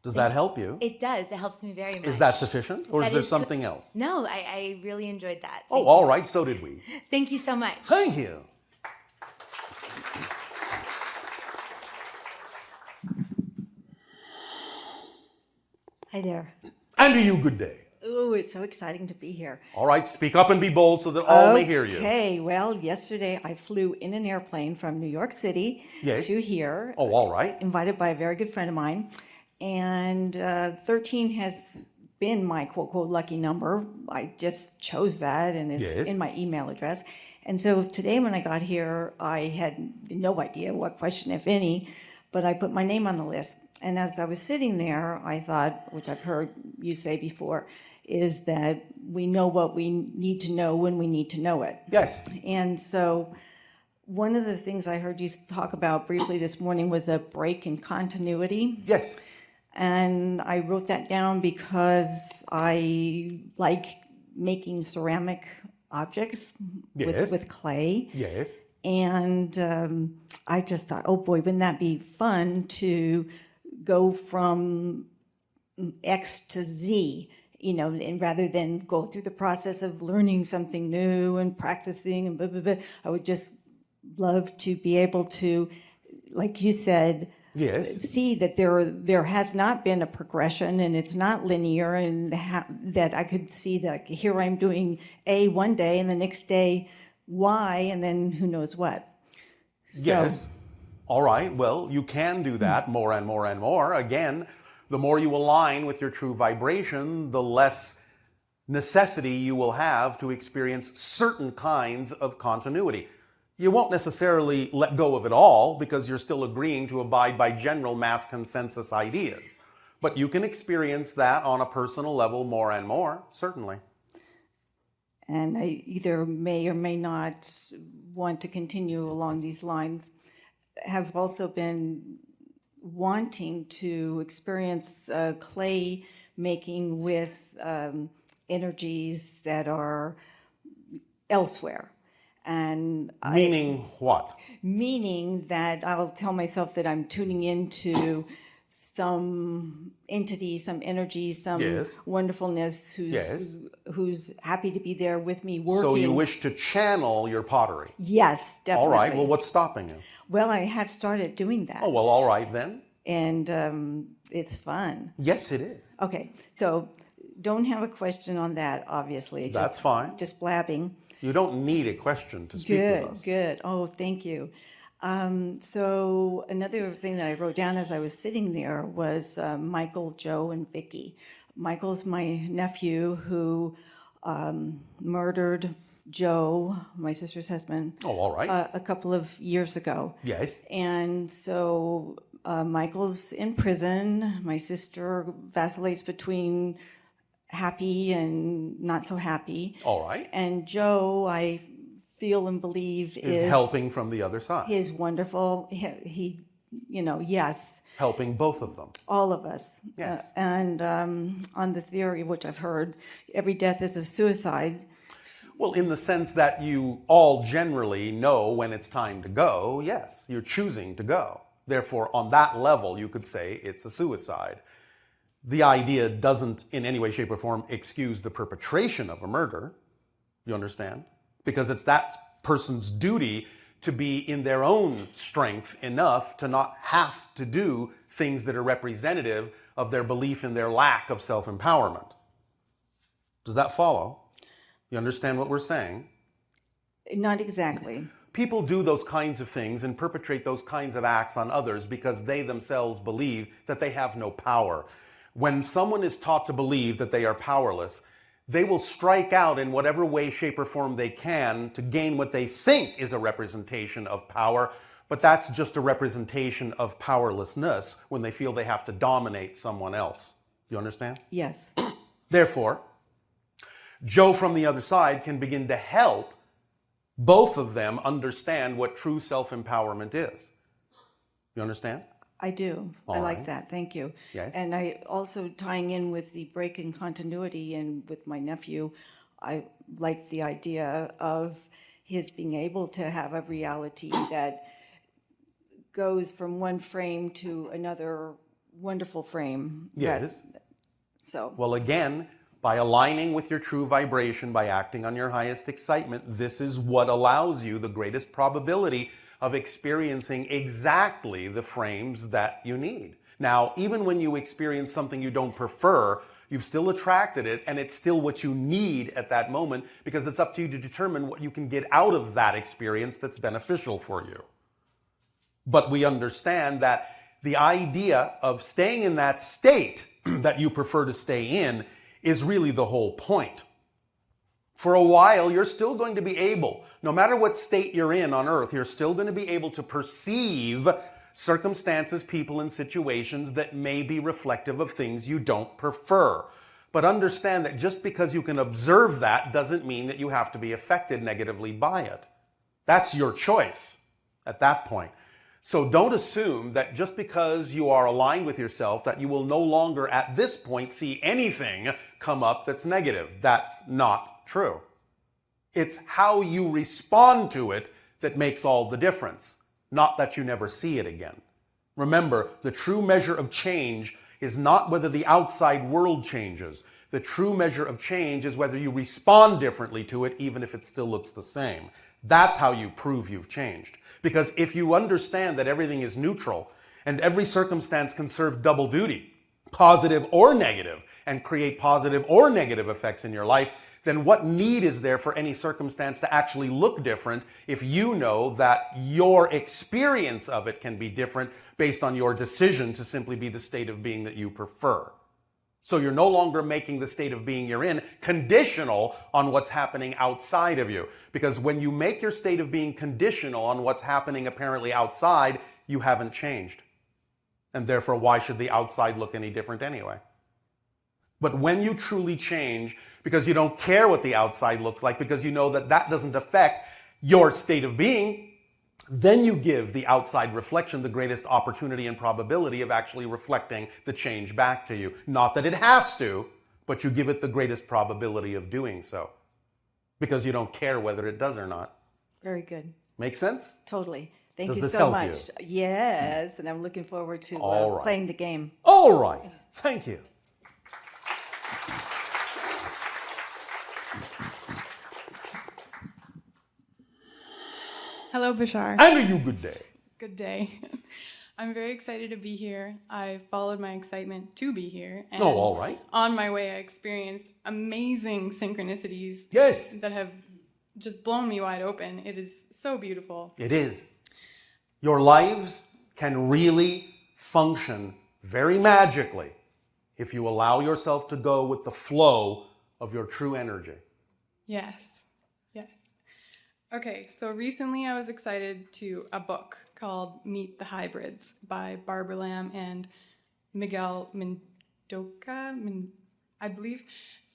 Does that help you? It does. It helps me very much. Is that sufficient? Or is there something else? No, I really enjoyed that. Oh, all right. So did we. Thank you so much. Thank you. Hi there. And to you, good day. Ooh, it's so exciting to be here. All right, speak up and be bold so that all may hear you. Okay, well, yesterday I flew in an airplane from New York City to here. Oh, all right. Invited by a very good friend of mine. And 13 has been my quote-quote lucky number. I just chose that, and it's in my email address. And so today when I got here, I had no idea what question, if any, but I put my name on the list. And as I was sitting there, I thought, which I've heard you say before, is that we know what we need to know when we need to know it. Yes. And so one of the things I heard you talk about briefly this morning was a break in continuity. Yes. And I wrote that down because I like making ceramic objects with clay. Yes. And I just thought, oh boy, wouldn't that be fun to go from X to Z, you know, and rather than go through the process of learning something new and practicing and blah, blah, blah. I would just love to be able to, like you said, see that there has not been a progression and it's not linear, and that I could see that here I'm doing A one day and the next day Y, and then who knows what. So, yes. All right. Well, you can do that more and more and more. Again, the more you align with your true vibration, the less necessity you will have to experience certain kinds of continuity. You won't necessarily let go of it all because you're still agreeing to abide by general mass consensus ideas. But you can experience that on a personal level more and more, certainly. And I either may or may not want to continue along these lines. Have also been wanting to experience clay making with energies that are elsewhere. And meaning what? Meaning that I'll tell myself that I'm tuning into some entity, some energy, some wonderfulness who's happy to be there with me working. So you wish to channel your pottery? Yes, definitely. All right. Well, what's stopping you? Well, I have started doing that. Oh, well, all right then. And it's fun. Yes, it is. Okay. So don't have a question on that, obviously. That's fine. Just blabbing. You don't need a question to speak with us. Good. Oh, thank you. So another thing that I wrote down as I was sitting there was Michael, Joe, and Vicky. Michael's my nephew who murdered Joe, my sister's husband. Oh, all right. A couple of years ago. Yes. And so Michael's in prison. My sister vacillates between happy and not so happy. All right. And Joe, I feel and believe is helping from the other side. He is wonderful. He you know, yes. Helping both of them. All of us. Yes. And on the theory, which I've heard, every death is a suicide. Well, in the sense that you all generally know when it's time to go, yes, you're choosing to go. Therefore, on that level, you could say it's a suicide. The idea doesn't in any way, shape, or form excuse the perpetration of a murder. You understand? Because it's that person's duty to be in their own strength enough to not have to do things that are representative of their belief in their lack of self-empowerment. Does that follow? You understand what we're saying? Not exactly. People do those kinds of things and perpetrate those kinds of acts on others because they themselves believe that they have no power. When someone is taught to believe that they are powerless, they will strike out in whatever way, shape, or form they can to gain what they think is a representation of power, but that's just a representation of powerlessness when they feel they have to dominate someone else. Do you understand? Yes. Therefore, Joe from the other side can begin to help both of them understand what true self-empowerment is. You understand? I do. All I like right. that. Thank you. Yes. And I also, tying in with the break in continuity and with my nephew, I like the idea of his being able to have a reality that goes from one frame to another wonderful frame. Yes. So. Well, again, by aligning with your true vibration, by acting on your highest excitement, this is what allows you the greatest probability of experiencing exactly the frames that you need. Now, even when you experience something you don't prefer, you've still attracted it, and it's still what you need at that moment, because it's up to you to determine what you can get out of that experience that's beneficial for you. But we understand that the idea of staying in that state that you prefer to stay in is really the whole point. For a while, you're still going to be able, no matter what state you're in on earth, you're still going to be able to perceive circumstances, people, and situations that may be reflective of things you don't prefer. But understand that just because you can observe that doesn't mean that you have to be affected negatively by it. That's your choice at that point. So don't assume that just because you are aligned with yourself that you will no longer at this point see anything come up that's negative. That's not true. It's how you respond to it that makes all the difference, not that you never see it again. Remember, the true measure of change is not whether the outside world changes. The true measure of change is whether you respond differently to it, even if it still looks the same. That's how you prove you've changed. Because if you understand that everything is neutral and every circumstance can serve double duty, positive or negative, and create positive or negative effects in your life, then what need is there for any circumstance to actually look different if you know that your experience of it can be different based on your decision to simply be the state of being that you prefer? So you're no longer making the state of being you're in conditional on what's happening outside of you. Because when you make your state of being conditional on what's happening apparently outside, you haven't changed. And therefore, why should the outside look any different anyway? But when you truly change, because you don't care what the outside looks like, because you know that that doesn't affect your state of being, then you give the outside reflection the greatest opportunity and probability of actually reflecting the change back to you. Not that it has to, but you give it the greatest probability of doing so, because you don't care whether it does or not. Very good. Make sense? Totally. Thank Does you this so help much. you? Yes, and I'm looking forward to All right. playing the game. All right. Thank you. Hello, Bashar. And you good day. Good day. I'm very excited to be here. I followed my excitement to be here. And Oh, all right. On my way, I experienced amazing synchronicities. Yes. That have just blown me wide open. It is so beautiful. It is. Your lives can really function very magically if you allow yourself to go with the flow of your true energy. Yes. Yes. Okay, so recently I was excited to a book called Meet the Hybrids by Barbara Lamb and Miguel Mendoca, I believe.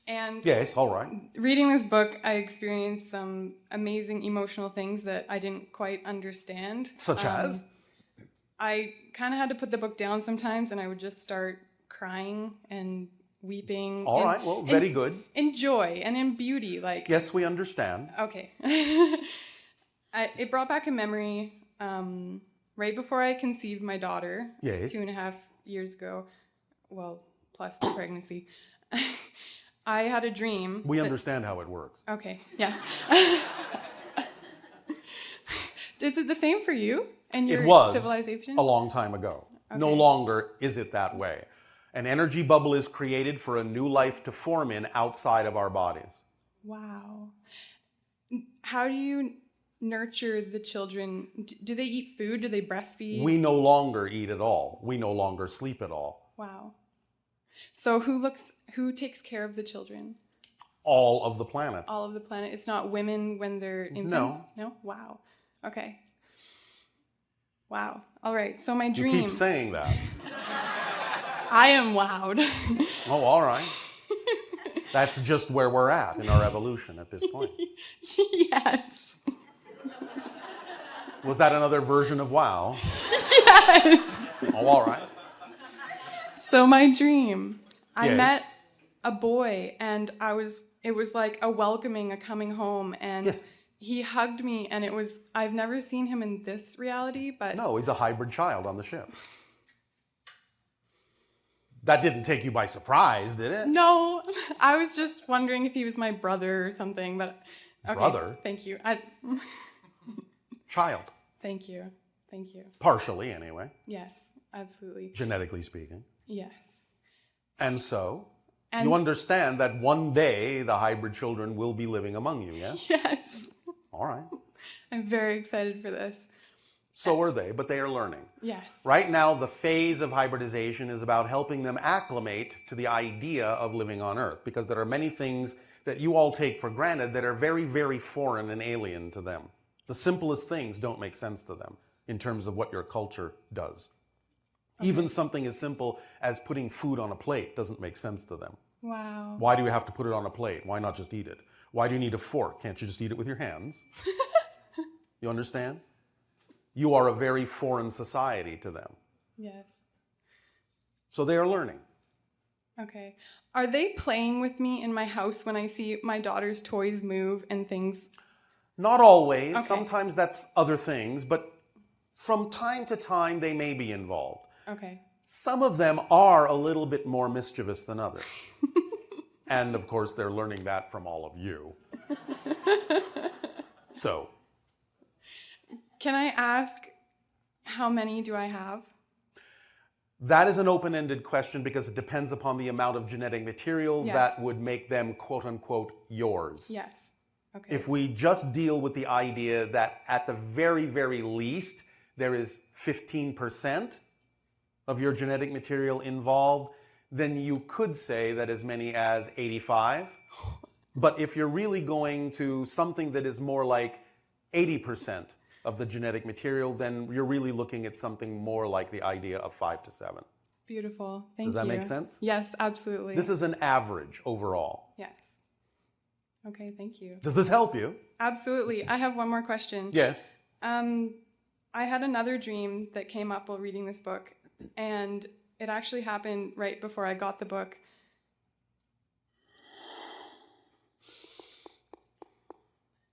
And yes, all right. Reading this book, I experienced some amazing emotional things that I didn't quite understand. Such as? I kind of had to put the book down sometimes, and I would just start crying and weeping. All right, well, very good. In joy and in beauty, like. Yes, we understand. Okay. It brought back a memory right before I conceived my daughter. Yes. 2.5 years ago. Well, plus the pregnancy. I had a dream. We understand how it works. Okay, yes. Is it the same for you and your It was civilization? a long time ago. No Okay. longer is it that way. An energy bubble is created for a new life to form in outside of our bodies. Wow. How do you nurture the children? Do they eat food? Do they breastfeed? We no longer eat at all. We no longer sleep at all. Wow. So who takes care of the children? All of the planet. All of the planet. It's not women when they're infants? No. No? Wow. Okay. Wow. All right. So my dream. You keep saying that. I am wowed. Oh, all right. That's just where we're at in our evolution at this point. Yes. Was that another version of wow? Yes. Oh, all right. So my dream, I Yes. met a boy, and it was like a welcoming, a coming home, and Yes. he hugged me, and I've never seen him in this reality, but No, he's a hybrid child on the ship. That didn't take you by surprise, did it? no, I was just wondering if he was my brother or something, but okay, Brother? Thank you. Child. Thank you. Thank you. Partially, anyway. Yes. absolutely. Genetically speaking. Yes. And so, And you understand that one day the hybrid children will be living among you, yes? Yes. All right. I'm very excited for this. So are they, but they are learning. Yes. Right now, the phase of hybridization is about helping them acclimate to the idea of living on Earth, because there are many things that you all take for granted that are very, very foreign and alien to them. The simplest things don't make sense to them in terms of what your culture does. Okay. Even something as simple as putting food on a plate doesn't make sense to them. Wow. Why do you have to put it on a plate? Why not just eat it? Why do you need a fork? Can't you just eat it with your hands? You understand? You are a very foreign society to them. Yes. So they are learning. Okay. Are they playing with me in my house when I see my daughter's toys move and things? Not always. Okay. Sometimes that's other things, but from time to time they may be involved. Okay. Some of them are a little bit more mischievous than others. And of course, they're learning that from all of you. So. Can I ask, how many do I have? That is an open-ended question because it depends upon the amount of genetic material that would make them, quote unquote, yours. Yes. Okay. If we just deal with the idea that at the very, very least, there is 15% of your genetic material involved, then you could say that as many as 85. But if you're really going to something that is more like 80% of the genetic material, then you're really looking at something more like the idea of 5 to 7. Beautiful. Thank you. Does that make sense? Yes, absolutely. This is an average overall. Yes. Okay, thank you. Does this help you? Absolutely. I have one more question. Yes. I had another dream that came up while reading this book, and it actually happened right before I got the book.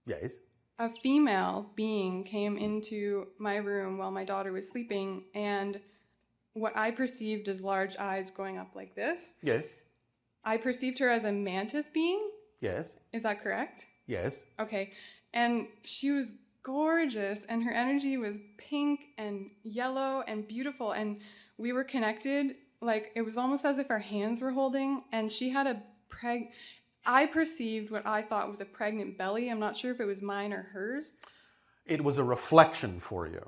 Yes. A female being came into my room while my daughter was sleeping, and what I perceived as large eyes going up like this. Yes. I perceived her as a mantis being. Yes. Is that correct? Yes. Okay. And she was gorgeous, and her energy was pink and yellow and beautiful, and we were connected. Like, it was almost as if our hands were holding, and she had a I perceived what I thought was a pregnant belly. I'm not sure if it was mine or hers. It was a reflection for you.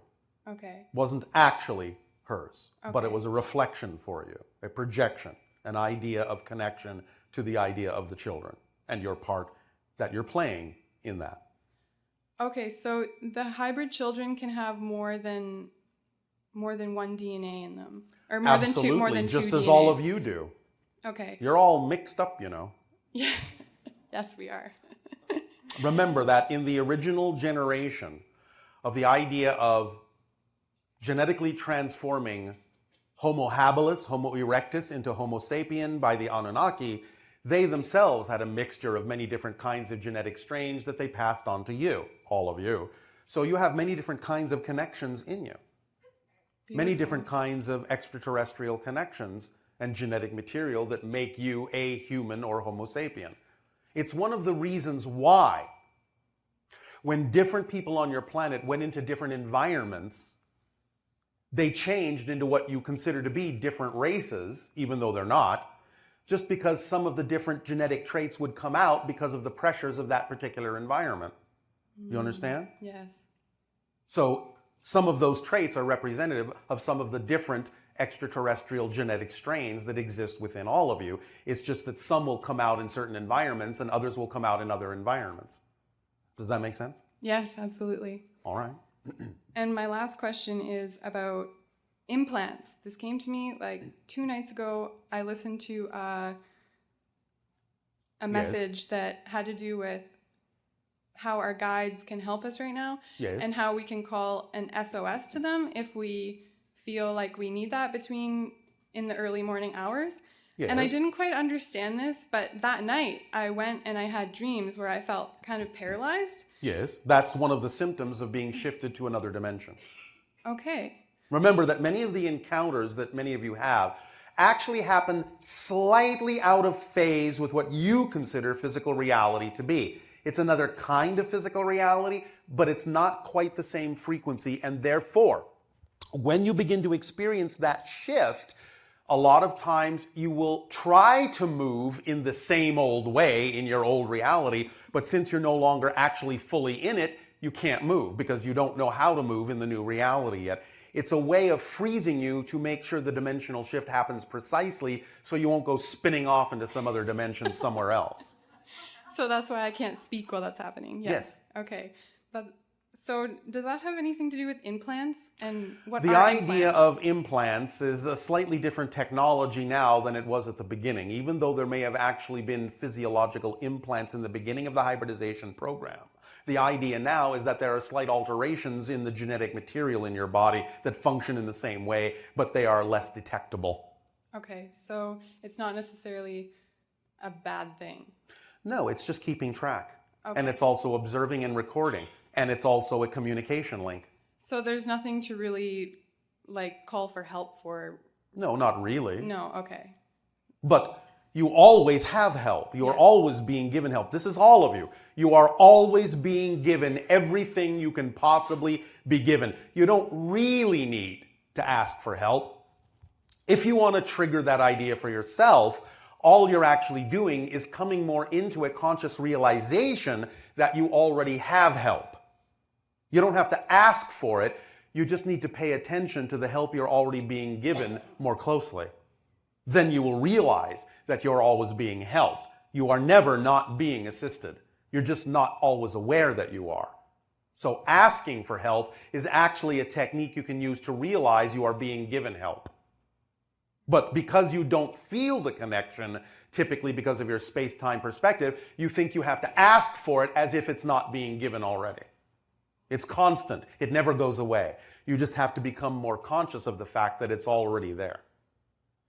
Okay. Wasn't actually hers, but Okay. it was a reflection for you, a projection, an idea of connection to the idea of the children and your part that you're playing in that. Okay, so the hybrid children can have more than one DNA in them, or more Absolutely, than two, more than just two as DNA. all of you do. Okay. You're all mixed up, you know. Yeah. Yes, we are. Remember that in the original generation of the idea of genetically transforming Homo habilis, Homo erectus into Homo sapien by the Anunnaki, they themselves had a mixture of many different kinds of genetic strains that they passed on to you, all of you. So you have many different kinds of connections in you. Many different kinds of extraterrestrial connections and genetic material that make you a human or Homo sapien. It's one of the reasons why when different people on your planet went into different environments, they changed into what you consider to be different races, even though they're not, just because some of the different genetic traits would come out because of the pressures of that particular environment. You understand? Yes. So some of those traits are representative of some of the different extraterrestrial genetic strains that exist within all of you. It's just that some will come out in certain environments and others will come out in other environments. Does that make sense? Yes, absolutely. All right. And my last question is about implants. This came to me like 2 nights ago. I listened to a message that had to do with how our guides can help us right now, and how we can call an SOS to them if we feel like we need that in the early morning hours. And I didn't quite understand this, but that night I went and I had dreams where I felt kind of paralyzed. Yes, that's one of the symptoms of being shifted to another dimension. Okay. Remember that many of the encounters that many of you have actually happen slightly out of phase with what you consider physical reality to be. It's another kind of physical reality, but it's not quite the same frequency, and therefore, When you begin to experience that shift, a lot of times you will try to move in the same old way in your old reality, but since you're no longer actually fully in it, you can't move because you don't know how to move in the new reality yet. It's a way of freezing you to make sure the dimensional shift happens precisely so you won't go spinning off into some other dimension somewhere else. So that's why I can't speak while that's happening. Yes. Okay. So does that have anything to do with implants? And what The are idea implants? of implants is a slightly different technology now than it was at the beginning, even though there may have actually been physiological implants in the beginning of the hybridization program. The idea now is that there are slight alterations in the genetic material in your body that function in the same way, but they are less detectable. Okay, so it's not necessarily a bad thing. No, it's just keeping track. Okay. And it's also observing and recording. And it's also a communication link. So there's nothing to really call for help for? No, not really. No, okay. But you always have help. You are always being given help. This is all of you. You are always being given everything you can possibly be given. You don't really need to ask for help. If you want to trigger that idea for yourself, all you're actually doing is coming more into a conscious realization that you already have help. You don't have to ask for it. You just need to pay attention to the help you're already being given more closely. Then you will realize that you're always being helped. You are never not being assisted. You're just not always aware that you are. So asking for help is actually a technique you can use to realize you are being given help. But because you don't feel the connection, typically because of your space-time perspective, you think you have to ask for it as if it's not being given already. It's constant. It never goes away. You just have to become more conscious of the fact that it's already there.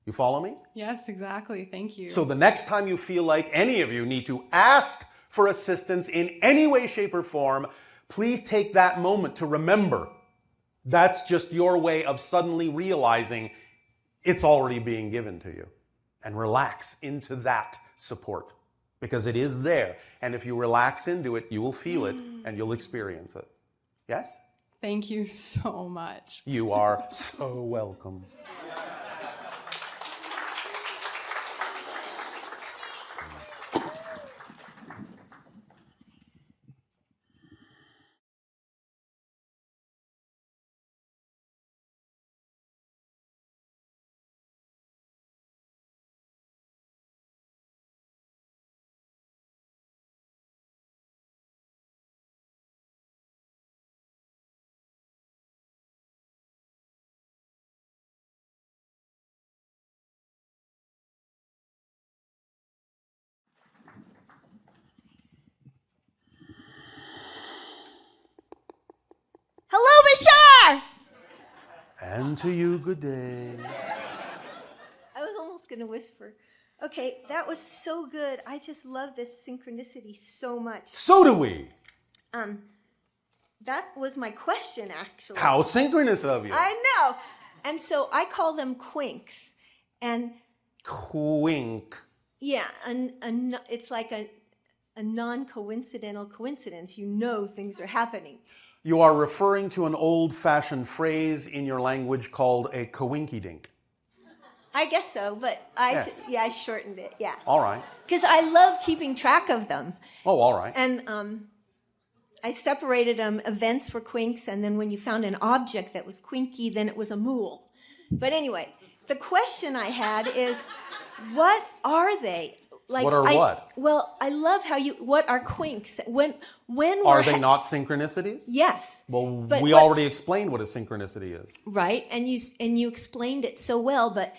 You follow me? Yes, exactly. Thank you. So the next time you feel like any of you need to ask for assistance in any way, shape, or form, please take that moment to remember that's just your way of suddenly realizing it's already being given to you. And relax into that support because it is there. And if you relax into it, you will feel it and you'll experience it. Yes? Thank you so much. You are so welcome. Hello, Bashar! And to you, good day. I was almost going to whisper. Okay, that was so good. I just love this synchronicity so much. So do we. That was my question, actually. How synchronous of you. I know. And so I call them quinks. And Quink. yeah, it's like a non-coincidental coincidence. You know things are happening. You are referring to an old-fashioned phrase in your language called a coinky-dink. I guess so, but I shortened it, yeah. All right. Because I love keeping track of them. Oh, all right. And I separated them. Events were quinks, and then when you found an object that was quinky, then it was a mool. But anyway, the question I had is, what are they? What are what? Well, I love how what are quinks? When Are they not synchronicities? Yes. Well, But we already explained what a synchronicity is. Right, and you explained it so well, but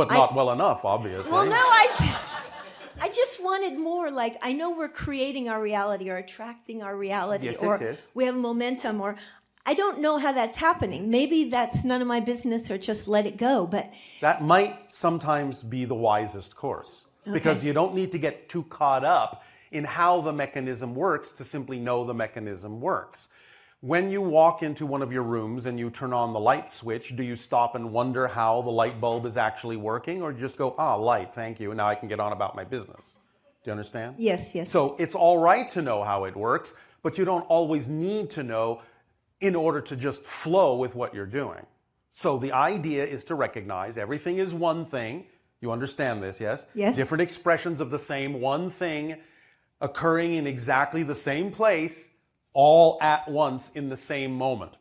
not well enough, obviously. Well, no, I just wanted more. Like, I know we're creating our reality or attracting our reality, Yes, or yes. we have momentum, or I don't know how that's happening. Maybe that's none of my business, or just let it go. But That might sometimes be the wisest course. Because Okay. you don't need to get too caught up in how the mechanism works to simply know the mechanism works. When you walk into one of your rooms and you turn on the light switch, do you stop and wonder how the light bulb is actually working? Or do you just go, light, thank you, and now I can get on about my business? Do you understand? Yes, yes. So it's all right to know how it works, but you don't always need to know in order to just flow with what you're doing. So the idea is to recognize everything is one thing. You understand this, yes? Yes. Different expressions of the same one thing occurring in exactly the same place, all at once in the same moment.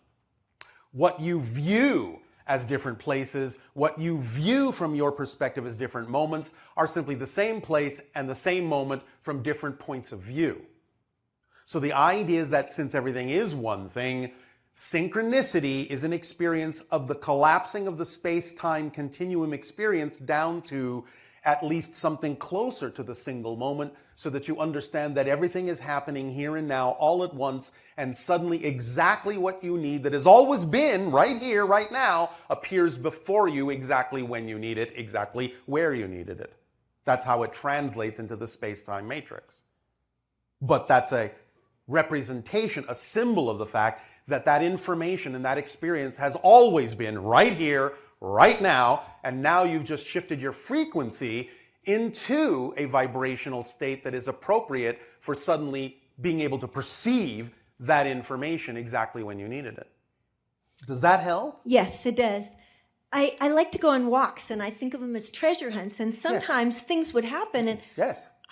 What you view as different places, what you view from your perspective as different moments, are simply the same place and the same moment from different points of view. So the idea is that since everything is one thing, synchronicity is an experience of the collapsing of the space-time continuum experience down to at least something closer to the single moment, so that you understand that everything is happening here and now all at once, and suddenly exactly what you need that has always been right here, right now, appears before you exactly when you need it, exactly where you needed it. That's how it translates into the space-time matrix. But that's a representation, a symbol of the fact that that information and that experience has always been right here, right now, and now you've just shifted your frequency into a vibrational state that is appropriate for suddenly being able to perceive that information exactly when you needed it. Does that help? Yes, it does. I like to go on walks, and I think of them as treasure hunts, and sometimes things would happen, and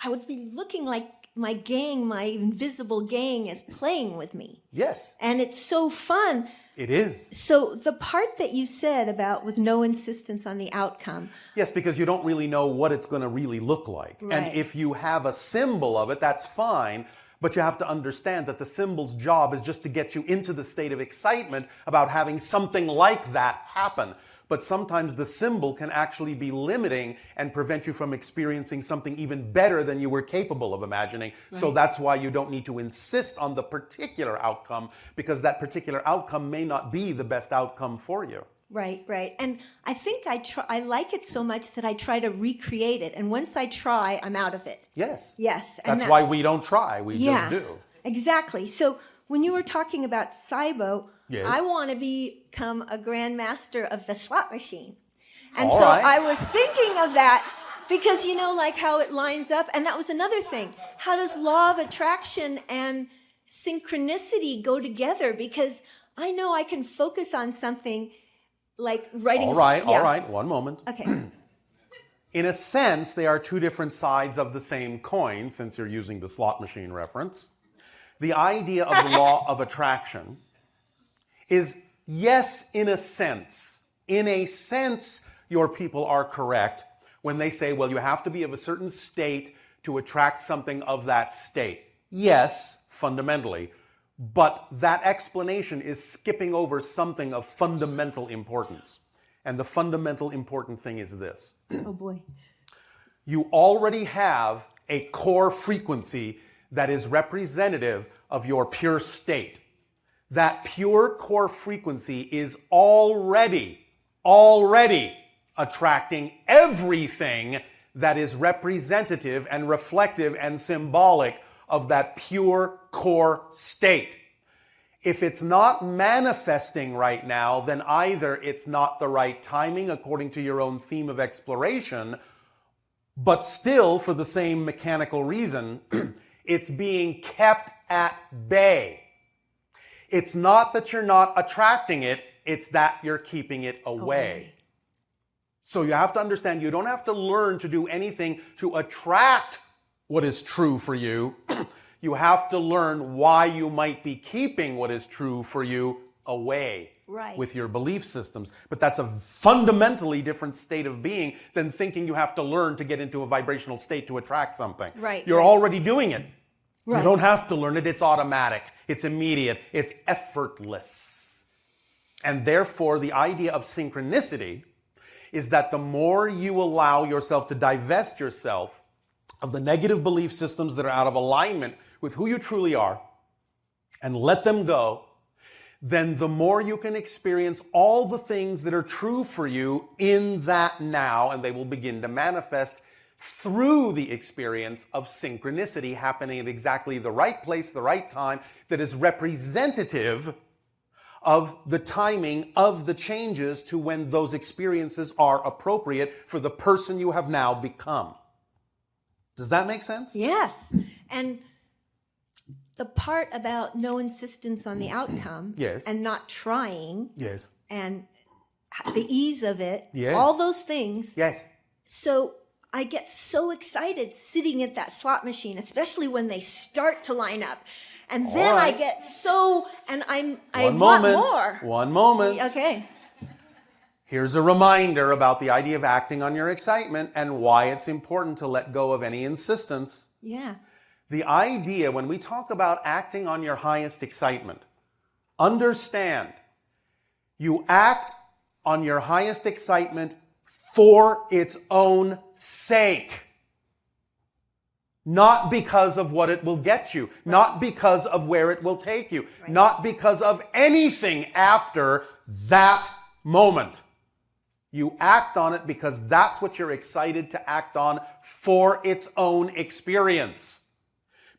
I would be looking like my gang, my invisible gang, is playing with me. Yes. And it's so fun. It is. So the part that you said about with no insistence on the outcome. Yes, because you don't really know what it's going to really look like. Right. And if you have a symbol of it, that's fine. But you have to understand that the symbol's job is just to get you into the state of excitement about having something like that happen. But sometimes the symbol can actually be limiting and prevent you from experiencing something even better than you were capable of imagining. Right. So that's why you don't need to insist on the particular outcome, because that particular outcome may not be the best outcome for you. Right, right. And I think I like it so much that I try to recreate it. And once I try, I'm out of it. Yes. Yes. That's why we don't try. We just do. Exactly. So when you were talking about Saibo, yes. I want to become a grandmaster of the slot machine. And All so right. I was thinking of that because, you know, like how it lines up. And that was another thing. How does law of attraction and synchronicity go together? Because I know I can focus on something like writing. All right. One moment. Okay. In a sense, they are two different sides of the same coin, since you're using the slot machine reference. The idea of the law of attraction is, yes, in a sense, your people are correct when they say, well, you have to be of a certain state to attract something of that state. Yes, fundamentally. But that explanation is skipping over something of fundamental importance. And the fundamental important thing is this. Oh boy. You already have a core frequency that is representative of your pure state. That pure core frequency is already attracting everything that is representative and reflective and symbolic of that pure core state. If it's not manifesting right now, then either it's not the right timing according to your own theme of exploration, but still, for the same mechanical reason, it's being kept at bay. It's not that you're not attracting it, it's that you're keeping it away. So you have to understand, you don't have to learn to do anything to attract what is true for you. You have to learn why you might be keeping what is true for you away with your belief systems. But that's a fundamentally different state of being than thinking you have to learn to get into a vibrational state to attract something. You're already doing it. You don't have to learn it. It's automatic. It's immediate. It's effortless. And therefore, the idea of synchronicity is that the more you allow yourself to divest yourself of the negative belief systems that are out of alignment with who you truly are and let them go, then the more you can experience all the things that are true for you in that now, and they will begin to manifest through the experience of synchronicity happening at exactly the right place, the right time, that is representative of the timing of the changes to when those experiences are appropriate for the person you have now become. Does that make sense? Yes. And the part about no insistence on the outcome Yes. and not trying Yes. and the ease of it, Yes. all those things. Yes. So I get so excited sitting at that slot machine, especially when they start to line up. And then I get so, and I want more. One moment. Okay. Here's a reminder about the idea of acting on your excitement and why it's important to let go of any insistence. Yeah. The idea, when we talk about acting on your highest excitement, understand you act on your highest excitement for its own sake. Not because of what it will get you, not because of where it will take you, not because of anything after that moment. You act on it because that's what you're excited to act on for its own experience.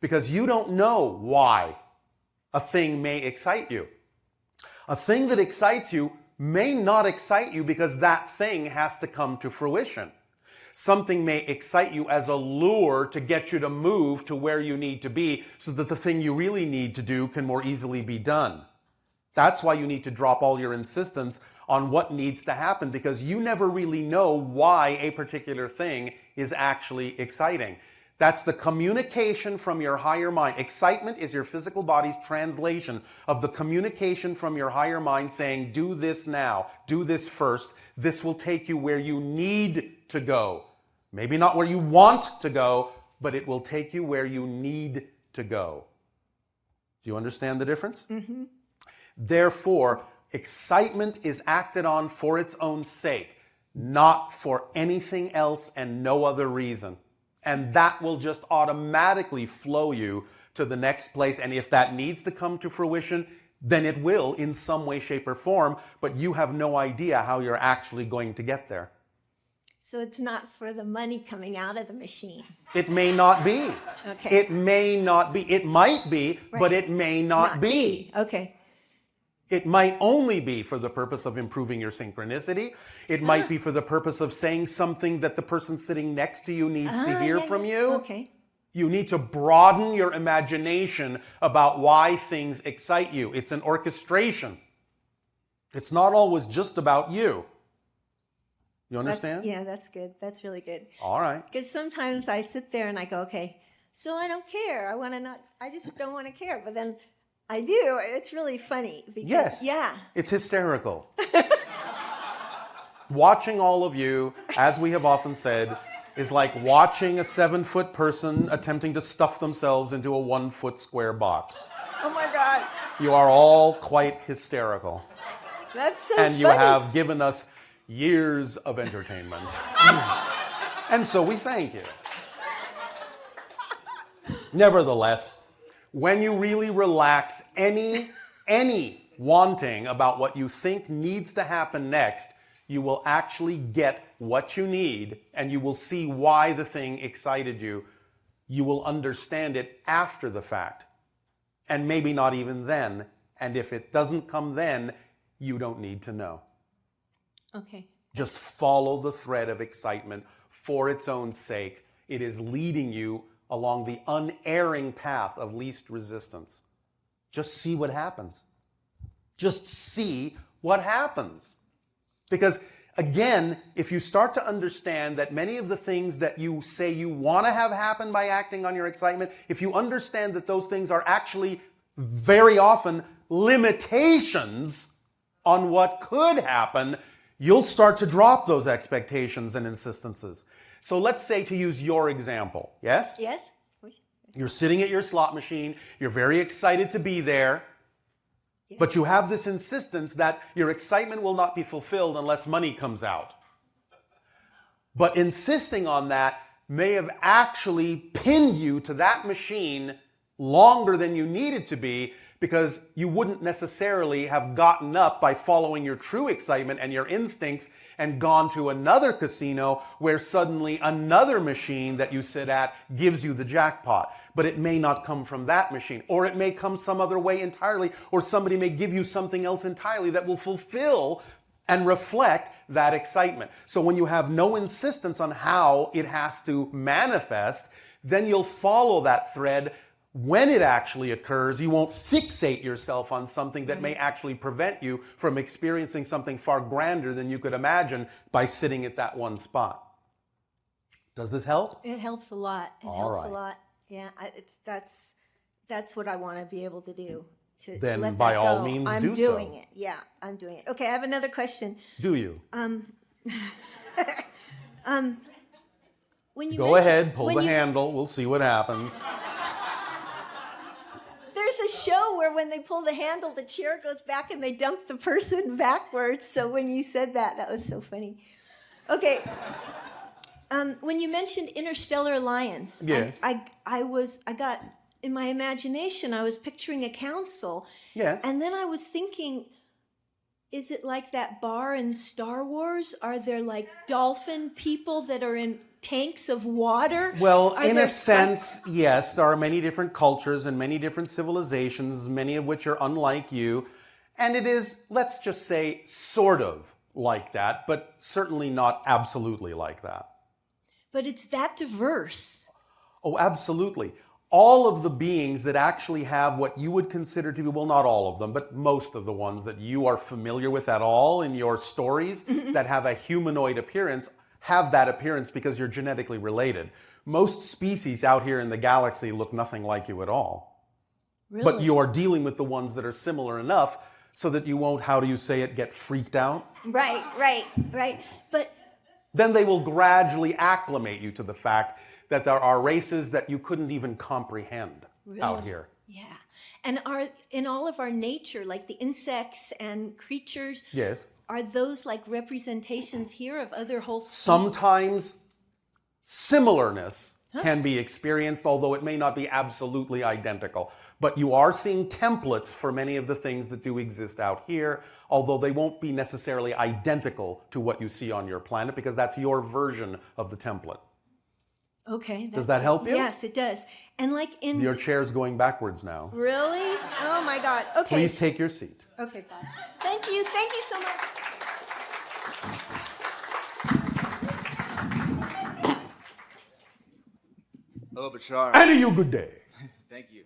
Because you don't know why a thing may excite you. A thing that excites you may not excite you because that thing has to come to fruition. Something may excite you as a lure to get you to move to where you need to be so that the thing you really need to do can more easily be done. That's why you need to drop all your insistence on what needs to happen, because you never really know why a particular thing is actually exciting. That's the communication from your higher mind. Excitement is your physical body's translation of the communication from your higher mind saying, do this now, do this first. This will take you where you need to go. Maybe not where you want to go, but it will take you where you need to go. Do you understand the difference? Mm-hmm. Therefore, excitement is acted on for its own sake, not for anything else and no other reason. And that will just automatically flow you to the next place. And if that needs to come to fruition, then it will in some way, shape, or form, but you have no idea how you're actually going to get there. So it's not for the money coming out of the machine. It may not be. Okay. It may not be. It might be, but it may not be. Okay. It might only be for the purpose of improving your synchronicity. It might be for the purpose of saying something that the person sitting next to you needs to hear from you. Okay. You need to broaden your imagination about why things excite you. It's an orchestration. It's not always just about you. You understand? Yeah, that's good. That's really good. All right. Because sometimes I sit there and I go, okay, so I don't care. I just don't want to care. But then I do. It's really funny. Because, Yes. Yeah. It's hysterical. Watching all of you, as we have often said, is like watching a 7-foot person attempting to stuff themselves into a 1-foot square box. Oh my God. You are all quite hysterical. That's so And funny. you have given us years of entertainment. And so we thank you. Nevertheless, when you really relax any wanting about what you think needs to happen next, you will actually get what you need, and you will see why the thing excited you. You will understand it after the fact, and maybe not even then. And if it doesn't come then, you don't need to know. Okay. Just follow the thread of excitement for its own sake. It is leading you along the unerring path of least resistance. Just see what happens. Just see what happens. Because again, if you start to understand that many of the things that you say you want to have happen by acting on your excitement, if you understand that those things are actually very often limitations on what could happen, you'll start to drop those expectations and insistences. So let's say, to use your example, yes? Yes. You're sitting at your slot machine, you're very excited to be there, but you have this insistence that your excitement will not be fulfilled unless money comes out. But insisting on that may have actually pinned you to that machine longer than you needed to be, because you wouldn't necessarily have gotten up by following your true excitement and your instincts and gone to another casino where suddenly another machine that you sit at gives you the jackpot. But it may not come from that machine, or it may come some other way entirely, or somebody may give you something else entirely that will fulfill and reflect that excitement. So when you have no insistence on how it has to manifest, then you'll follow that thread when it actually occurs, you won't fixate yourself on something that may actually prevent you from experiencing something far grander than you could imagine by sitting at that one spot. Does this help? It helps a lot. It All helps right. a lot. Yeah, that's what I want to be able to do. To Then let by that all go. means I'm do so. doing it. Yeah, I'm doing it. Okay, I have another question. Do you? When you Go ahead, pull the handle. We'll see what happens. There's a show where when they pull the handle, the chair goes back and they dump the person backwards. So when you said that, that was so funny. Okay. When you mentioned Interstellar Alliance, yes. I got in my imagination, I was picturing a council. Yes. And then I was thinking, is it like that bar in Star Wars? Are there like dolphin people that are in tanks of water? Well, Are in there a sense, yes, there are many different cultures and many different civilizations, many of which are unlike you. And it is, let's just say, sort of like that, but certainly not absolutely like that. But it's that diverse. Oh, absolutely. All of the beings that actually have what you would consider to be, well, not all of them, but most of the ones that you are familiar with at all in your stories that have a humanoid appearance, have that appearance because you're genetically related. Most species out here in the galaxy look nothing like you at all. Really? But you are dealing with the ones that are similar enough so that you won't, how do you say it, get freaked out? Right. But then they will gradually acclimate you to the fact that there are races that you couldn't even comprehend out here. Yeah. And are in all of our nature, like the insects and creatures, yes, are those like representations here of other whole species? Sometimes similarness can be experienced, although it may not be absolutely identical. But you are seeing templates for many of the things that do exist out here, although they won't be necessarily identical to what you see on your planet, because that's your version of the template. Okay. Does that help you? Yes, it does. And like in... Your chair's going backwards now. Really? Oh my God. Okay. Please take your seat. Okay, bye. Thank you. Thank you so much. Hello, Bashar. And you good day. Thank you.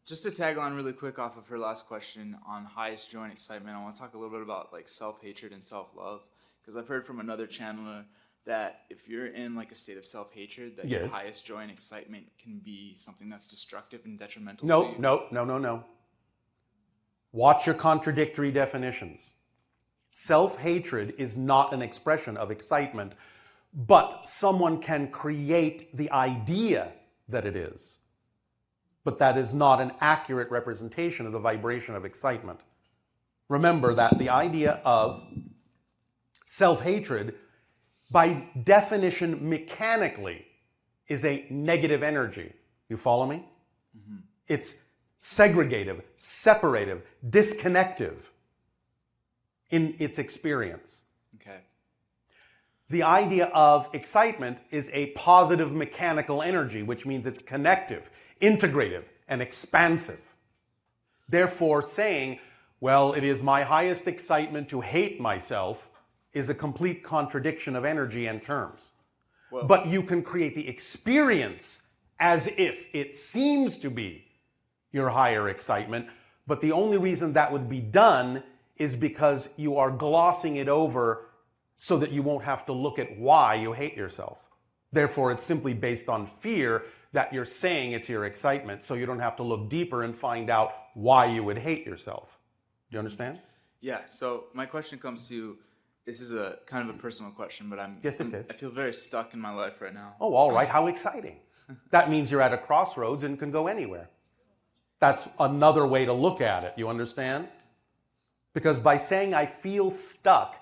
Just to tag on really quick off of her last question on highest joy and excitement, I want to talk a little bit about like self-hatred and self-love, because I've heard from another channeler that if you're in like a state of self-hatred, that your highest joy and excitement can be something that's destructive and detrimental to you. No. Watch your contradictory definitions. Self-hatred is not an expression of excitement, but someone can create the idea that it is. But that is not an accurate representation of the vibration of excitement. Remember that the idea of self-hatred, by definition mechanically, is a negative energy. You follow me? Mm-hmm. It's segregative, separative, disconnective in its experience. Okay. The idea of excitement is a positive mechanical energy, which means it's connective, integrative, and expansive. Therefore, saying, well, it is my highest excitement to hate myself is a complete contradiction of energy and terms. Well, but you can create the experience as if it seems to be your higher excitement, but the only reason that would be done is because you are glossing it over so that you won't have to look at why you hate yourself. Therefore, it's simply based on fear that you're saying it's your excitement, so you don't have to look deeper and find out why you would hate yourself. Do you understand? Yeah, so my question comes to, this is a kind of a personal question, but Yes, it is. I feel very stuck in my life right now. Oh, all right, how exciting. That means you're at a crossroads and can go anywhere. That's another way to look at it, you understand? Because by saying I feel stuck,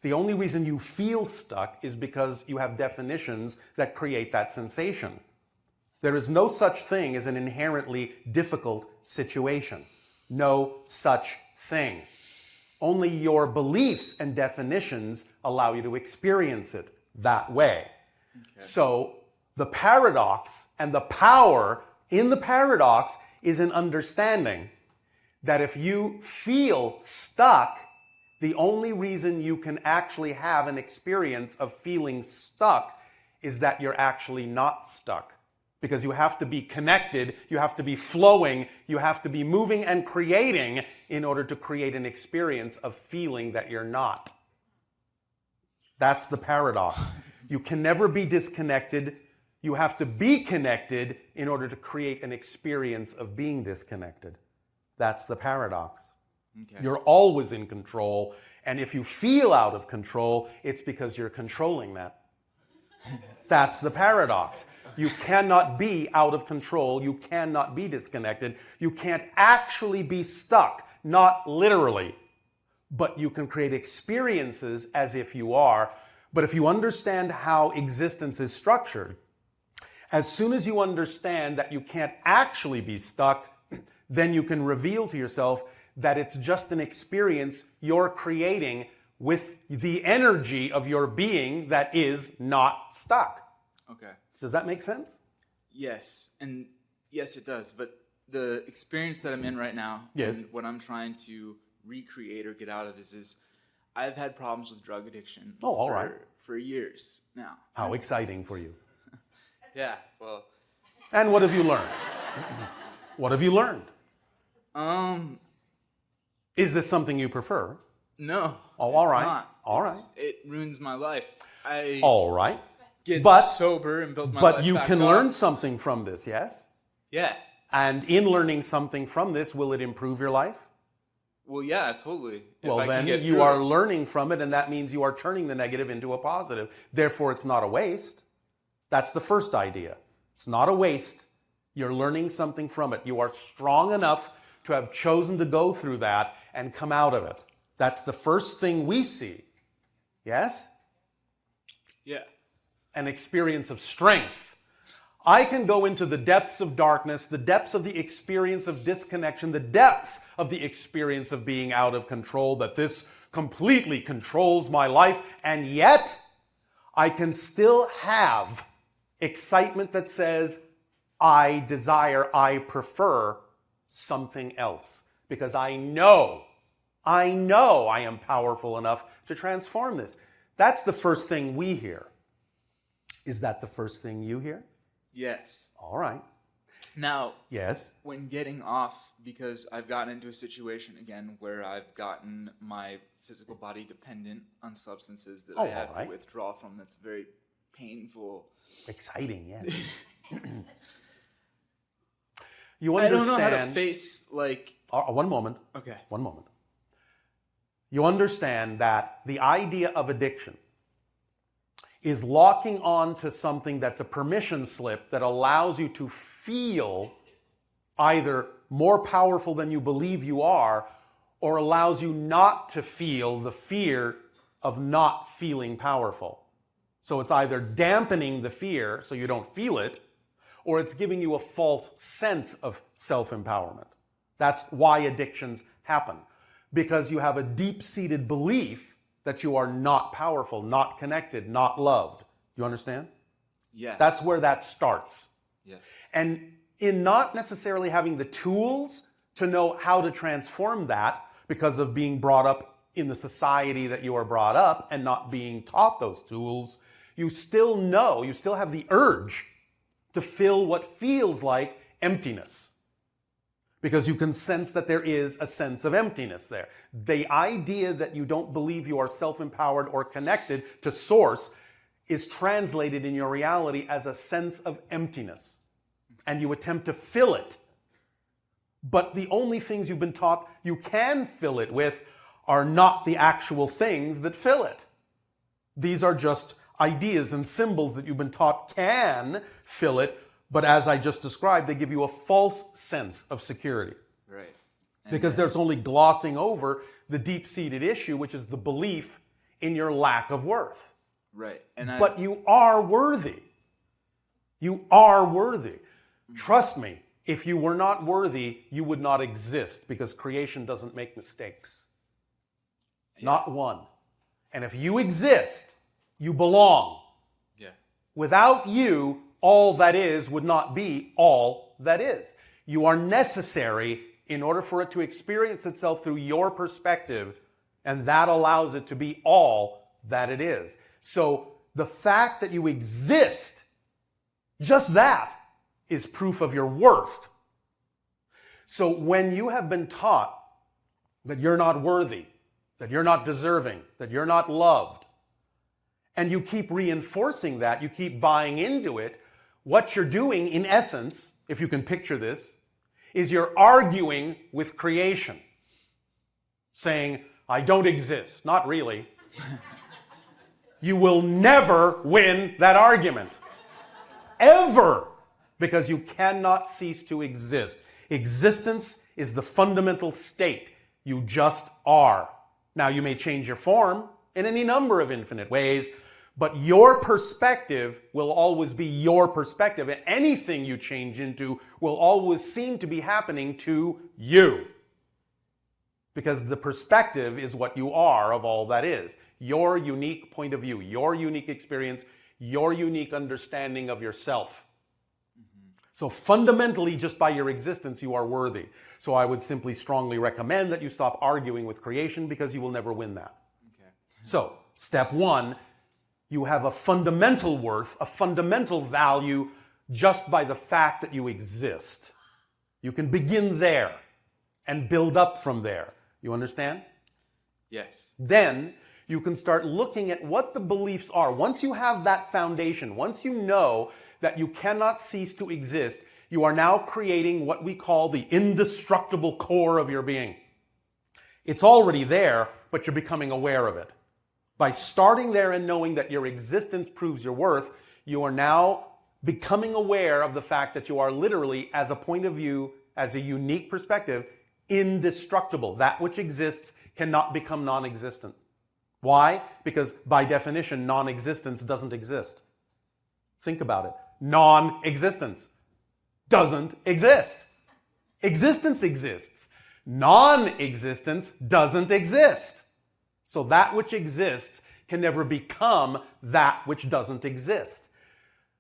the only reason you feel stuck is because you have definitions that create that sensation. There is no such thing as an inherently difficult situation. No such thing. Only your beliefs and definitions allow you to experience it that way. Okay. So the paradox and the power in the paradox is an understanding that if you feel stuck, the only reason you can actually have an experience of feeling stuck is that you're actually not stuck. because you have to be connected, you have to be flowing, you have to be moving and creating in order to create an experience of feeling that you're not. That's the paradox. You can never be disconnected. You have to be connected in order to create an experience of being disconnected. That's the paradox. Okay. You're always in control, and if you feel out of control, it's because you're controlling that. That's the paradox. You cannot be out of control. You cannot be disconnected. You can't actually be stuck, not literally, but you can create experiences as if you are. But if you understand how existence is structured, as soon as you understand that you can't actually be stuck, then you can reveal to yourself that it's just an experience you're creating with the energy of your being that is not stuck. Okay. Does that make sense? Yes, and yes, it does. But the experience that I'm in right now, yes, and what I'm trying to recreate or get out of is I've had problems with drug addiction. Oh, all right. For years now. How exciting for you. Yeah, well. And what have you learned? What have you learned? Is this something you prefer? No. Oh, all it's right. Not. All right. It ruins my life. I all right. Get but, sober and build my life But you back can up. learn something from this, yes? Yeah. And in learning something from this, will it improve your life? Well, yeah, totally. Well, then you are learning from it, and that means you are turning the negative into a positive. Therefore, it's not a waste. That's the first idea. It's not a waste. You're learning something from it. You are strong enough to have chosen to go through that and come out of it. That's the first thing we see. Yes? Yeah. An experience of strength. I can go into the depths of darkness, the depths of the experience of disconnection, the depths of the experience of being out of control, that this completely controls my life, and yet I can still have excitement that says, I desire, I prefer something else, because I know I am powerful enough to transform this. That's the first thing we hear. Is that the first thing you hear? Yes. All right. Now, yes. When getting off, because I've gotten into a situation again where I've gotten my physical body dependent on substances that I have to withdraw from, that's very painful. Exciting, yes. You understand. I don't know how to face, like... One moment. Okay. One moment. You understand that the idea of addiction is locking on to something that's a permission slip that allows you to feel either more powerful than you believe you are, or allows you not to feel the fear of not feeling powerful. So it's either dampening the fear so you don't feel it, or it's giving you a false sense of self-empowerment. That's why addictions happen. Because you have a deep-seated belief that you are not powerful, not connected, not loved. You understand? Yeah. That's where that starts. Yes. And in not necessarily having the tools to know how to transform that, because of being brought up in the society that you are brought up and not being taught those tools, you still know, you still have the urge to fill what feels like emptiness. Because you can sense that there is a sense of emptiness there. The idea that you don't believe you are self-empowered or connected to source is translated in your reality as a sense of emptiness. And you attempt to fill it. But the only things you've been taught you can fill it with are not the actual things that fill it. These are just ideas and symbols that you've been taught can fill it, but as I just described, they give you a false sense of security. Right. Because there's only glossing over the deep-seated issue, which is the belief in your lack of worth. Right. But you are worthy. You are worthy. Trust me, if you were not worthy, you would not exist, because creation doesn't make mistakes. Not one. And if you exist, you belong. Yeah. Without you, all that is would not be all that is. You are necessary in order for it to experience itself through your perspective, and that allows it to be all that it is. So the fact that you exist, just that, is proof of your worth. So when you have been taught that you're not worthy, that you're not deserving, that you're not loved, and you keep reinforcing that, you keep buying into it, what you're doing in essence, if you can picture this, is you're arguing with creation, saying, I don't exist. Not really. You will never win that argument. Ever. Because you cannot cease to exist. Existence is the fundamental state. You just are. Now, you may change your form in any number of infinite ways, but your perspective will always be your perspective, and anything you change into will always seem to be happening to you. Because the perspective is what you are of all that is. Your unique point of view, your unique experience, your unique understanding of yourself. So fundamentally, just by your existence, you are worthy. So I would simply strongly recommend that you stop arguing with creation, because you will never win that. Okay. So, step one, you have a fundamental worth, a fundamental value, just by the fact that you exist. You can begin there and build up from there. You understand? Yes. Then you can start looking at what the beliefs are. Once you have that foundation, once you know that you cannot cease to exist, you are now creating what we call the indestructible core of your being. It's already there, but you're becoming aware of it. By starting there and knowing that your existence proves your worth, you are now becoming aware of the fact that you are literally, as a point of view, as a unique perspective, indestructible. That which exists cannot become non-existent. Why? Because by definition, non-existence doesn't exist. Think about it. Non-existence doesn't exist. Existence exists. Non-existence doesn't exist. So that which exists can never become that which doesn't exist.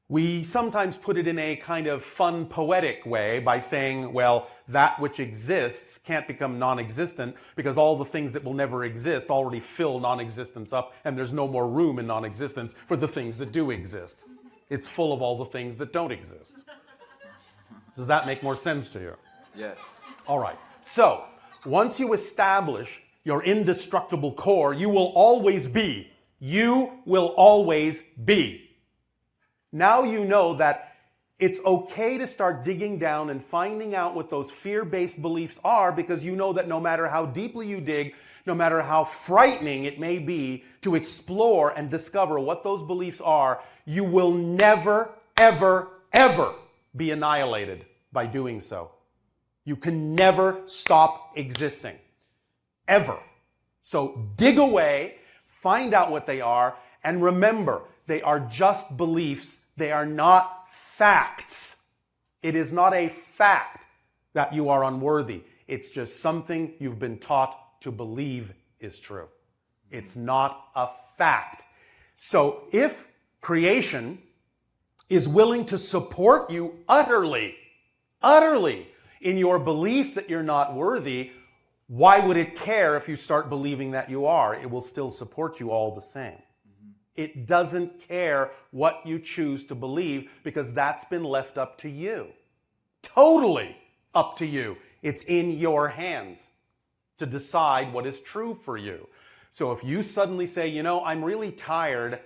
We sometimes put it in a kind of fun, poetic way by saying, well, that which exists can't become non-existent because all the things that will never exist already fill non-existence up, and there's no more room in non-existence for the things that do exist. It's full of all the things that don't exist. Does that make more sense to you? Yes. All right. So, once you establish your indestructible core, you will always be. You will always be. Now you know that it's okay to start digging down and finding out what those fear-based beliefs are, because you know that no matter how deeply you dig, no matter how frightening it may be to explore and discover what those beliefs are, you will never, ever, ever be annihilated by doing so. You can never stop existing. Ever. So dig away, find out what they are, and remember, they are just beliefs. They are not facts. It is not a fact that you are unworthy. It's just something you've been taught to believe is true. It's not a fact. So if creation is willing to support you utterly in your belief that you're not worthy, why would it care if you start believing that you are? It will still support you all the same. It doesn't care what you choose to believe, because that's been left up to you. Totally up to you. It's in your hands to decide what is true for you. So if you suddenly say, you know, I'm really tired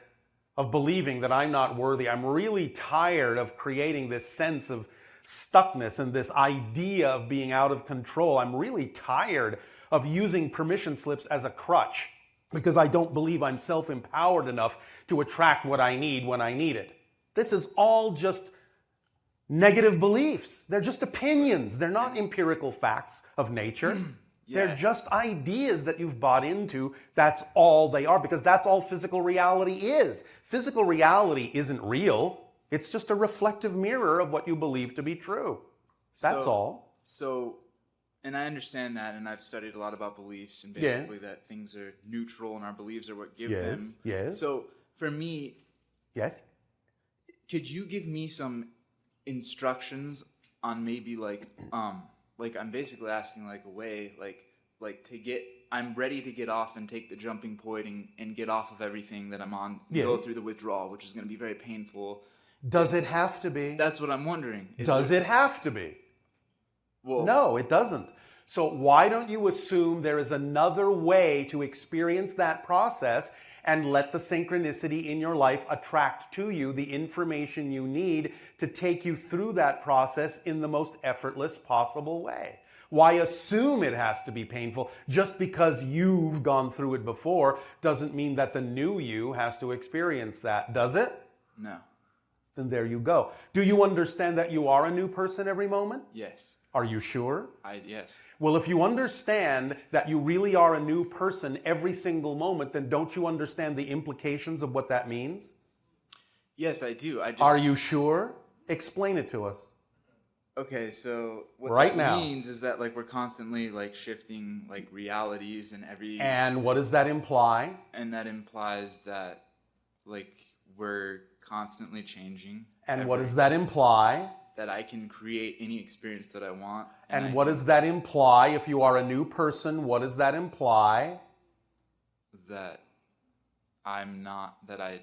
of believing that I'm not worthy. I'm really tired of creating this sense of stuckness and this idea of being out of control. I'm really tired of using permission slips as a crutch, because I don't believe I'm self-empowered enough to attract what I need when I need it. This is all just negative beliefs. They're just opinions. They're not empirical facts of nature. They're just ideas that you've bought into. That's all they are, because that's all physical reality is. Physical reality isn't real. It's just a reflective mirror of what you believe to be true. That's all. So, and I understand that, and I've studied a lot about beliefs, and basically that things are neutral, and our beliefs are what give them. Yes. So, for me, yes, could you give me some instructions on maybe like I'm basically asking like a way like to get, I'm ready to get off and take the jumping point and get off of everything that I'm on, and go through the withdrawal, which is going to be very painful. Does it have to be? That's what I'm wondering. Does it have to be? Well, no, it doesn't. So why don't you assume there is another way to experience that process and let the synchronicity in your life attract to you the information you need to take you through that process in the most effortless possible way? Why assume it has to be painful? Just because you've gone through it before doesn't mean that the new you has to experience that, does it? No. Then there you go. Do you understand that you are a new person every moment? Yes. Are you sure? Yes. Well, if you understand that you really are a new person every single moment, then don't you understand the implications of what that means? Yes, I do. Are you sure? Explain it to us. Okay, so what Right that now. means is that like we're constantly like shifting like realities and every. And what does that imply? And that implies that like we're constantly changing. And what does that imply? That I can create any experience that I want. And what does that imply? If you are a new person, what does that imply? That I'm not, that I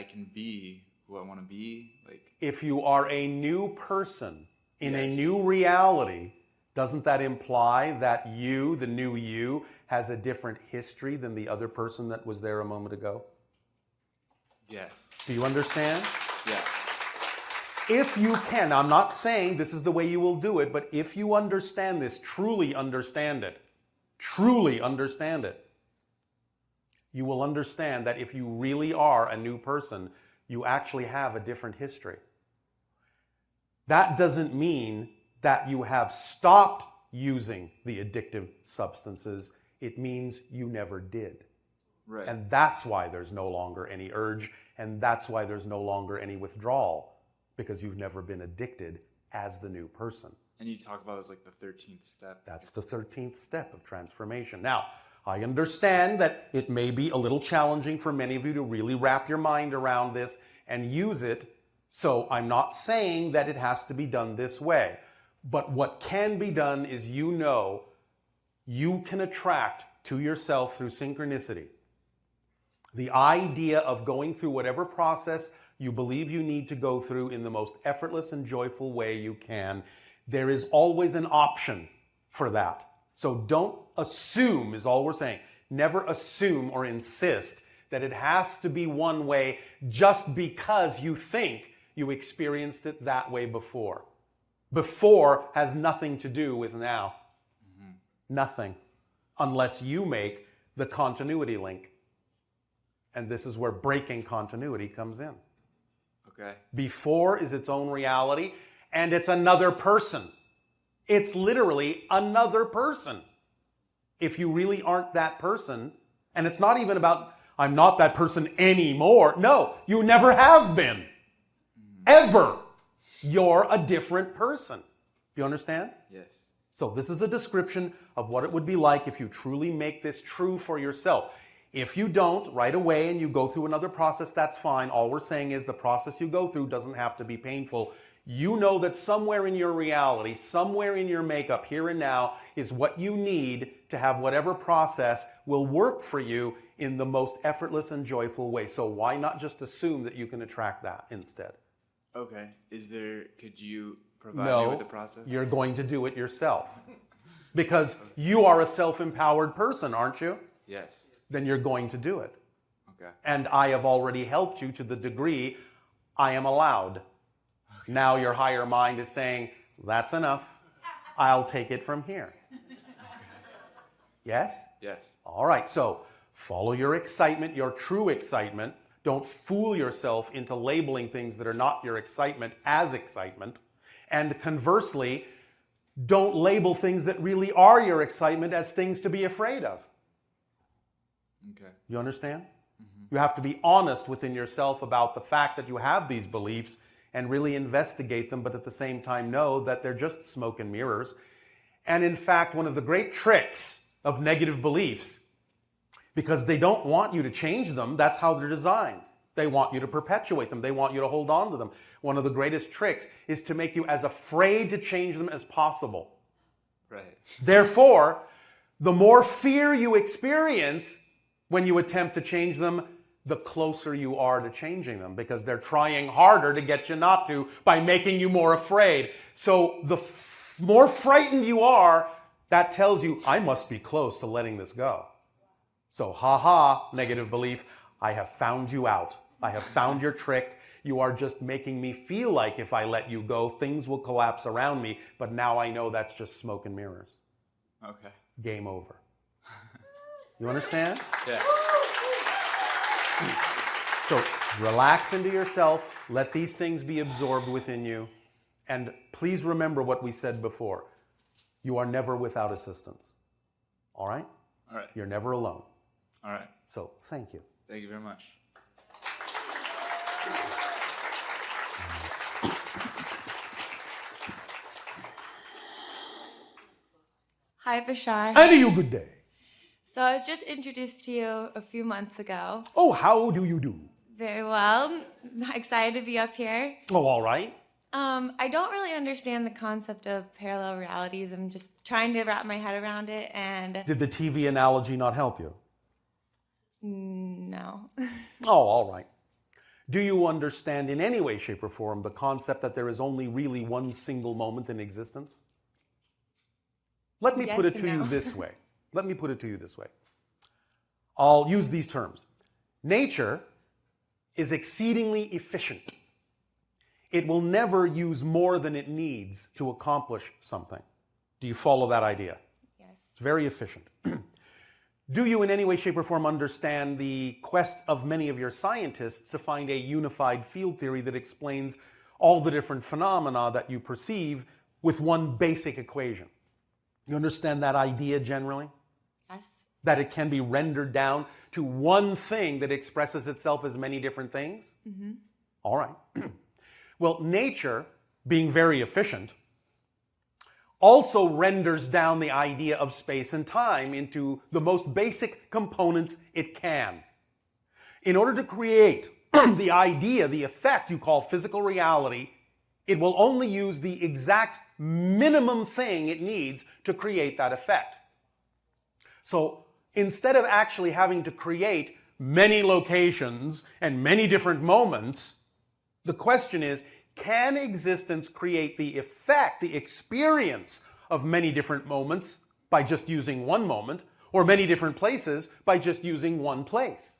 can be who I want to be. Like, if you are a new person in a new reality, doesn't that imply that you, the new you, has a different history than the other person that was there a moment ago? Yes. Do you understand? Yeah. If you can, I'm not saying this is the way you will do it, but if you understand this, truly understand it, you will understand that if you really are a new person, you actually have a different history. That doesn't mean that you have stopped using the addictive substances. It means you never did. Right. And that's why there's no longer any urge, and that's why there's no longer any withdrawal. Because you've never been addicted as the new person. And you talk about it as like the 13th step. That's the 13th step of transformation. Now, I understand that it may be a little challenging for many of you to really wrap your mind around this and use it. So I'm not saying that it has to be done this way. But what can be done is you can attract to yourself through synchronicity the idea of going through whatever process you believe you need to go through in the most effortless and joyful way you can. There is always an option for that. So don't assume, is all we're saying. Never assume or insist that it has to be one way just because you think you experienced it that way before. Before has nothing to do with now. Mm-hmm. Nothing. Unless you make the continuity link. And this is where breaking continuity comes in. Okay. Before is its own reality, and it's another person. It's literally another person. If you really aren't that person, and it's not even about, I'm not that person anymore. No, you never have been. Ever. You're a different person. Do you understand? Yes. So this is a description of what it would be like if you truly make this true for yourself. If you don't, right away, and you go through another process, that's fine. All we're saying is the process you go through doesn't have to be painful. You know that somewhere in your reality, somewhere in your makeup, here and now, is what you need to have whatever process will work for you in the most effortless and joyful way. So why not just assume that you can attract that instead? Okay. Could you provide me with the process? You're going to do it yourself. Because you are a self-empowered person, aren't you? Yes. Then you're going to do it. Okay. And I have already helped you to the degree I am allowed. Okay. Now your higher mind is saying, that's enough. I'll take it from here. Okay. Yes? Yes. All right, so follow your excitement, your true excitement. Don't fool yourself into labeling things that are not your excitement as excitement. And conversely, don't label things that really are your excitement as things to be afraid of. Okay. You understand? Mm-hmm. You have to be honest within yourself about the fact that you have these beliefs and really investigate them, but at the same time know that they're just smoke and mirrors. And in fact, one of the great tricks of negative beliefs, because they don't want you to change them, that's how they're designed. They want you to perpetuate them. They want you to hold on to them. One of the greatest tricks is to make you as afraid to change them as possible. Right. Therefore, the more fear you experience when you attempt to change them, the closer you are to changing them, because they're trying harder to get you not to by making you more afraid. So the more frightened you are, that tells you, I must be close to letting this go. So, negative belief, I have found you out. I have found your trick. You are just making me feel like if I let you go, things will collapse around me. But now I know that's just smoke and mirrors. Okay. Game over. You understand? Yeah. So relax into yourself. Let these things be absorbed within you. And please remember what we said before. You are never without assistance. All right? All right. You're never alone. All right. So thank you. Thank you very much. Hi, Bashar. And you good day. So I was just introduced to you a few months ago. Oh, how do you do? Very well. Excited to be up here. Oh, all right. I don't really understand the concept of parallel realities. I'm just trying to wrap my head around it, and Did the TV analogy not help you? no. Oh, all right. Do you understand in any way, shape, or form the concept that there is only really one single moment in existence? Let me put it to you this way. Let me put it to you this way. I'll use these terms. Nature is exceedingly efficient. It will never use more than it needs to accomplish something. Do you follow that idea? Yes. It's very efficient. Do you in any way, shape, or form understand the quest of many of your scientists to find a unified field theory that explains all the different phenomena that you perceive with one basic equation? You understand that idea generally? Yes. That it can be rendered down to one thing that expresses itself as many different things? Mm-hmm. All right. Well, nature, being very efficient, also renders down the idea of space and time into the most basic components it can. In order to create the idea, the effect you call physical reality, it will only use the exact minimum thing it needs to create that effect. So instead of actually having to create many locations and many different moments, the question is, can existence create the effect, the experience of many different moments by just using one moment, or many different places by just using one place?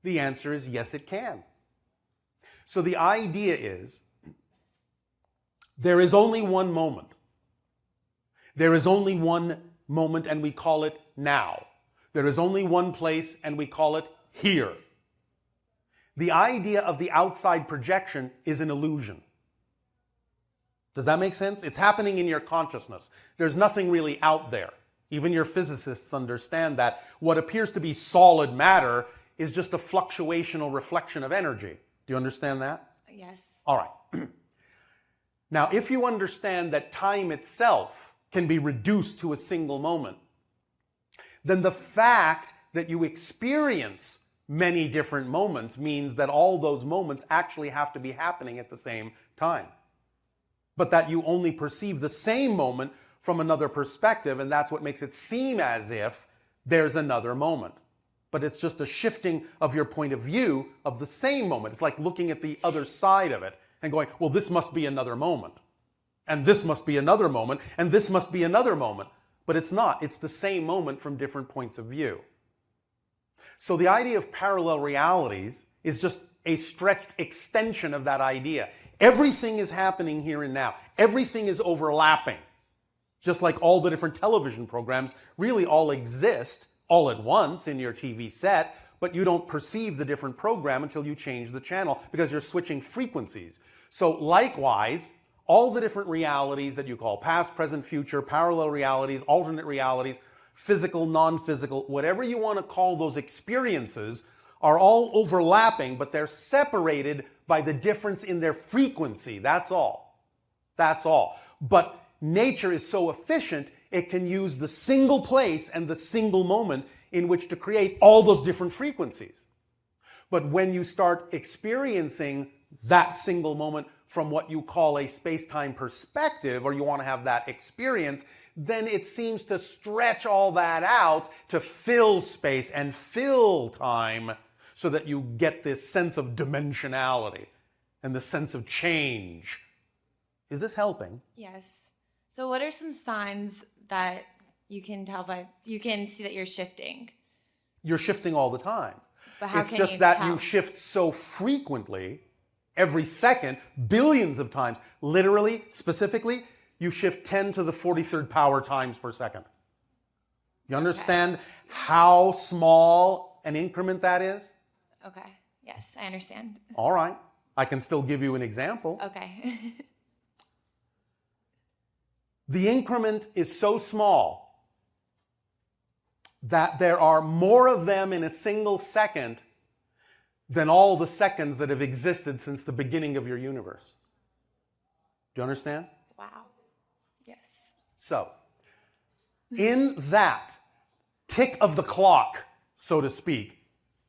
The answer is yes, it can. So the idea is, there is only one moment. There is only one moment, and we call it now. There is only one place, and we call it here. The idea of the outside projection is an illusion. Does that make sense? It's happening in your consciousness. There's nothing really out there. Even your physicists understand that what appears to be solid matter is just a fluctuational reflection of energy. Do you understand that? Yes. All right. Now, if you understand that time itself can be reduced to a single moment, then the fact that you experience many different moments means that all those moments actually have to be happening at the same time. But that you only perceive the same moment from another perspective, and that's what makes it seem as if there's another moment. But it's just a shifting of your point of view of the same moment. It's like looking at the other side of it and going, well, this must be another moment. And this must be another moment. And this must be another moment. But it's not. It's the same moment from different points of view. So the idea of parallel realities is just a stretched extension of that idea. Everything is happening here and now. Everything is overlapping. Just like all the different television programs really all exist all at once in your TV set, but you don't perceive the different program until you change the channel because you're switching frequencies. So likewise, all the different realities that you call past, present, future, parallel realities, alternate realities, physical, non-physical, whatever you want to call those experiences, are all overlapping, but they're separated by the difference in their frequency. That's all. That's all. But nature is so efficient, it can use the single place and the single moment in which to create all those different frequencies. But when you start experiencing that single moment from what you call a space-time perspective, or you want to have that experience, then it seems to stretch all that out to fill space and fill time. so that you get this sense of dimensionality and the sense of change. Is this helping? Yes. So what are some signs that you can tell you can see that you're shifting? You're shifting all the time. But how it's can just you that tell? you shift so frequently, every second, billions of times. Literally, specifically, you shift 10 to the 43rd power times per second. You understand how small an increment that is? Okay. Yes, I understand. All right. I can still give you an example. Okay. The increment is so small that there are more of them in a single second than all the seconds that have existed since the beginning of your universe. Do you understand? Wow. Yes. So, in that tick of the clock, so to speak,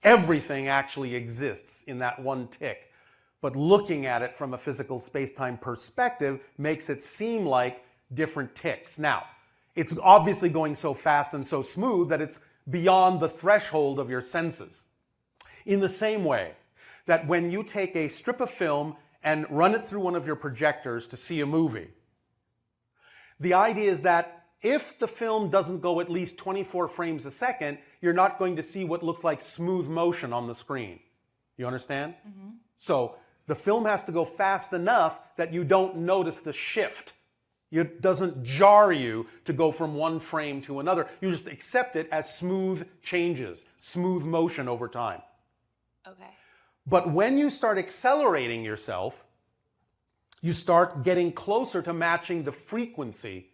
everything actually exists in that one tick. But looking at it from a physical space-time perspective makes it seem like different ticks. Now, it's obviously going so fast and so smooth that it's beyond the threshold of your senses. In the same way that when you take a strip of film and run it through one of your projectors to see a movie, the idea is that if the film doesn't go at least 24 frames a second, you're not going to see what looks like smooth motion on the screen. You understand? Mm-hmm. So the film has to go fast enough that you don't notice the shift. It doesn't jar you to go from one frame to another. You just accept it as smooth changes, smooth motion over time. Okay. But when you start accelerating yourself, you start getting closer to matching the frequency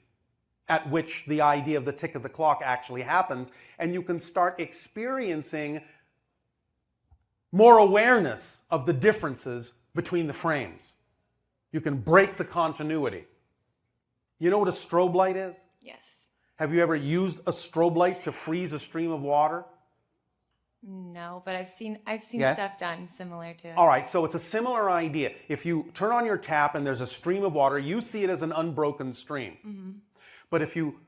at which the idea of the tick of the clock actually happens, and you can start experiencing more awareness of the differences between the frames. You can break the continuity. You know what a strobe light is? Yes. Have you ever used a strobe light to freeze a stream of water? No, but I've seen Yes? stuff done similar to it. All right, so it's a similar idea. If you turn on your tap and there's a stream of water, you see it as an unbroken stream. Mm-hmm. But if you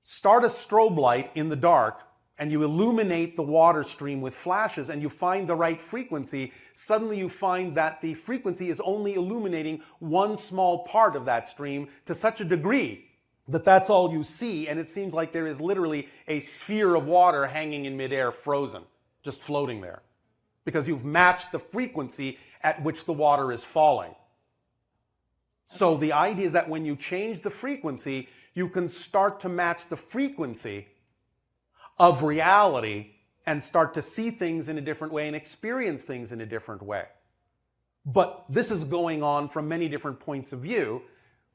start a strobe light in the dark and you illuminate the water stream with flashes and you find the right frequency, suddenly you find that the frequency is only illuminating one small part of that stream to such a degree that that's all you see, and it seems like there is literally a sphere of water hanging in midair, frozen, just floating there, because you've matched the frequency at which the water is falling. So the idea is that when you change the frequency, you can start to match the frequency of reality and start to see things in a different way and experience things in a different way. But this is going on from many different points of view,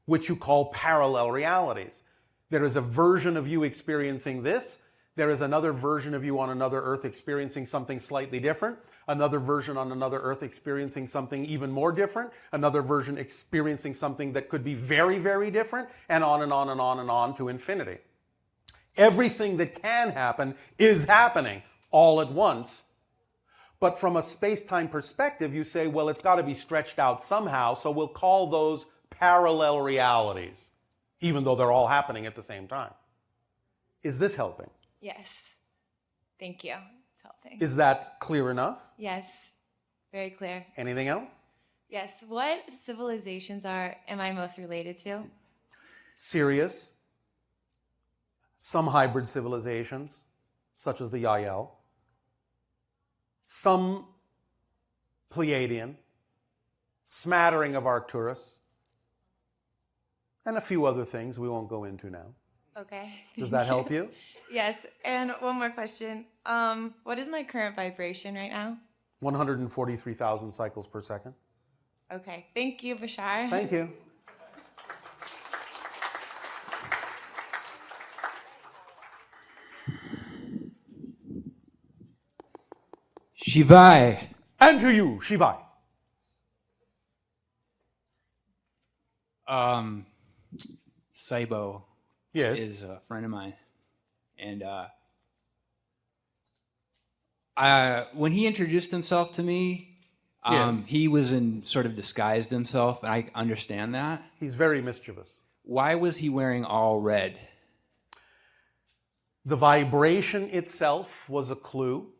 which you call parallel realities. There is a version of you experiencing this. There is another version of you on another Earth experiencing something slightly different. Another version on another Earth experiencing something even more different. Another version experiencing something that could be very, very different, and on and on and on and on to infinity. Everything that can happen is happening all at once. But from a space-time perspective, you say, well, it's got to be stretched out somehow, so we'll call those parallel realities, even though they're all happening at the same time. Is this helping? Yes. Thank you. It's helping. Is that clear enough? Yes. Very clear. Anything else? Yes. What civilizations am I most related to? Sirius, some hybrid civilizations, such as the Yael, some Pleiadian, smattering of Arcturus, and a few other things we won't go into now. Okay. Does that help you? Yes. And one more question. What is my current vibration right now? 143,000 cycles per second. Okay. Thank you, Bashar. Thank you. Shivai. And to you, Shivai. Saibo is a friend of mine. And when he introduced himself to me, he was sort of disguised himself, and I understand that. He's very mischievous. Why was he wearing all red? The vibration itself was a clue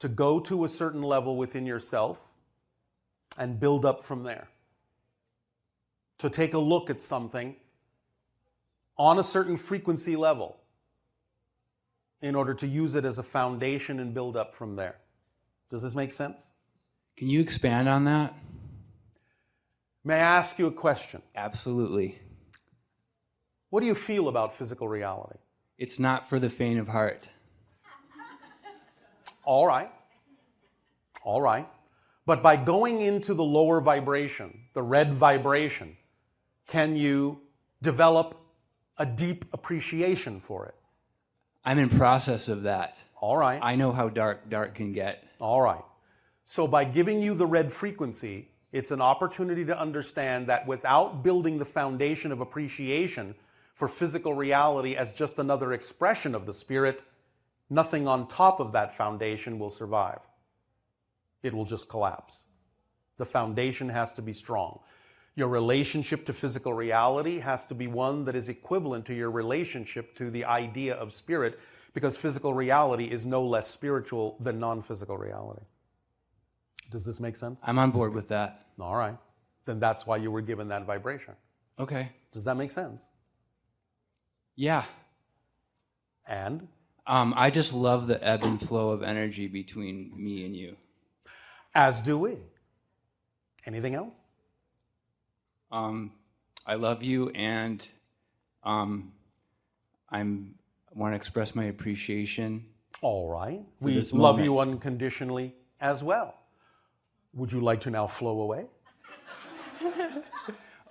to go to a certain level within yourself and build up from there. To take a look at something on a certain frequency level in order to use it as a foundation and build up from there. Does this make sense? Can you expand on that? May I ask you a question? Absolutely. What do you feel about physical reality? It's not for the faint of heart. All right. All right. But by going into the lower vibration, the red vibration, can you develop a deep appreciation for it? I'm in process of that. All right. I know how dark can get. All right. So by giving you the red frequency, it's an opportunity to understand that without building the foundation of appreciation for physical reality as just another expression of the spirit, nothing on top of that foundation will survive. It will just collapse. The foundation has to be strong. Your relationship to physical reality has to be one that is equivalent to your relationship to the idea of spirit, because physical reality is no less spiritual than non-physical reality. Does this make sense? I'm on board with that. All right. Then that's why you were given that vibration. Okay. Does that make sense? Yeah. And? I just love the ebb and flow of energy between me and you. As do we. Anything else? I love you, and I want to express my appreciation. All right. We love you unconditionally as well. Would you like to now flow away?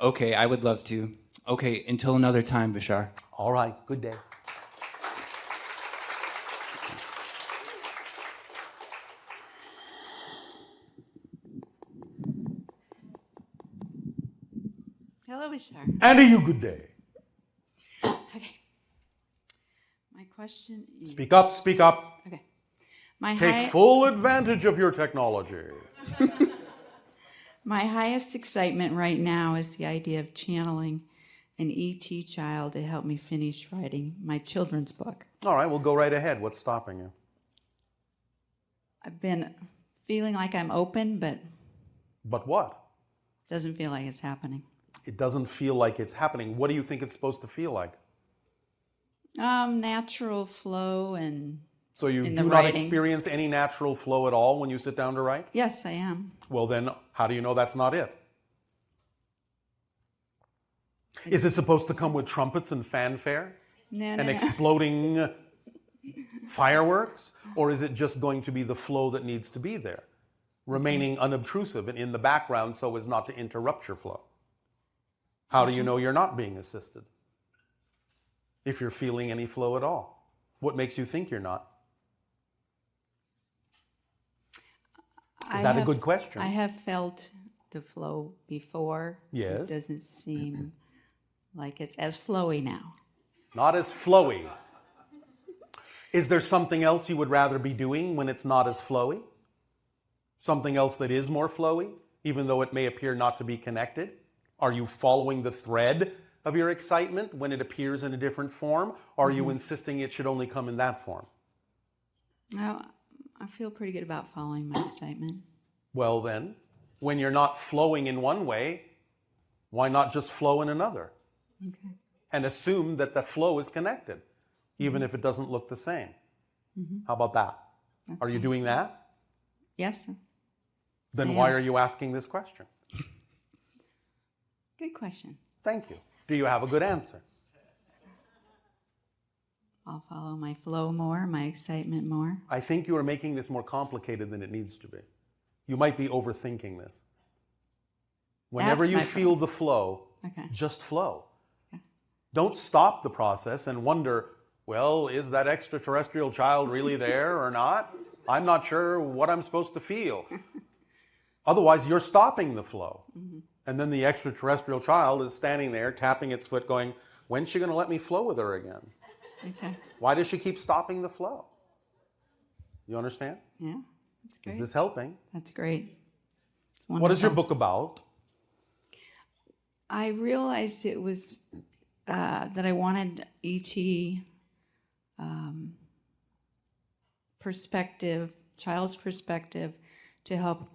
Okay, I would love to. Okay, until another time, Bashar. All right, good day. Hello, Bashar. And to you, good day. Okay. My question is... Speak up, speak up. Okay. Take full advantage of your technology. My highest excitement right now is the idea of channeling an ET child to help me finish writing my children's book. All right, well, go right ahead. What's stopping you? I've been feeling like I'm open, but... But what? Doesn't feel like it's happening. It doesn't feel like it's happening. What do you think it's supposed to feel like? Natural flow and... So you do not experience any natural flow at all when you sit down to write? Yes, I am. Well, then, how do you know that's not it? Is it supposed to come with trumpets and fanfare? And exploding fireworks? Or is it just going to be the flow that needs to be there, remaining unobtrusive and in the background so as not to interrupt your flow? How do you know you're not being assisted? If you're feeling any flow at all? What makes you think you're not? Is that a good question? I have felt the flow before. Yes. It doesn't seem like it's as flowy now. Not as flowy. Is there something else you would rather be doing when it's not as flowy? Something else that is more flowy, even though it may appear not to be connected? Are you following the thread of your excitement when it appears in a different form? Or are you insisting it should only come in that form? No, I feel pretty good about following my excitement. Well then, when you're not flowing in one way, why not just flow in another? Okay. And assume that the flow is connected, even if it doesn't look the same. How about that? Are you doing that? Yes. Then why are you asking this question? Good question. Thank you. Do you have a good answer? I'll follow my flow more, my excitement more. I think you are making this more complicated than it needs to be. You might be overthinking this. Whenever you feel the flow, just flow. Don't stop the process and wonder, well, is that extraterrestrial child really there or not? I'm not sure what I'm supposed to feel. Otherwise, you're stopping the flow. And then the extraterrestrial child is standing there tapping its foot going, when's she going to let me flow with her again? Okay. Why does she keep stopping the flow? You understand? Yeah, that's great. Is this helping? That's great. What is your book about? I realized it was that I wanted ET perspective child's perspective to help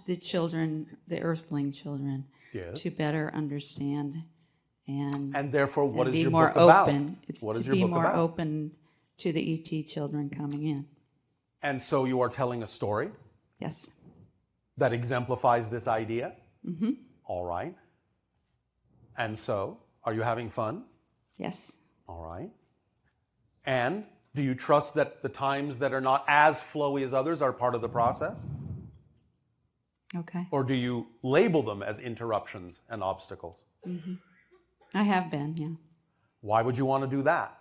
the children, the earthling children, Yes. to better understand and therefore, what is be your more book about? open. It's What to is your be book more about? open to the ET children coming in. And so you are telling a story? Yes. That exemplifies this idea? Mm-hmm. All right. And so, are you having fun? Yes. All right. And do you trust that the times that are not as flowy as others are part of the process? Okay. Or do you label them as interruptions and obstacles? Mm-hmm. I have been, yeah. Why would you want to do that?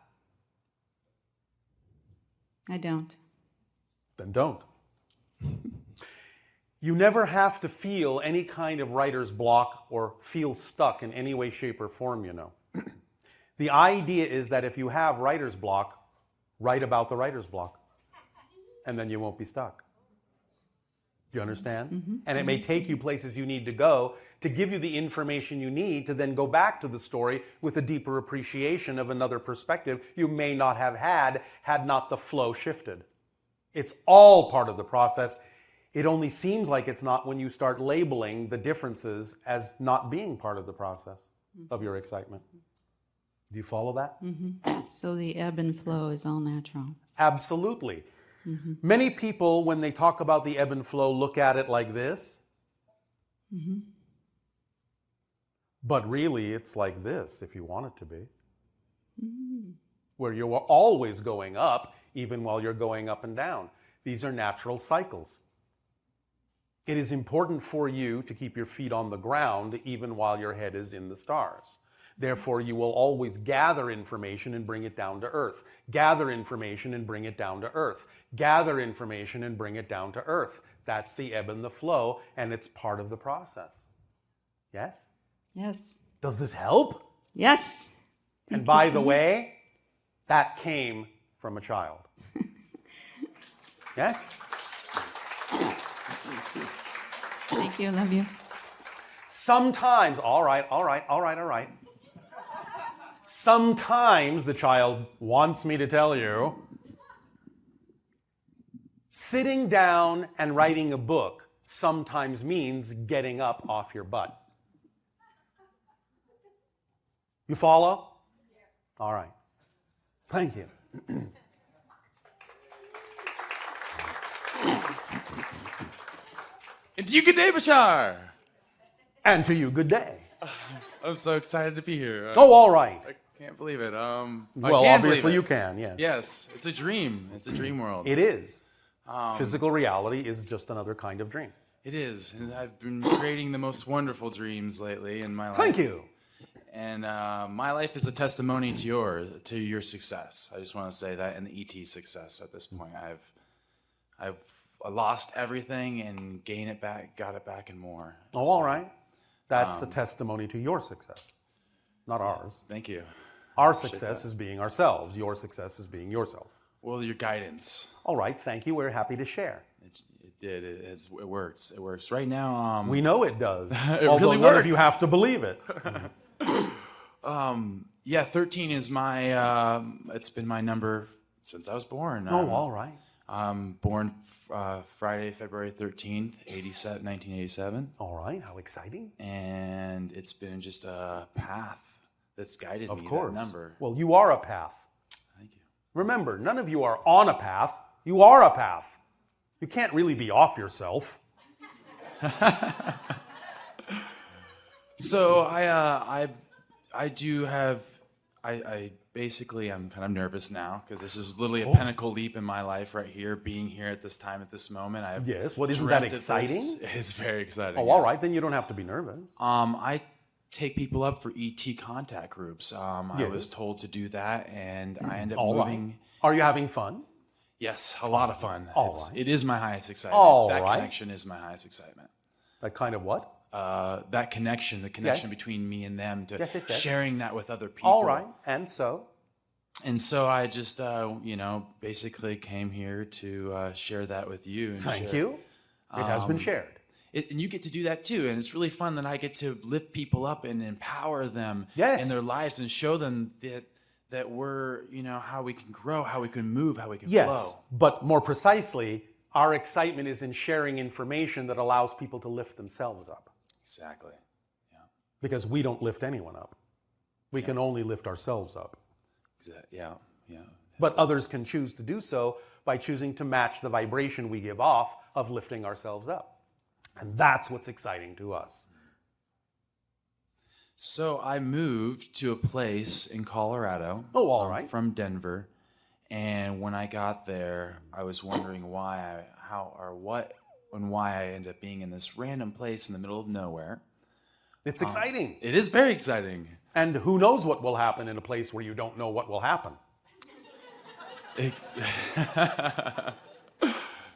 I don't. Then don't. You never have to feel any kind of writer's block or feel stuck in any way, shape, or form, you know. The idea is that if you have writer's block, write about the writer's block, and then you won't be stuck. Do you understand? Mm-hmm. And it may take you places you need to go to give you the information you need to then go back to the story with a deeper appreciation of another perspective you may not have had not the flow shifted. It's all part of the process. It only seems like it's not when you start labeling the differences as not being part of the process of your excitement. Do you follow that? Mm-hmm. So the ebb and flow is all natural. Absolutely. Mm-hmm. Many people, when they talk about the ebb and flow, look at it like this. Mm-hmm. But really, it's like this, if you want it to be. Mm-hmm. Where you are always going up, even while you're going up and down. These are natural cycles. It is important for you to keep your feet on the ground, even while your head is in the stars. Therefore, you will always gather information and bring it down to earth. Gather information and bring it down to earth. Gather information and bring it down to earth. That's the ebb and the flow, and it's part of the process. Yes? Yes. Does this help? Yes. And by the way, that came from a child. Yes? Thank you. Love you. Sometimes, all right. Sometimes the child wants me to tell you, sitting down and writing a book sometimes means getting up off your butt. You follow? All right. Thank you. And to you, good day, Bashar. And to you, good day. I'm so excited to be here. Oh, all right. I can't believe it. Well, believe obviously it. you can, yes. Yes, it's a dream. It's a dream world. It is. Physical reality is just another kind of dream. It is, and I've been creating the most wonderful dreams lately in my life. Thank you. And my life is a testimony to your success. I just want to say that, and the ET success at this point. I've lost everything and gained it back, got it back, and more. Oh, all right. That's a testimony to your success, not ours. Thank you. Our success is being ourselves. Your success is being yourself. Well, your guidance. All right. Thank you. We're happy to share. It did. It works. It works. Right now. We know it does. It although really none works. of you have to believe it. Yeah, 13 is my. It's been my number since I was born. Oh, all right. Born Friday, February 13th, 1987. All right. How exciting. And it's been just a path that's guided me. Of course. That number. Well, you are a path. Thank you. Remember, none of you are on a path. You are a path. You can't really be off yourself. So I do have. I basically, I'm kind of nervous now because this is literally a pinnacle leap in my life right here, being here at this time, at this moment. Yes, well, isn't that exciting? It's very exciting. Oh, all right, then you don't have to be nervous. I take people up for ET contact groups. I was told to do that, and I end up moving. Right. Are you having fun? Yes, a lot of fun. Right. It is my highest excitement. That connection is my highest excitement. That kind of what? That connection, the connection between me and them, to sharing that with other people. All right, and so? And so I just, basically came here to share that with you. And Thank you. It has been shared. And you get to do that too. And it's really fun that I get to lift people up and empower them in their lives and show them that we're, how we can grow, how we can move, how we can flow. But more precisely, Our excitement is in sharing information that allows people to lift themselves up. Exactly. Because we don't lift anyone up. We can only lift ourselves up. Yeah. But others can choose to do so by choosing to match the vibration we give off of lifting ourselves up. And that's what's exciting to us. So I moved to a place in Colorado. Oh, all right. From Denver. And when I got there, I was wondering why I ended up being in this random place in the middle of nowhere. It's exciting. It is very exciting. And who knows what will happen in a place where you don't know what will happen.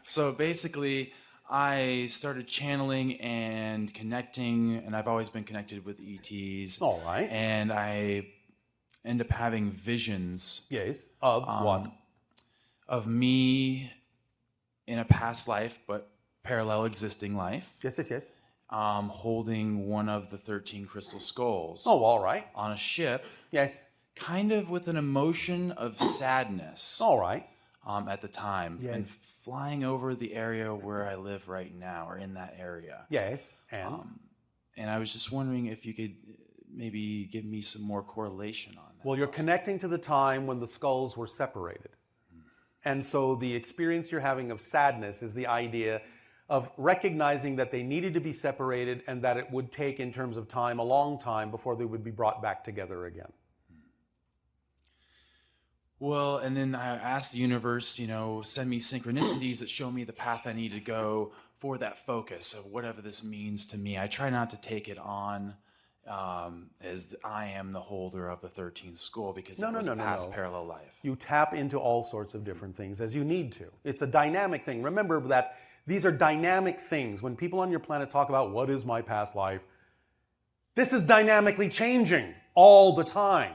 So basically, I started channeling and connecting, and I've always been connected with ETs. All right. And I end up having visions. Yes. Of what? Of me in a past life, but parallel existing life. Yes. Holding one of the 13 crystal skulls. Oh, all right. On a ship. Yes. Kind of with an emotion of sadness. All right. At the time. Yes. And flying over the area where I live right now, or in that area. Yes. And I was just wondering if you could maybe give me some more correlation on that. Well, you're connecting to the time when the skulls were separated. And so the experience you're having of sadness is the idea of recognizing that they needed to be separated and that it would take, in terms of time, a long time before they would be brought back together again. Well, and then I asked the universe, send me synchronicities that show me the path I need to go for that focus of whatever this means to me. I try not to take it on as I am the holder of the 13th skull, because it was a past parallel life. You tap into all sorts of different things as you need to. It's a dynamic thing. Remember that these are dynamic things. When people on your planet talk about what is my past life, this is dynamically changing all the time,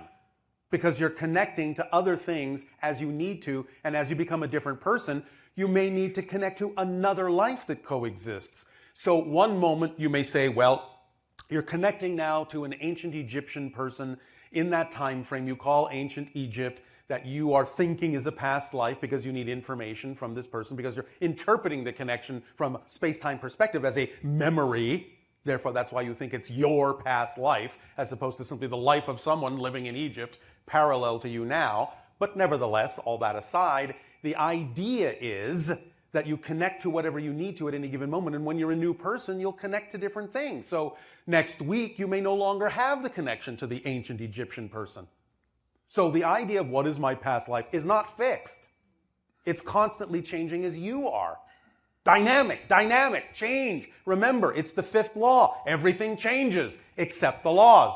because you're connecting to other things as you need to, and as you become a different person, you may need to connect to another life that coexists. So one moment you may say, well, you're connecting now to an ancient Egyptian person in that time frame you call ancient Egypt, that you are thinking is a past life because you need information from this person, because you're interpreting the connection from a space-time perspective as a memory. Therefore, that's why you think it's your past life, as opposed to simply the life of someone living in Egypt parallel to you now. But nevertheless, all that aside, the idea is that you connect to whatever you need to at any given moment. And when you're a new person, you'll connect to different things. So next week, you may no longer have the connection to the ancient Egyptian person. So the idea of what is my past life is not fixed. It's constantly changing as you are. Dynamic, change. Remember, it's the fifth law. Everything changes except the laws.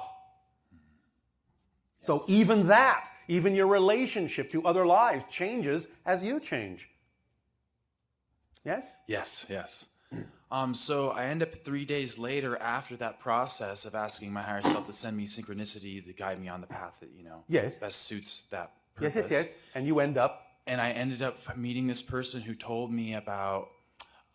Yes. So even that, even your relationship to other lives changes as you change. Yes? Yes. So I end up 3 days later after that process of asking my higher self to send me synchronicity to guide me on the path that, yes, best suits that purpose. Yes. And you end up? And I ended up meeting this person who told me about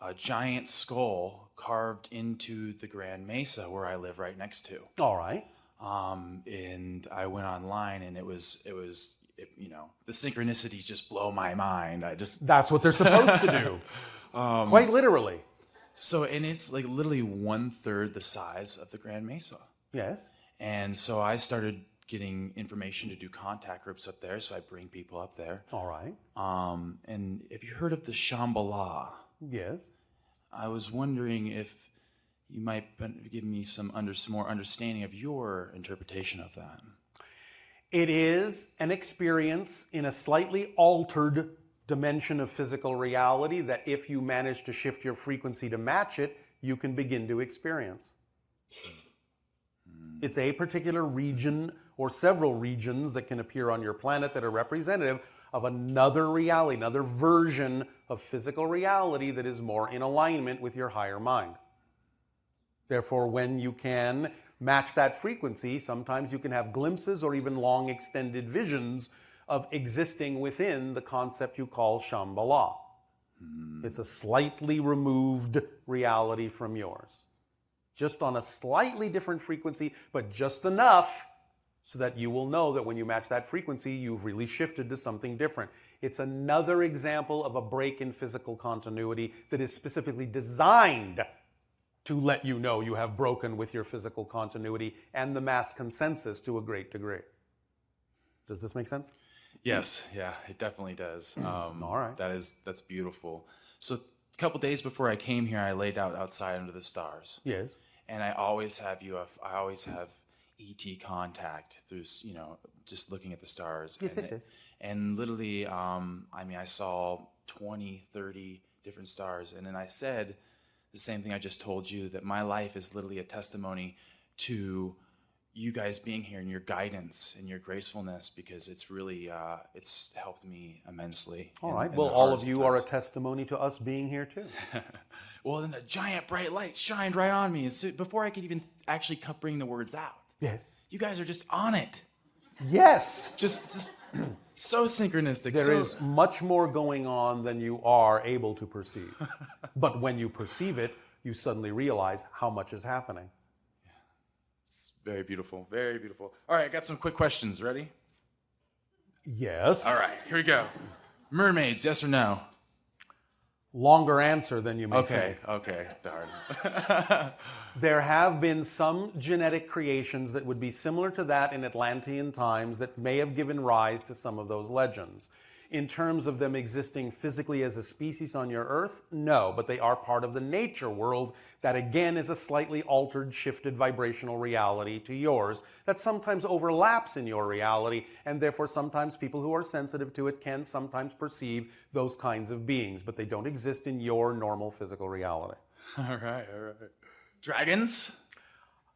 a giant skull carved into the Grand Mesa where I live right next to. All right. And I went online, and it was the synchronicities just blow my mind. That's what they're supposed to do. Quite literally. So, and it's like literally 1/3 the size of the Grand Mesa. Yes. And so I started getting information to do contact groups up there. So I bring people up there. All right. And have you heard of the Shambhala? Yes. I was wondering if you might give me some more understanding of your interpretation of that. It is an experience in a slightly altered dimension of physical reality that if you manage to shift your frequency to match it, you can begin to experience. It's a particular region or several regions that can appear on your planet that are representative of another reality, another version of physical reality that is more in alignment with your higher mind. Therefore, when you can match that frequency, sometimes you can have glimpses or even long extended visions of existing within the concept you call Shambhala. It's a slightly removed reality from yours. Just on a slightly different frequency, but just enough so that you will know that when you match that frequency, you've really shifted to something different. It's another example of a break in physical continuity that is specifically designed to let you know you have broken with your physical continuity and the mass consensus to a great degree. Does this make sense? Yes, yeah, it definitely does. All right. That's beautiful. So a couple days before I came here, I laid out outside under the stars. Yes. And I always have ET contact through, just looking at the stars. Yes. And literally, I saw 20, 30 different stars. And then I said the same thing I just told you, that my life is literally a testimony to you guys being here and your guidance and your gracefulness, because it's really, it's helped me immensely. All right. Well, all of you are a testimony to us being here too. Well, then a giant bright light shined right on me. And so before I could even actually bring the words out. Yes. You guys are just on it. Yes. Just so synchronistic. There is much more going on than you are able to perceive. But when you perceive it, you suddenly realize how much is happening. It's very beautiful. Very beautiful. All right, I got some quick questions. Ready? Yes. All right, here we go. Mermaids, yes or no? Longer answer than you may think. Okay, darn. There have been some genetic creations that would be similar to that in Atlantean times that may have given rise to some of those legends. In terms of them existing physically as a species on your Earth, no, but they are part of the nature world that again is a slightly altered, shifted vibrational reality to yours that sometimes overlaps in your reality, and therefore sometimes people who are sensitive to it can sometimes perceive those kinds of beings, but they don't exist in your normal physical reality. All right. Dragons?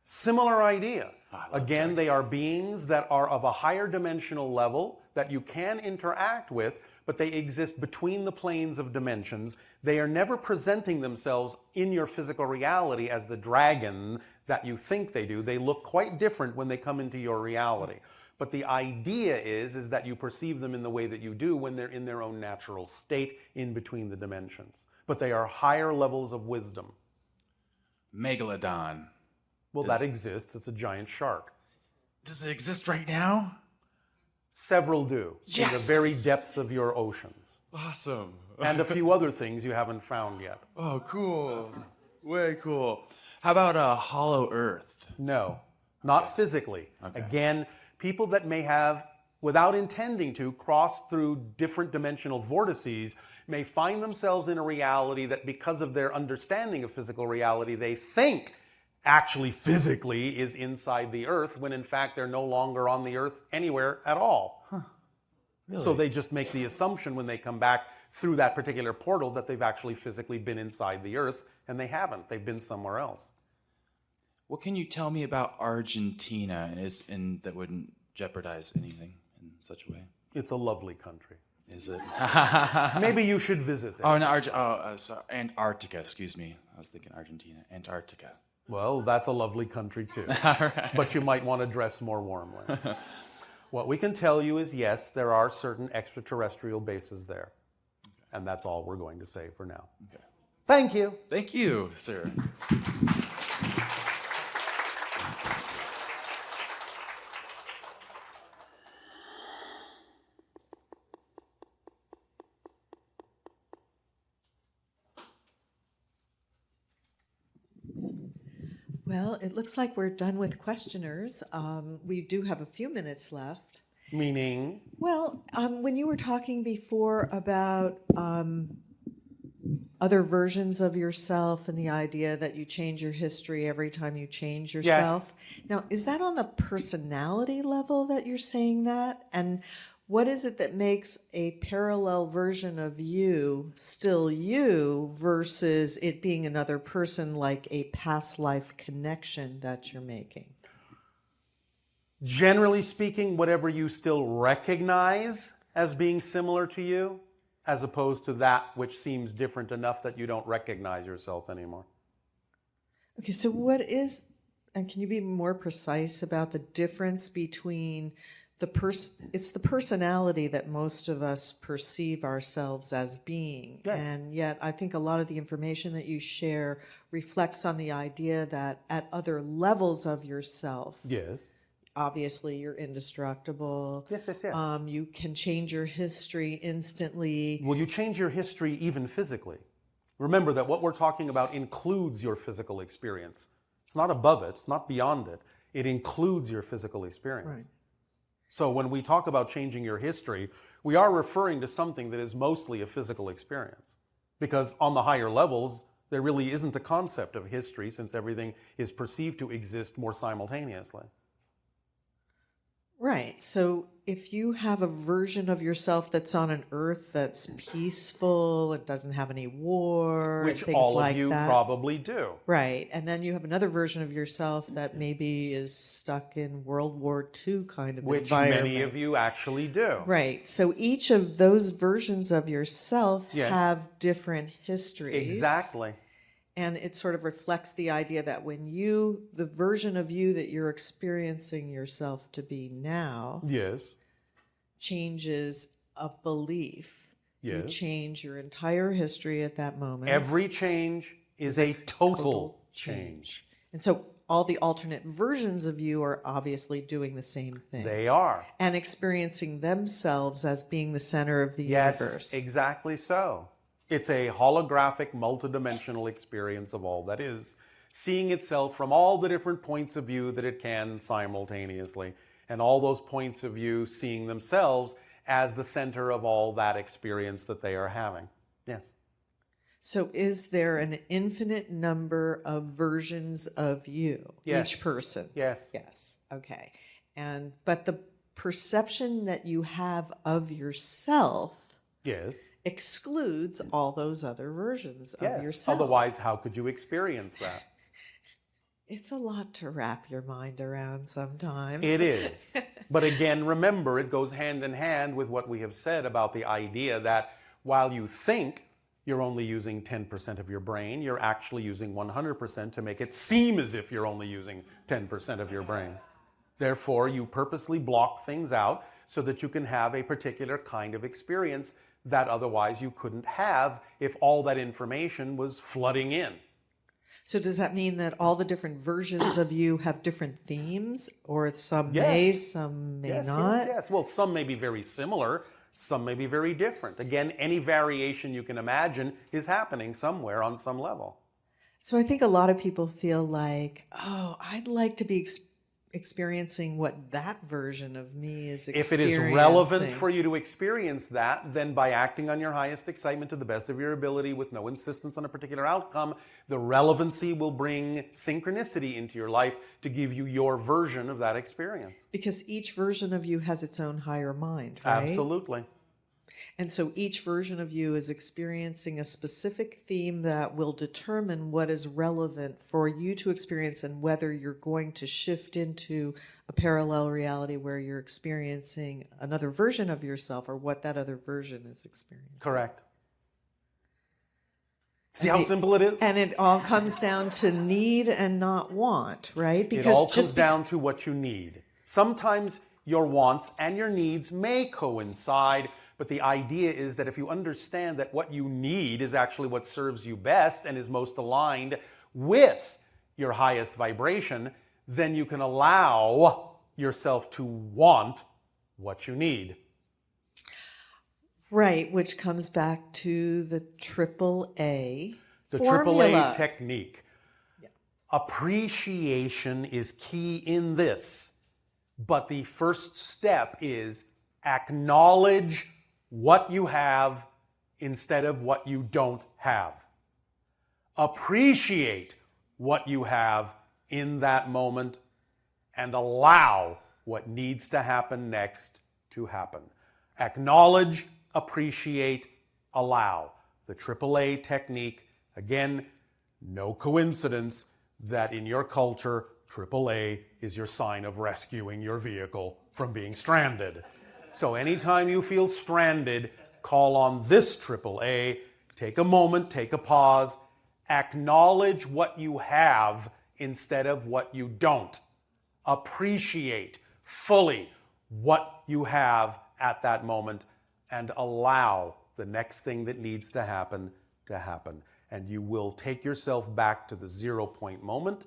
Similar idea. Again, they are beings that are of a higher dimensional level that you can interact with, but they exist between the planes of dimensions. They are never presenting themselves in your physical reality as the dragon that you think they do. They look quite different when they come into your reality. But the idea is that you perceive them in the way that you do when they're in their own natural state in between the dimensions. But they are higher levels of wisdom. Megalodon. Well, that exists. It's a giant shark. Does it exist right now? Several do. Yes! In the very depths of your oceans. Awesome. And a few other things you haven't found yet. Oh, cool. Way cool. How about a hollow earth? No, not physically. Okay. Again, people that may have, without intending to, crossed through different dimensional vortices may find themselves in a reality that because of their understanding of physical reality, they think actually physically is inside the earth, when in fact they're no longer on the earth anywhere at all. Really? So they just make the assumption when they come back through that particular portal that they've actually physically been inside the earth, and they haven't. They've been somewhere else. What can you tell me about Argentina, and that wouldn't jeopardize anything in such a way? It's a lovely country. Is it? Maybe you should visit there. Oh, no, sorry. Antarctica, excuse me. I was thinking Argentina. Antarctica. Well, that's a lovely country too. Right. But you might want to dress more warmly. What we can tell you is yes, there are certain extraterrestrial bases there. Okay. And that's all we're going to say for now. Okay. Thank you. Thank you, sir. Well, it looks like we're done with questioners. We do have a few minutes left. Meaning? Well, when you were talking before about other versions of yourself and the idea that you change your history every time you change yourself. Yes. Now, is that on the personality level that you're saying that? And what is it that makes a parallel version of you still you versus it being another person, like a past life connection that you're making? Generally speaking, whatever you still recognize as being similar to you, as opposed to that which seems different enough that you don't recognize yourself anymore. Okay, so what is, and can you be more precise about the difference between it's the personality that most of us perceive ourselves as being. Yes. And yet I think a lot of the information that you share reflects on the idea that at other levels of yourself, yes, obviously you're indestructible. Yes, yes, yes. You can change your history instantly. Will you change your history even physically? Remember that what we're talking about includes your physical experience. It's not above it, it's not beyond it. It includes your physical experience. Right. So when we talk about changing your history, we are referring to something that is mostly a physical experience. Because on the higher levels, there really isn't a concept of history since everything is perceived to exist more simultaneously. Right. So if you have a version of yourself that's on an earth that's peaceful, it doesn't have any war, Which and things all like of you that. probably do. Right. And then you have another version of yourself that maybe is stuck in World War II kind of Which environment. many of you actually do. Right. So each of those versions of yourself Yes. have different histories. Exactly. And it sort of reflects the idea that when you, the version of you that you're experiencing yourself to be now, Yes. changes a belief. You Yes. change your entire history at that moment. Every change is a total change. And so all the alternate versions of you are obviously doing the same thing. They are. And experiencing themselves as being the center of the Yes, universe. exactly so. It's a holographic, multidimensional experience of all that is, seeing itself from all the different points of view that it can simultaneously, and all those points of view seeing themselves as the center of all that experience that they are having. Yes. So is there an infinite number of versions of you, Yes. each person? Yes. Yes. Okay. But the perception that you have of yourself Yes. excludes all those other versions Yes. of yourself. Otherwise, how could you experience that? It's a lot to wrap your mind around sometimes. It is. But again, remember, it goes hand in hand with what we have said about the idea that while you think you're only using 10% of your brain, you're actually using 100% to make it seem as if you're only using 10% of your brain. Therefore, you purposely block things out so that you can have a particular kind of experience that otherwise you couldn't have if all that information was flooding in. So does that mean that all the different versions of you have different themes? Or some Yes. may, some may Yes, not? yes, yes. Well, some may be very similar, some may be very different. Again, any variation you can imagine is happening somewhere on some level. So I think a lot of people feel like, oh, I'd like to be experiencing what that version of me is If experiencing. it is relevant for you to experience that, then by acting on your highest excitement to the best of your ability with no insistence on a particular outcome, the relevancy will bring synchronicity into your life to give you your version of that experience. Because each version of you has its own higher mind, right? Absolutely. And so each version of you is experiencing a specific theme that will determine what is relevant for you to experience and whether you're going to shift into a parallel reality where you're experiencing another version of yourself or what that other version is experiencing. Correct. See how simple it is? And it all comes down to need and not want, right? It all comes down to what you need. Sometimes your wants and your needs may coincide, but the idea is that if you understand that what you need is actually what serves you best and is most aligned with your highest vibration, then you can allow yourself to want what you need. Right, which comes back to the AAA The formula. AAA technique. Yeah. Appreciation is key in this, but the first step is acknowledge what you have instead of what you don't have. Appreciate what you have in that moment and allow what needs to happen next to happen. Acknowledge, appreciate, allow. The AAA technique, again, no coincidence that in your culture, AAA is your sign of rescuing your vehicle from being stranded. So anytime you feel stranded, call on this AAA, take a moment, take a pause, acknowledge what you have instead of what you don't. Appreciate fully what you have at that moment and allow the next thing that needs to happen. And you will take yourself back to the 0 point moment.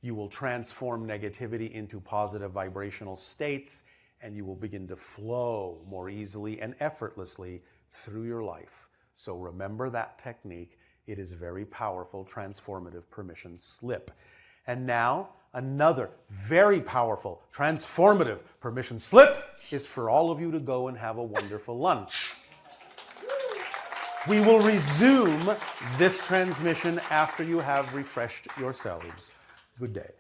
You will transform negativity into positive vibrational states, and you will begin to flow more easily and effortlessly through your life. So remember that technique. It is very powerful, transformative permission slip. And now, another very powerful, transformative permission slip is for all of you to go and have a wonderful lunch. We will resume this transmission after you have refreshed yourselves. Good day.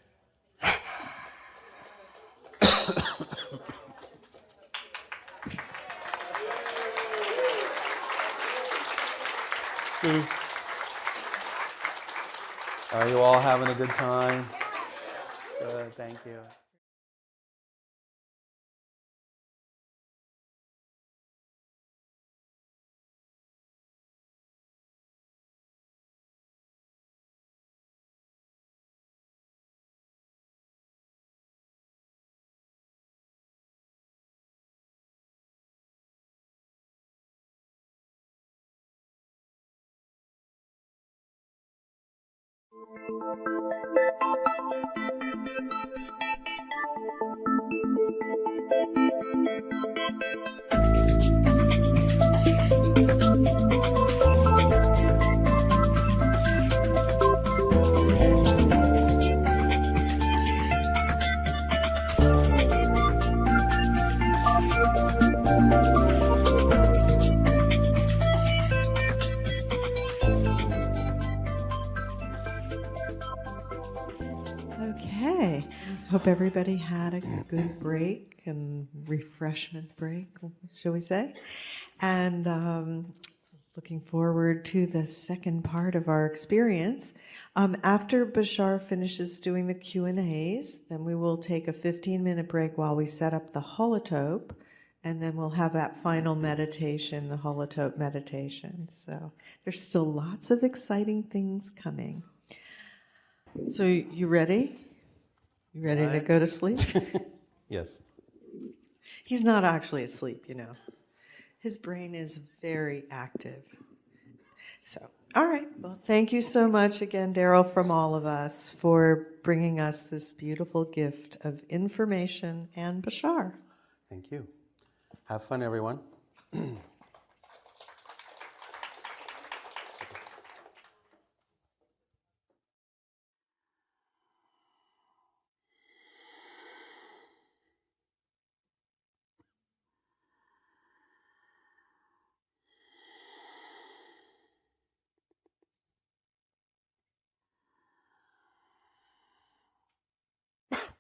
Are you all having a good time? Good, thank you. Okay. Hope everybody had a good break and refreshment break, shall we say? And looking forward to the second part of our experience. After Bashar finishes doing the Q&As, then we will take a 15-minute break while we set up the holotope, and then we'll have that final meditation, the holotope meditation. So there's still lots of exciting things coming. So you ready? You ready to go to sleep? Yes. He's not actually asleep, you know. His brain is very active. So, all right. Well, thank you so much again, Darryl, from all of us for bringing us this beautiful gift of information and Bashar. Thank you. Have fun, everyone.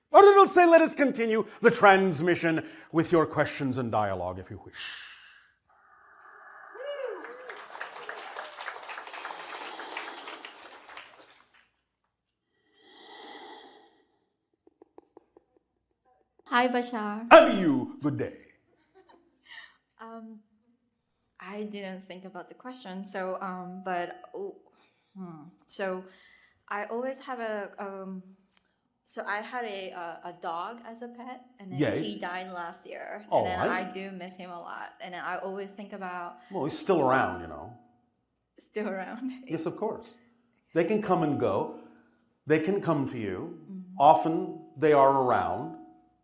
Or it'll say, let us continue the transmission with your questions and dialogue, if you wish. Hi, Bashar. And you, good day. I didn't think about the question, so so I always have so I had a dog as a pet, and then Yes. he died last year, Oh, and then I do miss him a lot, and then I always think about Well, he's still around, you know. still around. Yes, of course. They can come and go. They can come to you. Often they are around.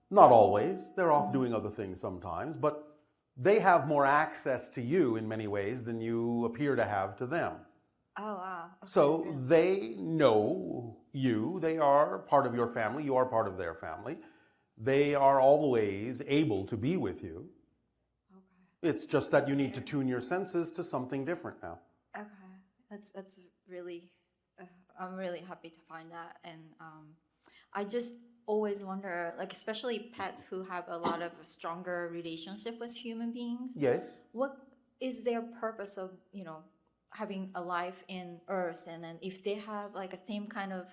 Not always. They're off doing other things sometimes, but they have more access to you in many ways than you appear to have to them. Oh, wow. Okay, So good. they know you. They are part of your family. You are part of their family. They are always able to be with you. Okay. It's just that you need to tune your senses to something different now. Okay, that's really, I'm really happy to find that, and I just always wonder, like especially pets who have a lot of stronger relationship with human beings. Yes. What is their purpose of having a life in Earth, and then if they have like a same kind of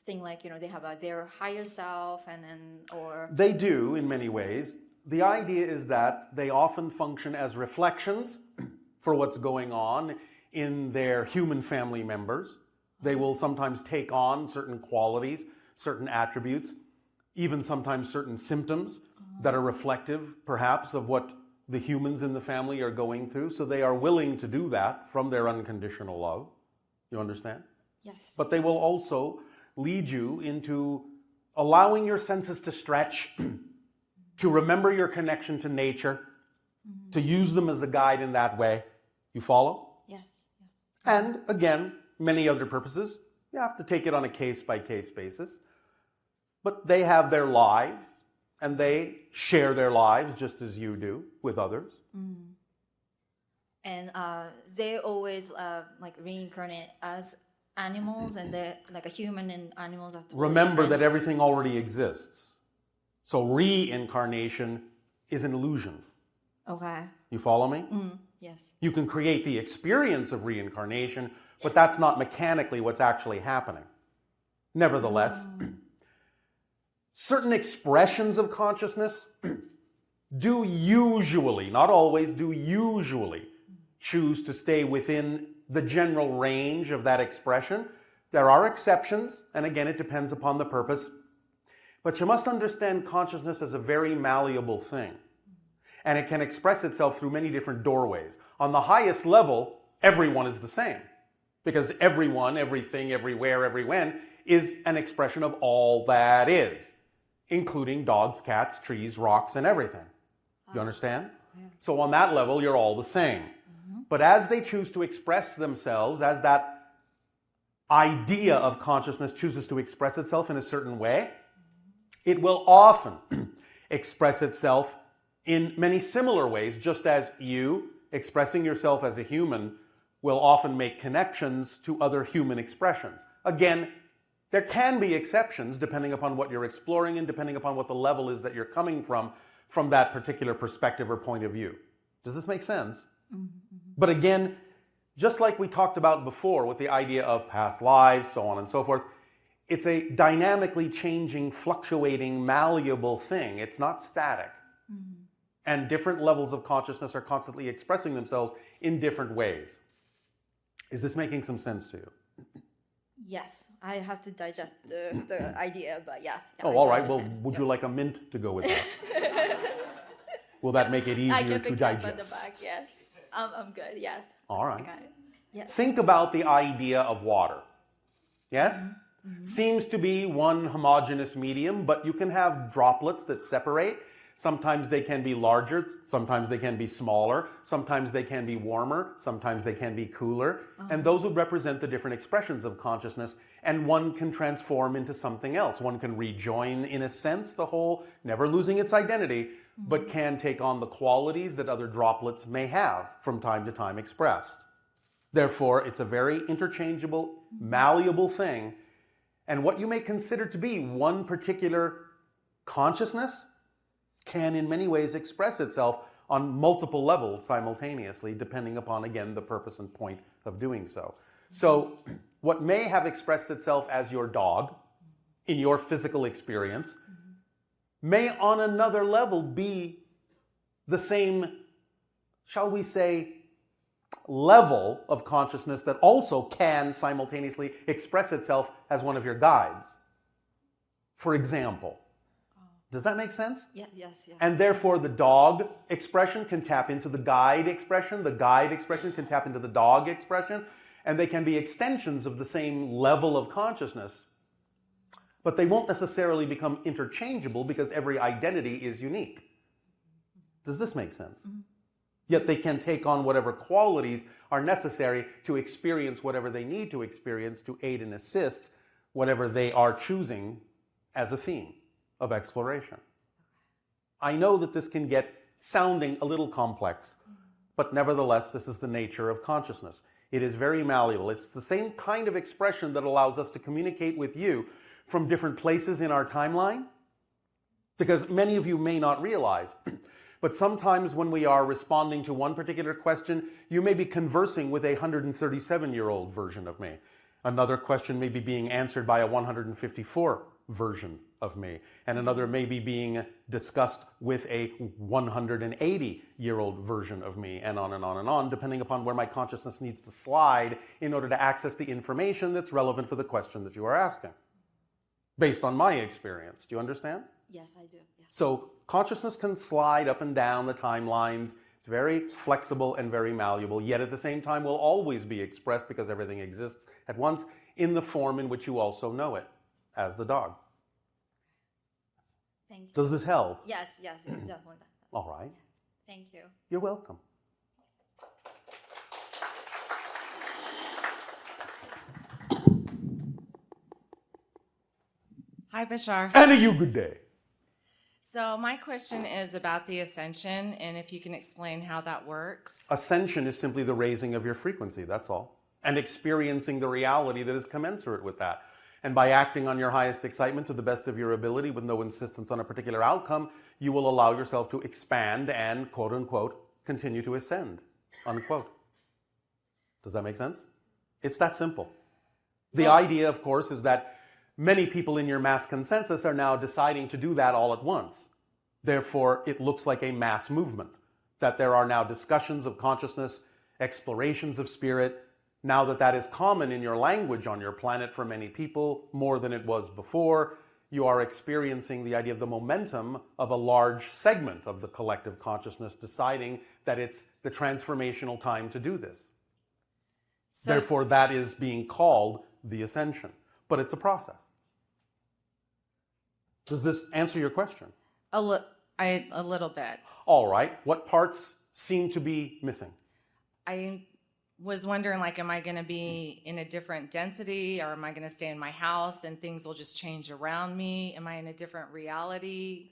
thing, like they have their higher self, and then or They do in many ways. The idea is that they often function as reflections for what's going on in their human family members. They will sometimes take on certain qualities, certain attributes, even sometimes certain symptoms that are reflective, perhaps, of what the humans in the family are going through. So they are willing to do that from their unconditional love. You understand? Yes. But they will also lead you into allowing your senses to stretch, to remember your connection to nature, to use them as a guide in that way. You follow? Yes. And again, many other purposes. You have to take it on a case-by-case basis. But they have their lives, and they share their lives just as you do with others. And they always like reincarnate as animals, and they're like a human and animals have to Remember that everything already exists. So reincarnation is an illusion. Okay. You follow me? Yes. You can create the experience of reincarnation, but that's not mechanically what's actually happening. Nevertheless, certain expressions of consciousness do usually, not always, do usually choose to stay within the general range of that expression. There are exceptions, and again, it depends upon the purpose. But you must understand consciousness as a very malleable thing. And it can express itself through many different doorways. On the highest level, everyone is the same. Because everyone, everything, everywhere, everywhen is an expression of all that is, including dogs, cats, trees, rocks, and everything. You understand? So on that level, you're all the same. But as they choose to express themselves, as that idea of consciousness chooses to express itself in a certain way, it will often express itself in many similar ways, just as you, expressing yourself as a human, will often make connections to other human expressions. Again, there can be exceptions depending upon what you're exploring and depending upon what the level is that you're coming from that particular perspective or point of view. Does this make sense? But again, just like we talked about before with the idea of past lives, so on and so forth, it's a dynamically changing, fluctuating, malleable thing. It's not static. And different levels of consciousness are constantly expressing themselves in different ways. Is this making some sense to you? Yes, I have to digest the idea, but yes. Oh, all right. Well, would you like a mint to go with that? Will that make it easier to digest? Yes. I'm good, yes. All right. I got it. Yes. Think about the idea of water. Yes? Seems to be one homogeneous medium, but you can have droplets that separate. Sometimes they can be larger, sometimes they can be smaller, sometimes they can be warmer, sometimes they can be cooler, and those would represent the different expressions of consciousness, and one can transform into something else. One can rejoin, in a sense, the whole, never losing its identity, but can take on the qualities that other droplets may have from time to time expressed. Therefore, it's a very interchangeable, malleable thing, and what you may consider to be one particular consciousness can in many ways express itself on multiple levels simultaneously, depending upon, again, the purpose and point of doing so. So what may have expressed itself as your dog in your physical experience may on another level be the same, shall we say, level of consciousness that also can simultaneously express itself as one of your guides. For example, does that make sense? Yes. And therefore the dog expression can tap into the guide expression can tap into the dog expression, and they can be extensions of the same level of consciousness. But they won't necessarily become interchangeable because every identity is unique. Does this make sense? Yet they can take on whatever qualities are necessary to experience whatever they need to experience to aid and assist whatever they are choosing as a theme of exploration. I know that this can get sounding a little complex, but nevertheless, this is the nature of consciousness. It is very malleable. It's the same kind of expression that allows us to communicate with you from different places in our timeline, because many of you may not realize, but sometimes when we are responding to one particular question, you may be conversing with a 137-year-old version of me. Another question may be being answered by a 154 version of me, and another may be being discussed with a 180-year-old version of me, and on and on and on, depending upon where my consciousness needs to slide in order to access the information that's relevant for the question that you are asking, based on my experience. Do you understand? Yes, I do. Yes. So consciousness can slide up and down the timelines. It's very flexible and very malleable, yet at the same time will always be expressed, because everything exists at once, in the form in which you also know it. as the dog. Thank you. Does this help? Yes, yes, it definitely does. All right. Thank you. You're welcome. Hi, Bashar. And a you good day. So my question is about the ascension, and if you can explain how that works. Ascension is simply the raising of your frequency, that's all. And experiencing the reality that is commensurate with that. And by acting on your highest excitement to the best of your ability with no insistence on a particular outcome, you will allow yourself to expand and, quote unquote, continue to ascend, unquote. Does that make sense? It's that simple. The idea, of course, is that many people in your mass consensus are now deciding to do that all at once. Therefore, it looks like a mass movement, that there are now discussions of consciousness, explorations of spirit. Now that that is common in your language on your planet for many people, more than it was before, you are experiencing the idea of the momentum of a large segment of the collective consciousness deciding that it's the transformational time to do this. Therefore, that is being called the ascension. But it's a process. Does this answer your question? A little bit. All right. What parts seem to be missing? I was wondering, like, am I going to be in a different density, or am I going to stay in my house and things will just change around me? Am I in a different reality?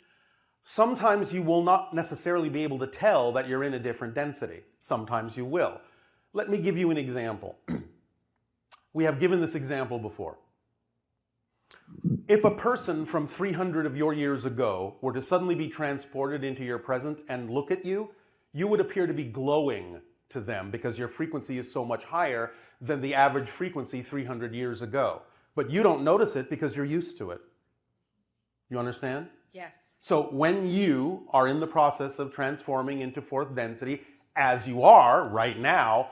Sometimes you will not necessarily be able to tell that you're in a different density. Sometimes you will. Let me give you an example. We have given this example before. If a person from 300 of your years ago were to suddenly be transported into your present and look at you, you would appear to be glowing to them because your frequency is so much higher than the average frequency 300 years ago. But you don't notice it because you're used to it. You understand? Yes. So when you are in the process of transforming into fourth density, as you are right now,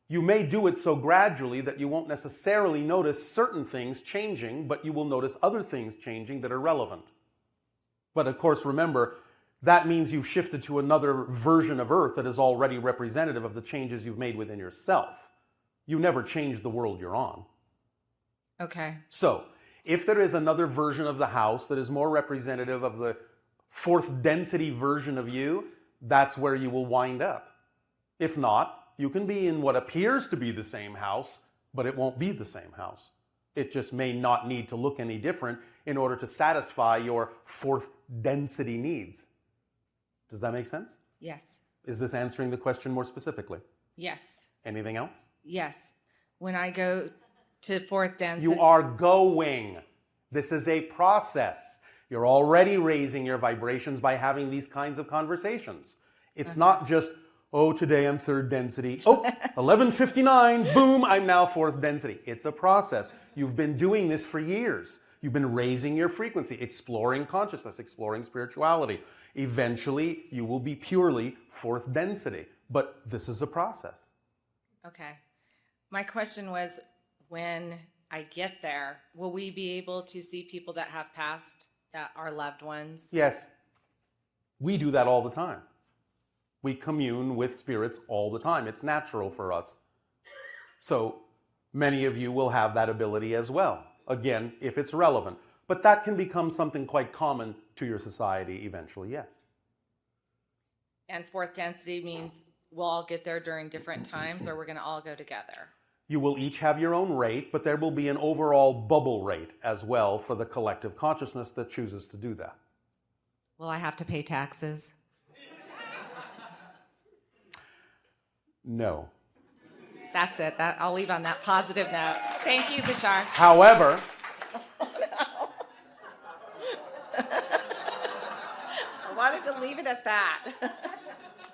you may do it so gradually that you won't necessarily notice certain things changing, but you will notice other things changing that are relevant. But of course, remember, that means you've shifted to another version of Earth that is already representative of the changes you've made within yourself. You never changed the world you're on. Okay. So, if there is another version of the house that is more representative of the fourth density version of you, that's where you will wind up. If not, you can be in what appears to be the same house, but it won't be the same house. It just may not need to look any different in order to satisfy your fourth density needs. Does that make sense? Yes. Is this answering the question more specifically? Yes. Anything else? Yes. When I go to fourth density. You are going. This is a process. You're already raising your vibrations by having these kinds of conversations. It's not just, oh, today I'm third density. Oh, 11:59, boom, I'm now fourth density. It's a process. You've been doing this for years. You've been raising your frequency, exploring consciousness, exploring spirituality. Eventually, you will be purely fourth density. But this is a process. Okay. My question was, when I get there, will we be able to see people that have passed, that are loved ones? Yes. We do that all the time. We commune with spirits all the time. It's natural for us. So many of you will have that ability as well. Again, if it's relevant. But that can become something quite common to your society eventually, yes. And fourth density means we'll all get there during different times, or we're going to all go together? You will each have your own rate, but there will be an overall bubble rate as well for the collective consciousness that chooses to do that. Will I have to pay taxes? No. That's it. I'll leave on that positive note. Thank you, Bashar. However, I wanted to leave it at that.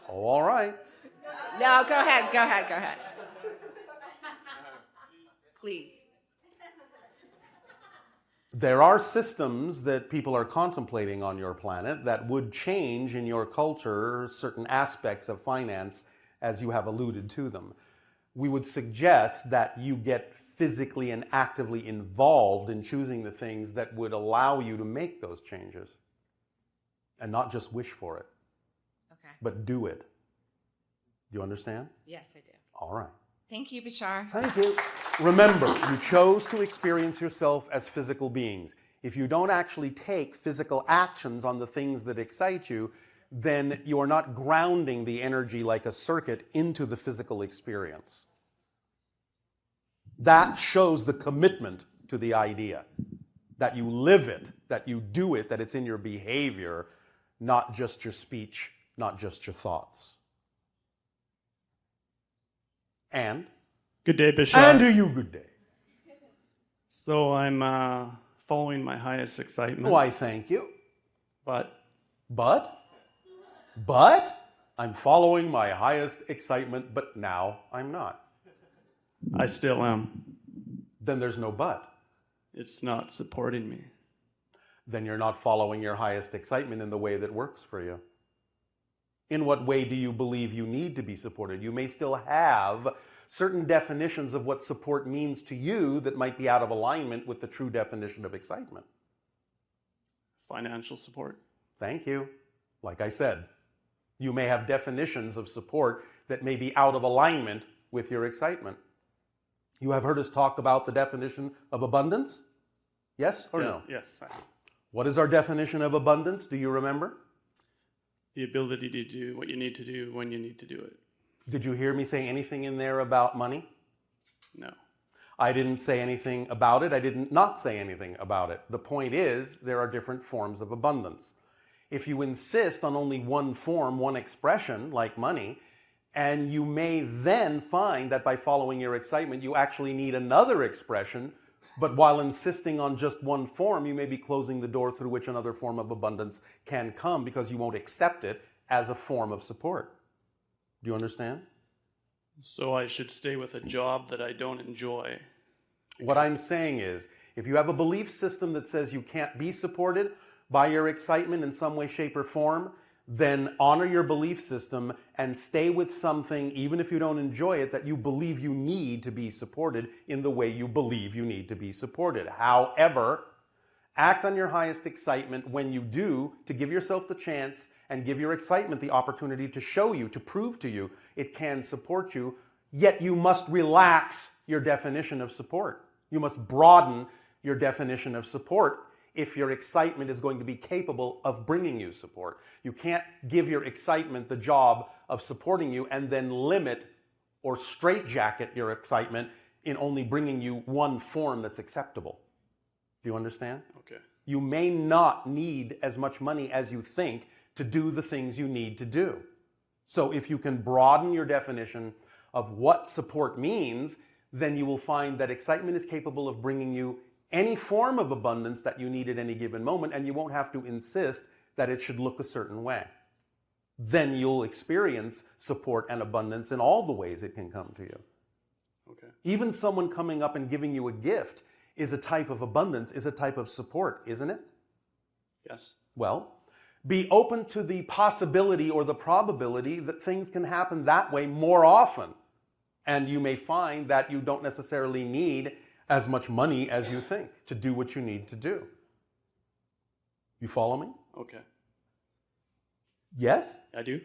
oh, all right. No, go ahead. Please. There are systems that people are contemplating on your planet that would change in your culture certain aspects of finance as you have alluded to them. We would suggest that you get physically and actively involved in choosing the things that would allow you to make those changes. And not just wish for it. Okay. But do it. Do you understand? Yes, I do. All right. Thank you, Bashar. Thank you. Remember, you chose to experience yourself as physical beings. If you don't actually take physical actions on the things that excite you, then you are not grounding the energy like a circuit into the physical experience. That shows the commitment to the idea, that you live it, that you do it, that it's in your behavior, not just your speech, not just your thoughts. And? Good day, Bashar. And to you, good day. So I'm following my highest excitement. Why, thank you. But? I'm following my highest excitement, but now I'm not. I still am. Then there's no but. It's not supporting me. Then you're not following your highest excitement in the way that works for you. In what way do you believe you need to be supported? You may still have certain definitions of what support means to you that might be out of alignment with the true definition of excitement. Financial support. Thank you. Like I said, you may have definitions of support that may be out of alignment with your excitement. You have heard us talk about the definition of abundance? Yes or no? Yes. What is our definition of abundance? Do you remember? The ability to do what you need to do when you need to do it. Did you hear me say anything in there about money? No. I didn't say anything about it. I didn't not say anything about it. The point is, there are different forms of abundance. If you insist on only one form, one expression, like money, and you may then find that by following your excitement, you actually need another expression, but while insisting on just one form, you may be closing the door through which another form of abundance can come because you won't accept it as a form of support. Do you understand? So I should stay with a job that I don't enjoy. What I'm saying is, if you have a belief system that says you can't be supported by your excitement in some way, shape, or form, then honor your belief system and stay with something, even if you don't enjoy it, that you believe you need to be supported in the way you believe you need to be supported. However, act on your highest excitement when you do, to give yourself the chance and give your excitement the opportunity to show you, to prove to you it can support you, yet you must relax your definition of support. You must broaden your definition of support if your excitement is going to be capable of bringing you support. You can't give your excitement the job of supporting you and then limit or straitjacket your excitement in only bringing you one form that's acceptable. Do you understand? Okay. You may not need as much money as you think to do the things you need to do. So if you can broaden your definition of what support means, then you will find that excitement is capable of bringing you any form of abundance that you need at any given moment, and you won't have to insist that it should look a certain way. Then you'll experience support and abundance in all the ways it can come to you. Okay. Even someone coming up and giving you a gift is a type of abundance, is a type of support, isn't it? Yes. Well, be open to the possibility or the probability that things can happen that way more often. And you may find that you don't necessarily need as much money as you think to do what you need to do. You follow me? Okay. Yes? I do.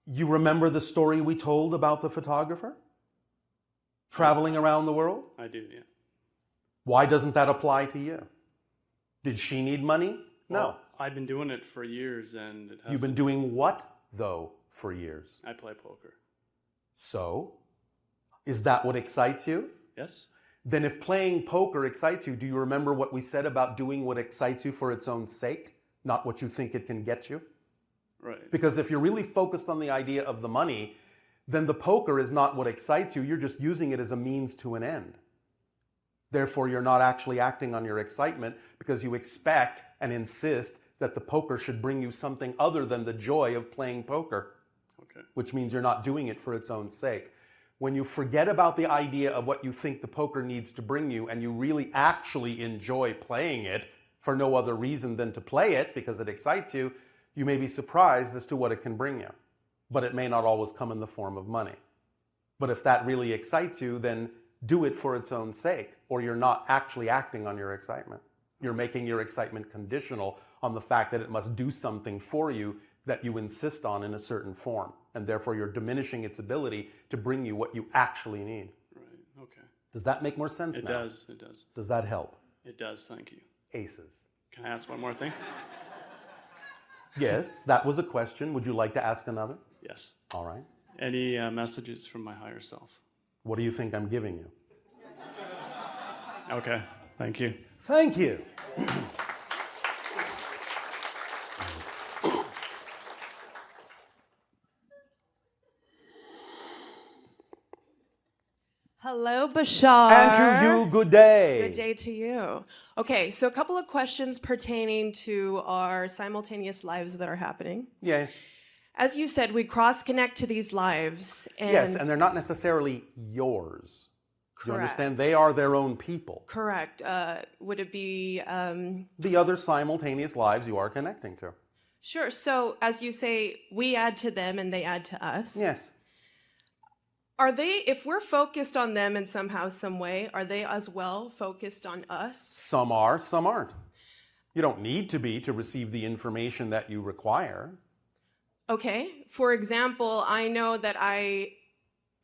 You remember the story we told about the photographer traveling around the world? I do, yeah. Why doesn't that apply to you? Did she need money? No. Well, I've been doing it for years and it hasn't. You've been doing what, though, for years? I play poker. So, is that what excites you? Yes. Then if playing poker excites you, do you remember what we said about doing what excites you for its own sake, not what you think it can get you? Right. Because if you're really focused on the idea of the money, then the poker is not what excites you. You're just using it as a means to an end. Therefore, you're not actually acting on your excitement because you expect and insist that the poker should bring you something other than the joy of playing poker. Okay. Which means you're not doing it for its own sake. When you forget about the idea of what you think the poker needs to bring you and you really actually enjoy playing it for no other reason than to play it because it excites you, you may be surprised as to what it can bring you. But it may not always come in the form of money. But if that really excites you, then do it for its own sake, or you're not actually acting on your excitement. You're making your excitement conditional on the fact that it must do something for you that you insist on in a certain form. And therefore, you're diminishing its ability to bring you what you actually need. Right, okay. Does that make more sense now? It does. It does. Does that help? It does. Thank you. Aces. Can I ask one more thing? Yes, that was a question. Would you like to ask another? Yes. All right. Any messages from my higher self? What do you think I'm giving you? Okay. Thank you. Thank you. Hello, Bashar. And to you, good day. Good day to you. Okay, so a couple of questions pertaining to our simultaneous lives that are happening. Yes. As you said, we cross-connect to these lives. And Yes, and they're not necessarily yours. Correct. You understand? They are their own people. Correct. Would it be... The other simultaneous lives you are connecting to. Sure. So, as you say, we add to them and they add to us. Yes. Are they, if we're focused on them in somehow, some way, are they as well focused on us? Some are, some aren't. You don't need to be to receive the information that you require. Okay. For example, I know that I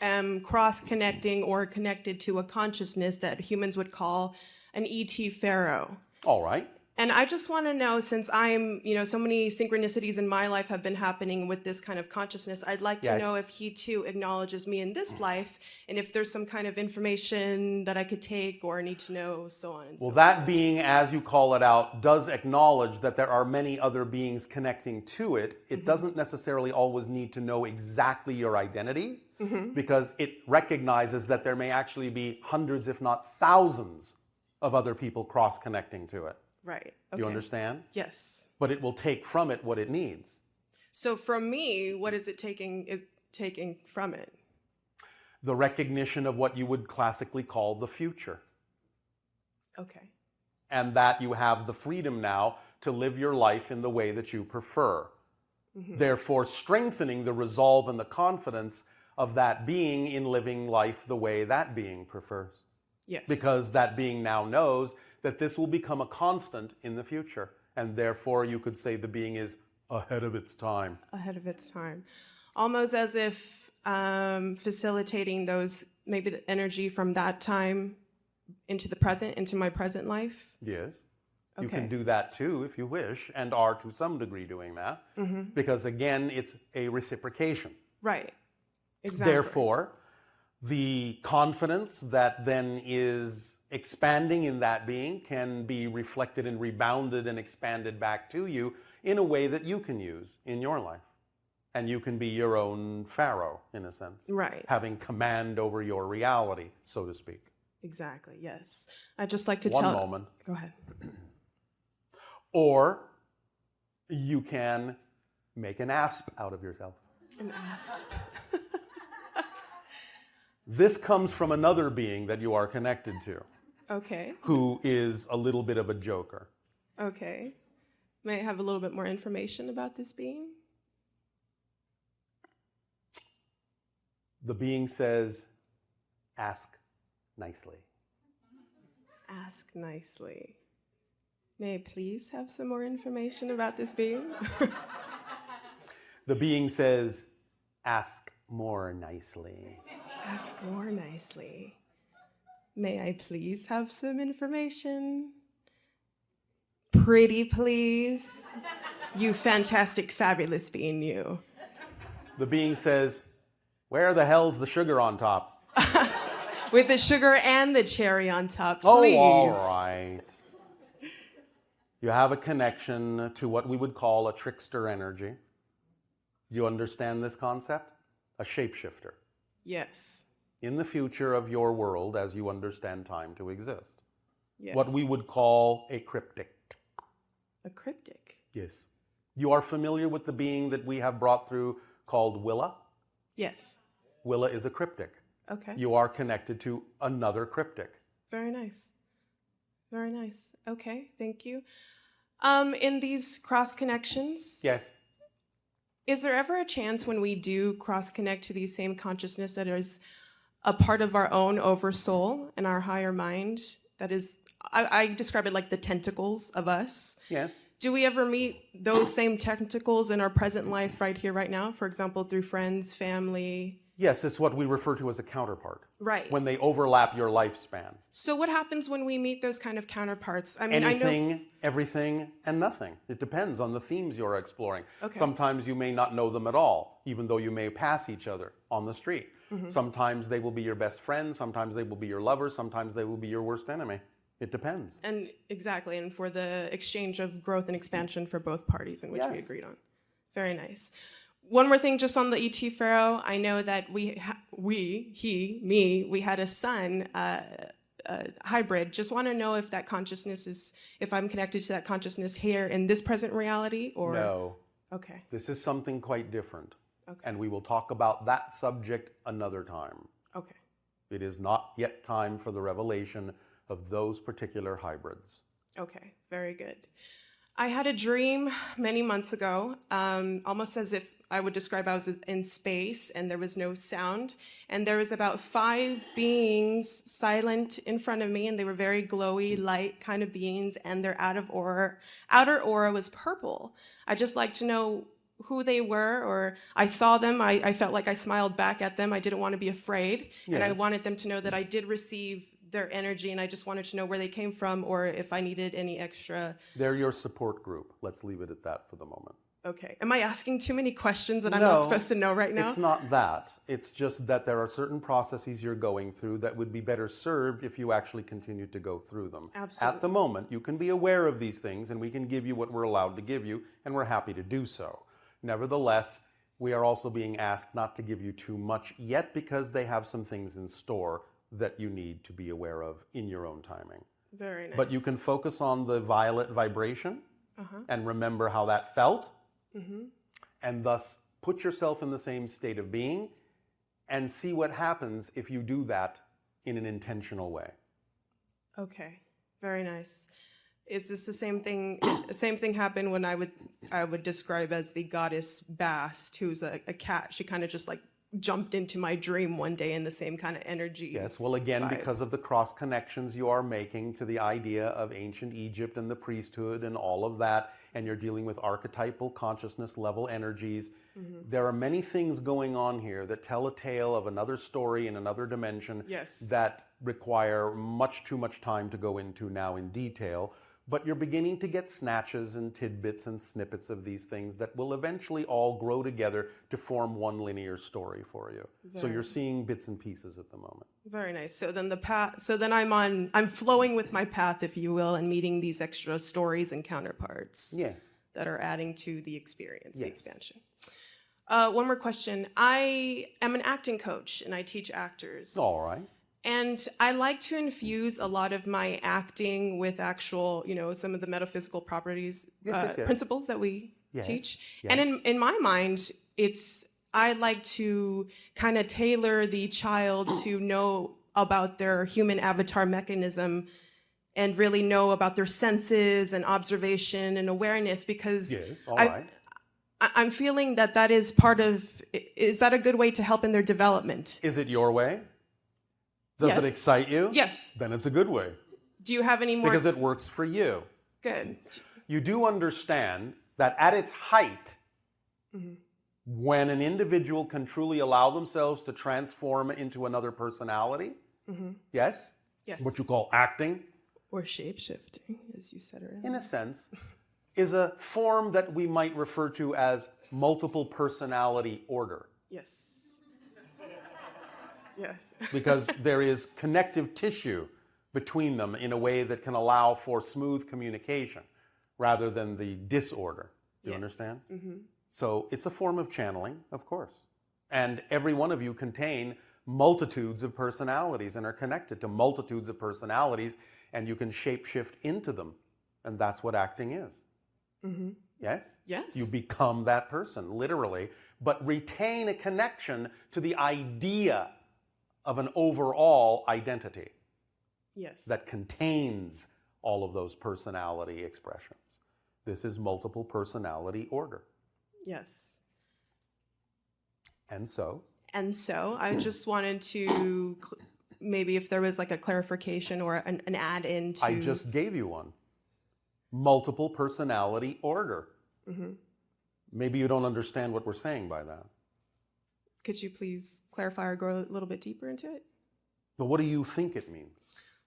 am cross-connecting or connected to a consciousness that humans would call an ET pharaoh. All right. And I just want to know, since I'm, so many synchronicities in my life have been happening with this kind of consciousness, I'd like to know if he too acknowledges me in this life, and if there's some kind of information that I could take or need to know, so on and so Well, forth. that being, as you call it out, does acknowledge that there are many other beings connecting to it. It doesn't necessarily always need to know exactly your identity, because it recognizes that there may actually be hundreds, if not thousands, of other people cross-connecting to it. Right. Do you understand? Yes. But it will take from it what it needs. So from me, what is it taking from it? The recognition of what you would classically call the future. Okay. And that you have the freedom now to live your life in the way that you prefer. Therefore, strengthening the resolve and the confidence of that being in living life the way that being prefers. Yes. Because that being now knows that this will become a constant in the future. And therefore, you could say the being is ahead of its time. Ahead of its time. Almost as if facilitating those, maybe the energy from that time into the present, into my present life. Yes. You Okay. can do that too if you wish, and are to some degree doing that. Because again, it's a reciprocation. Right. Exactly. Therefore, the confidence that then is expanding in that being can be reflected and rebounded and expanded back to you in a way that you can use in your life. And you can be your own pharaoh, in a sense. Right. Having command over your reality, so to speak. Exactly. Yes. I'd just like to One tell. moment. Go ahead. Or you can make an asp out of yourself. An asp. This comes from another being that you are connected to, Okay. who is a little bit of a joker. Okay. May I have a little bit more information about this being? The being says, ask nicely. Ask nicely. May I please have some more information about this being? The being says, ask more nicely. Ask more nicely. May I please have some information? Pretty please. You fantastic, fabulous being, you. The being says, where the hell's the sugar on top? With the sugar and the cherry on top, please. Oh, all right. You have a connection to what we would call a trickster energy. Do you understand this concept? A shapeshifter. Yes. In the future of your world as you understand time to exist. Yes. What we would call a cryptic. A cryptic? Yes. You are familiar with the being that we have brought through called Willa? Yes. Willa is a cryptic. Okay. You are connected to another cryptic. Very nice. Very nice. Okay, thank you. In these cross connections, Yes. is there ever a chance when we do cross connect to these same consciousness that is a part of our own oversoul and our higher mind? That is, I describe it like the tentacles of us. Yes. Do we ever meet those same tentacles in our present life right here, right now? For example, through friends, family? Yes, it's what we refer to as a counterpart. Right. When they overlap your lifespan. So what happens when we meet those kind of counterparts? I mean, Anything, I know... everything, and nothing. It depends on the themes you're exploring. Okay. Sometimes you may not know them at all, even though you may pass each other on the street. Mhm. Sometimes they will be your best friend, sometimes they will be your lover, sometimes they will be your worst enemy. It depends. And exactly, and for the exchange of growth and expansion for both parties in which we Yes. agreed on. Very nice. One more thing just on the E.T. Pharaoh. I know that we had a son, hybrid. Just want to know if that consciousness is, if I'm connected to that consciousness here in this present reality, or... No. Okay. This is something quite different. Okay. And we will talk about that subject another time. Okay. It is not yet time for the revelation of those particular hybrids. Okay, very good. I had a dream many months ago, almost as if I would describe I was in space and there was no sound. And there was about 5 beings silent in front of me, and they were very glowy, light kind of beings, and their outer aura was purple. I'd just like to know who they were, or I saw them, I felt like I smiled back at them. I didn't want to be afraid, and I Yes. wanted them to know that I did receive their energy, and I just wanted to know where they came from, or if I needed any extra. They're your support group. Let's leave it at that for the moment. Okay. Am I asking too many questions that I'm not supposed to know right now? It's not that. It's just that there are certain processes you're going through that would be better served if you actually continued to go through them. Absolutely. At the moment, you can be aware of these things, and we can give you what we're allowed to give you, and we're happy to do so. Nevertheless, we are also being asked not to give you too much yet, because they have some things in store that you need to be aware of in your own timing. Very nice. But you can focus on the violet vibration and remember how that felt, and thus put yourself in the same state of being and see what happens if you do that in an intentional way. Okay. Very nice. Is this the same thing? The same thing happened when I would describe as the goddess Bast, who's a cat. She kind of just like jumped into my dream one day in the same kind of energy. Yes, well, again, vibe. because of the cross connections you are making to the idea of ancient Egypt and the priesthood and all of that, and you're dealing with archetypal consciousness level energies, there are many things going on here that tell a tale of another story in another dimension that require much too much time to go into now in detail. But you're beginning to get snatches and tidbits and snippets of these things that will eventually all grow together to form one linear story for you. So Very- you're seeing bits and pieces at the moment. Very nice. So then the path. So then I'm flowing with my path, if you will, and meeting these extra stories and counterparts. Yes. That are adding to the experience, the Yes. expansion. One more question. I am an acting coach, and I teach actors. All right. And I like to infuse a lot of my acting with actual, some of the metaphysical properties, Yes. principles that we Yes, teach. yes. And in my mind, I like to kind of tailor the child to know about their human avatar mechanism and really know about their senses and observation and awareness, because Yes, all right. I'm feeling that is part of, is that a good way to help in their development? Is it your way? Does it Yes. excite you? Yes. Then it's a good way. Do you have any more? Because it works for you. Good. You do understand that at its height, when an individual can truly allow themselves to transform into another personality, yes? Yes. What you call acting, Or shape-shifting, as you said earlier. in a sense, is a form that we might refer to as multiple personality order. Yes. Yes. Because there is connective tissue between them in a way that can allow for smooth communication rather than the disorder. Do you understand? So it's a form of channeling, of course. And every one of you contain multitudes of personalities and are connected to multitudes of personalities, and you can shapeshift into them. And that's what acting is. Yes? Yes. You become that person, literally, but retain a connection to the idea of an overall identity. Yes. That contains all of those personality expressions. This is multiple personality order. Yes. And so? And so I just wanted to maybe if there was like a clarification or an add-in to... I just gave you one. Multiple personality order. Maybe you don't understand what we're saying by that. Could you please clarify or go a little bit deeper into it? But what do you think it means?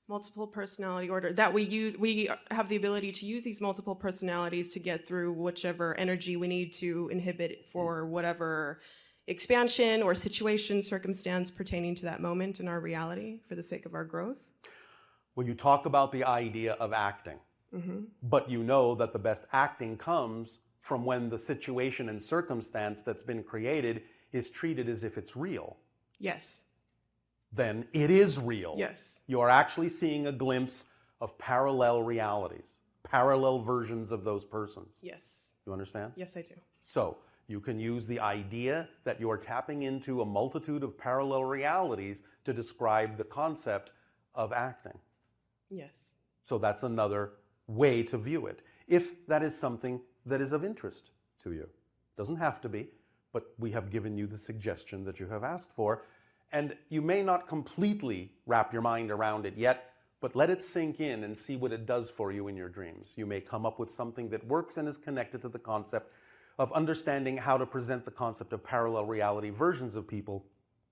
Multiple personality order, that we have the ability to use these multiple personalities to get through whichever energy we need to inhibit for whatever expansion or situation, circumstance pertaining to that moment in our reality for the sake of our growth. Well, you talk about the idea of acting, but you know that the best acting comes from when the situation and circumstance that's been created is treated as if it's real. Yes. Then it is real. Yes. You are actually seeing a glimpse of parallel realities, parallel versions of those persons. Yes. You understand? Yes, I do. So you can use the idea that you're tapping into a multitude of parallel realities to describe the concept of acting. Yes. So that's another way to view it, if that is something that is of interest to you. Doesn't have to be, but we have given you the suggestion that you have asked for. And you may not completely wrap your mind around it yet, but let it sink in and see what it does for you in your dreams. You may come up with something that works and is connected to the concept of understanding how to present the concept of parallel reality versions of people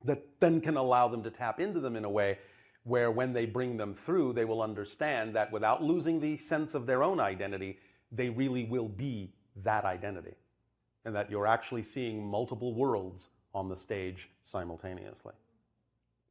that then can allow them to tap into them in a way where when they bring them through, they will understand that without losing the sense of their own identity, they really will be that identity. And that you're actually seeing multiple worlds on the stage simultaneously.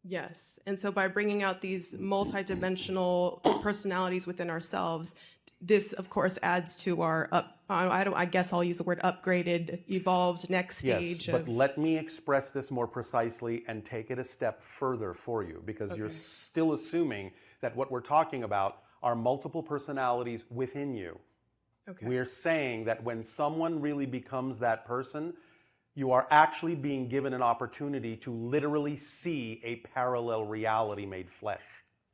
Yes. And so by bringing out these multidimensional personalities within ourselves, this, of course, adds to our I guess I'll use the word upgraded, evolved next stage. Yes, but let me express this more precisely and take it a step further for you, because you're still assuming that what we're talking about are multiple personalities within you. Okay. We're saying that when someone really becomes that person, you are actually being given an opportunity to literally see a parallel reality made flesh.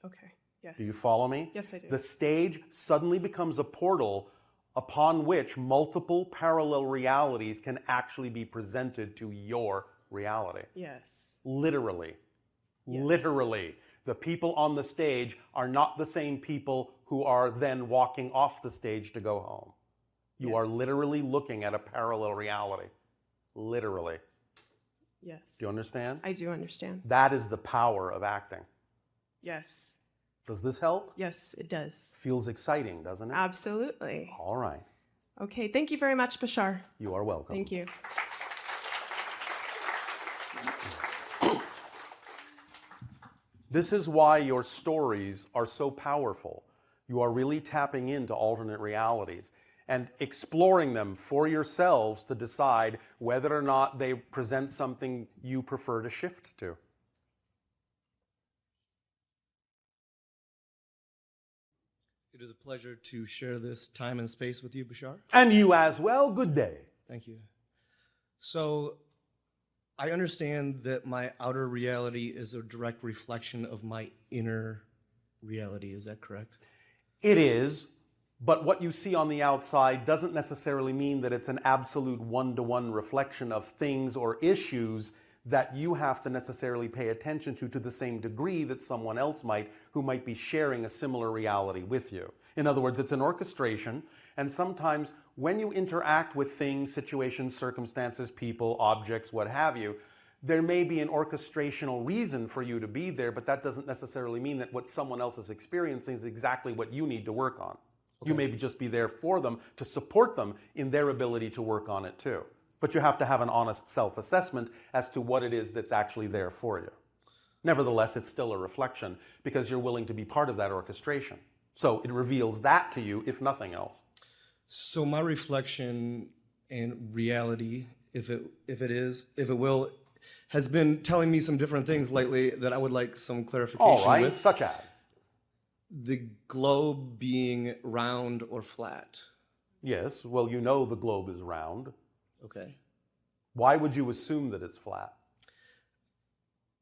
Okay, yes. Do you follow me? Yes, I do. The stage suddenly becomes a portal upon which multiple parallel realities can actually be presented to your reality. Yes. Literally. Yes. Literally. The people on the stage are not the same people who are then walking off the stage to go home. You are literally looking at a parallel reality. Literally. Yes. Do you understand? I do understand. That is the power of acting. Yes. Does this help? Yes, it does. Feels exciting, doesn't it? Absolutely. All right. Okay, thank you very much, Bashar. You are welcome. Thank you. This is why your stories are so powerful. You are really tapping into alternate realities and exploring them for yourselves to decide whether or not they present something you prefer to shift to. It is a pleasure to share this time and space with you, Bashar. And you as well. Good day. Thank you. So, I understand that my outer reality is a direct reflection of my inner reality. Is that correct? It is, but what you see on the outside doesn't necessarily mean that it's an absolute one-to-one reflection of things or issues that you have to necessarily pay attention to the same degree that someone else might, who might be sharing a similar reality with you. In other words, it's an orchestration, and sometimes when you interact with things, situations, circumstances, people, objects, what have you, there may be an orchestrational reason for you to be there, but that doesn't necessarily mean that what someone else is experiencing is exactly what you need to work on. Okay. You may just be there for them to support them in their ability to work on it too. But you have to have an honest self-assessment as to what it is that's actually there for you. Nevertheless, it's still a reflection because you're willing to be part of that orchestration. So it reveals that to you, if nothing else. So my reflection and reality, if it will, has been telling me some different things lately that I would like some clarification with. All right, with. such as? The globe being round or flat. Yes, well, you know the globe is round. Okay. Why would you assume that it's flat?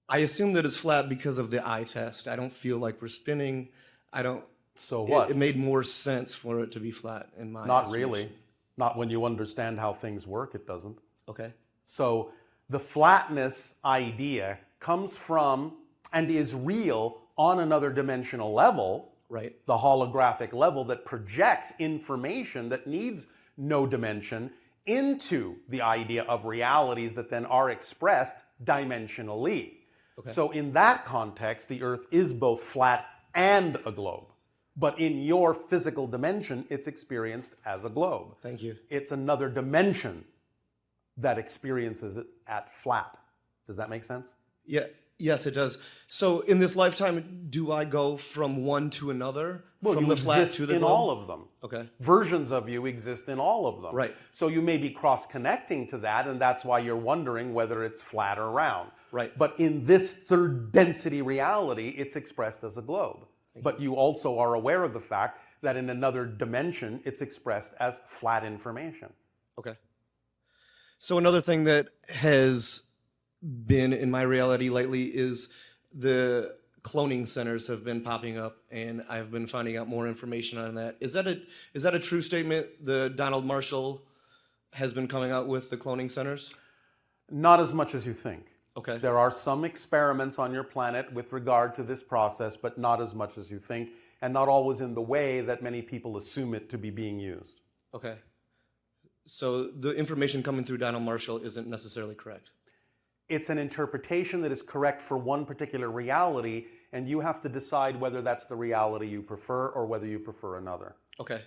I assume that it's flat because of the eye test. I don't feel like we're spinning. I don't. So what? It made more sense for it to be flat in my Not estimation. really. Not when you understand how things work, it doesn't. Okay. So the flatness idea comes from and is real on another dimensional level, right? The holographic level that projects information that needs no dimension into the idea of realities that then are expressed dimensionally. Okay. So in that context, the Earth is both flat and a globe. But in your physical dimension, it's experienced as a globe. Thank you. It's another dimension that experiences it at flat. Does that make sense? Yeah. Yes, it does. So in this lifetime, do I go from one to another? Well, from you the flat exist to the in globe? all of them. Okay. Versions of you exist in all of them. Right. So you may be cross-connecting to that, and that's why you're wondering whether it's flat or round. Right. But in this third density reality, it's expressed as a globe. But you also are aware of the fact that in another dimension, it's expressed as flat information. Okay. So another thing that has been in my reality lately is the cloning centers have been popping up, and I've been finding out more information on that. Is that a true statement? The Donald Marshall has been coming out with the cloning centers? Not as much as you think. Okay. There are some experiments on your planet with regard to this process, but not as much as you think, and not always in the way that many people assume it to be being used. Okay. So the information coming through Donald Marshall isn't necessarily correct. It's an interpretation that is correct for one particular reality, and you have to decide whether that's the reality you prefer or whether you prefer another. Okay.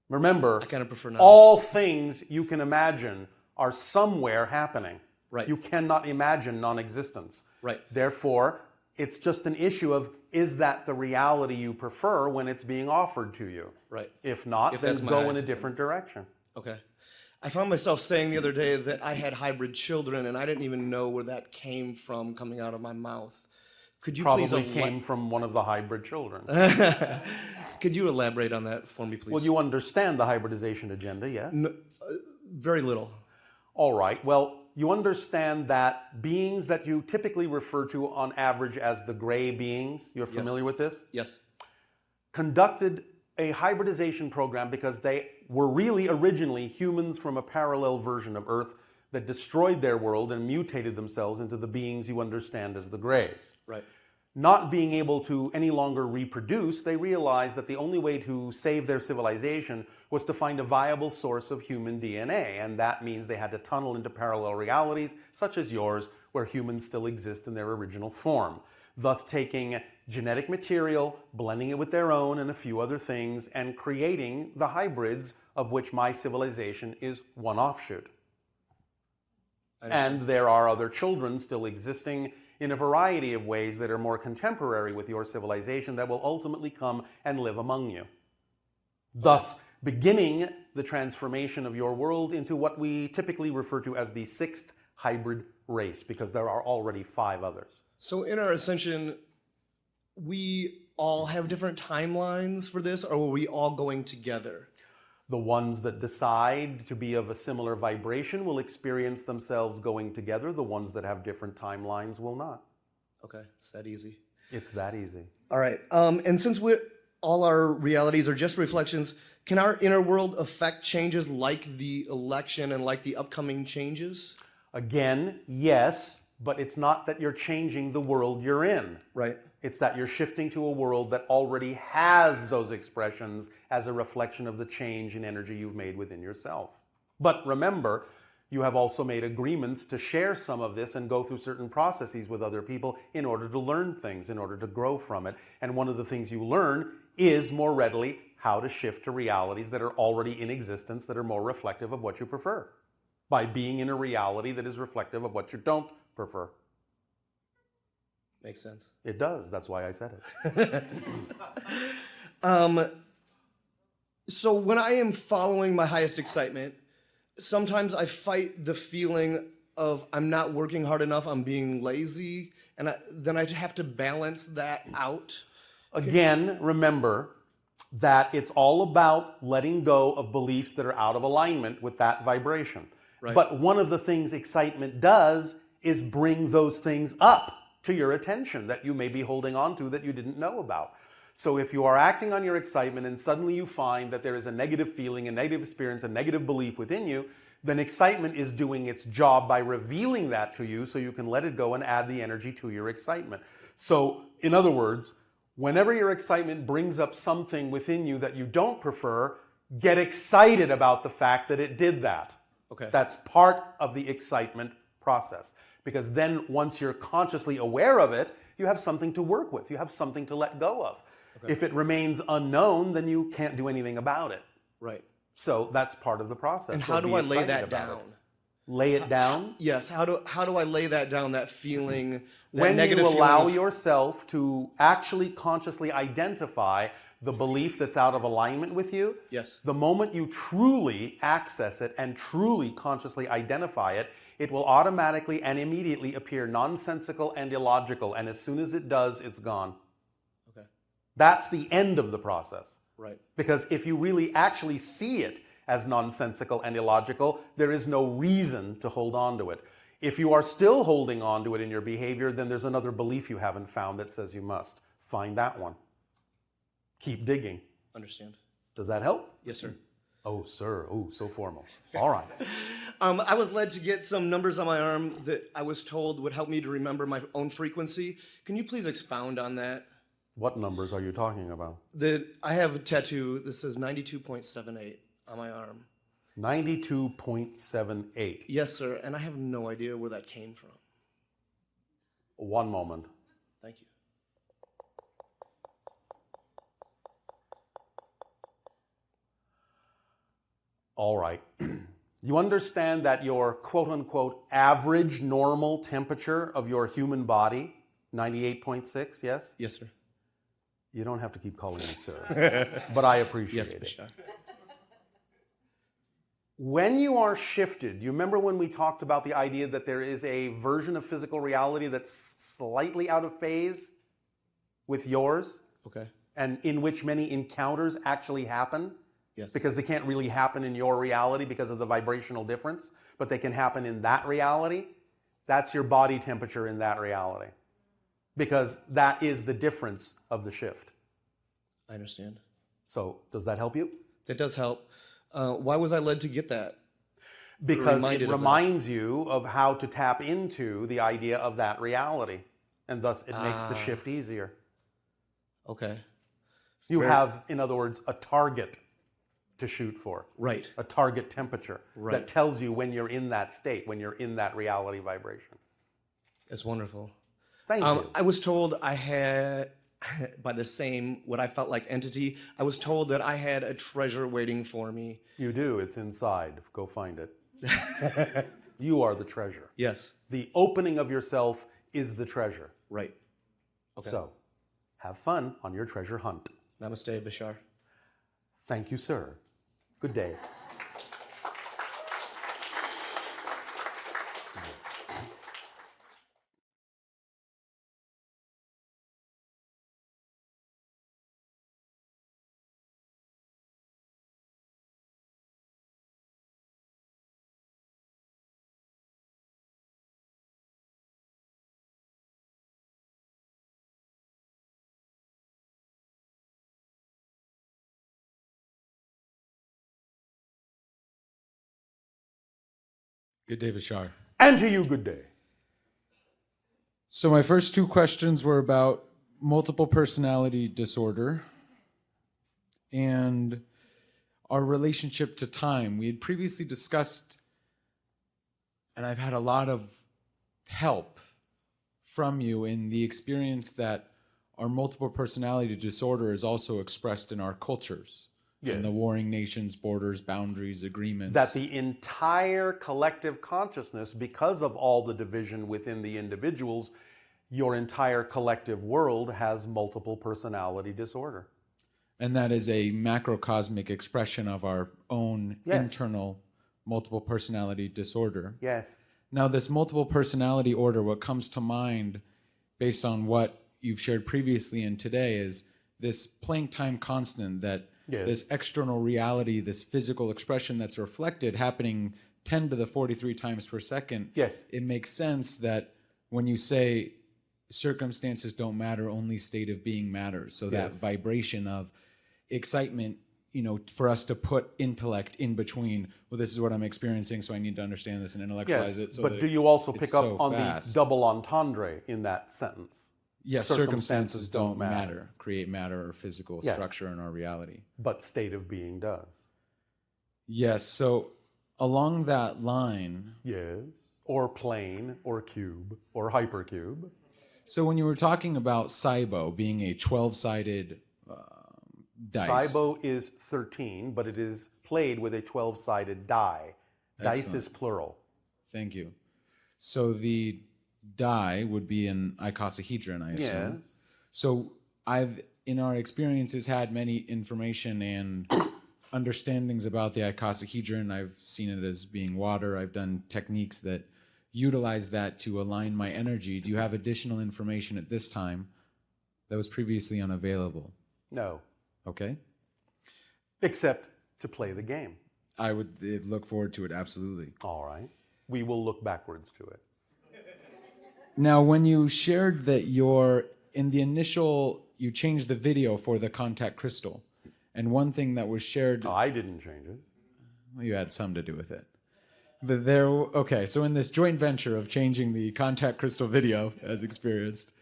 Remember, I kind of prefer not. all things you can imagine are somewhere happening. Right. You cannot imagine non-existence. Right. Therefore, it's just an issue of, is that the reality you prefer when it's being offered to you? Right. If not, If then that's my go in a attitude. different direction. Okay. I found myself saying the other day that I had hybrid children, and I didn't even know where that came from coming out of my mouth. Could you Probably please came from one of the hybrid children. Could you elaborate on that for me, please? Well, you understand the hybridization agenda, yes? No, very little. All right. Well, you understand that beings that you typically refer to on average as the gray beings, you're familiar with this? Yes. Conducted a hybridization program because they were really originally humans from a parallel version of Earth that destroyed their world and mutated themselves into the beings you understand as the grays. Right. Not being able to any longer reproduce, they realized that the only way to save their civilization was to find a viable source of human DNA, and that means they had to tunnel into parallel realities, such as yours, where humans still exist in their original form, thus taking genetic material, blending it with their own and a few other things, and creating the hybrids of which my civilization is one offshoot. And there are other children still existing in a variety of ways that are more contemporary with your civilization that will ultimately come and live among you. Thus, beginning the transformation of your world into what we typically refer to as the sixth hybrid race, because there are already 5 others. So in our ascension, we all have different timelines for this, or are we all going together? The ones that decide to be of a similar vibration will experience themselves going together. The ones that have different timelines will not. Okay, it's that easy. It's that easy. All right, and since all our realities are just reflections, can our inner world affect changes like the election and like the upcoming changes? Again, yes, but it's not that you're changing the world you're in. Right. It's that you're shifting to a world that already has those expressions as a reflection of the change in energy you've made within yourself. But remember, you have also made agreements to share some of this and go through certain processes with other people in order to learn things, in order to grow from it. And one of the things you learn is more readily how to shift to realities that are already in existence that are more reflective of what you prefer, by being in a reality that is reflective of what you don't prefer. Makes sense. It does. That's why I said it. So when I am following my highest excitement, sometimes I fight the feeling of I'm not working hard enough, I'm being lazy, and then I have to balance that out. Again, remember that it's all about letting go of beliefs that are out of alignment with that vibration. Right. But one of the things excitement does is bring those things up to your attention that you may be holding on to that you didn't know about. So if you are acting on your excitement and suddenly you find that there is a negative feeling, a negative experience, a negative belief within you, then excitement is doing its job by revealing that to you so you can let it go and add the energy to your excitement. So in other words, whenever your excitement brings up something within you that you don't prefer, get excited about the fact that it did that. Okay. That's part of the excitement process. Because then once you're consciously aware of it, you have something to work with. You have something to let go of. Okay. If it remains unknown, then you can't do anything about it. Right. So that's part of the process. And So how do be I lay excited that about down? it. Lay it down? Yes. How do I lay that down, that feeling, that When negative you allow feeling of- yourself to actually consciously identify the belief that's out of alignment with you, Yes. the moment you truly access it and truly consciously identify it, it will automatically and immediately appear nonsensical and illogical. And as soon as it does, it's gone. Okay. That's the end of the process. Right. Because if you really actually see it as nonsensical and illogical, there is no reason to hold on to it. If you are still holding on to it in your behavior, then there's another belief you haven't found that says you must. Find that one. Keep digging. Understand. Does that help? Yes, sir. Oh, sir. Oh, so formal. All right. I was led to get some numbers on my arm that I was told would help me to remember my own frequency. Can you please expound on that? What numbers are you talking about? I have a tattoo that says 92.78 on my arm. 92.78. Yes, sir. And I have no idea where that came from. One moment. Thank you. All right. You understand that your quote-unquote average normal temperature of your human body, 98.6, yes? Yes, sir. You don't have to keep calling me sir, but I appreciate Yes, it. Bashar. When you are shifted, you remember when we talked about the idea that there is a version of physical reality that's slightly out of phase with yours? Okay. And in which many encounters actually happen? Yes. Because they can't really happen in your reality because of the vibrational difference, but they can happen in that reality. That's your body temperature in that reality. Because that is the difference of the shift. I understand. So, does that help you? That does help. Why was I led to get that? Because Reminded it of that. reminds you of how to tap into the idea of that reality. And thus, it makes the shift easier. Okay. You Fair. have, in other words, a target to shoot for. Right. A target temperature Right. that tells you when you're in that state, when you're in that reality vibration. That's wonderful. Thank you. I was told I had, by the same, what I felt like entity, I was told that I had a treasure waiting for me. You do. It's inside. Go find it. You are the treasure. Yes. The opening of yourself is the treasure. Right. Okay. So, have fun on your treasure hunt. Namaste, Bashar. Thank you, sir. Good day. Good day, Bashar. And to you, good day. So my first two questions were about multiple personality disorder and our relationship to time. We had previously discussed, and I've had a lot of help from you in the experience that our multiple personality disorder is also expressed in our cultures. In the warring nations, borders, boundaries, agreements. That the entire collective consciousness, because of all the division within the individuals, your entire collective world has multiple personality disorder. And that is a macrocosmic expression of our own Yes. internal multiple personality disorder. Yes. Now, this multiple personality order, what comes to mind based on what you've shared previously and today is this Planck time constant that Yes. this external reality, this physical expression that's reflected happening 10 to the 43 times per second. Yes. It makes sense that when you say circumstances don't matter, only state of being matters. So that Yes. vibration of excitement, you know, for us to put intellect in between, well, this is what I'm experiencing, so I need to understand this and intellectualize Yes, it. So but that do you also it's pick up so on fast. the double entendre in that sentence? Yes, circumstances don't matter. Create matter or physical Yes. structure in our reality. But state of being does. Yes, so along that line. Yes. Or plane, or cube, or hypercube. So when you were talking about SIBO being a 12-sided dice. SIBO is 13, but it is played with a 12-sided die. Dice Excellent. is plural. Thank you. So the die would be an icosahedron, I assume. Yes. So I've, in our experiences, had many information and understandings about the icosahedron. I've seen it as being water. I've done techniques that utilize that to align my energy. Do you have additional information at this time that was previously unavailable? No. Okay. Except to play the game. I would look forward to it, absolutely. All right. We will look backwards to it. Now, when you shared that in the initial, you changed the video for the contact crystal, and one thing that was shared... I didn't change it. Well, you had some to do with it. But okay, so in this joint venture of changing the contact crystal video, as experienced,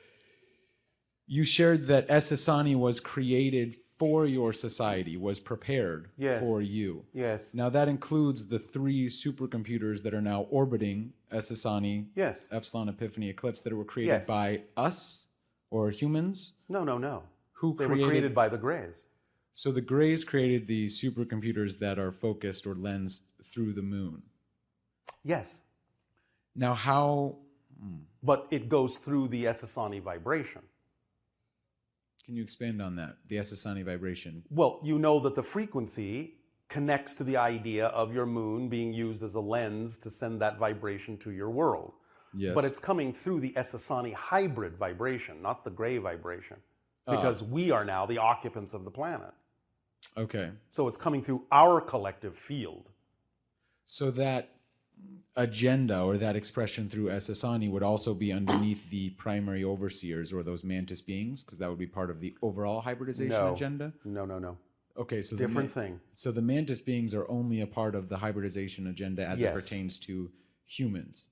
you shared that Essassani was created for your society, was prepared for you. Yes. Now that includes the 3 supercomputers that are now orbiting Essassani, Epsilon, Epiphany, Eclipse, that were created by us or humans? No, no, no. Who they were created by the Greys. So the Greys created the supercomputers that are focused or lensed through the moon. Yes. Now how... But it goes through the Essassani vibration. Can you expand on that, the Essassani vibration? Well, you know that the frequency connects to the idea of your moon being used as a lens to send that vibration to your world. Yes. But it's coming through the Essassani hybrid vibration, not the Grey vibration, because we are now the occupants of the planet. Okay. So it's coming through our collective field. So that agenda or that expression through Essassani would also be underneath the primary overseers or those mantis beings, because that would be part of the overall hybridization agenda? No, no, no. Okay, so different thing. So the mantis beings are only a part of the hybridization agenda as it pertains to humans,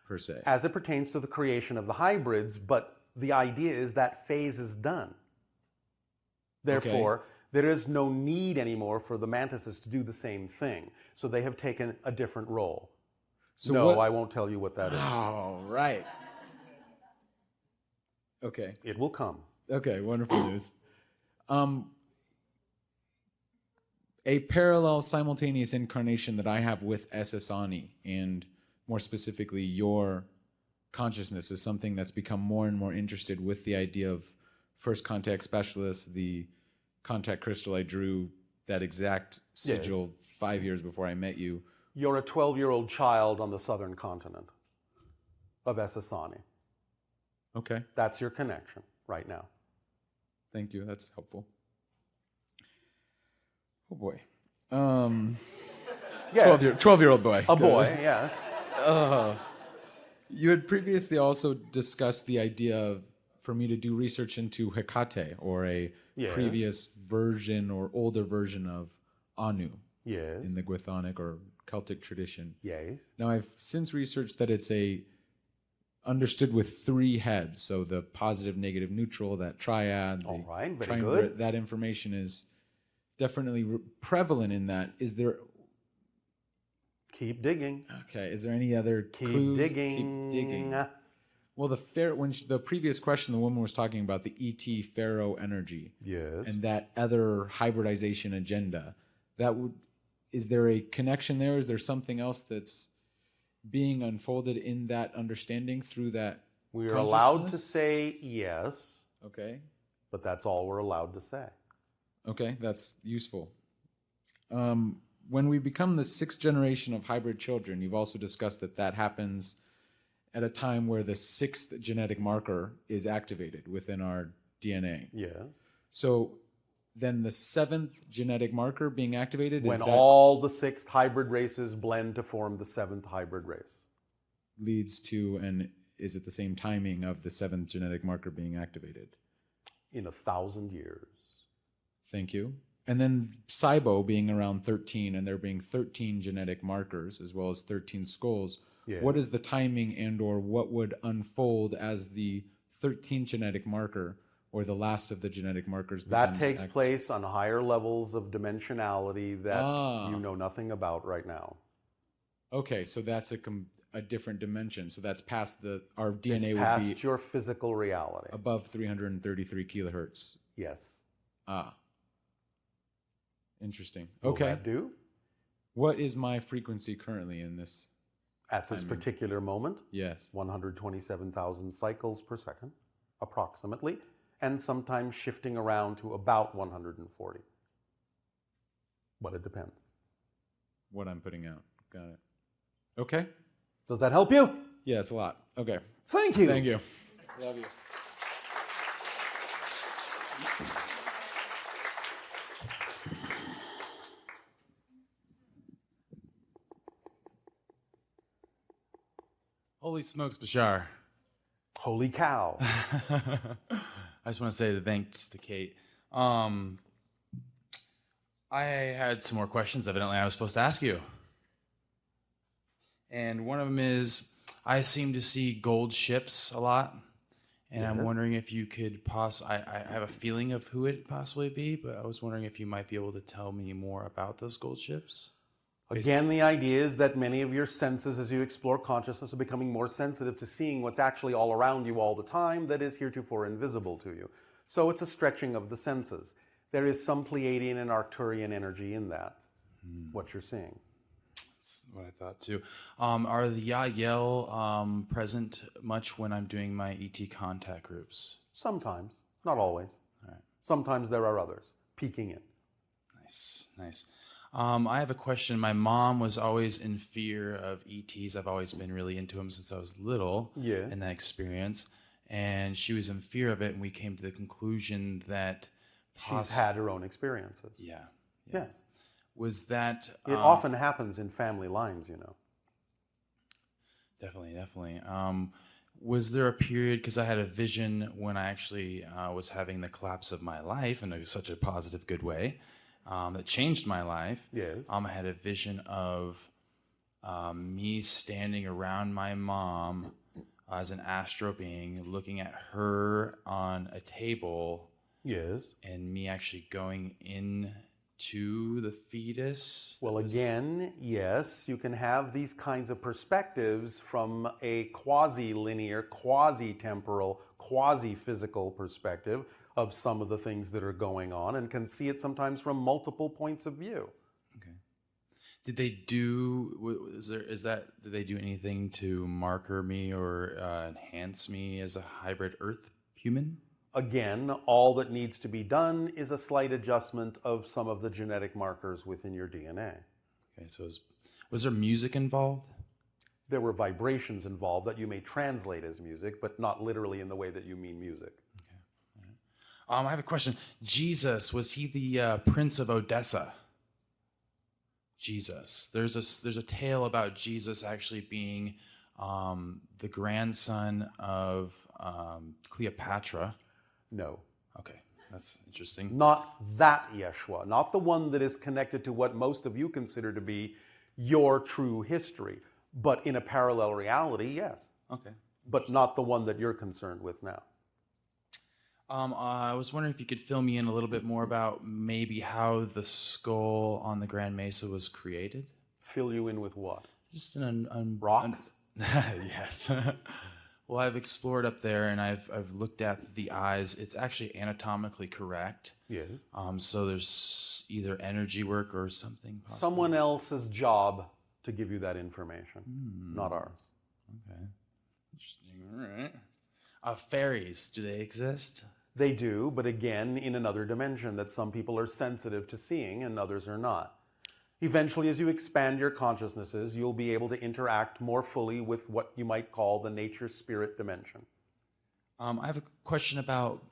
per se. As it pertains to the creation of the hybrids, but the idea is that phase is done. Therefore, there is no need anymore for the mantises to do the same thing. So they have taken a different role. So no, I won't tell you what that is. Oh, right. Okay. It will come. Okay, wonderful news. A parallel simultaneous incarnation that I have with Essassani, and more specifically your consciousness, is something that's become more and more interested with the idea of first contact specialist, the contact crystal I drew, that exact sigil 5 years before I met you. You're a 12-year-old child on the southern continent of Essassani. Okay. That's your connection right now. Thank you. That's helpful. Oh, boy. Yes. 12-year-old boy. A boy, yes. You had previously also discussed the idea of, for me to do research into Hecate, or a previous version or older version of Anu in the Gwythonic or Celtic tradition. Yes. Now, I've since researched that it's understood with 3 heads. So the positive, negative, neutral, that triad. All right, very triumvirate, good. that information is definitely prevalent in that. Is there... Keep digging. Okay. Is there any other clues? Keep digging. Well, the previous question, the woman was talking about the ET Pharaoh energy. Yes. And that other hybridization agenda. Is there a connection there? Is there something else that's being unfolded in that understanding through that? We are allowed to say yes. Okay. But that's all we're allowed to say. Okay, that's useful. When we become the 6th generation of hybrid children, you've also discussed that happens at a time where the 6th genetic marker is activated within our DNA. Yes. So then the 7th genetic marker being activated when all the 6 hybrid races blend to form the 7th hybrid race. Leads to, and is it the same timing of the 7th genetic marker being activated? In 1,000 years. Thank you. And then SIBO being around 13, and there being 13 genetic markers as well as 13 skulls. Yeah. What is the timing and or what would unfold as the 13th genetic marker or the last of the genetic markers? That takes place on higher levels of dimensionality that you know nothing about right now. Okay, so that's a different dimension. So that's past our DNA It's would past be your physical reality. above 333 kilohertz. Yes. Ah. Interesting. Will Okay. that do? What is my frequency currently in this? At this particular moment? Yes. 127,000 cycles per second, approximately, and sometimes shifting around to about 140. But it depends. What I'm putting out. Got it. Okay. Does that help you? Yeah, it's a lot. Okay. Thank you. Thank you. Love you. Holy smokes, Bashar. Holy cow. I just want to say thanks to Kate. I had some more questions, evidently, I was supposed to ask you. And one of them is, I seem to see gold ships a lot. And I'm wondering if you could I have a feeling of who it possibly be, but I was wondering if you might be able to tell me more about those gold ships. Again, the idea is that many of your senses, as you explore consciousness, are becoming more sensitive to seeing what's actually all around you all the time that is heretofore invisible to you. So it's a stretching of the senses. There is some Pleiadian and Arcturian energy in that, what you're seeing. That's what I thought too. Are the Yael present much when I'm doing my ET contact groups? Sometimes, not always. All right. Sometimes there are others peeking in. Nice, nice. I have a question. My mom was always in fear of ETs. I've always been really into them since I was little. Yeah. In that experience. And she was in fear of it, and we came to the conclusion that She's had her own experiences. Yeah. Yes. Was that... It often happens in family lines, you know. Definitely, definitely. Was there a period, because I had a vision when I actually was having the collapse of my life in such a positive, good way, that changed my life. Yes. I had a vision of me standing around my mom as an astro being, looking at her on a table. Yes. And me actually going into the fetus. Well, again, yes, you can have these kinds of perspectives from a quasi-linear, quasi-temporal, quasi-physical perspective of some of the things that are going on, and can see it sometimes from multiple points of view. Okay. Did they do, did they do anything to marker me or enhance me as a hybrid Earth human? Again, all that needs to be done is a slight adjustment of some of the genetic markers within your DNA. Okay, so was there music involved? There were vibrations involved that you may translate as music, but not literally in the way that you mean music. Okay. All right. I have a question. Jesus, was he the Prince of Odessa? Jesus. There's a tale about Jesus actually being the grandson of Cleopatra. No. Okay, that's interesting. Not that Yeshua, not the one that is connected to what most of you consider to be your true history, but in a parallel reality, yes. Okay. But not the one that you're concerned with now. I was wondering if you could fill me in a little bit more about maybe how the skull on the Grand Mesa was created. Fill you in with what? Just an rocks? Yes. Well, I've explored up there, and I've looked at the eyes. It's actually anatomically correct. Yes. So there's either energy work or something possible. Someone else's job to give you that information, not ours. Okay. Interesting. All right. Fairies, do they exist? They do, but again, in another dimension that some people are sensitive to seeing and others are not. Eventually, as you expand your consciousnesses, you'll be able to interact more fully with what you might call the nature-spirit dimension. I have a question about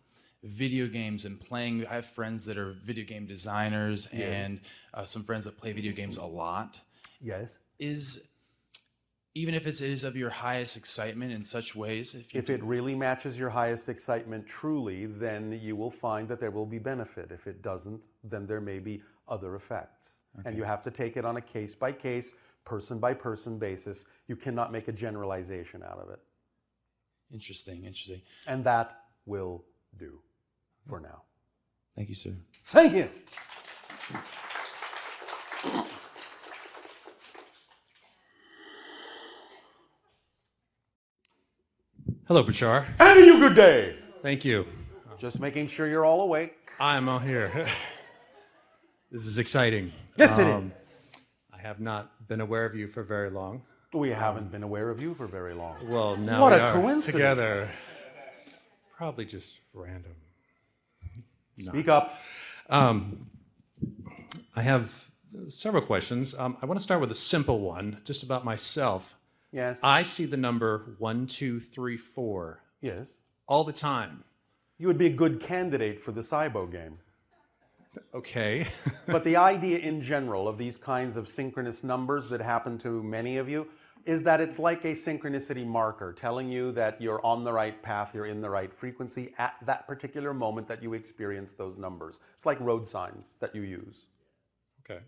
video games and playing. I have friends that are video game designers and some friends that play video games a lot. Yes. Even if it is of your highest excitement in such ways? If it really matches your highest excitement truly, then you will find that there will be benefit. If it doesn't, then there may be other effects. Okay. And you have to take it on a case-by-case, person-by-person basis. You cannot make a generalization out of it. Interesting, interesting. And that will do for now. Thank you, sir. Thank you. Hello, Bashar. And to you, good day. Thank you. Just making sure you're all awake. I'm all here. This is exciting. Yes, it is. I have not been aware of you for very long. We haven't been aware of you for very long. Well, now what we a are coincidence. together. Probably just random. Speak up. I have several questions. I want to start with a simple one, just about myself. Yes. I see the number 1, 2, 3, 4. Yes. All the time. You would be a good candidate for the SIBO game. Okay. But the idea in general of these kinds of synchronous numbers that happen to many of you is that it's like a synchronicity marker telling you that you're on the right path, you're in the right frequency at that particular moment that you experience those numbers. It's like road signs that you use. Okay.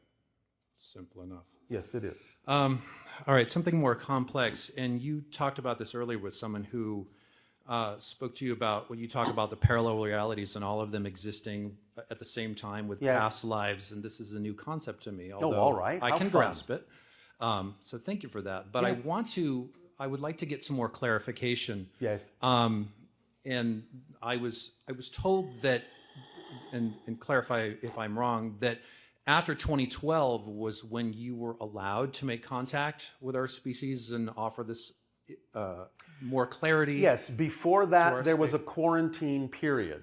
Simple enough. Yes, it is. All right, something more complex. And you talked about this earlier with someone who spoke to you about when you talk about the parallel realities and all of them existing at the same time with past lives. And this is a new concept to me. Although all right. I How can fun. grasp it. So thank you for that. But Yes. I would like to get some more clarification. Yes. And I was told that, and clarify if I'm wrong, that after 2012 was when you were allowed to make contact with our species and offer this more clarity. Yes, before that there was a quarantine period.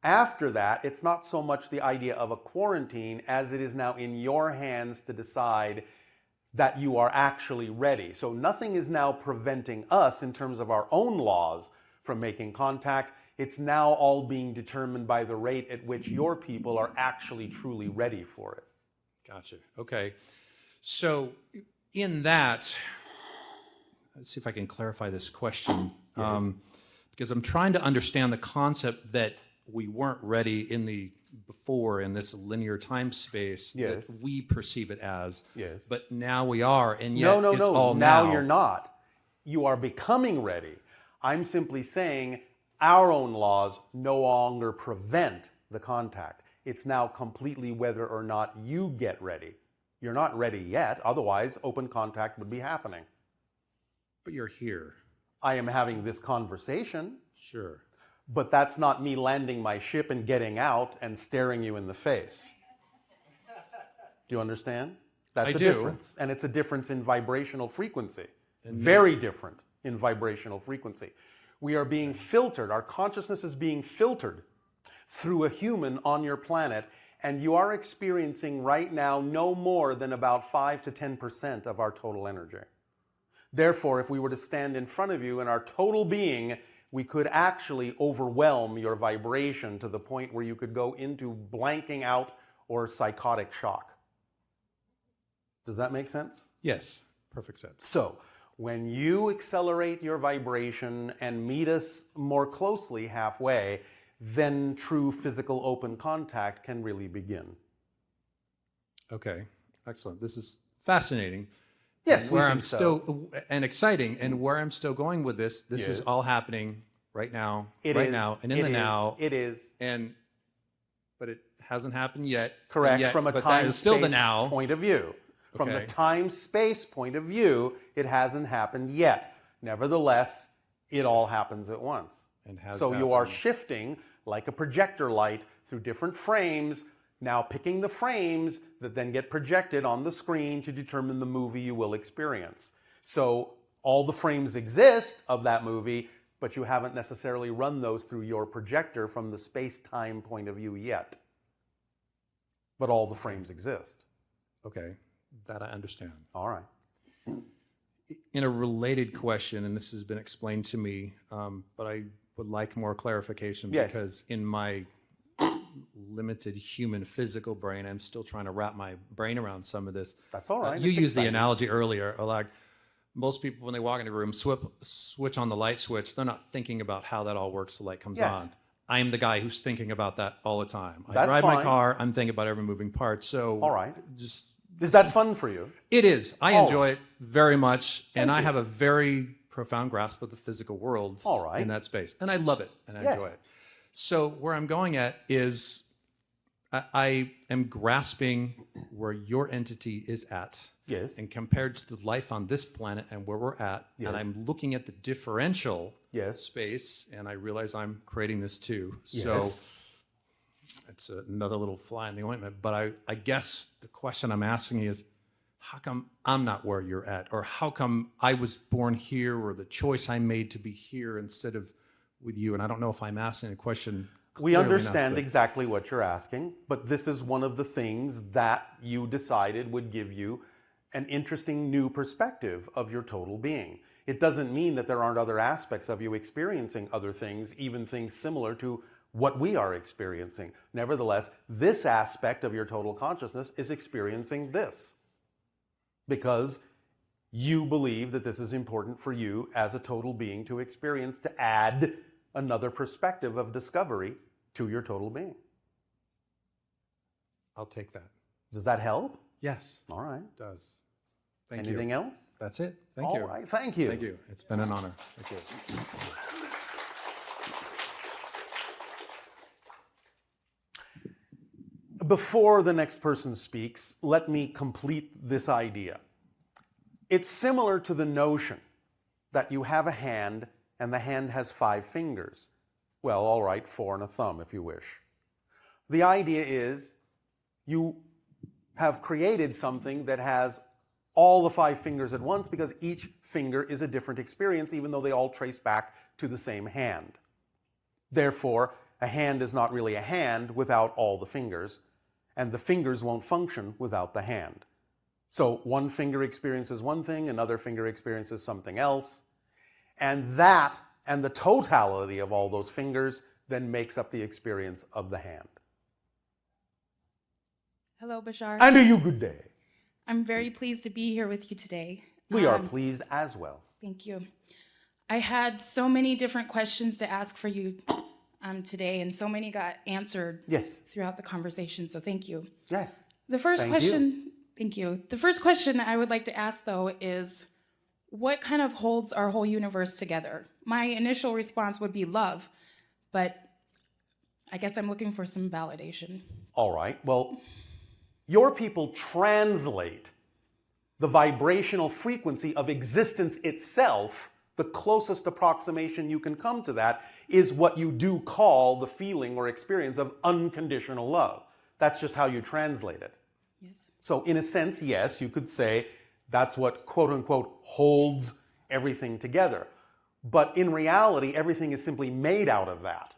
After that, it's not so much the idea of a quarantine as it is now in your hands to decide that you are actually ready. So nothing is now preventing us in terms of our own laws from making contact. It's now all being determined by the rate at which your people are actually truly ready for it. Gotcha. Okay. So in that, let's see if I can clarify this question. Because I'm trying to understand the concept that we weren't ready in the before in this linear time space that we perceive it as. Yes. But now we are, and yet No. it's all Now you're not. You are becoming ready. I'm simply saying our own laws no longer prevent the contact. It's now completely whether or not you get ready. You're not ready yet, otherwise open contact would be happening. But you're here. I am having this conversation. Sure. But that's not me landing my ship and getting out and staring you in the face. Do you understand? That's I a do. difference. And it's a difference in vibrational frequency. Very different in vibrational frequency. We are being filtered. Our consciousness is being filtered through a human on your planet, and you are experiencing right now no more than about 5 to 10% of our total energy. Therefore, if we were to stand in front of you in our total being, we could actually overwhelm your vibration to the point where you could go into blanking out or psychotic shock. Does that make sense? Yes, perfect sense. So, when you accelerate your vibration and meet us more closely halfway, then true physical open contact can really begin. Okay, excellent. This is fascinating. Yes, and where we I'm think so. still and exciting, and where I'm still going with this. This is Yes. all happening right now, It right is. now, and in It the is. now. It is. But it hasn't happened yet. Correct, and yet, from a but that is still the time-space now. point of view. From the Okay. time-space point of view, it hasn't happened yet. Nevertheless, it all happens at once. And has so you are happened. shifting like a projector light through different frames, now picking the frames that then get projected on the screen to determine the movie you will experience. So all the frames exist of that movie, but you haven't necessarily run those through your projector from the space-time point of view yet. But all the frames exist. Okay, that I understand. All right. In a related question, and this has been explained to me, but I would like more clarification Yes. because in my limited human physical brain, I'm still trying to wrap my brain around some of this. That's all right. You It's used the exciting. analogy earlier, like most people when they walk into a room, switch on the light switch, they're not thinking about how that all works, the light comes Yes. on. I am the guy who's thinking about that all the time. I That's drive my fine. car, I'm thinking about every moving part. So All right. just Is that fun for you? it is. I All enjoy it very much, and Thank I you. have a very profound grasp of the physical world All right. in that space, and I love it and I Yes. enjoy it. So where I'm going at is, I am grasping where your entity is at. Yes. And compared to the life on this planet and where we're at, Yes. and I'm looking at the differential Yes. space, and I realize I'm creating this too. Yes. So it's another little fly in the ointment. But I guess the question I'm asking is, how come I'm not where you're at? Or how come I was born here, or the choice I made to be here instead of with you? And I don't know if I'm asking the question We clearly understand enough, but- exactly what you're asking, but this is one of the things that you decided would give you an interesting new perspective of your total being. It doesn't mean that there aren't other aspects of you experiencing other things, even things similar to what we are experiencing. Nevertheless, this aspect of your total consciousness is experiencing this because you believe that this is important for you as a total being to experience, to add another perspective of discovery to your total being. I'll take that. Does that help? Yes. All right. It does. Thank you. Anything else? That's it. Thank All you. right. Thank you. Thank you. It's been an honor. Thank you. Before the next person speaks, let me complete this idea. It's similar to the notion that you have a hand and the hand has 5 fingers. Well, all right, 4 and a thumb if you wish. The idea is you have created something that has all the 5 fingers at once because each finger is a different experience, even though they all trace back to the same hand. Therefore, a hand is not really a hand without all the fingers, and the fingers won't function without the hand. So one finger experiences one thing, another finger experiences something else, and that and the totality of all those fingers then makes up the experience of the hand. Hello, Bashar. And to you, good day. I'm very pleased to be here with you today. We are pleased as well. Thank you. I had so many different questions to ask for you today, and so many got answered throughout the conversation, so thank you. Yes. The first Thank question, you. thank you. The first question I would like to ask, though, is what kind of holds our whole universe together? My initial response would be love, but I guess I'm looking for some validation. All right. Well, your people translate the vibrational frequency of existence itself. The closest approximation you can come to that is what you do call the feeling or experience of unconditional love. That's just how you translate it. Yes. So in a sense, yes, you could say that's what quote unquote holds everything together. But in reality, everything is simply made out of that.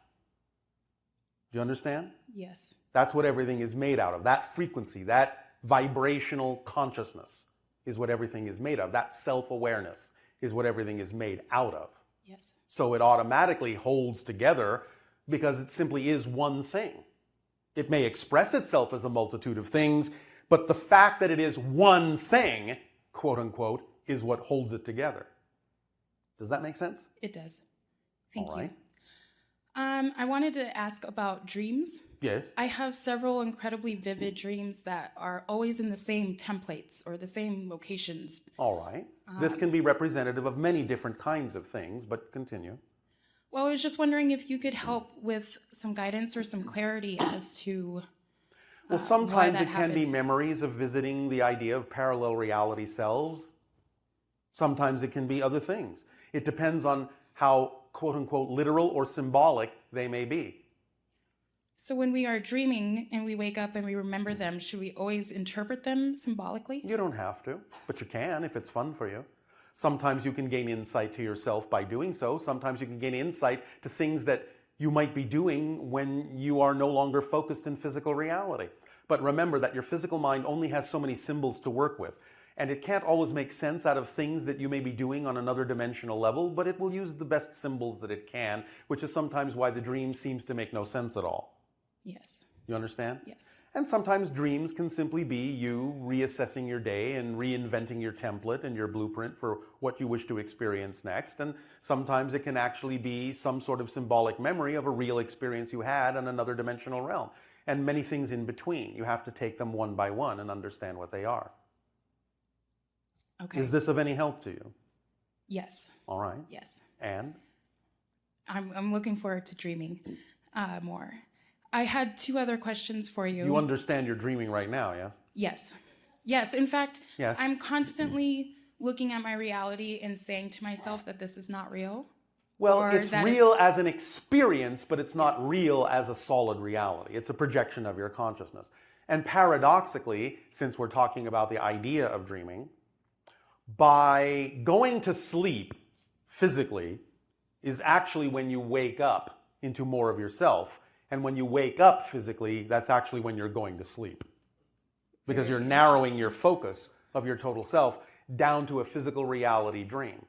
Do you understand? Yes. That's what everything is made out of. That frequency, that vibrational consciousness is what everything is made of. That self-awareness is what everything is made out of. Yes. So it automatically holds together because it simply is one thing. It may express itself as a multitude of things, but the fact that it is one thing, quote unquote, is what holds it together. Does that make sense? It does. Thank All you. right. I wanted to ask about dreams. Yes. I have several incredibly vivid dreams that are always in the same templates or the same locations. All right. This can be representative of many different kinds of things, but continue. Well, I was just wondering if you could help with some guidance or some clarity as to Well, why sometimes that it can be happens. memories of visiting the idea of parallel reality selves. Sometimes it can be other things. It depends on how, quote unquote, literal or symbolic they may be. So when we are dreaming and we wake up and we remember them, should we always interpret them symbolically? You don't have to, but you can if it's fun for you. Sometimes you can gain insight to yourself by doing so. Sometimes you can gain insight to things that you might be doing when you are no longer focused in physical reality. But remember that your physical mind only has so many symbols to work with. And it can't always make sense out of things that you may be doing on another dimensional level, but it will use the best symbols that it can, which is sometimes why the dream seems to make no sense at all. Yes. You understand? Yes. And sometimes dreams can simply be you reassessing your day and reinventing your template and your blueprint for what you wish to experience next. And sometimes it can actually be some sort of symbolic memory of a real experience you had in another dimensional realm. And many things in between. You have to take them one by one and understand what they are. Okay. Is this of any help to you? Yes. All right. Yes. And? I'm looking forward to dreaming more. I had two other questions for you. You understand you're dreaming right now, yes? Yes. Yes. In fact, Yes. I'm constantly looking at my reality and saying to myself that this is not real. Well, or it's that real as an experience, but it's not real as a solid reality. It's a projection of your consciousness. And paradoxically, since we're talking about the idea of dreaming, by going to sleep physically is actually when you wake up into more of yourself. And when you wake up physically, that's actually when you're going to sleep. Because you're narrowing your focus of your total self down to a physical reality dream.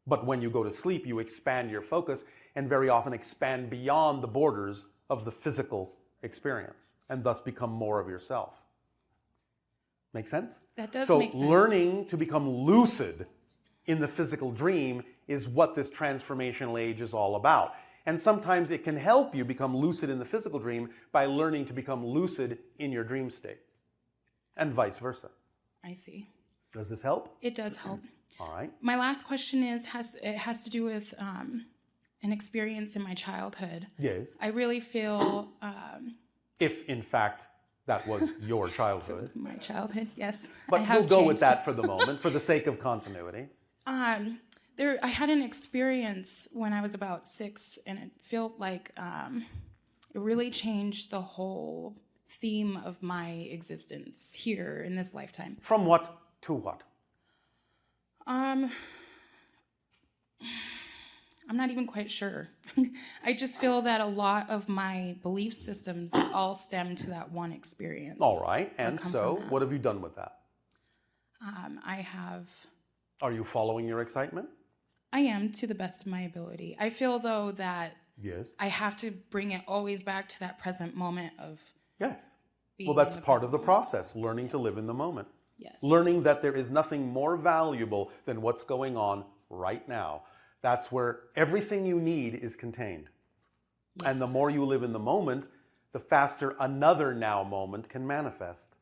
But when you go to sleep, you expand your focus and very often expand beyond the borders of the physical experience and thus become more of yourself. Make sense? That does so make sense. Learning to become lucid in the physical dream is what this transformational age is all about. And sometimes it can help you become lucid in the physical dream by learning to become lucid in your dream state. And vice versa. I see. Does this help? It does help. All right. My last question has to do with an experience in my childhood. Yes. I really feel... if, in fact, that was your childhood. It was my childhood, yes. But we'll go with that for the moment, for the sake of continuity. I had an experience when I was about 6, and it felt like it really changed the whole theme of my existence here in this lifetime. From what to what? I'm not even quite sure. I just feel that a lot of my belief systems all stem to that one experience. All right. And so, what have you done with that? I have... Are you following your excitement? I am, to the best of my ability. I feel, though, that yes, I have to bring it always back to that present moment of... Yes. Well, that's part of the process, learning to live in the moment. Yes. Learning that there is nothing more valuable than what's going on right now. That's where everything you need is contained. Yes. And the more you live in the moment, the faster another now moment can manifest.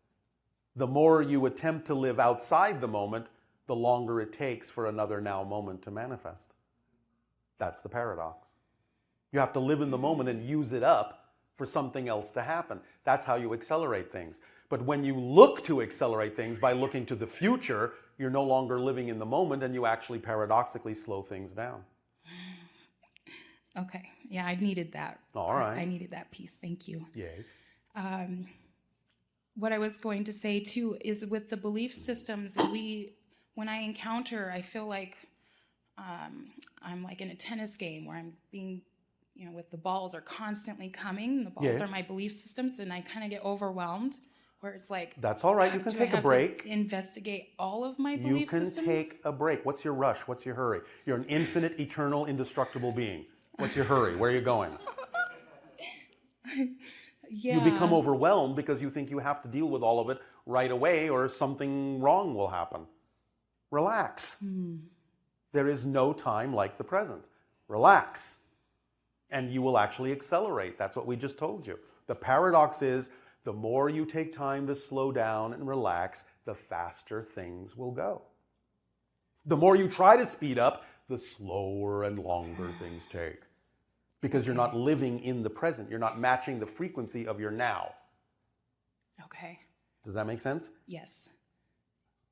The more you attempt to live outside the moment, the longer it takes for another now moment to manifest. That's the paradox. You have to live in the moment and use it up for something else to happen. That's how you accelerate things. But when you look to accelerate things by looking to the future, you're no longer living in the moment and you actually paradoxically slow things down. Okay. Yeah, I needed that. All right. I needed that piece. Thank you. Yes. What I was going to say too is with the belief systems, when I encounter, I feel like I'm like in a tennis game where I'm being, with the balls are constantly coming. The balls are my belief systems, and I kind of get overwhelmed. Where it's like, that's all right. You can take a break. Investigate all of my belief systems. You can take a break. What's your rush? What's your hurry? You're an infinite, eternal, indestructible being. What's your hurry? Where are you going? Yeah. You become overwhelmed because you think you have to deal with all of it right away or something wrong will happen. Relax. There is no time like the present. Relax. And you will actually accelerate. That's what we just told you. The paradox is, the more you take time to slow down and relax, the faster things will go. The more you try to speed up, the slower and longer things take. Because you're not living in the present. You're not matching the frequency of your now. Okay. Does that make sense? Yes.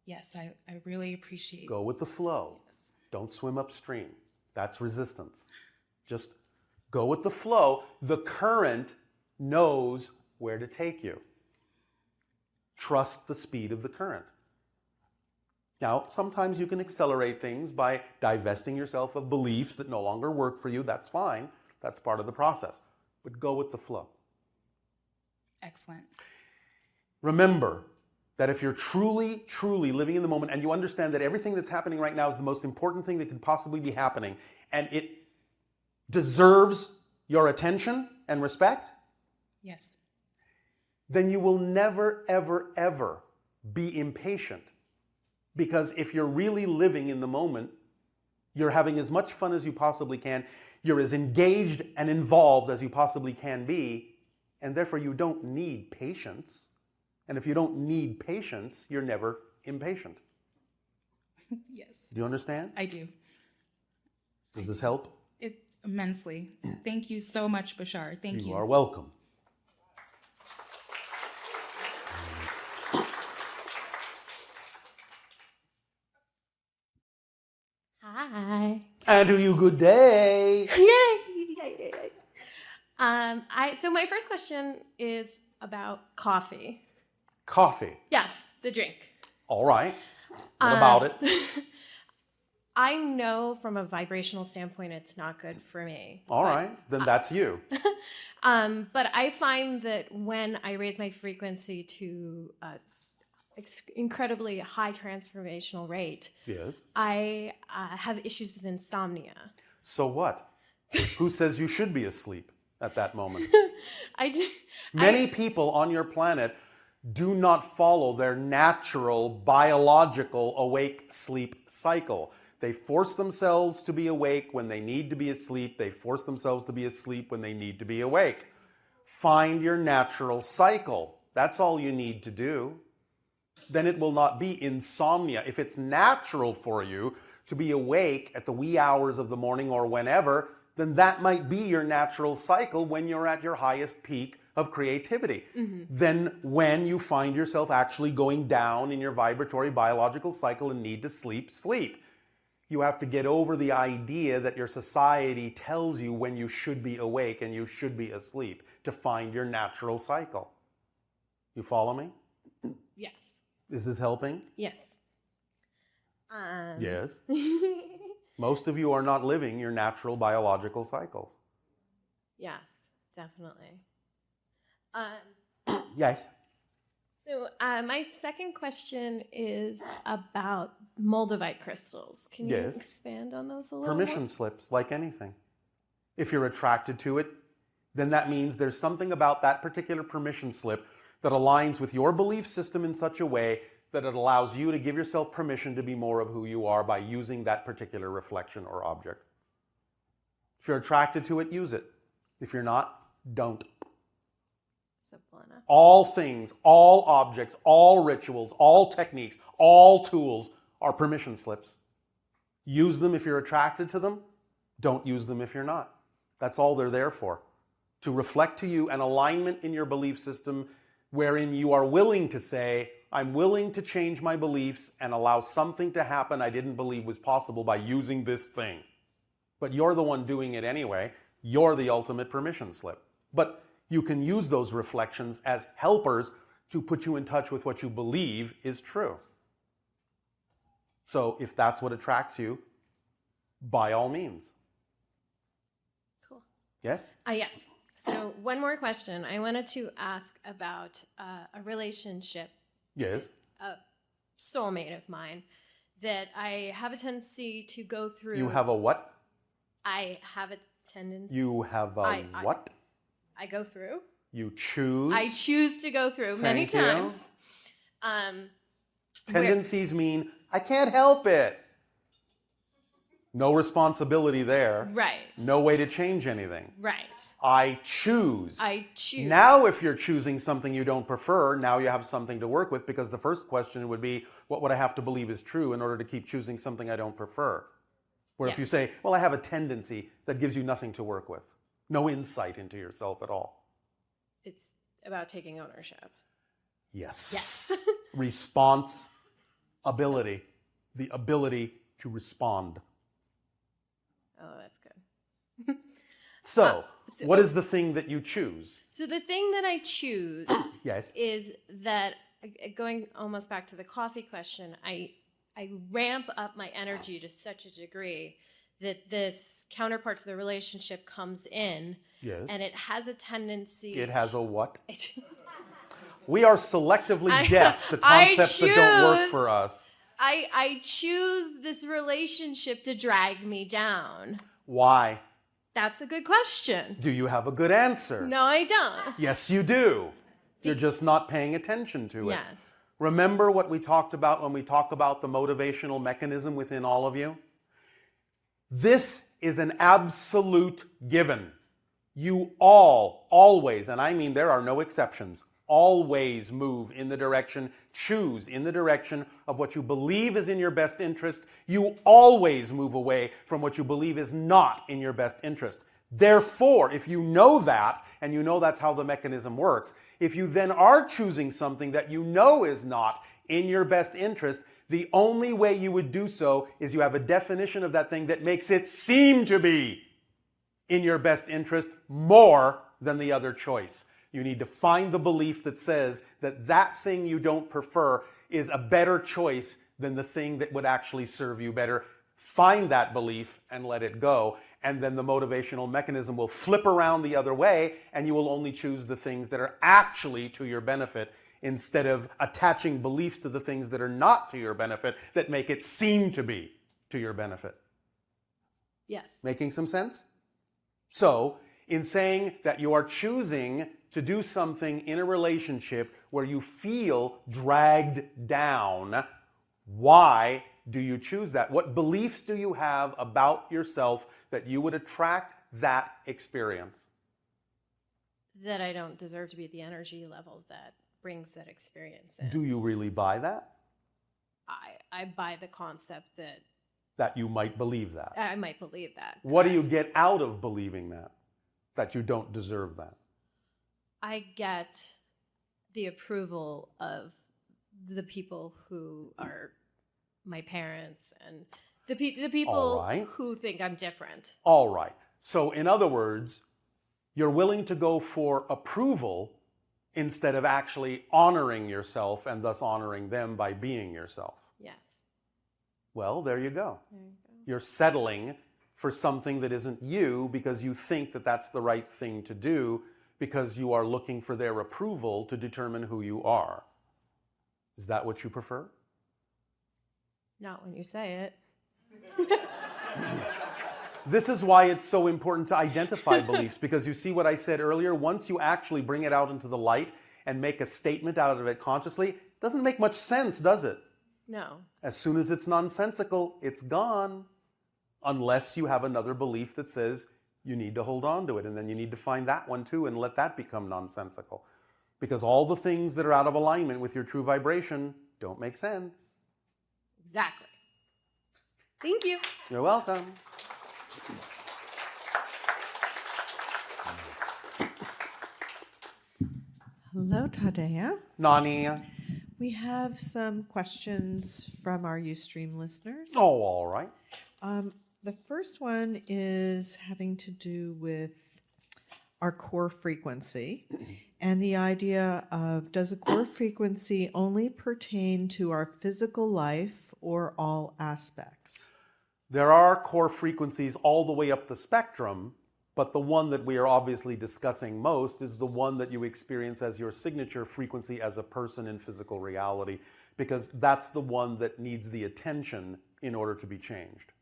Yes, I really appreciate it. Go with the flow. Yes. Don't swim upstream. That's resistance. Just go with the flow. The current knows where to take you. Trust the speed of the current. Now, sometimes you can accelerate things by divesting yourself of beliefs that no longer work for you. That's fine. That's part of the process. But go with the flow. Excellent. Remember that if you're truly, truly living in the moment and you understand that everything that's happening right now is the most important thing that could possibly be happening and it deserves your attention and respect, yes, then you will never, ever, ever be impatient. Because if you're really living in the moment, you're having as much fun as you possibly can, you're as engaged and involved as you possibly can be, and therefore you don't need patience. And if you don't need patience, you're never impatient. Yes. Do you understand? I do. Does this help? Immensely. Thank you so much, Bashar. Thank you. You are welcome. Hi. And to you, good day. Yay! So my first question is about coffee. Coffee. Yes, the drink. All right. What about it? I know from a vibrational standpoint it's not good for me. All right. Then that's you. But I find that when I raise my frequency to incredibly high transformational rate, Yes. I have issues with insomnia. So what? Who says you should be asleep at that moment? Many people on your planet do not follow their natural biological awake-sleep cycle. They force themselves to be awake when they need to be asleep. They force themselves to be asleep when they need to be awake. Find your natural cycle. That's all you need to do. Then it will not be insomnia. If it's natural for you to be awake at the wee hours of the morning or whenever, then that might be your natural cycle when you're at your highest peak of creativity. Mm-hmm. Then when you find yourself actually going down in your vibratory biological cycle and need to sleep, sleep. You have to get over the idea that your society tells you when you should be awake and you should be asleep to find your natural cycle. You follow me? Yes. Is this helping? Yes. Yes. Most of you are not living your natural biological cycles. Yes, definitely. Yes. So my second question is about moldavite crystals. Can you Yes. expand on those a little Permission slips, like anything. If you're attracted to it, then that means there's something about that particular permission slip that aligns with your belief system in such a way that it allows you to give yourself permission to be more of who you are by using that particular reflection or object. If you're attracted to it, use it. If you're not, don't. Simple enough. All things, all objects, all rituals, all techniques, all tools are permission slips. Use them if you're attracted to them. Don't use them if you're not. That's all they're there for. To reflect to you an alignment in your belief system wherein you are willing to say, I'm willing to change my beliefs and allow something to happen I didn't believe was possible by using this thing. But you're the one doing it anyway. You're the ultimate permission slip. But you can use those reflections as helpers to put you in touch with what you believe is true. So if that's what attracts you, by all means. Cool. Yes? Yes. So one more question. I wanted to ask about a relationship. Yes. A soulmate of mine that I have a tendency to go through. You have a what? I have a tendency. You have a what? I go through. You choose. I choose to go through many Thank you. times. Tendencies mean I can't help it. No responsibility there. Right. No way to change anything. Right. I choose. I choose. Now if you're choosing something you don't prefer, now you have something to work with, because the first question would be, what would I have to believe is true in order to keep choosing something I don't prefer? Where if you say, well, I have a tendency, that gives you nothing to work with. No insight into yourself at all. It's about taking ownership. Yes. Response ability. The ability to respond. Oh, that's good. So, what is the thing that you choose? So the thing that I choose Yes. is that, going almost back to the coffee question, I ramp up my energy to such a degree that this counterpart to the relationship comes in. Yes. And it has a tendency. It has a what? We are selectively deaf to concepts that don't work for us. I choose this relationship to drag me down. Why? That's a good question. Do you have a good answer? No, I don't. Yes, you do. You're just not paying attention to it. Yes. Remember what we talked about when we talk about the motivational mechanism within all of you? This is an absolute given. You all, always, and I mean there are no exceptions, always move in the direction, choose in the direction of what you believe is in your best interest. You always move away from what you believe is not in your best interest. Therefore, if you know that, and you know that's how the mechanism works, if you then are choosing something that you know is not in your best interest, The only way you would do so is you have a definition of that thing that makes it seem to be in your best interest more than the other choice. You need to find the belief that says that that thing you don't prefer is a better choice than the thing that would actually serve you better. Find that belief and let it go. And then the motivational mechanism will flip around the other way, and you will only choose the things that are actually to your benefit instead of attaching beliefs to the things that are not to your benefit that make it seem to be to your benefit. Yes. Making some sense? So, in saying that you are choosing to do something in a relationship where you feel dragged down, why do you choose that? What beliefs do you have about yourself that you would attract that experience? That I don't deserve to be at the energy level that brings that experience in. Do you really buy that? I buy the concept that That you might believe that. I might believe that. What do you get out of believing that? That you don't deserve that? I get the approval of the people who are my parents and the people All right. who think I'm different. All right. So in other words, you're willing to go for approval instead of actually honoring yourself and thus honoring them by being yourself. Yes. Well, there you go. You're settling for something that isn't you because you think that that's the right thing to do because you are looking for their approval to determine who you are. Is that what you prefer? Not when you say it. This is why it's so important to identify beliefs, because you see what I said earlier, once you actually bring it out into the light and make a statement out of it consciously, it doesn't make much sense, does it? No. As soon as it's nonsensical, it's gone. Unless you have another belief that says you need to hold on to it, and then you need to find that one too and let that become nonsensical. Because all the things that are out of alignment with your true vibration don't make sense. Exactly. Thank you. You're welcome. Hello, Tadea. Nani. We have some questions from our Ustream listeners. Oh, all right. The first one is having to do with our core frequency and the idea of, does a core frequency only pertain to our physical life or all aspects? There are core frequencies all the way up the spectrum, but the one that we are obviously discussing most is the one that you experience as your signature frequency as a person in physical reality, because that's the one that needs the attention in order to be changed.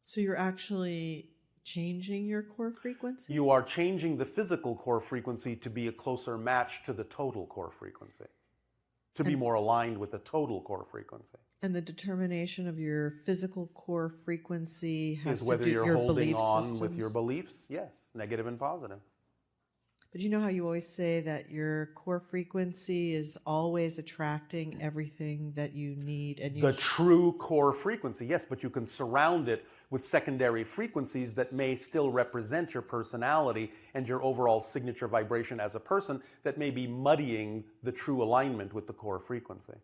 So you're actually changing your core frequency? You are changing the physical core frequency to be a closer match to the total core frequency, to be more aligned with the total core frequency. And the determination of your physical core frequency has Is whether to do you're your holding belief on systems. with your beliefs, yes, negative and positive. But you know how you always say that your core frequency is always attracting everything that you need, and The true core frequency, yes, but you can surround it with secondary frequencies that may still represent your personality and your overall signature vibration as a person that may be muddying the true alignment with the core frequency.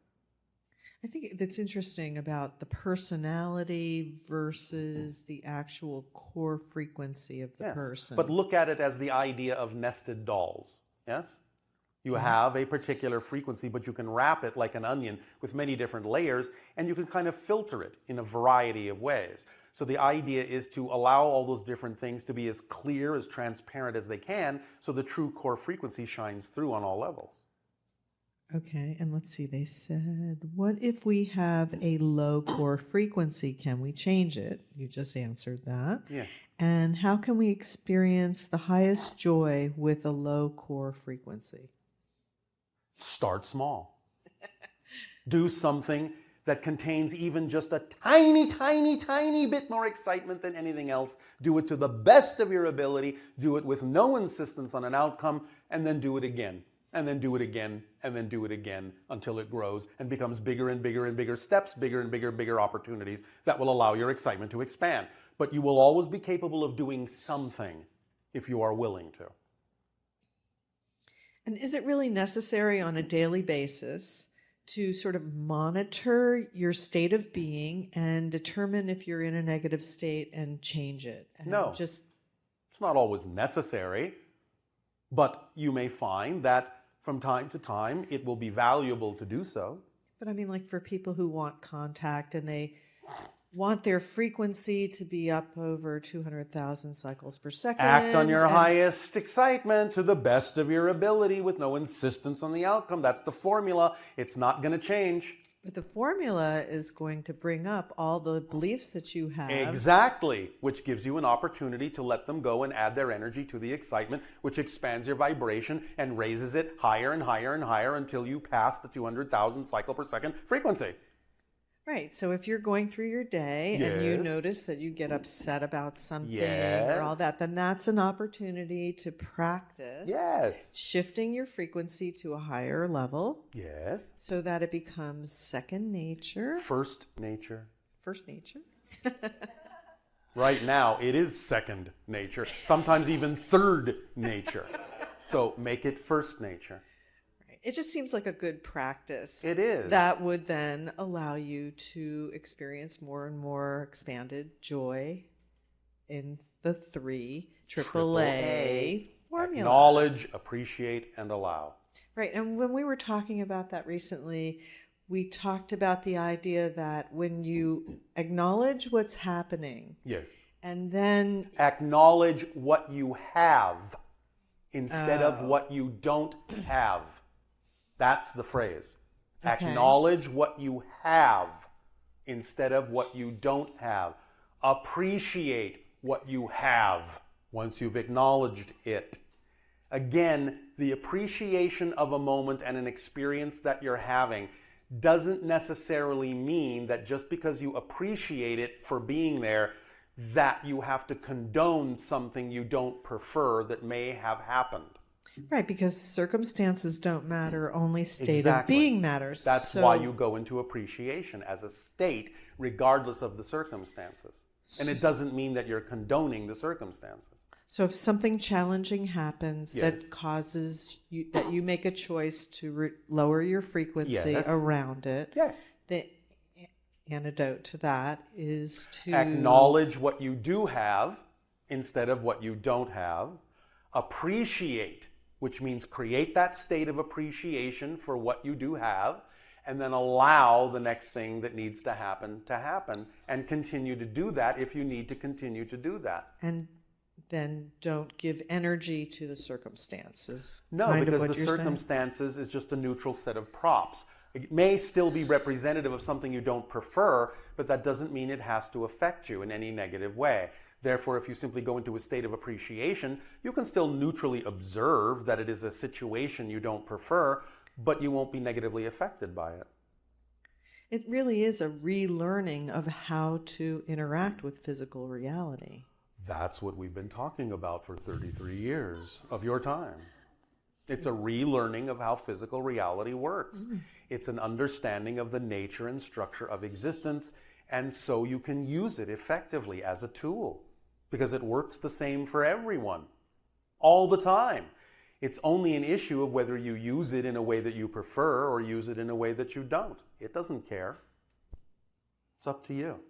I think that's interesting about the personality versus the actual core frequency of the Yes, person. but look at it as the idea of nested dolls, yes? You have a particular frequency, but you can wrap it like an onion with many different layers, and you can kind of filter it in a variety of ways. So the idea is to allow all those different things to be as clear, as transparent as they can, so the true core frequency shines through on all levels. Okay, and let's see, they said, what if we have a low core frequency? Can we change it? You just answered that. Yes. And how can we experience the highest joy with a low core frequency? Start small. Do something that contains even just a tiny, tiny, tiny bit more excitement than anything else. Do it to the best of your ability. Do it with no insistence on an outcome, and then do it again. And then do it again, and then do it again until it grows and becomes bigger and bigger and bigger steps, bigger and bigger and bigger opportunities that will allow your excitement to expand. But you will always be capable of doing something if you are willing to. And is it really necessary on a daily basis to sort of monitor your state of being and determine if you're in a negative state and change it. And No. Just It's not always necessary, but you may find that from time to time it will be valuable to do so. But I mean, like for people who want contact and they want their frequency to be up over 200,000 cycles per second. Act on your and- highest excitement to the best of your ability with no insistence on the outcome. That's the formula. It's not going to change. But the formula is going to bring up all the beliefs that you have. Exactly, which gives you an opportunity to let them go and add their energy to the excitement, which expands your vibration and raises it higher and higher and higher until you pass the 200,000 cycle per second frequency. Right. So if you're going through your day and you Yes. notice that you get upset about something Yes. or all that, then that's an opportunity to practice Yes. shifting your frequency to a higher level Yes. so that it becomes second nature. First nature. First nature. Right now, it is second nature, sometimes even third nature. So make it first nature. It just seems like a good practice. It is. That would then allow you to experience more and more expanded joy in the 3 AAA formula. Acknowledge, appreciate, and allow. Right. And when we were talking about that recently, we talked about the idea that when you acknowledge what's happening, Yes. and then Acknowledge what you have instead of what you don't have. That's the phrase. Okay. Acknowledge what you have instead of what you don't have. Appreciate what you have once you've acknowledged it. Again, the appreciation of a moment and an experience that you're having doesn't necessarily mean that just because you appreciate it for being there, that you have to condone something you don't prefer that may have happened. right, because circumstances don't matter, only state Exactly. of being matters. That's So- why you go into appreciation as a state, regardless of the circumstances. And it doesn't mean that you're condoning the circumstances. So if something challenging happens Yes. that causes you, that you make a choice to lower your frequency Yes. around it, yes, the antidote to that is to acknowledge what you do have instead of what you don't have. Appreciate, which means create that state of appreciation for what you do have, and then allow the next thing that needs to happen, and continue to do that if you need to continue to do that. and then don't give energy to the circumstances. No, kind of because what the you're saying. circumstances is just a neutral set of props. It may still be representative of something you don't prefer, but that doesn't mean it has to affect you in any negative way. Therefore, if you simply go into a state of appreciation, you can still neutrally observe that it is a situation you don't prefer, but you won't be negatively affected by it. It really is a relearning of how to interact with physical reality. That's what we've been talking about for 33 years of your time. It's a relearning of how physical reality works. It's an understanding of the nature and structure of existence, and so you can use it effectively as a tool, because it works the same for everyone, all the time. It's only an issue of whether you use it in a way that you prefer or use it in a way that you don't. It doesn't care. It's up to you.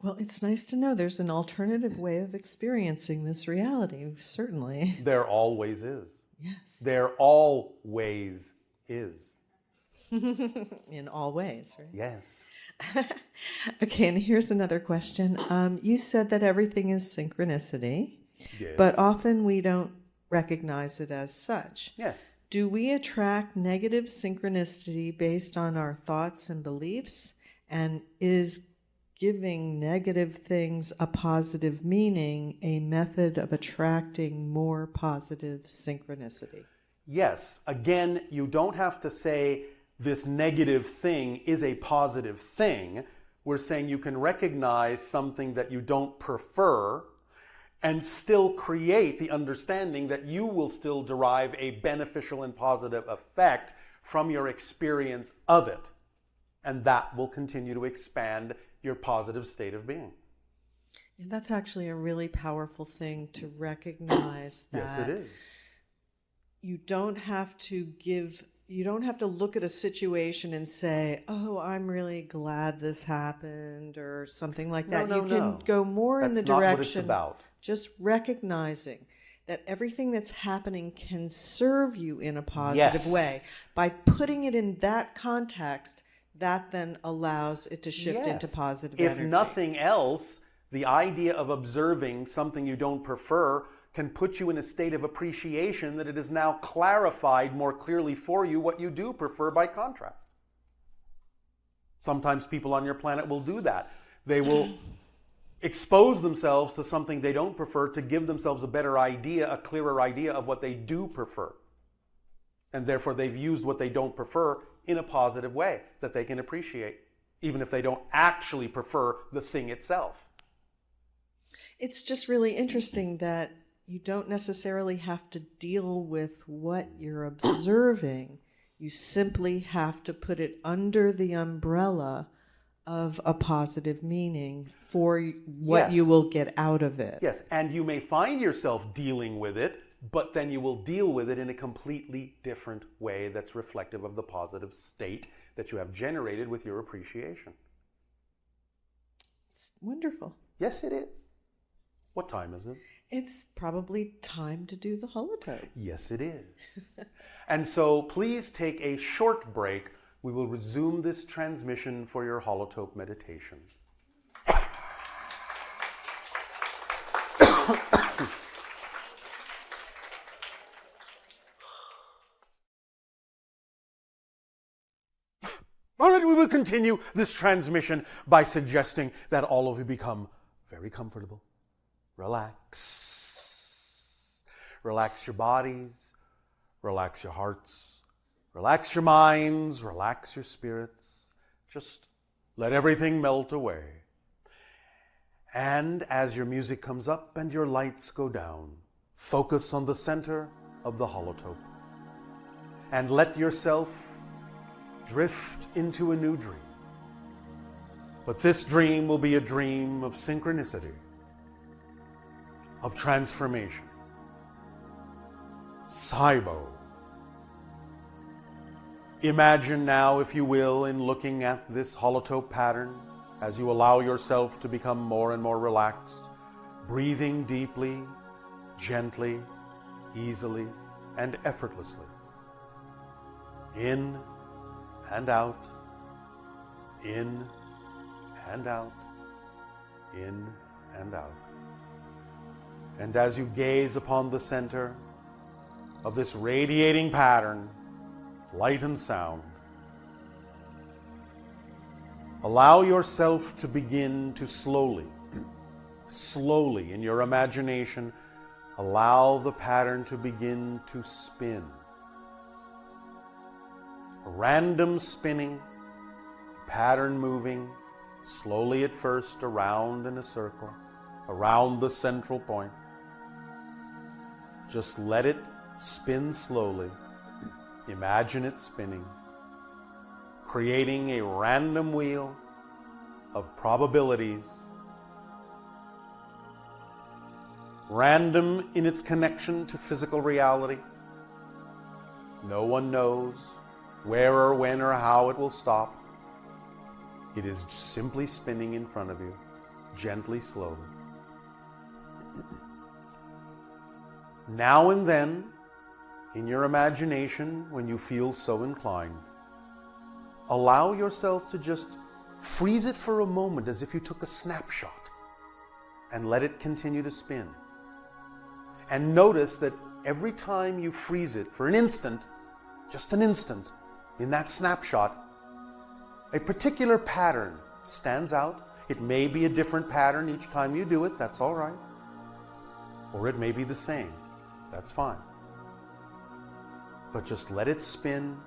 Well, it's nice to know there's an alternative way of experiencing this reality, certainly. There always is. Yes. There always is. In all ways, right? Yes. Okay, and here's another question. You said that everything is synchronicity, Yes. but often we don't recognize it as such. Yes. Do we attract negative synchronicity based on our thoughts and beliefs? And is giving negative things a positive meaning a method of attracting more positive synchronicity? Yes. Again, you don't have to say this negative thing is a positive thing. We're saying you can recognize something that you don't prefer and still create the understanding that you will still derive a beneficial and positive effect from your experience of it. And that will continue to expand your positive state of being. And that's actually a really powerful thing to recognize that Yes, it is. you don't have to give you don't have to look at a situation and say, oh, I'm really glad this happened or something like that. You can go more in the That's not direction, what it's about. just recognizing that everything that's happening can serve you in a positive way. By putting it in that context, that then allows it to shift into positive energy. If nothing else, the idea of observing something you don't prefer can put you in a state of appreciation that it is now clarified more clearly for you what you do prefer by contrast. Sometimes people on your planet will do that. They will expose themselves to something they don't prefer to give themselves a better idea, a clearer idea of what they do prefer. And therefore they've used what they don't prefer in a positive way that they can appreciate, even if they don't actually prefer the thing itself. It's just really interesting that you don't necessarily have to deal with what you're observing. You simply have to put it under the umbrella of a positive meaning for what you will get out of it. Yes, and you may find yourself dealing with it, but then you will deal with it in a completely different way that's reflective of the positive state that you have generated with your appreciation. It's wonderful. Yes, it is. What time is it? It's probably time to do the holotope. Yes, it is. And so please take a short break. We will resume this transmission for your holotope meditation. All right, we will continue this transmission by suggesting that all of you become very comfortable. Relax. Relax your bodies. Relax your hearts. Relax your minds. Relax your spirits. Just let everything melt away. And as your music comes up and your lights go down, focus on the center of the holotope. And let yourself drift into a new dream. But this dream will be a dream of synchronicity, of transformation. Saibo. Imagine now, if you will, in looking at this holotope pattern, as you allow yourself to become more and more relaxed, breathing deeply, gently, easily, and effortlessly. In and out, in and out, in and out. And as you gaze upon the center of this radiating pattern, light and sound, allow yourself to begin to slowly in your imagination, allow the pattern to begin to spin. A random spinning, pattern moving, slowly at first around in a circle, around the central point. Just let it spin slowly. Imagine it spinning, creating a random wheel of probabilities, random in its connection to physical reality. No one knows where or when or how it will stop. It is simply spinning in front of you, gently, slowly. Now and then, in your imagination, when you feel so inclined, allow yourself to just freeze it for a moment as if you took a snapshot and let it continue to spin. And notice that every time you freeze it for an instant, just an instant, in that snapshot, a particular pattern stands out. It may be a different pattern each time you do it, that's all right. Or it may be the same, that's fine. But just let it spin.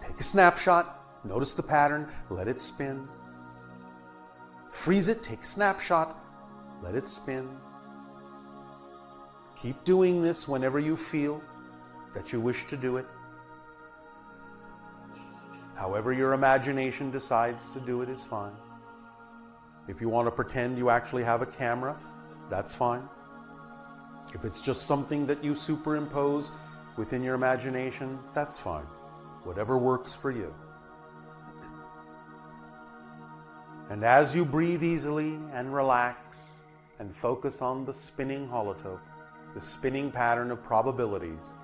Take a snapshot, notice the pattern, let it spin. Freeze it, take a snapshot, let it spin. Keep doing this whenever you feel that you wish to do it. However your imagination decides to do it is fine. If you want to pretend you actually have a camera, that's fine. If it's just something that you superimpose within your imagination, that's fine. Whatever works for you. And as you breathe easily and relax and focus on the spinning holotope, the spinning pattern of probabilities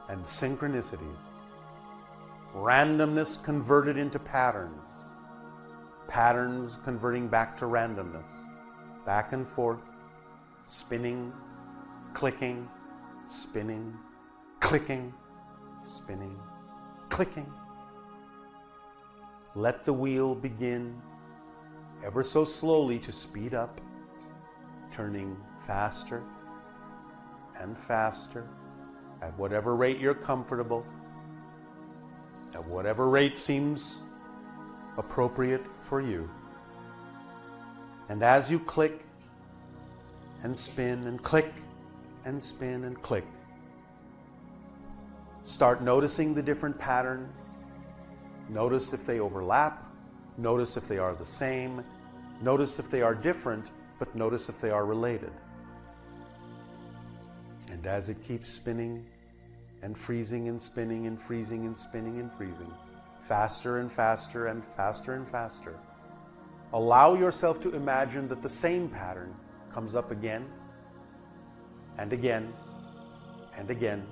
and synchronicities, randomness converted into patterns, patterns converting back to randomness, back and forth, spinning, clicking, spinning, clicking, spinning, clicking. Let the wheel begin ever so slowly to speed up, turning faster and faster at whatever rate you're comfortable, at whatever rate seems appropriate for you. And as you click and spin and click and spin and click, start noticing the different patterns. Notice if they overlap. Notice if they are the same. Notice if they are different, but notice if they are related. And as it keeps spinning and freezing and spinning and freezing and spinning and freezing, faster and faster and faster and faster, allow yourself to imagine that the same pattern comes up again and again and again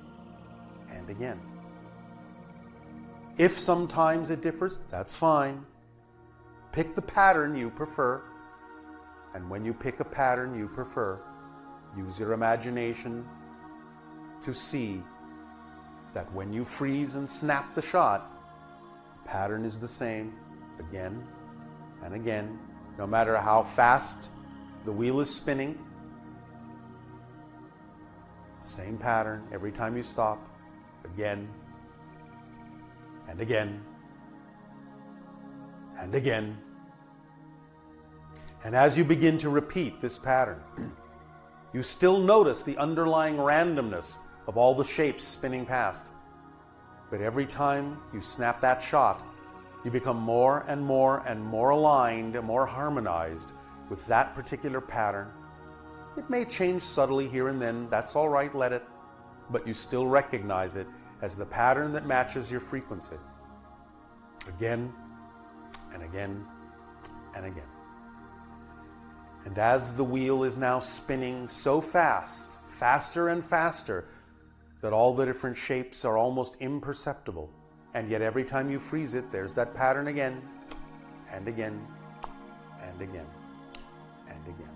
and again. If sometimes it differs, that's fine. Pick the pattern you prefer. And when you pick a pattern you prefer, use your imagination to see that when you freeze and snap the shot, the pattern is the same again and again, no matter how fast the wheel is spinning. Same pattern every time you stop, again and again and again. And as you begin to repeat this pattern, you still notice the underlying randomness of all the shapes spinning past. But every time you snap that shot, you become more and more and more aligned and more harmonized with that particular pattern. It may change subtly here and then, that's all right, let it, but you still recognize it as the pattern that matches your frequency. Again and again and again. And as the wheel is now spinning so fast, faster and faster, that all the different shapes are almost imperceptible, and yet every time you freeze it, there's that pattern again and again and again and again.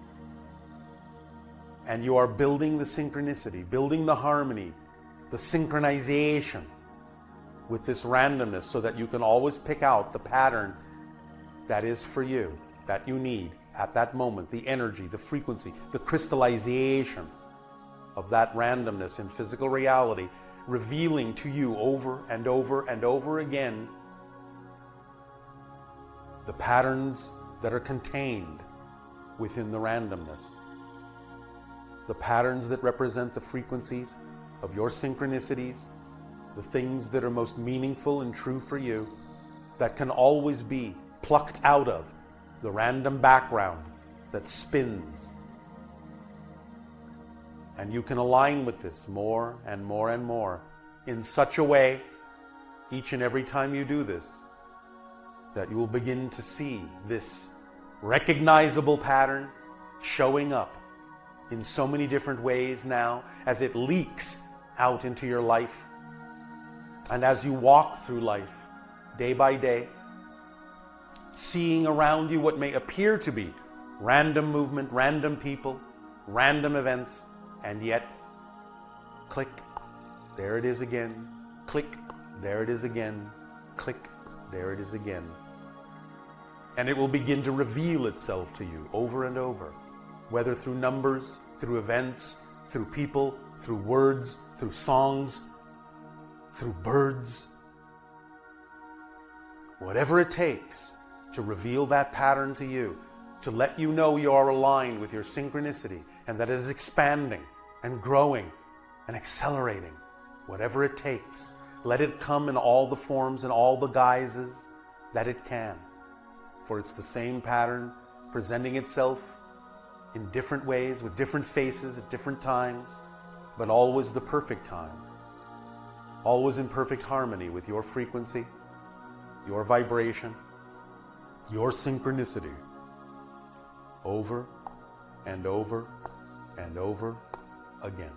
And you are building the synchronicity, building the harmony, the synchronization with this randomness so that you can always pick out the pattern that is for you, that you need at that moment, the energy, the frequency, the crystallization of that randomness in physical reality, revealing to you over and over and over again the patterns that are contained within the randomness, the patterns that represent the frequencies of your synchronicities, the things that are most meaningful and true for you, that can always be plucked out of the random background that spins. And you can align with this more and more and more in such a way, each and every time you do this, that you will begin to see this recognizable pattern showing up in so many different ways now as it leaks out into your life. And as you walk through life day by day, seeing around you what may appear to be random movement, random people, random events, and yet, click, there it is again, click, there it is again, click, there it is again. And it will begin to reveal itself to you over and over, whether through numbers, through events, through people, through words, through songs, through birds. Whatever it takes to reveal that pattern to you, to let you know you are aligned with your synchronicity and that it is expanding and growing and accelerating. Whatever it takes, let it come in all the forms and all the guises that it can. For it's the same pattern presenting itself in different ways with different faces at different times, but always the perfect time. Always in perfect harmony with your frequency, your vibration, your synchronicity. Over and over and over again.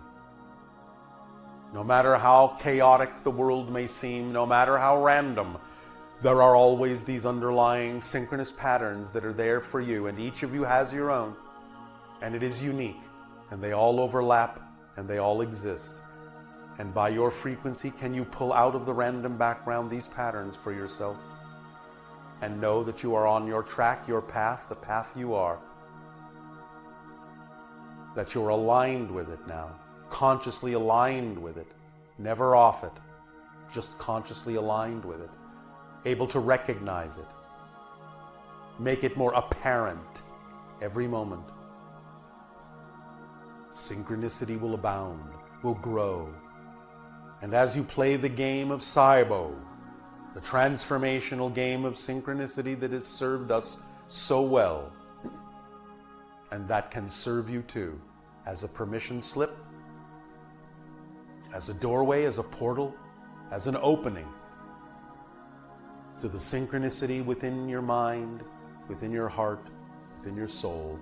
No matter how chaotic the world may seem, no matter how random, there are always these underlying synchronous patterns that are there for you, and each of you has your own, and it is unique, and they all overlap, and they all exist. And by your frequency, can you pull out of the random background these patterns for yourself and know that you are on your track, your path, the path you are, that you're aligned with it now, consciously aligned with it, never off it, just consciously aligned with it, able to recognize it, make it more apparent every moment. Synchronicity will abound, will grow. And as you play the game of Saibo, the transformational game of synchronicity that has served us so well, and that can serve you too, as a permission slip, as a doorway, as a portal, as an opening to the synchronicity within your mind, within your heart, within your soul,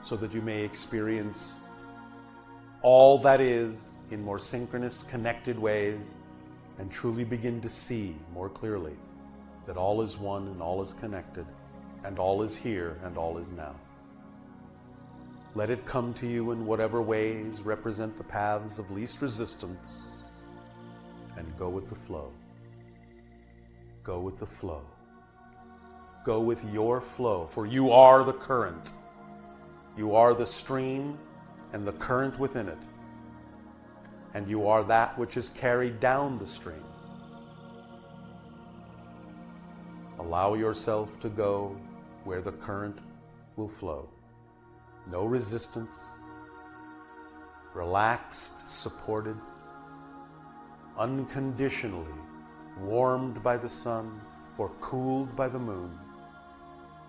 so that you may experience all that is in more synchronous, connected ways, and truly begin to see more clearly that all is one and all is connected, and all is here and all is now. Let it come to you in whatever ways represent the paths of least resistance, and go with the flow. Go with the flow. Go with your flow, for you are the current. You are the stream and the current within it. And you are that which is carried down the stream. Allow yourself to go where the current will flow. No resistance. Relaxed, supported, unconditionally warmed by the sun or cooled by the moon,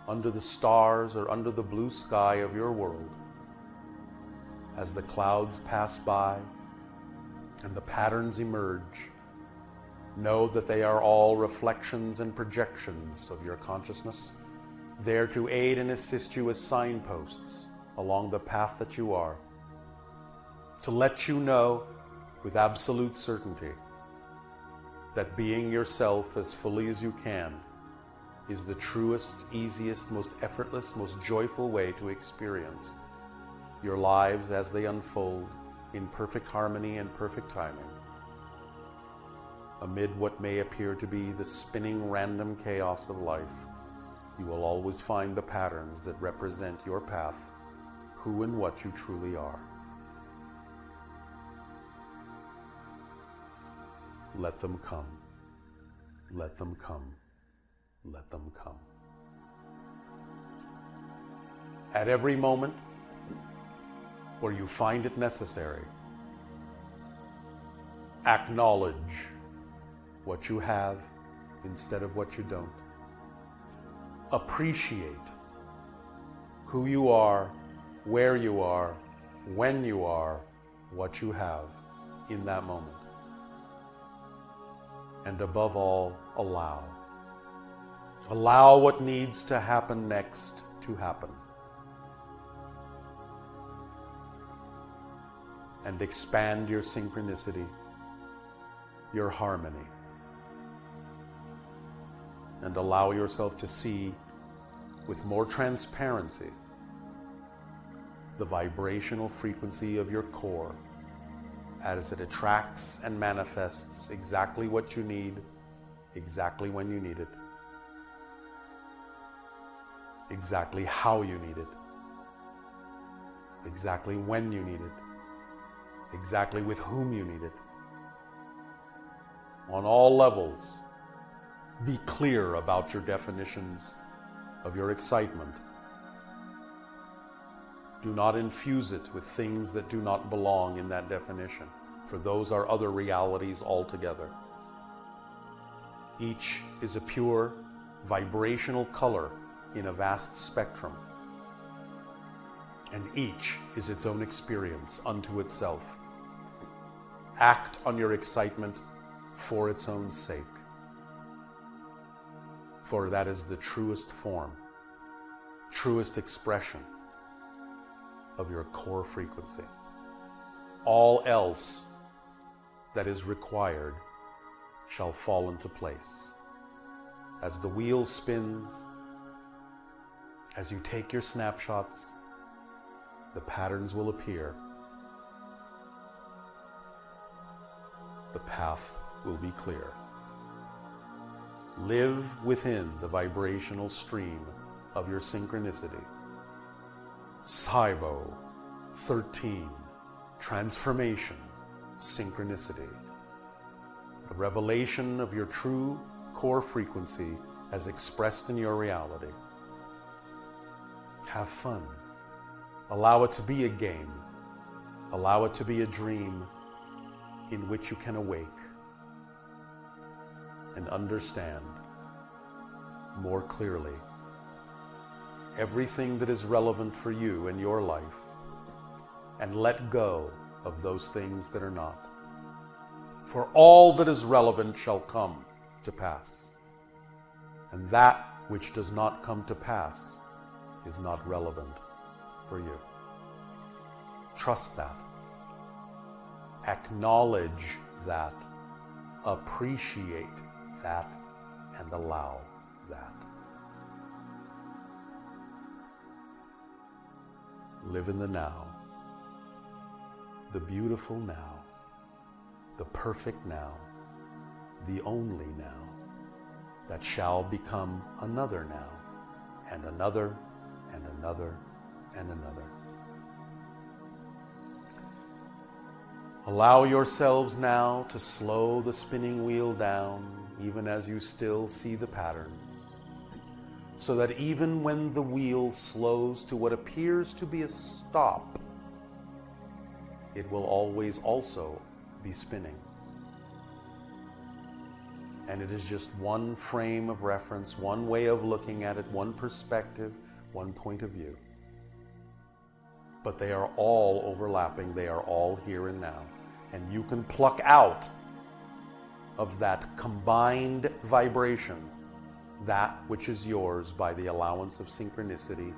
under the stars or under the blue sky of your world. As the clouds pass by and the patterns emerge, know that they are all reflections and projections of your consciousness, there to aid and assist you as signposts along the path that you are, to let you know with absolute certainty that being yourself as fully as you can is the truest, easiest, most effortless, most joyful way to experience your lives as they unfold in perfect harmony and perfect timing, amid what may appear to be the spinning random chaos of life. You will always find the patterns that represent your path, who and what you truly are. Let them come. Let them come. Let them come. At every moment where you find it necessary, acknowledge what you have instead of what you don't. Appreciate who you are, where you are, when you are, what you have in that moment. And above all, allow. Allow what needs to happen next to happen. And expand your synchronicity, your harmony. And allow yourself to see with more transparency the vibrational frequency of your core as it attracts and manifests exactly what you need, exactly when you need it, exactly how you need it, exactly when you need it, exactly with whom you need it. On all levels, be clear about your definitions of your excitement. Do not infuse it with things that do not belong in that definition, for those are other realities altogether. Each is a pure, vibrational color in a vast spectrum. and each is its own experience unto itself. Act on your excitement for its own sake, for that is the truest form, truest expression of your core frequency. All else that is required shall fall into place. As the wheel spins, as you take your snapshots, the patterns will appear. The path will be clear. Live within the vibrational stream of your synchronicity. Cybo 13, transformation, synchronicity. The revelation of your true core frequency as expressed in your reality. Have fun. Allow it to be a game. Allow it to be a dream in which you can awake and understand more clearly everything that is relevant for you in your life, and let go of those things that are not. For all that is relevant shall come to pass, and that which does not come to pass is not relevant for you. Trust that. Acknowledge that. Appreciate that, and allow that. Live in the now, the beautiful now, the perfect now, the only now, that shall become another now, and another, and another, and another. Allow yourselves now to slow the spinning wheel down, even as you still see the patterns, so that even when the wheel slows to what appears to be a stop, it will always also be spinning. And it is just one frame of reference, one way of looking at it, one perspective, one point of view. But they are all overlapping, they are all here and now. And you can pluck out of that combined vibration that which is yours by the allowance of synchronicity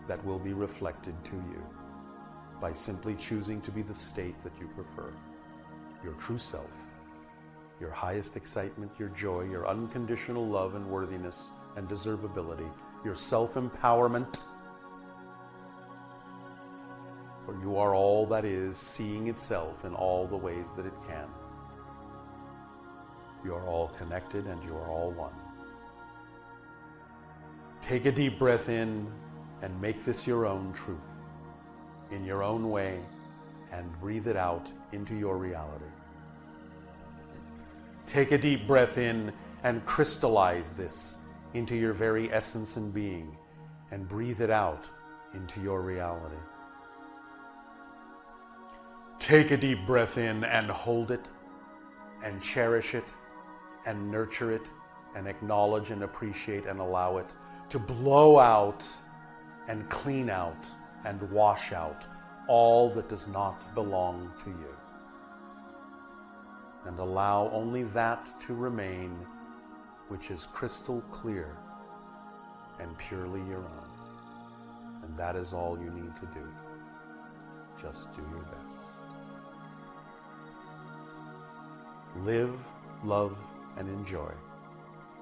that will be reflected to you by simply choosing to be the state that you prefer. Your true self, your highest excitement, your joy, your unconditional love and worthiness and deservability, your self-empowerment. For you are all that is, seeing itself in all the ways that it can. You are all connected and you are all one. Take a deep breath in and make this your own truth, in your own way, and breathe it out into your reality. Take a deep breath in and crystallize this into your very essence and being, and breathe it out into your reality. Take a deep breath in and hold it, and cherish it, and nurture it, and acknowledge and appreciate and allow it to blow out and clean out and wash out all that does not belong to you. And allow only that to remain which is crystal clear and purely your own. And that is all you need to do. Just do your best. Live, love, and enjoy.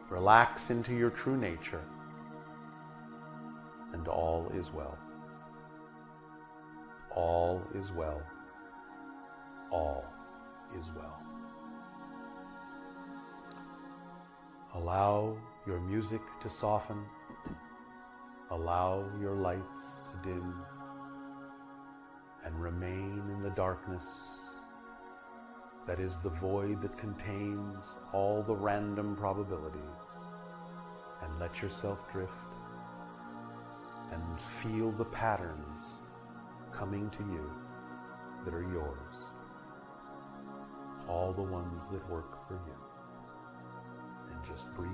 Relax into your true nature, and all is well. All is well. All is well. Allow your music to soften. Allow your lights to dim, and remain in the darkness that is the void that contains all the random probabilities, and let yourself drift and feel the patterns coming to you that are yours, all the ones that work for you. And just breathe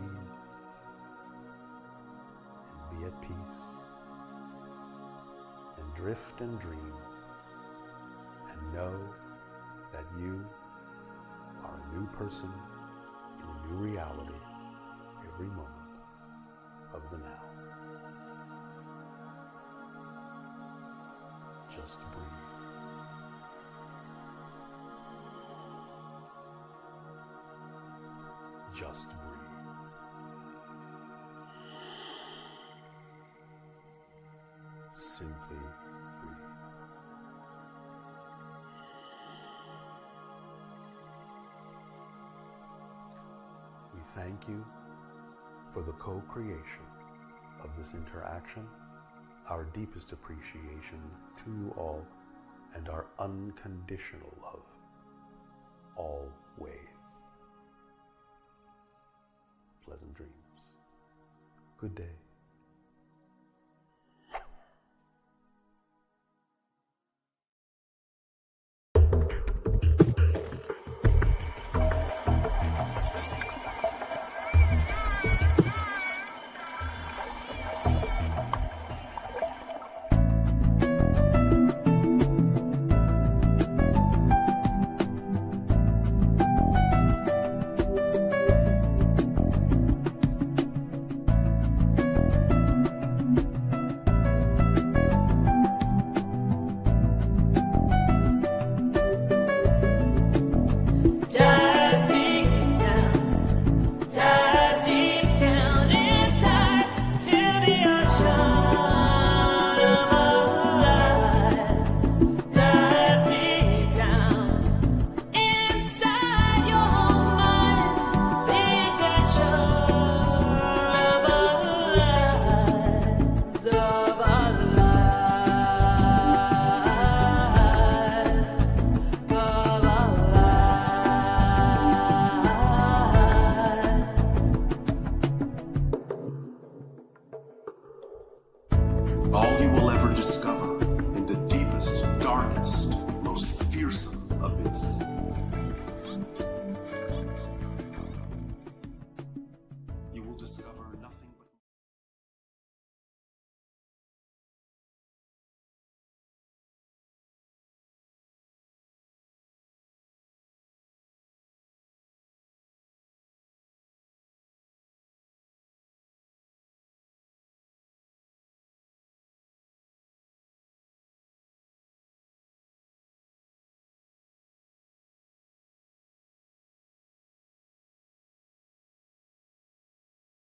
and be at peace and drift and dream, and know that you are a new person in a new reality every moment of the now. Just breathe. Just breathe. Simply breathe. We thank you for the co-creation of this interaction, our deepest appreciation to you all, and our unconditional love, always. Pleasant dreams. Good day.